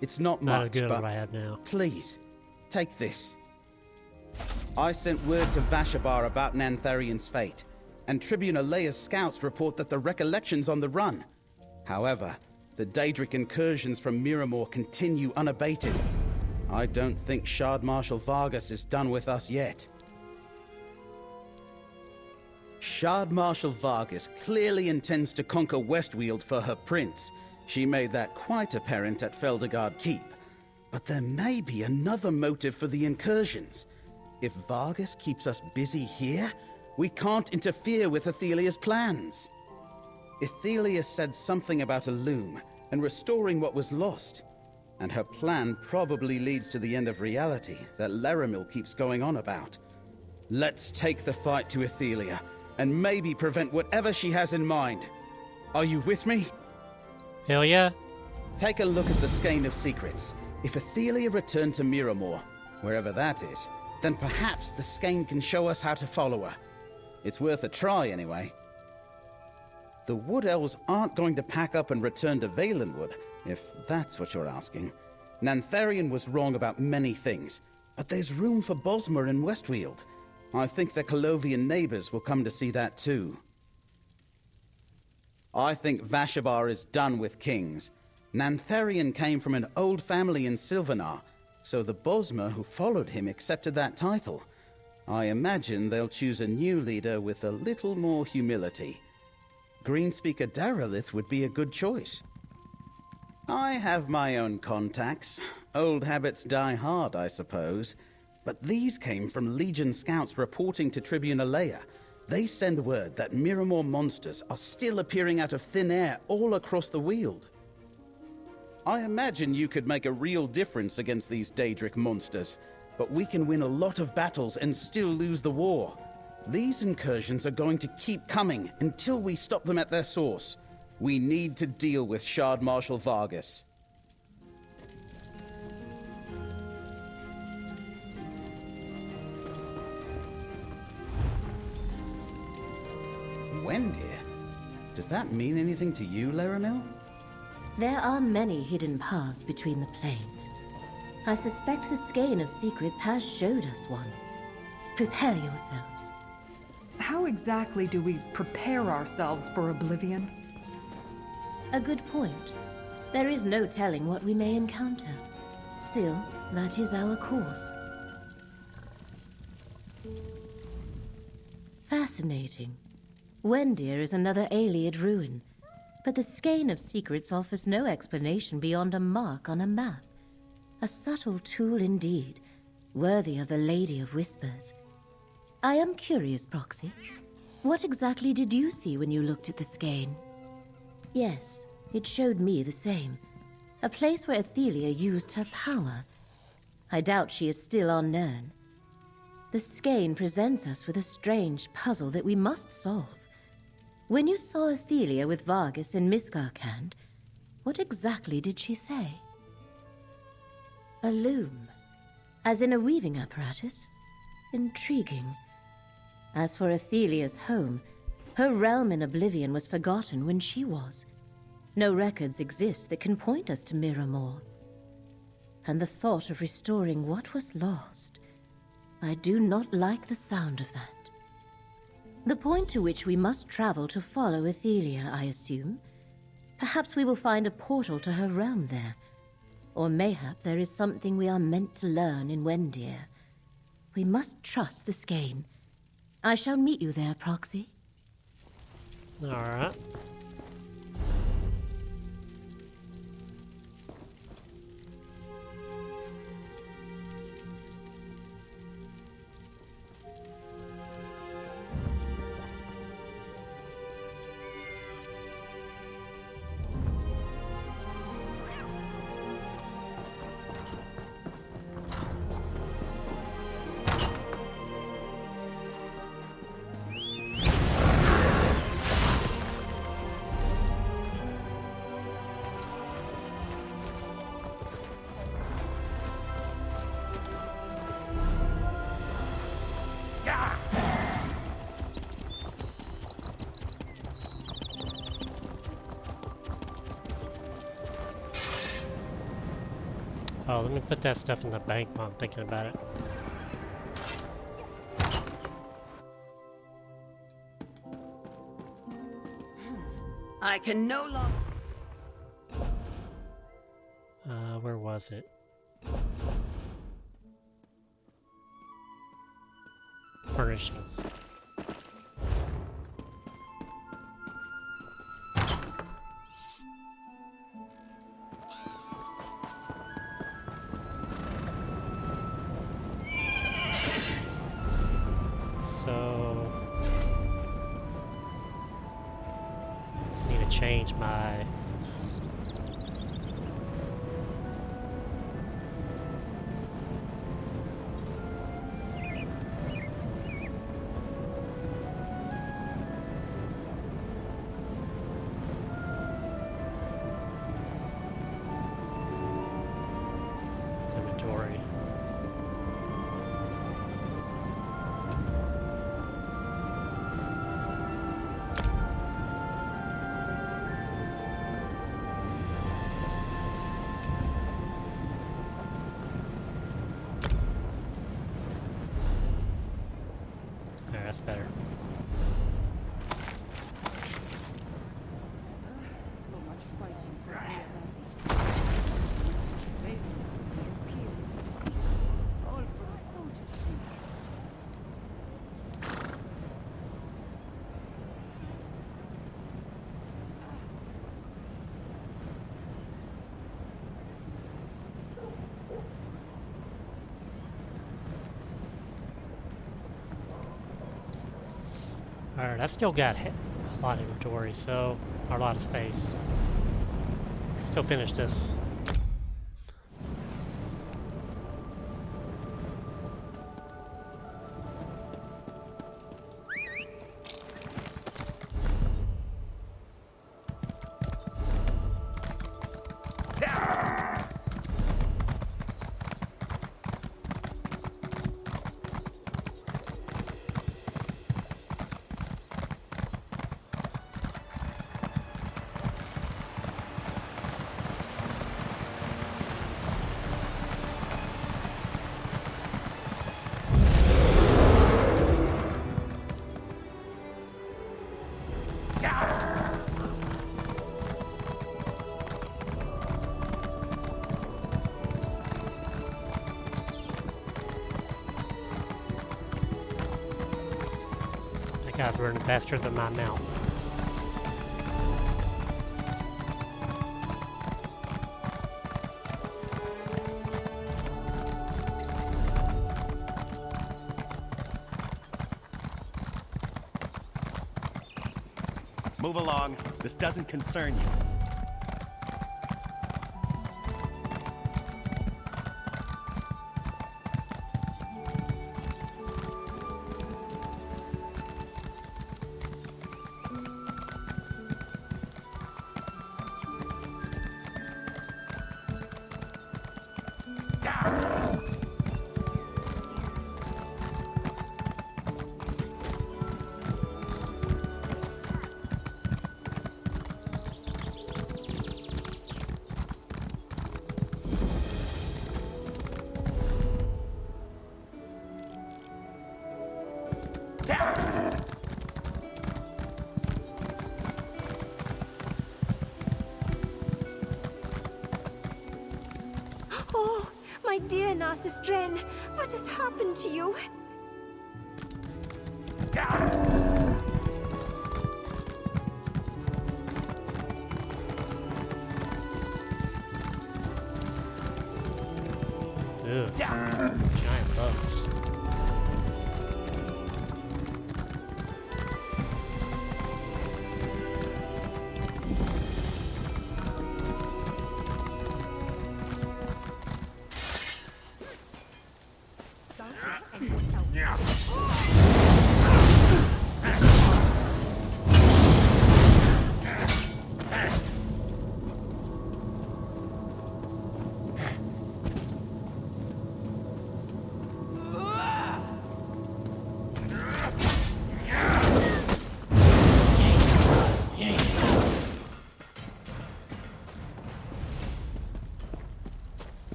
It's not much, as good as but what I have now. Please, take this. I sent word to Vashabar about Nantharion's fate, and Tribune Alea's scouts report that the Recollection's on the run. However, the Daedric incursions from Miramor continue unabated. I don't think Shard Marshal Vargas is done with us yet. Shard Marshal Vargas clearly intends to conquer Westweald for her prince. She made that quite apparent at Feldergard Keep. But there may be another motive for the incursions. If Vargas keeps us busy here, we can't interfere with Athelia's plans. Athelia said something about a loom and restoring what was lost. And her plan probably leads to the end of reality that Laramil keeps going on about. Let's take the fight to Athelia, and maybe prevent whatever she has in mind. Are you with me? Hell yeah. Take a look at the Skein of Secrets. If Athelia returned to Miramor, wherever that is, then perhaps the Skein can show us how to follow her. It's worth a try, anyway. The Wood Elves aren't going to pack up and return to Valenwood, if that's what you're asking. Nantharion was wrong about many things, but there's room for Bosmer in Westweald. I think the Colovian neighbors will come to see that too. I think Vashabar is done with kings. Nantharion came from an old family in Silvenar, so the Bosmer who followed him accepted that title. I imagine they'll choose a new leader with a little more humility. Greenspeaker Daralith would be a good choice. I have my own contacts. Old habits die hard, I suppose. But these came from Legion scouts reporting to Tribune Alea. They send word that Miramor monsters are still appearing out of thin air all across the Weald. I imagine you could make a real difference against these Daedric monsters, but we can win a lot of battles and still lose the war. These incursions are going to keep coming until we stop them at their source. We need to deal with Shard Marshal Vargas. Wendir? Does that mean anything to you, Laramil? There are many hidden paths between the planes. I suspect the Skein of Secrets has showed us one. Prepare yourselves. How exactly do we prepare ourselves for oblivion? A good point. There is no telling what we may encounter. Still, that is our course. Fascinating. Wendir is another Ayleid ruin, but the Skein of Secrets offers no explanation beyond a mark on a map. A subtle tool indeed, worthy of the Lady of Whispers. I am curious, Proxy. What exactly did you see when you looked at the Skein? Yes, it showed me the same. A place where Athelia used her power. I doubt she is still on Nirn. The Skein presents us with a strange puzzle that we must solve. When you saw Athelia with Vargas in Miskarkand, what exactly did she say? A loom. As in a weaving apparatus? Intriguing. As for Athelia's home, her realm in Oblivion was forgotten when she was. No records exist that can point us to Miramor. And the thought of restoring what was lost, I do not like the sound of that. The point to which we must travel to follow Athelia, I assume. Perhaps we will find a portal to her realm there. Or mayhap there is something we are meant to learn in Wendir. We must trust the Skein. I shall meet you there, Proxy. Alright. Oh, let me put that stuff in the bank while I'm thinking about it. I can no longer... Where was it? Furnishings. change my inventory. There, that's better. So much fighting for Ziabazi. All for the soldiers' sake. Alright, I've still got a lot of inventory, so, or a lot of space. Let's go finish this. That guy's running faster than my mount. Move along. This doesn't concern you. Oh, my dear Narcissus Dren, what has happened to you? Ugh. Giant bugs.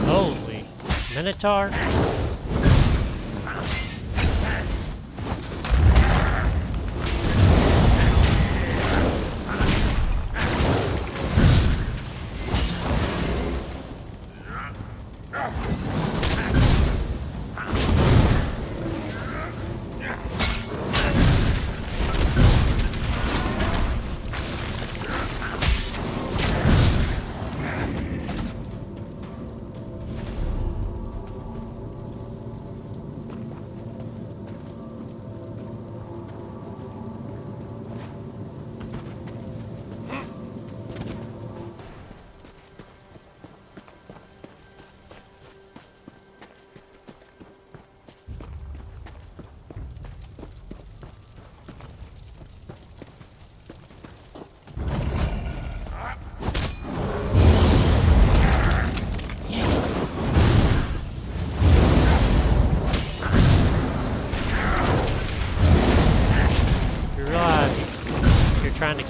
Holy Minotaur.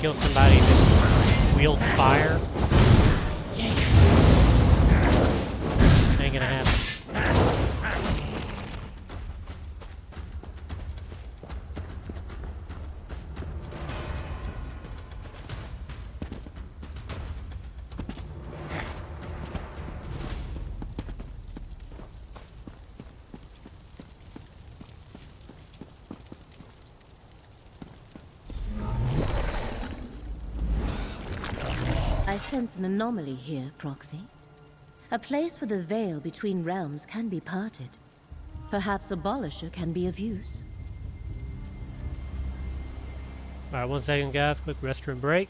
kill somebody that wields fire. Ain't gonna happen. I sense an anomaly here, Proxy. A place where the veil between realms can be parted. Perhaps Abolisher can be of use. Alright, 1 second guys, quick restroom break.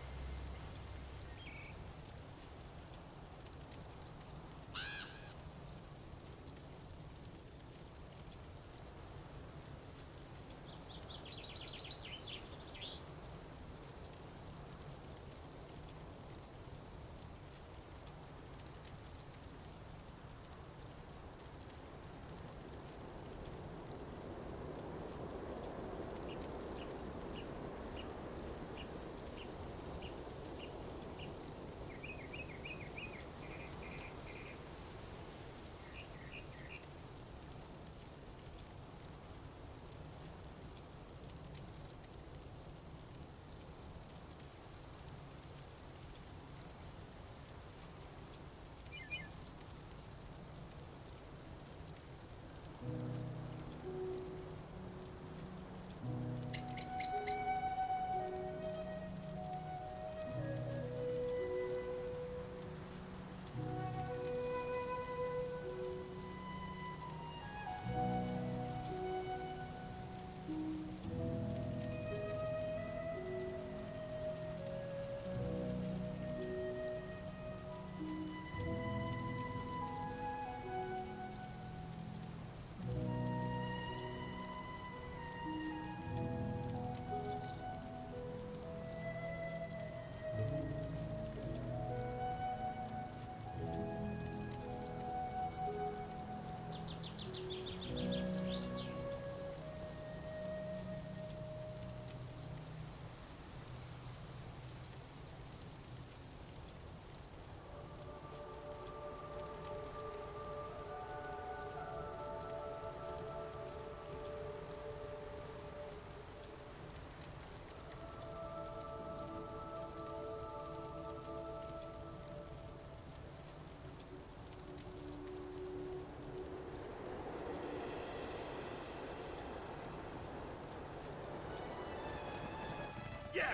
Yeah!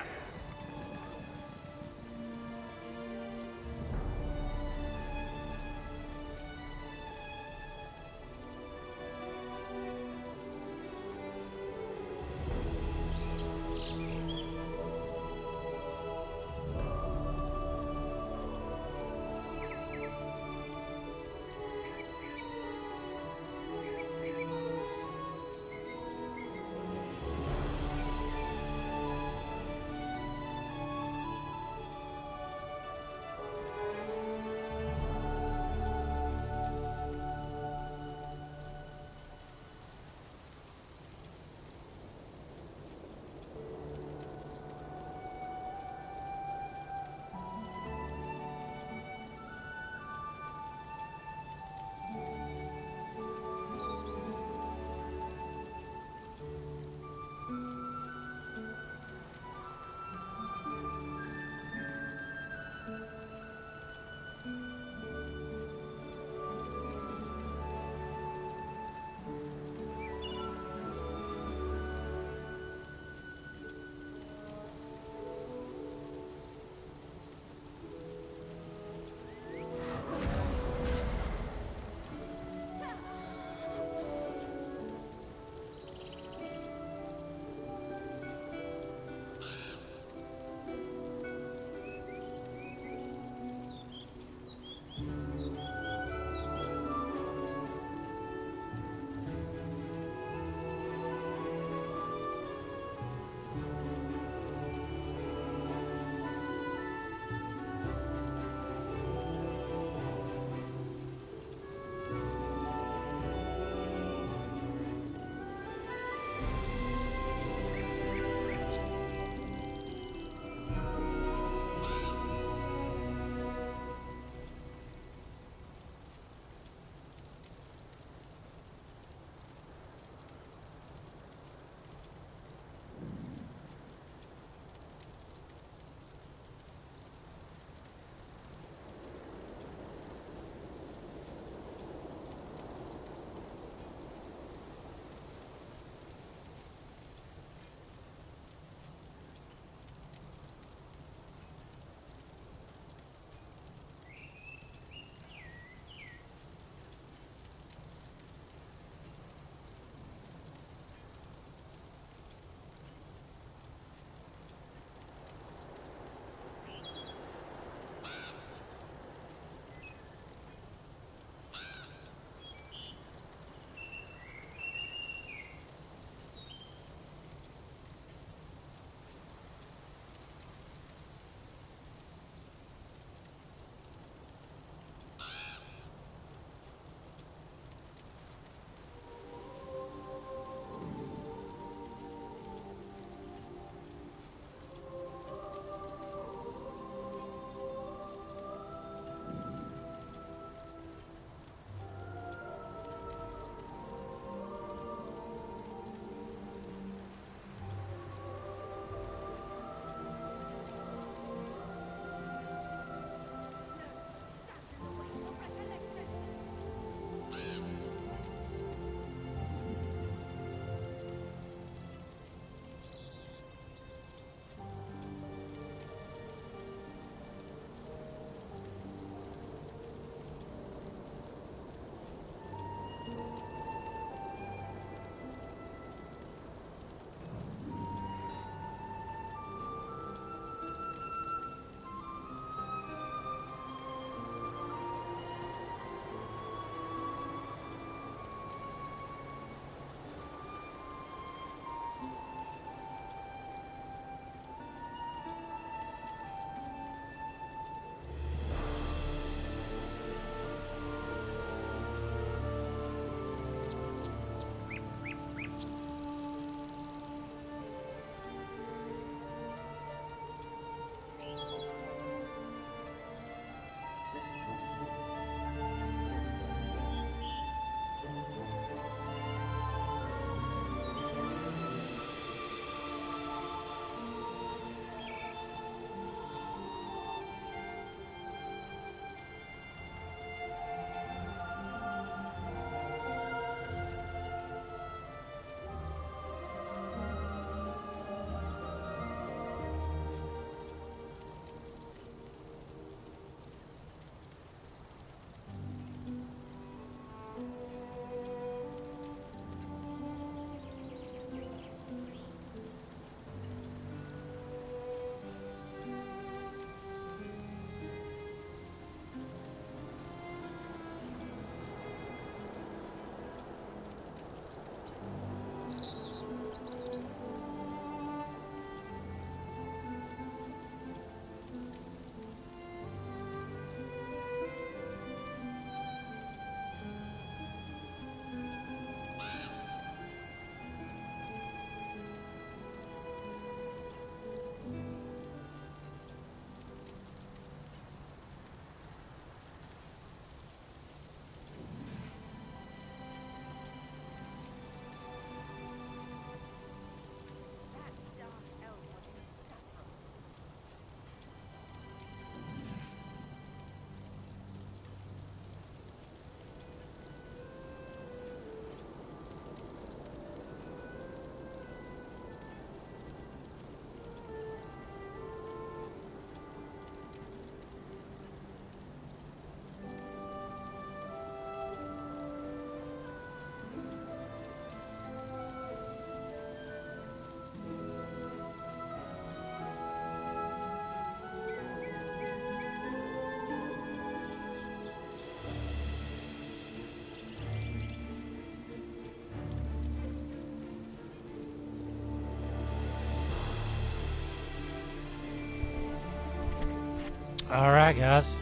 Alright, guys.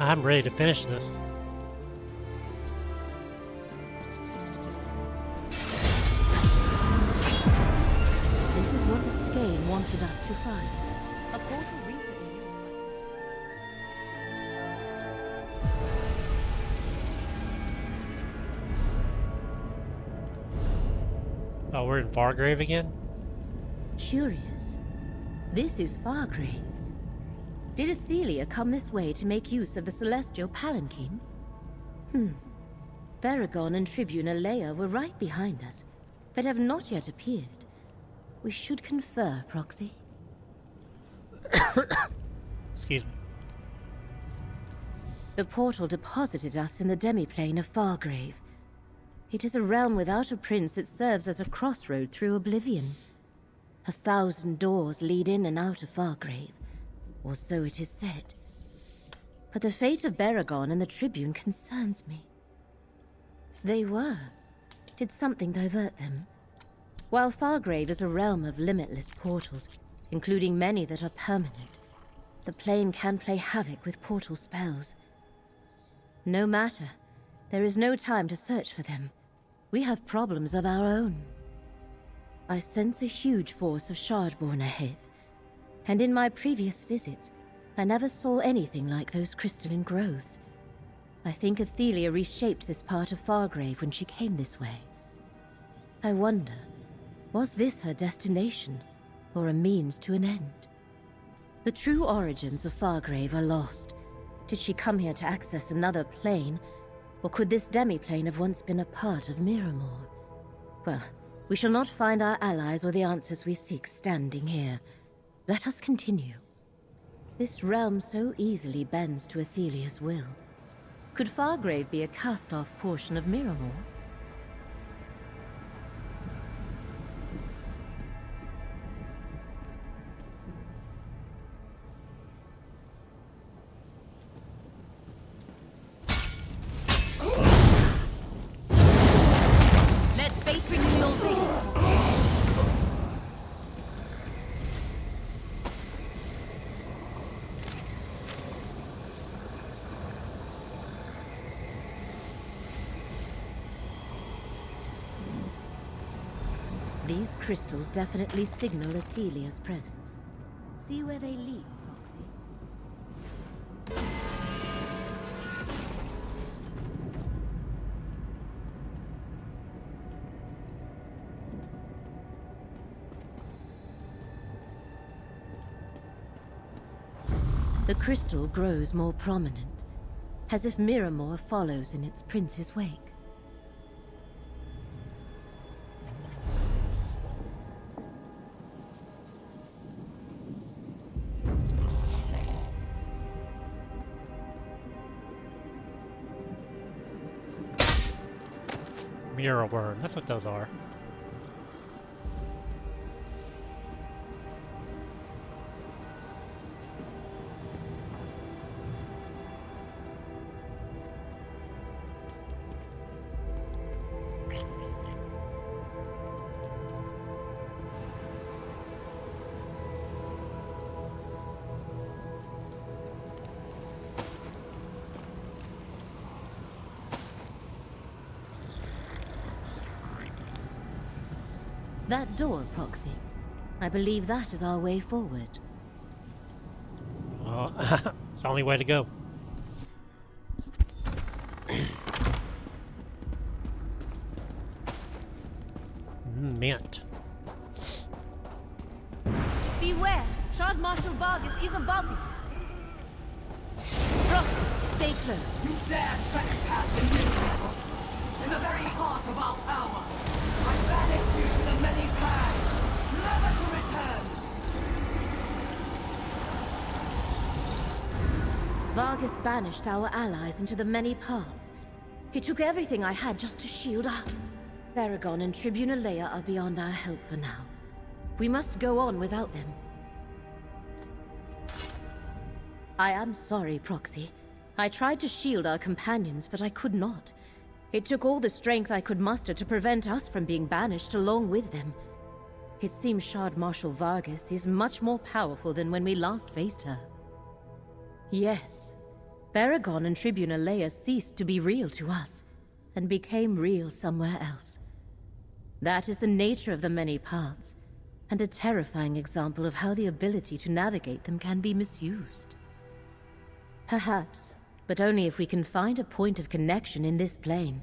I'm ready to finish this. This is what the Skane wanted us to find. A portal recently used Oh, we're in Fargrave again? Curious. This is Fargrave. Did Athelia come this way to make use of the celestial palanquin? Baragon and Tribune Alea were right behind us, but have not yet appeared. We should confer, Proxy. Excuse me. The portal deposited us in the demiplane of Fargrave. It is a realm without a prince that serves as a crossroad through oblivion. 1,000 doors lead in and out of Fargrave, or so it is said. But the fate of Baragon and the Tribune concerns me. They were. Did something divert them? While Fargrave is a realm of limitless portals, including many that are permanent, the plane can play havoc with portal spells. No matter. There is no time to search for them. We have problems of our own. I sense a huge force of Shardborn ahead. And in my previous visits, I never saw anything like those crystalline growths. I think Athelia reshaped this part of Fargrave when she came this way. I wonder, was this her destination, or a means to an end? The true origins of Fargrave are lost. Did she come here to access another plane, or could this demiplane have once been a part of Miramor? Well, we shall not find our allies or the answers we seek standing here. Let us continue. This realm so easily bends to Athelia's will. Could Fargrave be a cast-off portion of Miramor? Let fate renew your vigor. These crystals definitely signal Athelia's presence. See where they lead, Proxy. The crystal grows more prominent, as if Miramor follows in its prince's wake. Mirror worm, that's what those are. That door, Proxy. I believe that is our way forward. Well, it's the only way to go. Mint. Beware! Shard Marshal Vargas is above you. Proxy, stay close. You dare trespass in Miramor, in the very heart of our power. I banish you to the many paths, never to return. Vargas banished our allies into the many paths. He took everything I had just to shield us. Baragon and Tribune Alea are beyond our help for now. We must go on without them. I am sorry, Proxy. I tried to shield our companions, but I could not. It took all the strength I could muster to prevent us from being banished along with them. It seems Shard Marshal Vargas is much more powerful than when we last faced her. Yes. Baragon and Tribune Alea ceased to be real to us, and became real somewhere else. That is the nature of the many paths, and a terrifying example of how the ability to navigate them can be misused. Perhaps, but only if we can find a point of connection in this plane.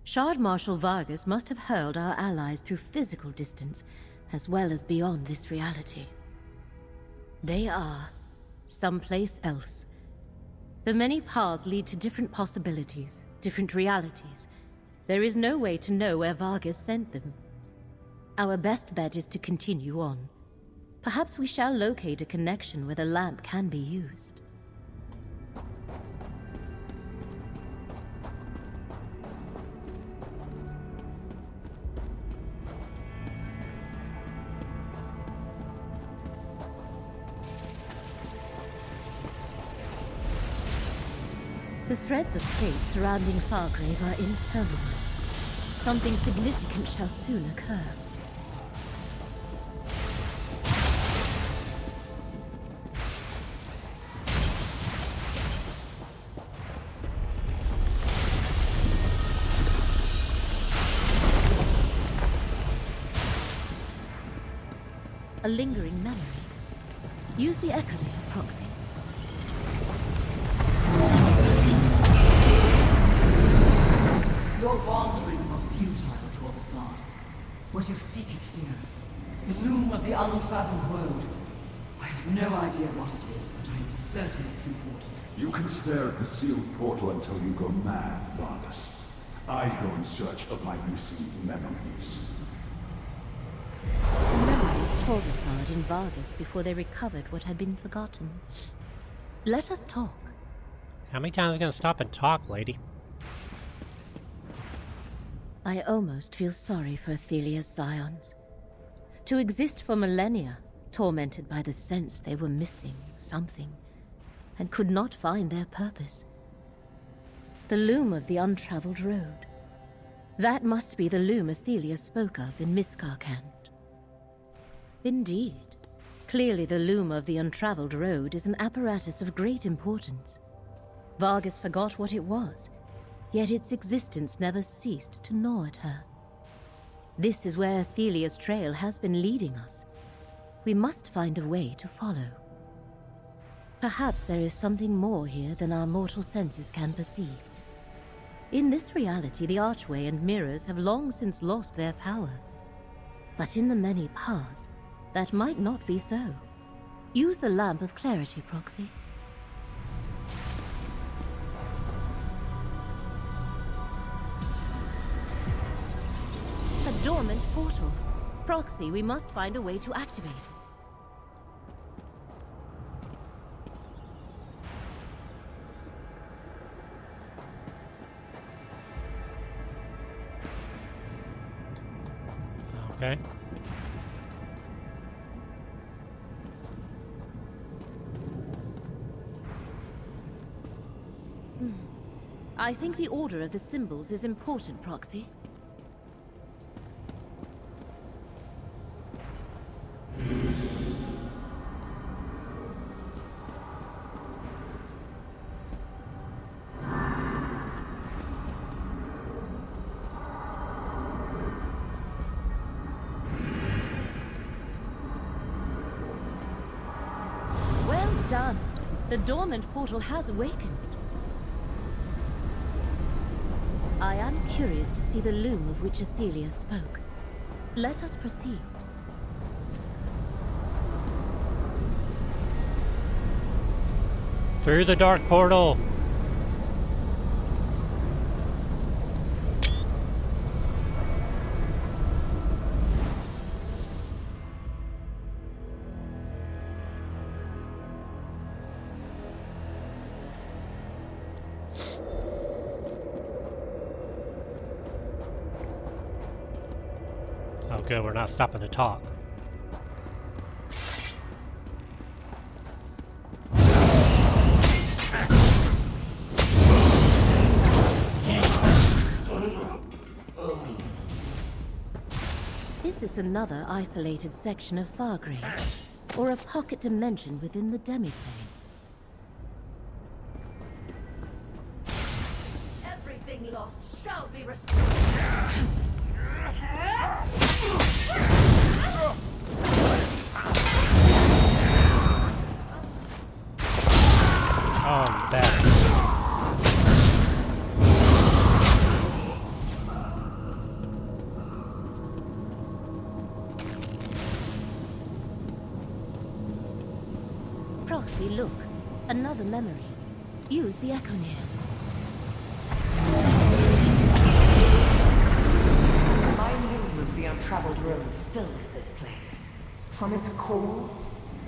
Shard Marshal Vargas must have hurled our allies through physical distance, as well as beyond this reality. They are someplace else. The many paths lead to different possibilities, different realities. There is no way to know where Vargas sent them. Our best bet is to continue on. Perhaps we shall locate a connection where the lamp can be used. The threads of fate surrounding Fargrave are interminable. Something significant shall soon occur. A lingering memory. Use the Echo Layer proxy. Your wanderings are futile, Torvasar. What you seek is here. The loom of the untraveled road. I have no idea what it is, but I am certain it's important. You can stare at the sealed portal until you go mad, Vargas. I go in search of my missing memories. The memory of Torvasard and Vargas before they recovered what had been forgotten. Let us talk. How many times are we gonna stop and talk, lady? I almost feel sorry for Athelia's scions. To exist for millennia, tormented by the sense they were missing something, and could not find their purpose. The loom of the untraveled road. That must be the loom Athelia spoke of in Miskarkand. Indeed. Clearly the loom of the untraveled road is an apparatus of great importance. Vargas forgot what it was, yet its existence never ceased to gnaw at her. This is where Athelia's trail has been leading us. We must find a way to follow. Perhaps there is something more here than our mortal senses can perceive. In this reality, the Archway and mirrors have long since lost their power. But in the many paths, that might not be so. Use the Lamp of Clarity, Proxy. A dormant portal. Proxy, we must find a way to activate it. Okay. I think the order of the symbols is important, Proxy. Well done. The dormant portal has awakened. I am curious to see the loom of which Athelia spoke. Let us proceed. Through the dark portal. Oh good, we're not stopping to talk. Is this another isolated section of Fargrave? Or a pocket dimension within the demiplane? Everything lost shall be restored. Oh, bad. Proxy, look. Another memory. Use the Echoneer. My loom of the untraveled road fills this place. From its core,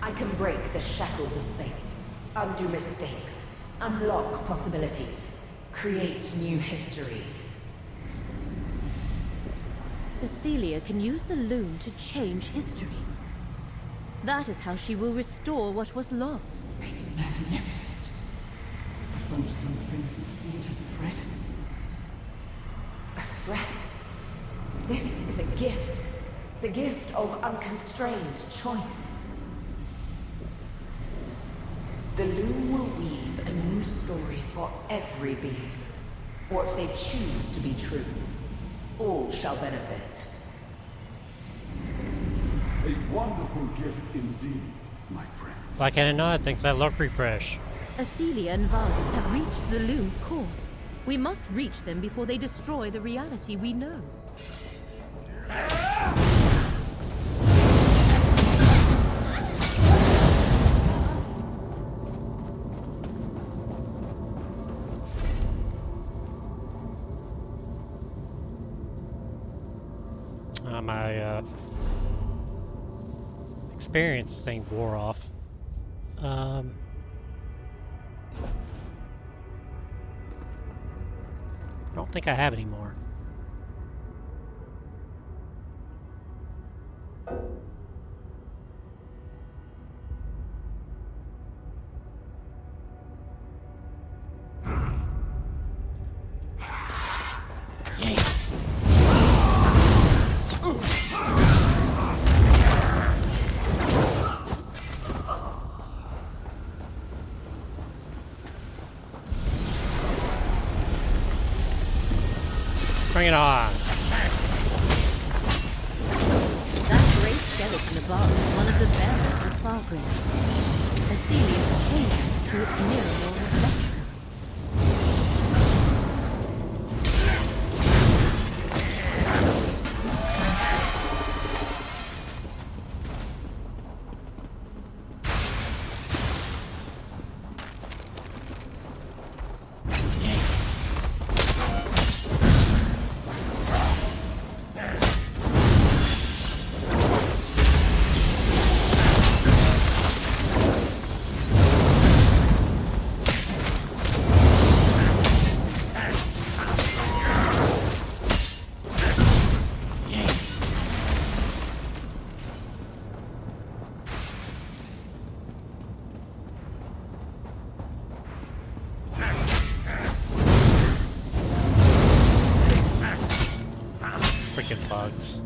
I can break the shackles of fate, undo mistakes, unlock possibilities, create new histories. Athelia can use the loom to change history. That is how she will restore what was lost. It's magnificent. But won't some princes see it as a threat? A threat? This is a gift. The gift of unconstrained choice. The loom will weave a new story for every being. What they choose to be true. All shall benefit. A wonderful gift indeed, my friend. Why can't it not? Thanks for that luck refresh. Athelia and Vargas have reached the loom's core. We must reach them before they destroy the reality we know. My experience thing wore off. I don't think I have any more. Bring it on. That great skeleton above is one of the bearers of Fargrim. Athelia's changed to its mirror or reflection. Freaking bugs.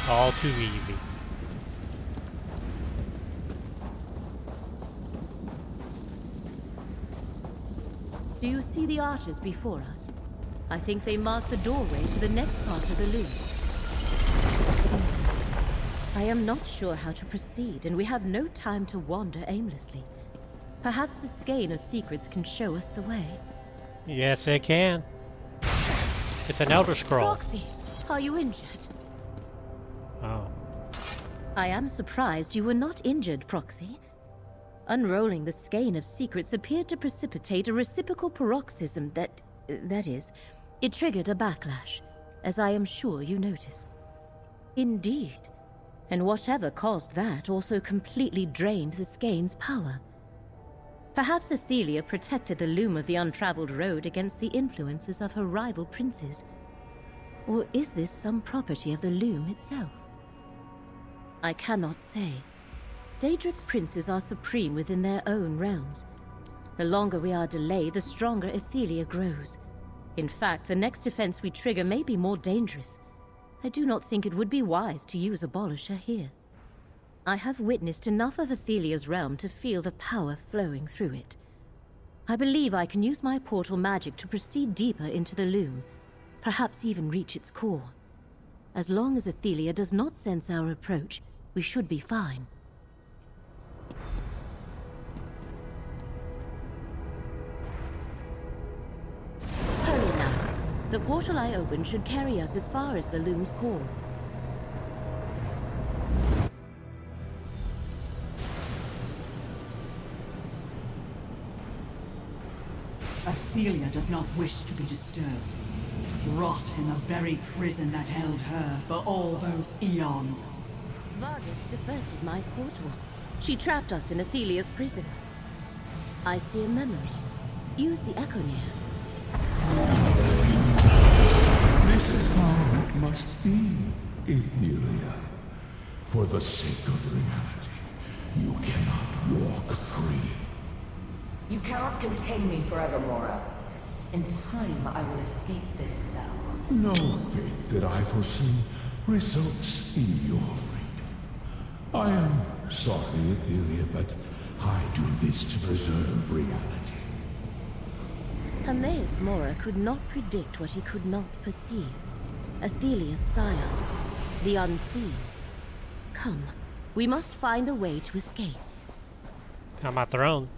All too easy. Do you see the arches before us? I think they mark the doorway to the next part of the loop. I am not sure how to proceed, and we have no time to wander aimlessly. Perhaps the Skein of Secrets can show us the way. Yes, it can. It's an Elder Scroll. Proxy, are you injured? Oh. I am surprised you were not injured, Proxy. Unrolling the Skein of Secrets appeared to precipitate a reciprocal paroxysm that is, it triggered a backlash, as I am sure you noticed. Indeed. And whatever caused that also completely drained the Skein's power. Perhaps Athelia protected the loom of the untraveled road against the influences of her rival princes. Or is this some property of the loom itself? I cannot say. Daedric princes are supreme within their own realms. The longer we are delayed, the stronger Athelia grows. In fact, the next defense we trigger may be more dangerous. I do not think it would be wise to use Abolisher here. I have witnessed enough of Athelia's realm to feel the power flowing through it. I believe I can use my portal magic to proceed deeper into the loom, perhaps even reach its core. As long as Athelia does not sense our approach, we should be fine. Hurry now. The portal I opened should carry us as far as the loom's core. Athelia does not wish to be disturbed. Rot in the very prison that held her for all those eons. Vargas diverted my portal. She trapped us in Athelia's prison. I see a memory. Use the Echoneer. This is how it must be, Athelia. For the sake of reality, you cannot walk free. You cannot contain me forever, Mora. In time, I will escape this cell. No fate that I foresee results in your freedom. I am sorry, Athelia, but I do this to preserve reality. Hermaeus Mora could not predict what he could not perceive. Athelia's scions, the unseen. Come, we must find a way to escape. On my throne.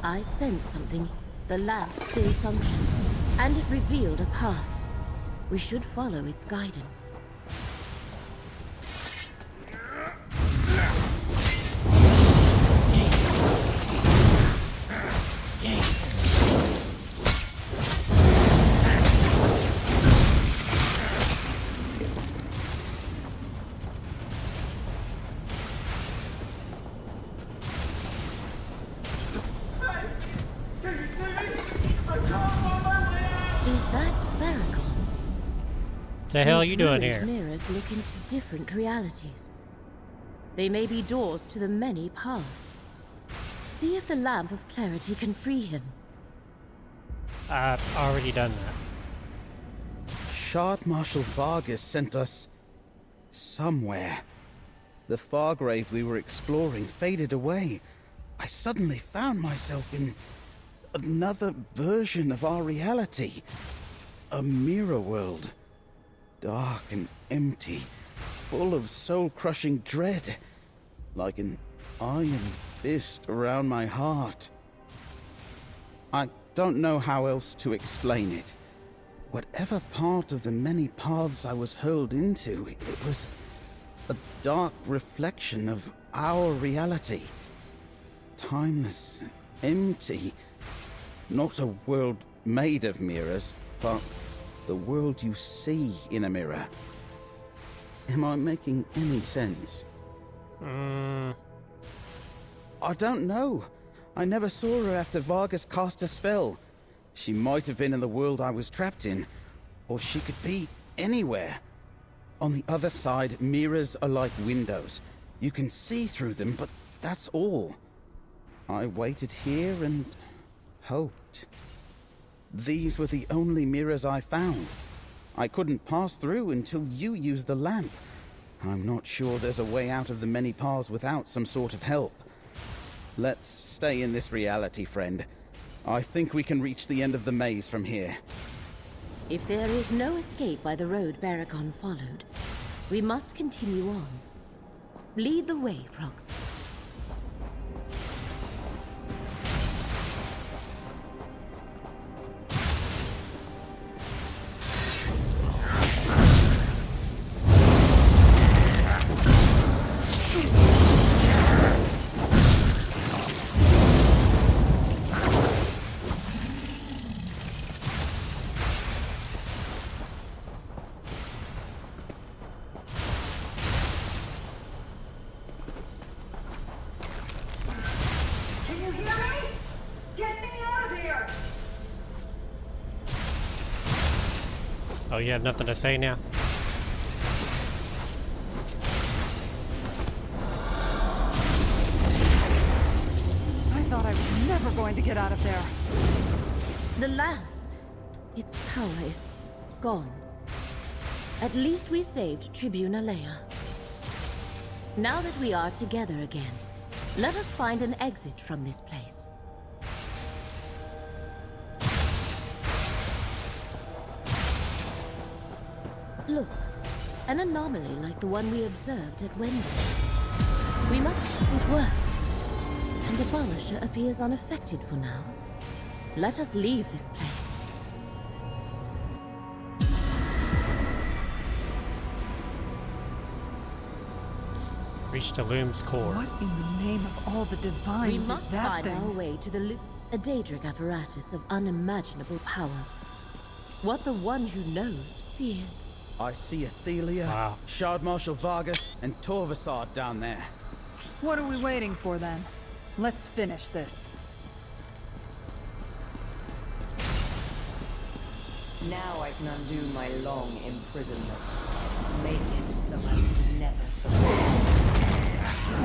I sense something. The lamp still functions, and it revealed a path. We should follow its guidance. The hell are you doing here? Mirrors look into different realities. They may be doors to the many paths. See if the Lamp of Clarity can free him. I've already done that. Shard Marshal Vargas sent us somewhere. The Fargrave we were exploring faded away. I suddenly found myself in another version of our reality. A mirror world. Dark and empty, full of soul-crushing dread, like an iron fist around my heart. I don't know how else to explain it. Whatever part of the many paths I was hurled into, it was a dark reflection of our reality. Timeless, empty, not a world made of mirrors, but the world you see in a mirror. Am I making any sense? I don't know. I never saw her after Vargas cast a spell. She might have been in the world I was trapped in, or she could be anywhere. On the other side, mirrors are like windows. You can see through them, but that's all. I waited here and hoped. These were the only mirrors I found. I couldn't pass through until you used the lamp. I'm not sure there's a way out of the many paths without some sort of help. Let's stay in this reality, friend. I think we can reach the end of the maze from here. If there is no escape by the road Baragon followed, we must continue on. Lead the way, Proxy. hear me? Get me out of here! Oh, you have nothing to say now? I thought I was never going to get out of there. The lamp. Its power is gone. At least we saved Tribune Alea. Now that we are together again, let us find an exit from this place. Look, an anomaly like the one we observed at Wendell. We must it worked, and the Abolisher appears unaffected for now. Let us leave this place. Reach the Loom's core. What in the name of all the divines We is must that find thing? our way to the Loom, a Daedric apparatus of unimaginable power. What the one who knows feared. I see Athelia, Shard Marshal Vargas, and Torvasard down there. What are we waiting for then? Let's finish this. Now I can undo my long imprisonment. Make it so I will never forget. In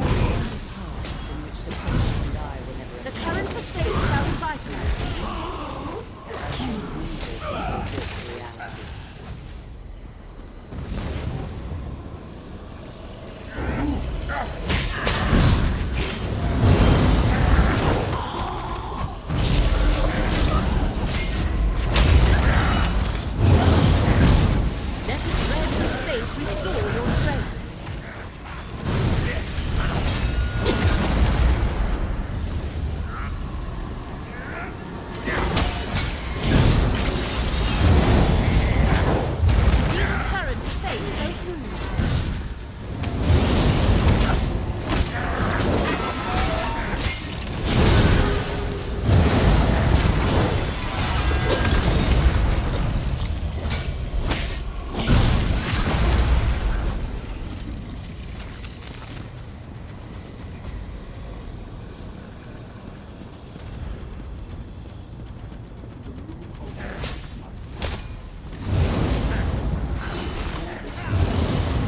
which the Prince and I will never The current of fate shall revitalize. You weave it into this reality. Let its red of fate restore your strength. This current of fate shall prove.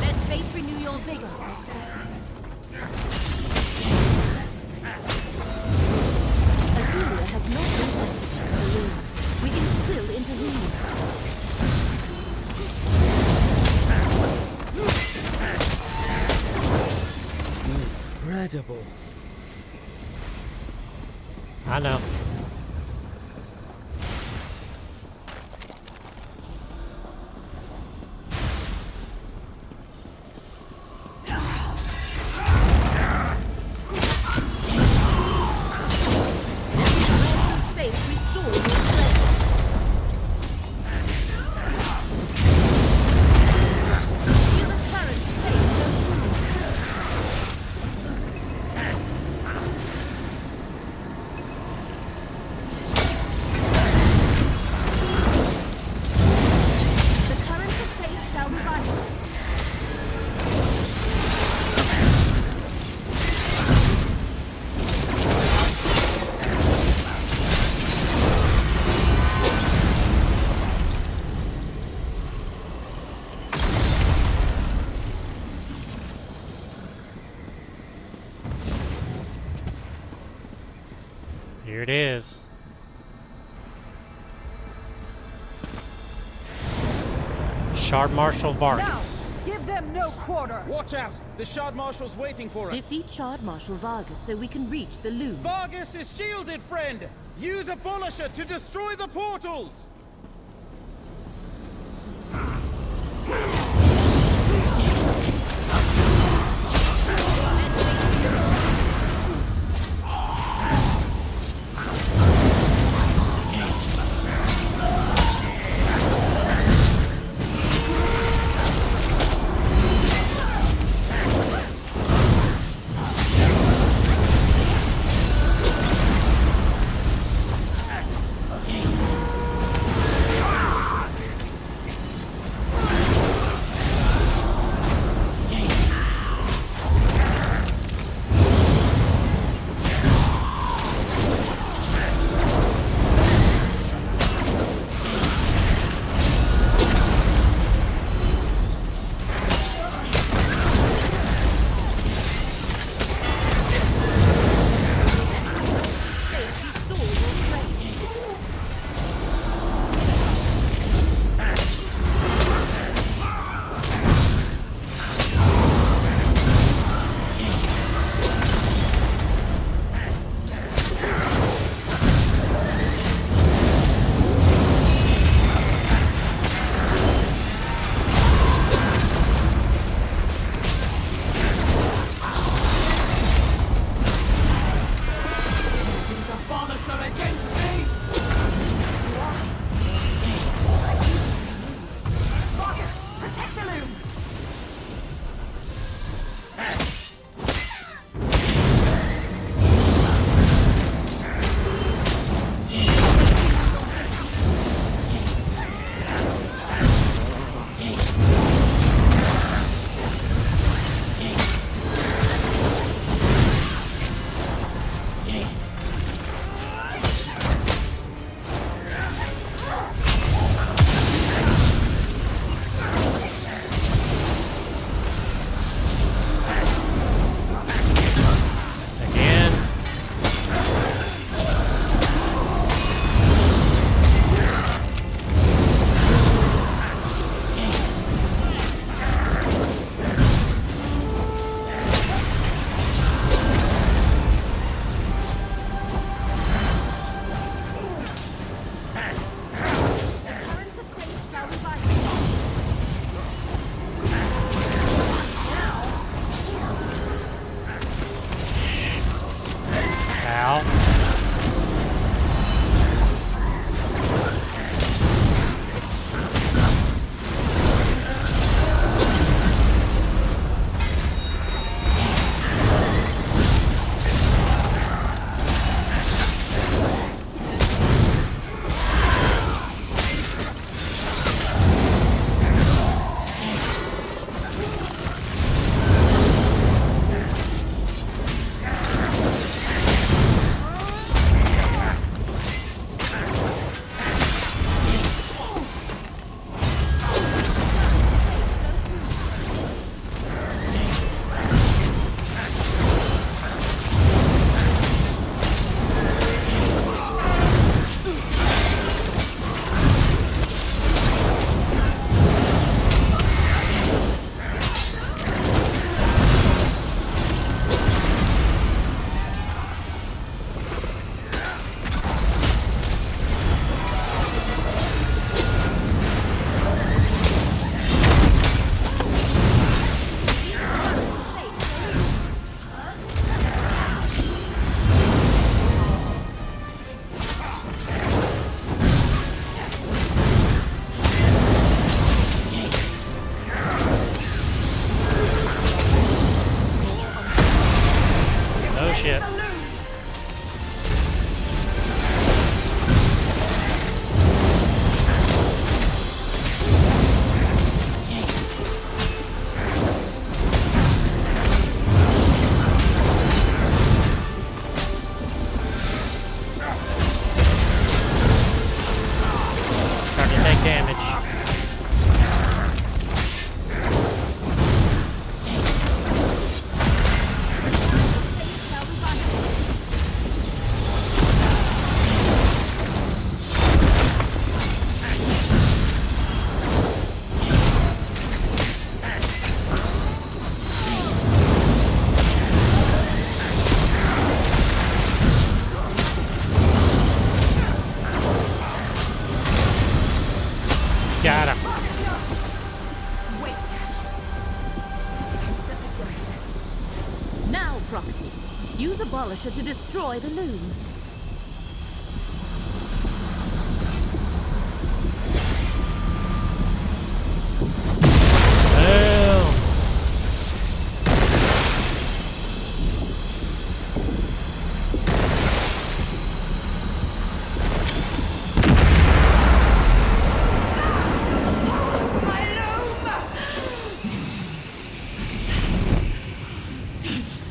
Let fate renew your vigor. Adelia has not been activated for the Loom. We can still intervene. Incredible. I know. Fate restore your strength. Feel the current of fate go through. The current of fate shall revitalize. Here it is. Shard Marshal Vargas. Now, give them no quarter. Watch out! The Shard Marshal's waiting for us. Defeat Shard Marshal Vargas so we can reach the Loom. Vargas is shielded, friend! Use Abolisher to destroy the portals! against me! Protect the loom! shit. Starting to take damage. Got him. Now, Proxy, use Abolisher to destroy the loom.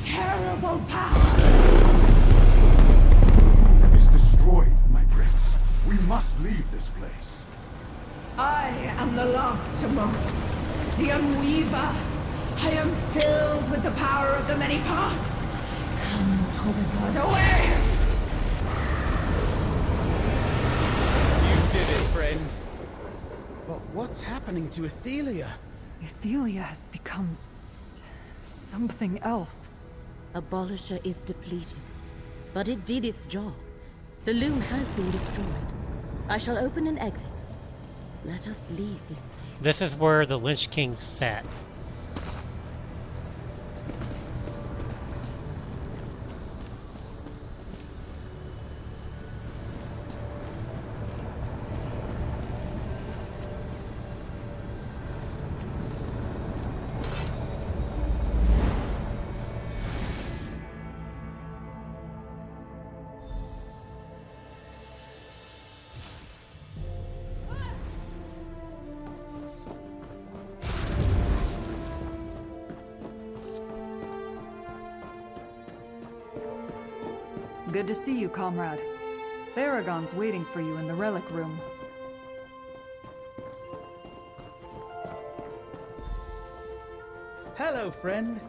Terrible power! It's destroyed, my prince. We must leave this place. I am the last tomorrow, the Unweaver. I am filled with the power of the many parts. Come, Torbazard, away! You did it, friend. But what's happening to Athelia? Athelia has become something else. Abolisher is depleted, but it did its job. The loom has been destroyed. I shall open an exit. Let us leave this place. This is where the Lich King sat. Good to see you, comrade. Baragon's waiting for you in the relic room. Hello, friend.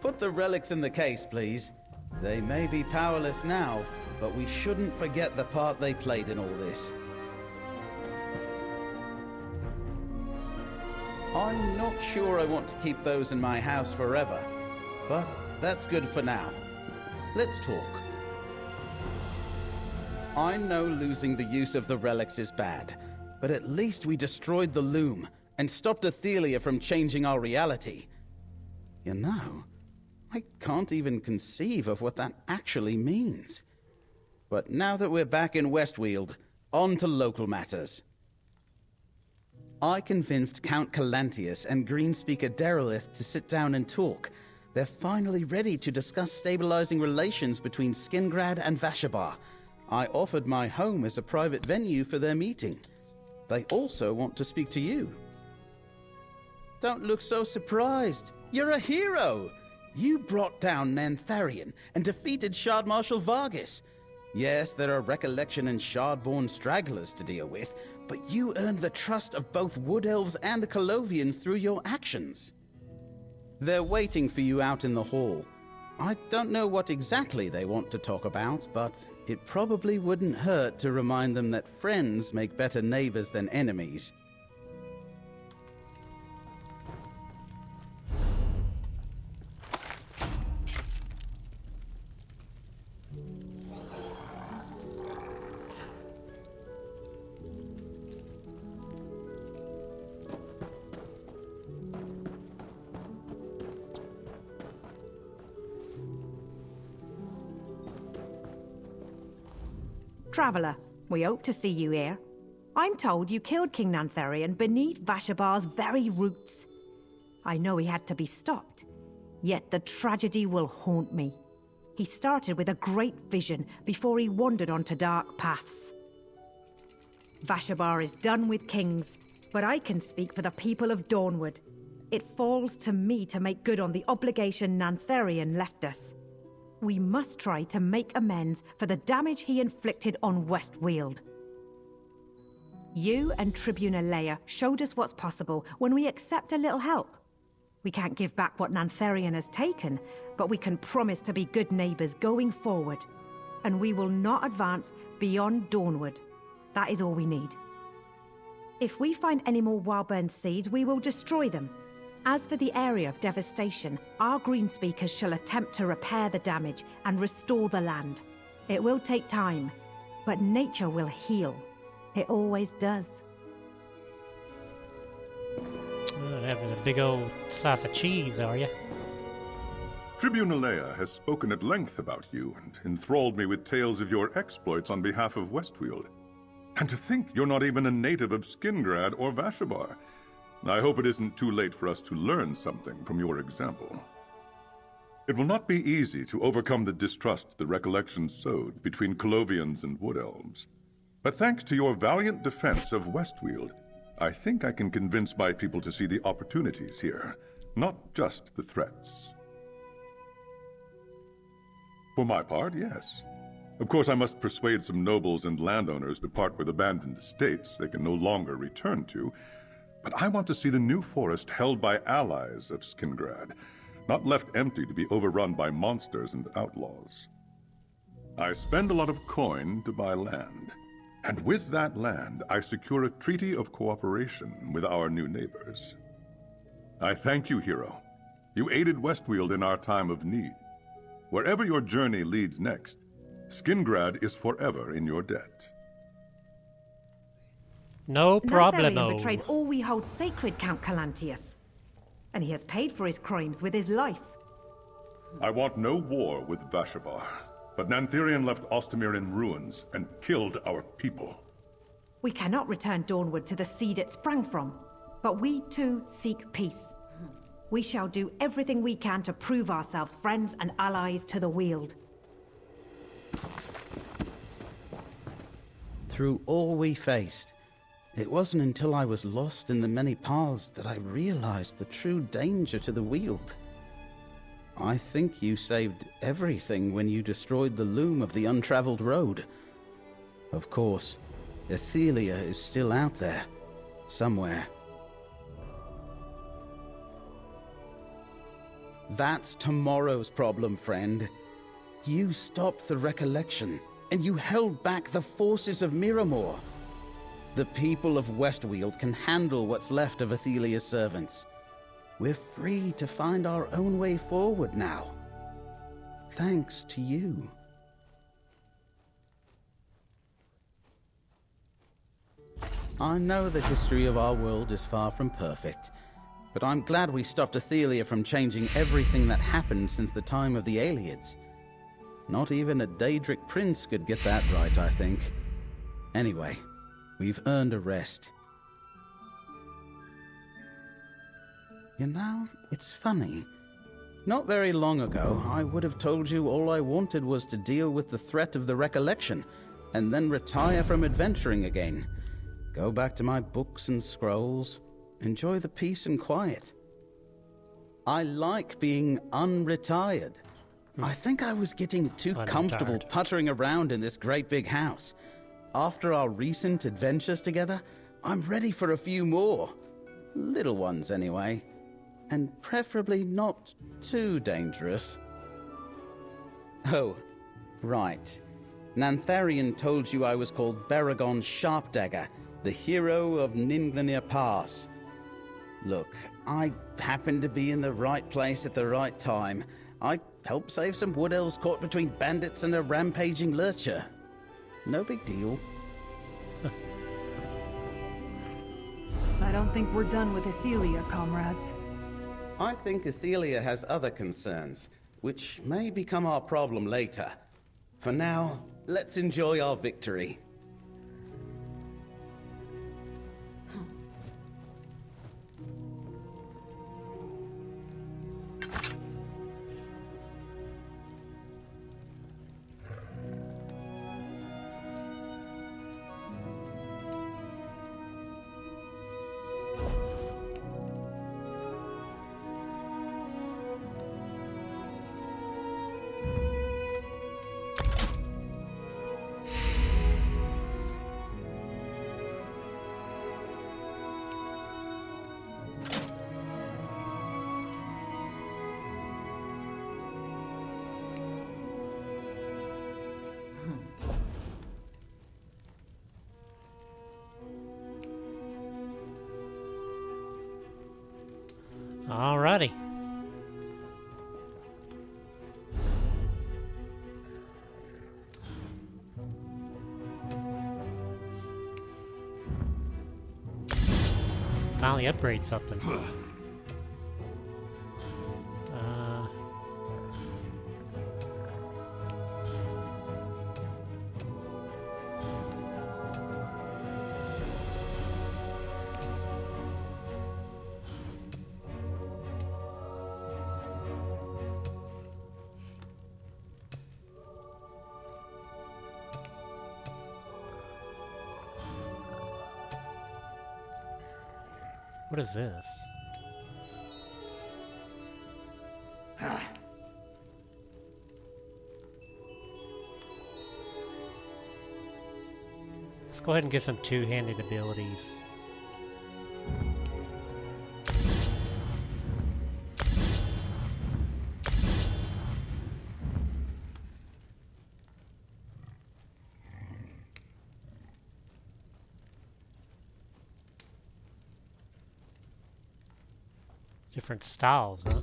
Put the relics in the case, please. They may be powerless now, but we shouldn't forget the part they played in all this. I'm not sure I want to keep those in my house forever, but that's good for now. Let's talk. I know losing the use of the relics is bad, but at least we destroyed the loom and stopped Athelia from changing our reality. You know, I can't even conceive of what that actually means. But now that we're back in Westweald, on to local matters. I convinced Count Calantius and Greenspeaker Derelith to sit down and talk. They're finally ready to discuss stabilizing relations between Skingrad and Vashabar. I offered my home as a private venue for their meeting. They also want to speak to you. Don't look so surprised. You're a hero! You brought down Nantharion and defeated Shard Marshal Vargas. Yes, there are Recollection and Shard-born stragglers to deal with, but you earned the trust of both Wood Elves and the Colovians through your actions. They're waiting for you out in the hall. I don't know what exactly they want to talk about, but it probably wouldn't hurt to remind them that friends make better neighbors than enemies. Traveller, we hope to see you here. I'm told you killed King Nantharion beneath Vashabar's very roots. I know he had to be stopped, yet the tragedy will haunt me. He started with a great vision before he wandered onto dark paths. Vashabar is done with kings, but I can speak for the people of Dawnwood. It falls to me to make good on the obligation Nantharion left us. We must try to make amends for the damage he inflicted on Westweald. You and Tribune Alea showed us what's possible when we accept a little help. We can't give back what Nantharion has taken, but we can promise to be good neighbors going forward. And we will not advance beyond Dawnwood. That is all we need. If we find any more Wildburn seeds, we will destroy them. As for the area of devastation, our Greenspeakers shall attempt to repair the damage and restore the land. It will take time, but nature will heal. It always does. Having a big old slice of cheese, are you? Tribune Alea has spoken at length about you and enthralled me with tales of your exploits on behalf of Westweald. And to think you're not even a native of Skingrad or Vashabar. I hope it isn't too late for us to learn something from your example. It will not be easy to overcome the distrust the Recollection sowed between Colovians and Wood Elves. But thanks to your valiant defense of Westweald, I think I can convince my people to see the opportunities here, not just the threats. For my part, yes. Of course, I must persuade some nobles and landowners to part with abandoned estates they can no longer return to, but I want to see the new forest held by allies of Skingrad, not left empty to be overrun by monsters and outlaws. I spend a lot of coin to buy land, and with that land, I secure a treaty of cooperation with our new neighbors. I thank you, hero. You aided Westweald in our time of need. Wherever your journey leads next, Skingrad is forever in your debt. No problemo. Nantharion betrayed all we hold sacred, Count Calantius. And he has paid for his crimes with his life. I want no war with Vashabar, but Nantharion left Ostermere in ruins and killed our people. We cannot return Dawnwood to the seed it sprang from, but we too seek peace. We shall do everything we can to prove ourselves friends and allies to the Weald. Through all we faced, it wasn't until I was lost in the many paths that I realized the true danger to the Weald. I think you saved everything when you destroyed the loom of the untraveled road. Of course, Athelia is still out there, somewhere. That's tomorrow's problem, friend. You stopped the recollection, and you held back the forces of Miramor. The people of Westweald can handle what's left of Athelia's servants. We're free to find our own way forward now. Thanks to you. I know the history of our world is far from perfect, but I'm glad we stopped Athelia from changing everything that happened since the time of the Ayleids. Not even a Daedric prince could get that right, I think. Anyway, we've earned a rest. You know, it's funny. Not very long ago, I would have told you all I wanted was to deal with the threat of the recollection, and then retire from adventuring again. Go back to my books and scrolls, enjoy the peace and quiet. I like being unretired. I think I was getting too comfortable puttering around in this great big house. After our recent adventures together, I'm ready for a few more. Little ones, anyway. And preferably not too dangerous. Oh, right. Nantharion told you I was called Baragon Sharpdagger, the hero of Ninglanir Pass. Look, I happened to be in the right place at the right time. I helped save some wood elves caught between bandits and a rampaging lurcher. No big deal. I don't think we're done with Athelia, comrades. I think Athelia has other concerns, which may become our problem later. For now, let's enjoy our victory. Alrighty. Finally upgrade something. What is this? Let's go ahead and get some two-handed abilities. Different styles, huh?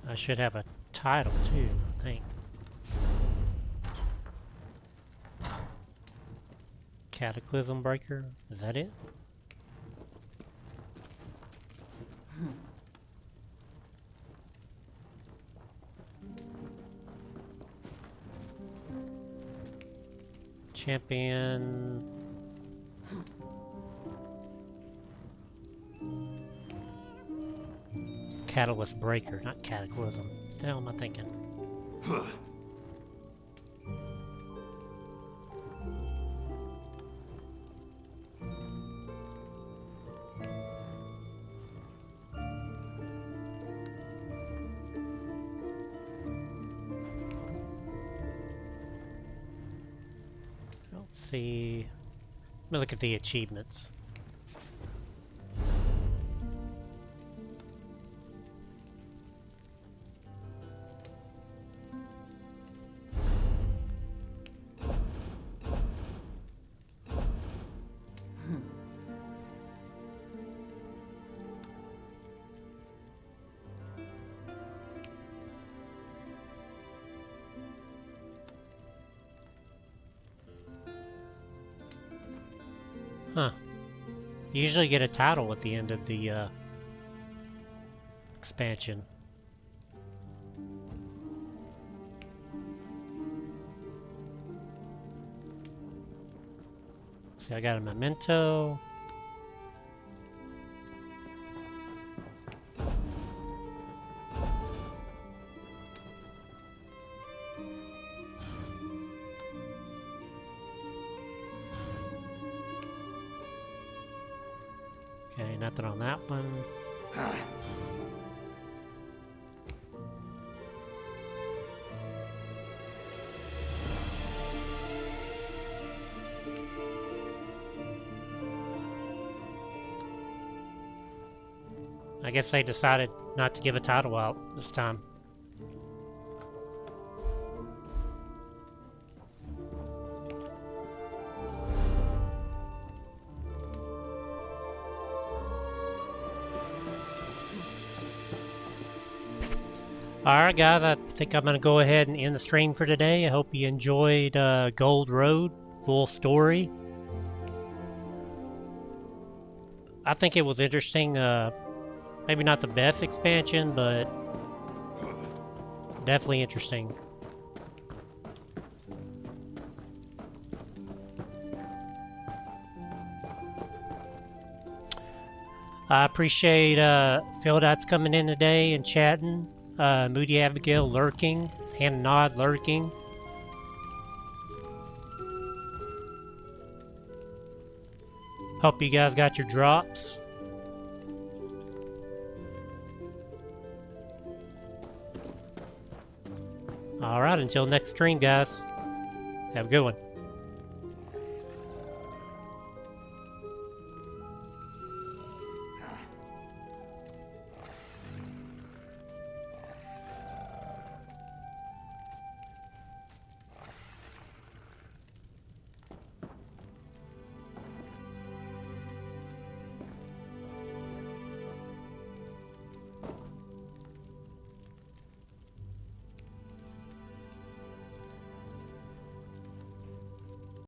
I should have a title too, I think. Cataclysm Breaker, is that it? Champion. Catalyst Breaker, not Cataclysm. What the hell am I thinking? Let's see. Let me look at the achievements. Huh. You usually get a title at the end of the expansion. See, I got a memento. Okay, nothing on that one. I guess they decided not to give a title out this time. Alright guys, I think I'm going to go ahead and end the stream for today. I hope you enjoyed Gold Road, full story. I think it was interesting. Maybe not the best expansion, but definitely interesting. I appreciate Phildots coming in today and chatting. Moody Abigail lurking, Hannah Nod lurking. Hope you guys got your drops. Alright, until next stream, guys. Have a good one.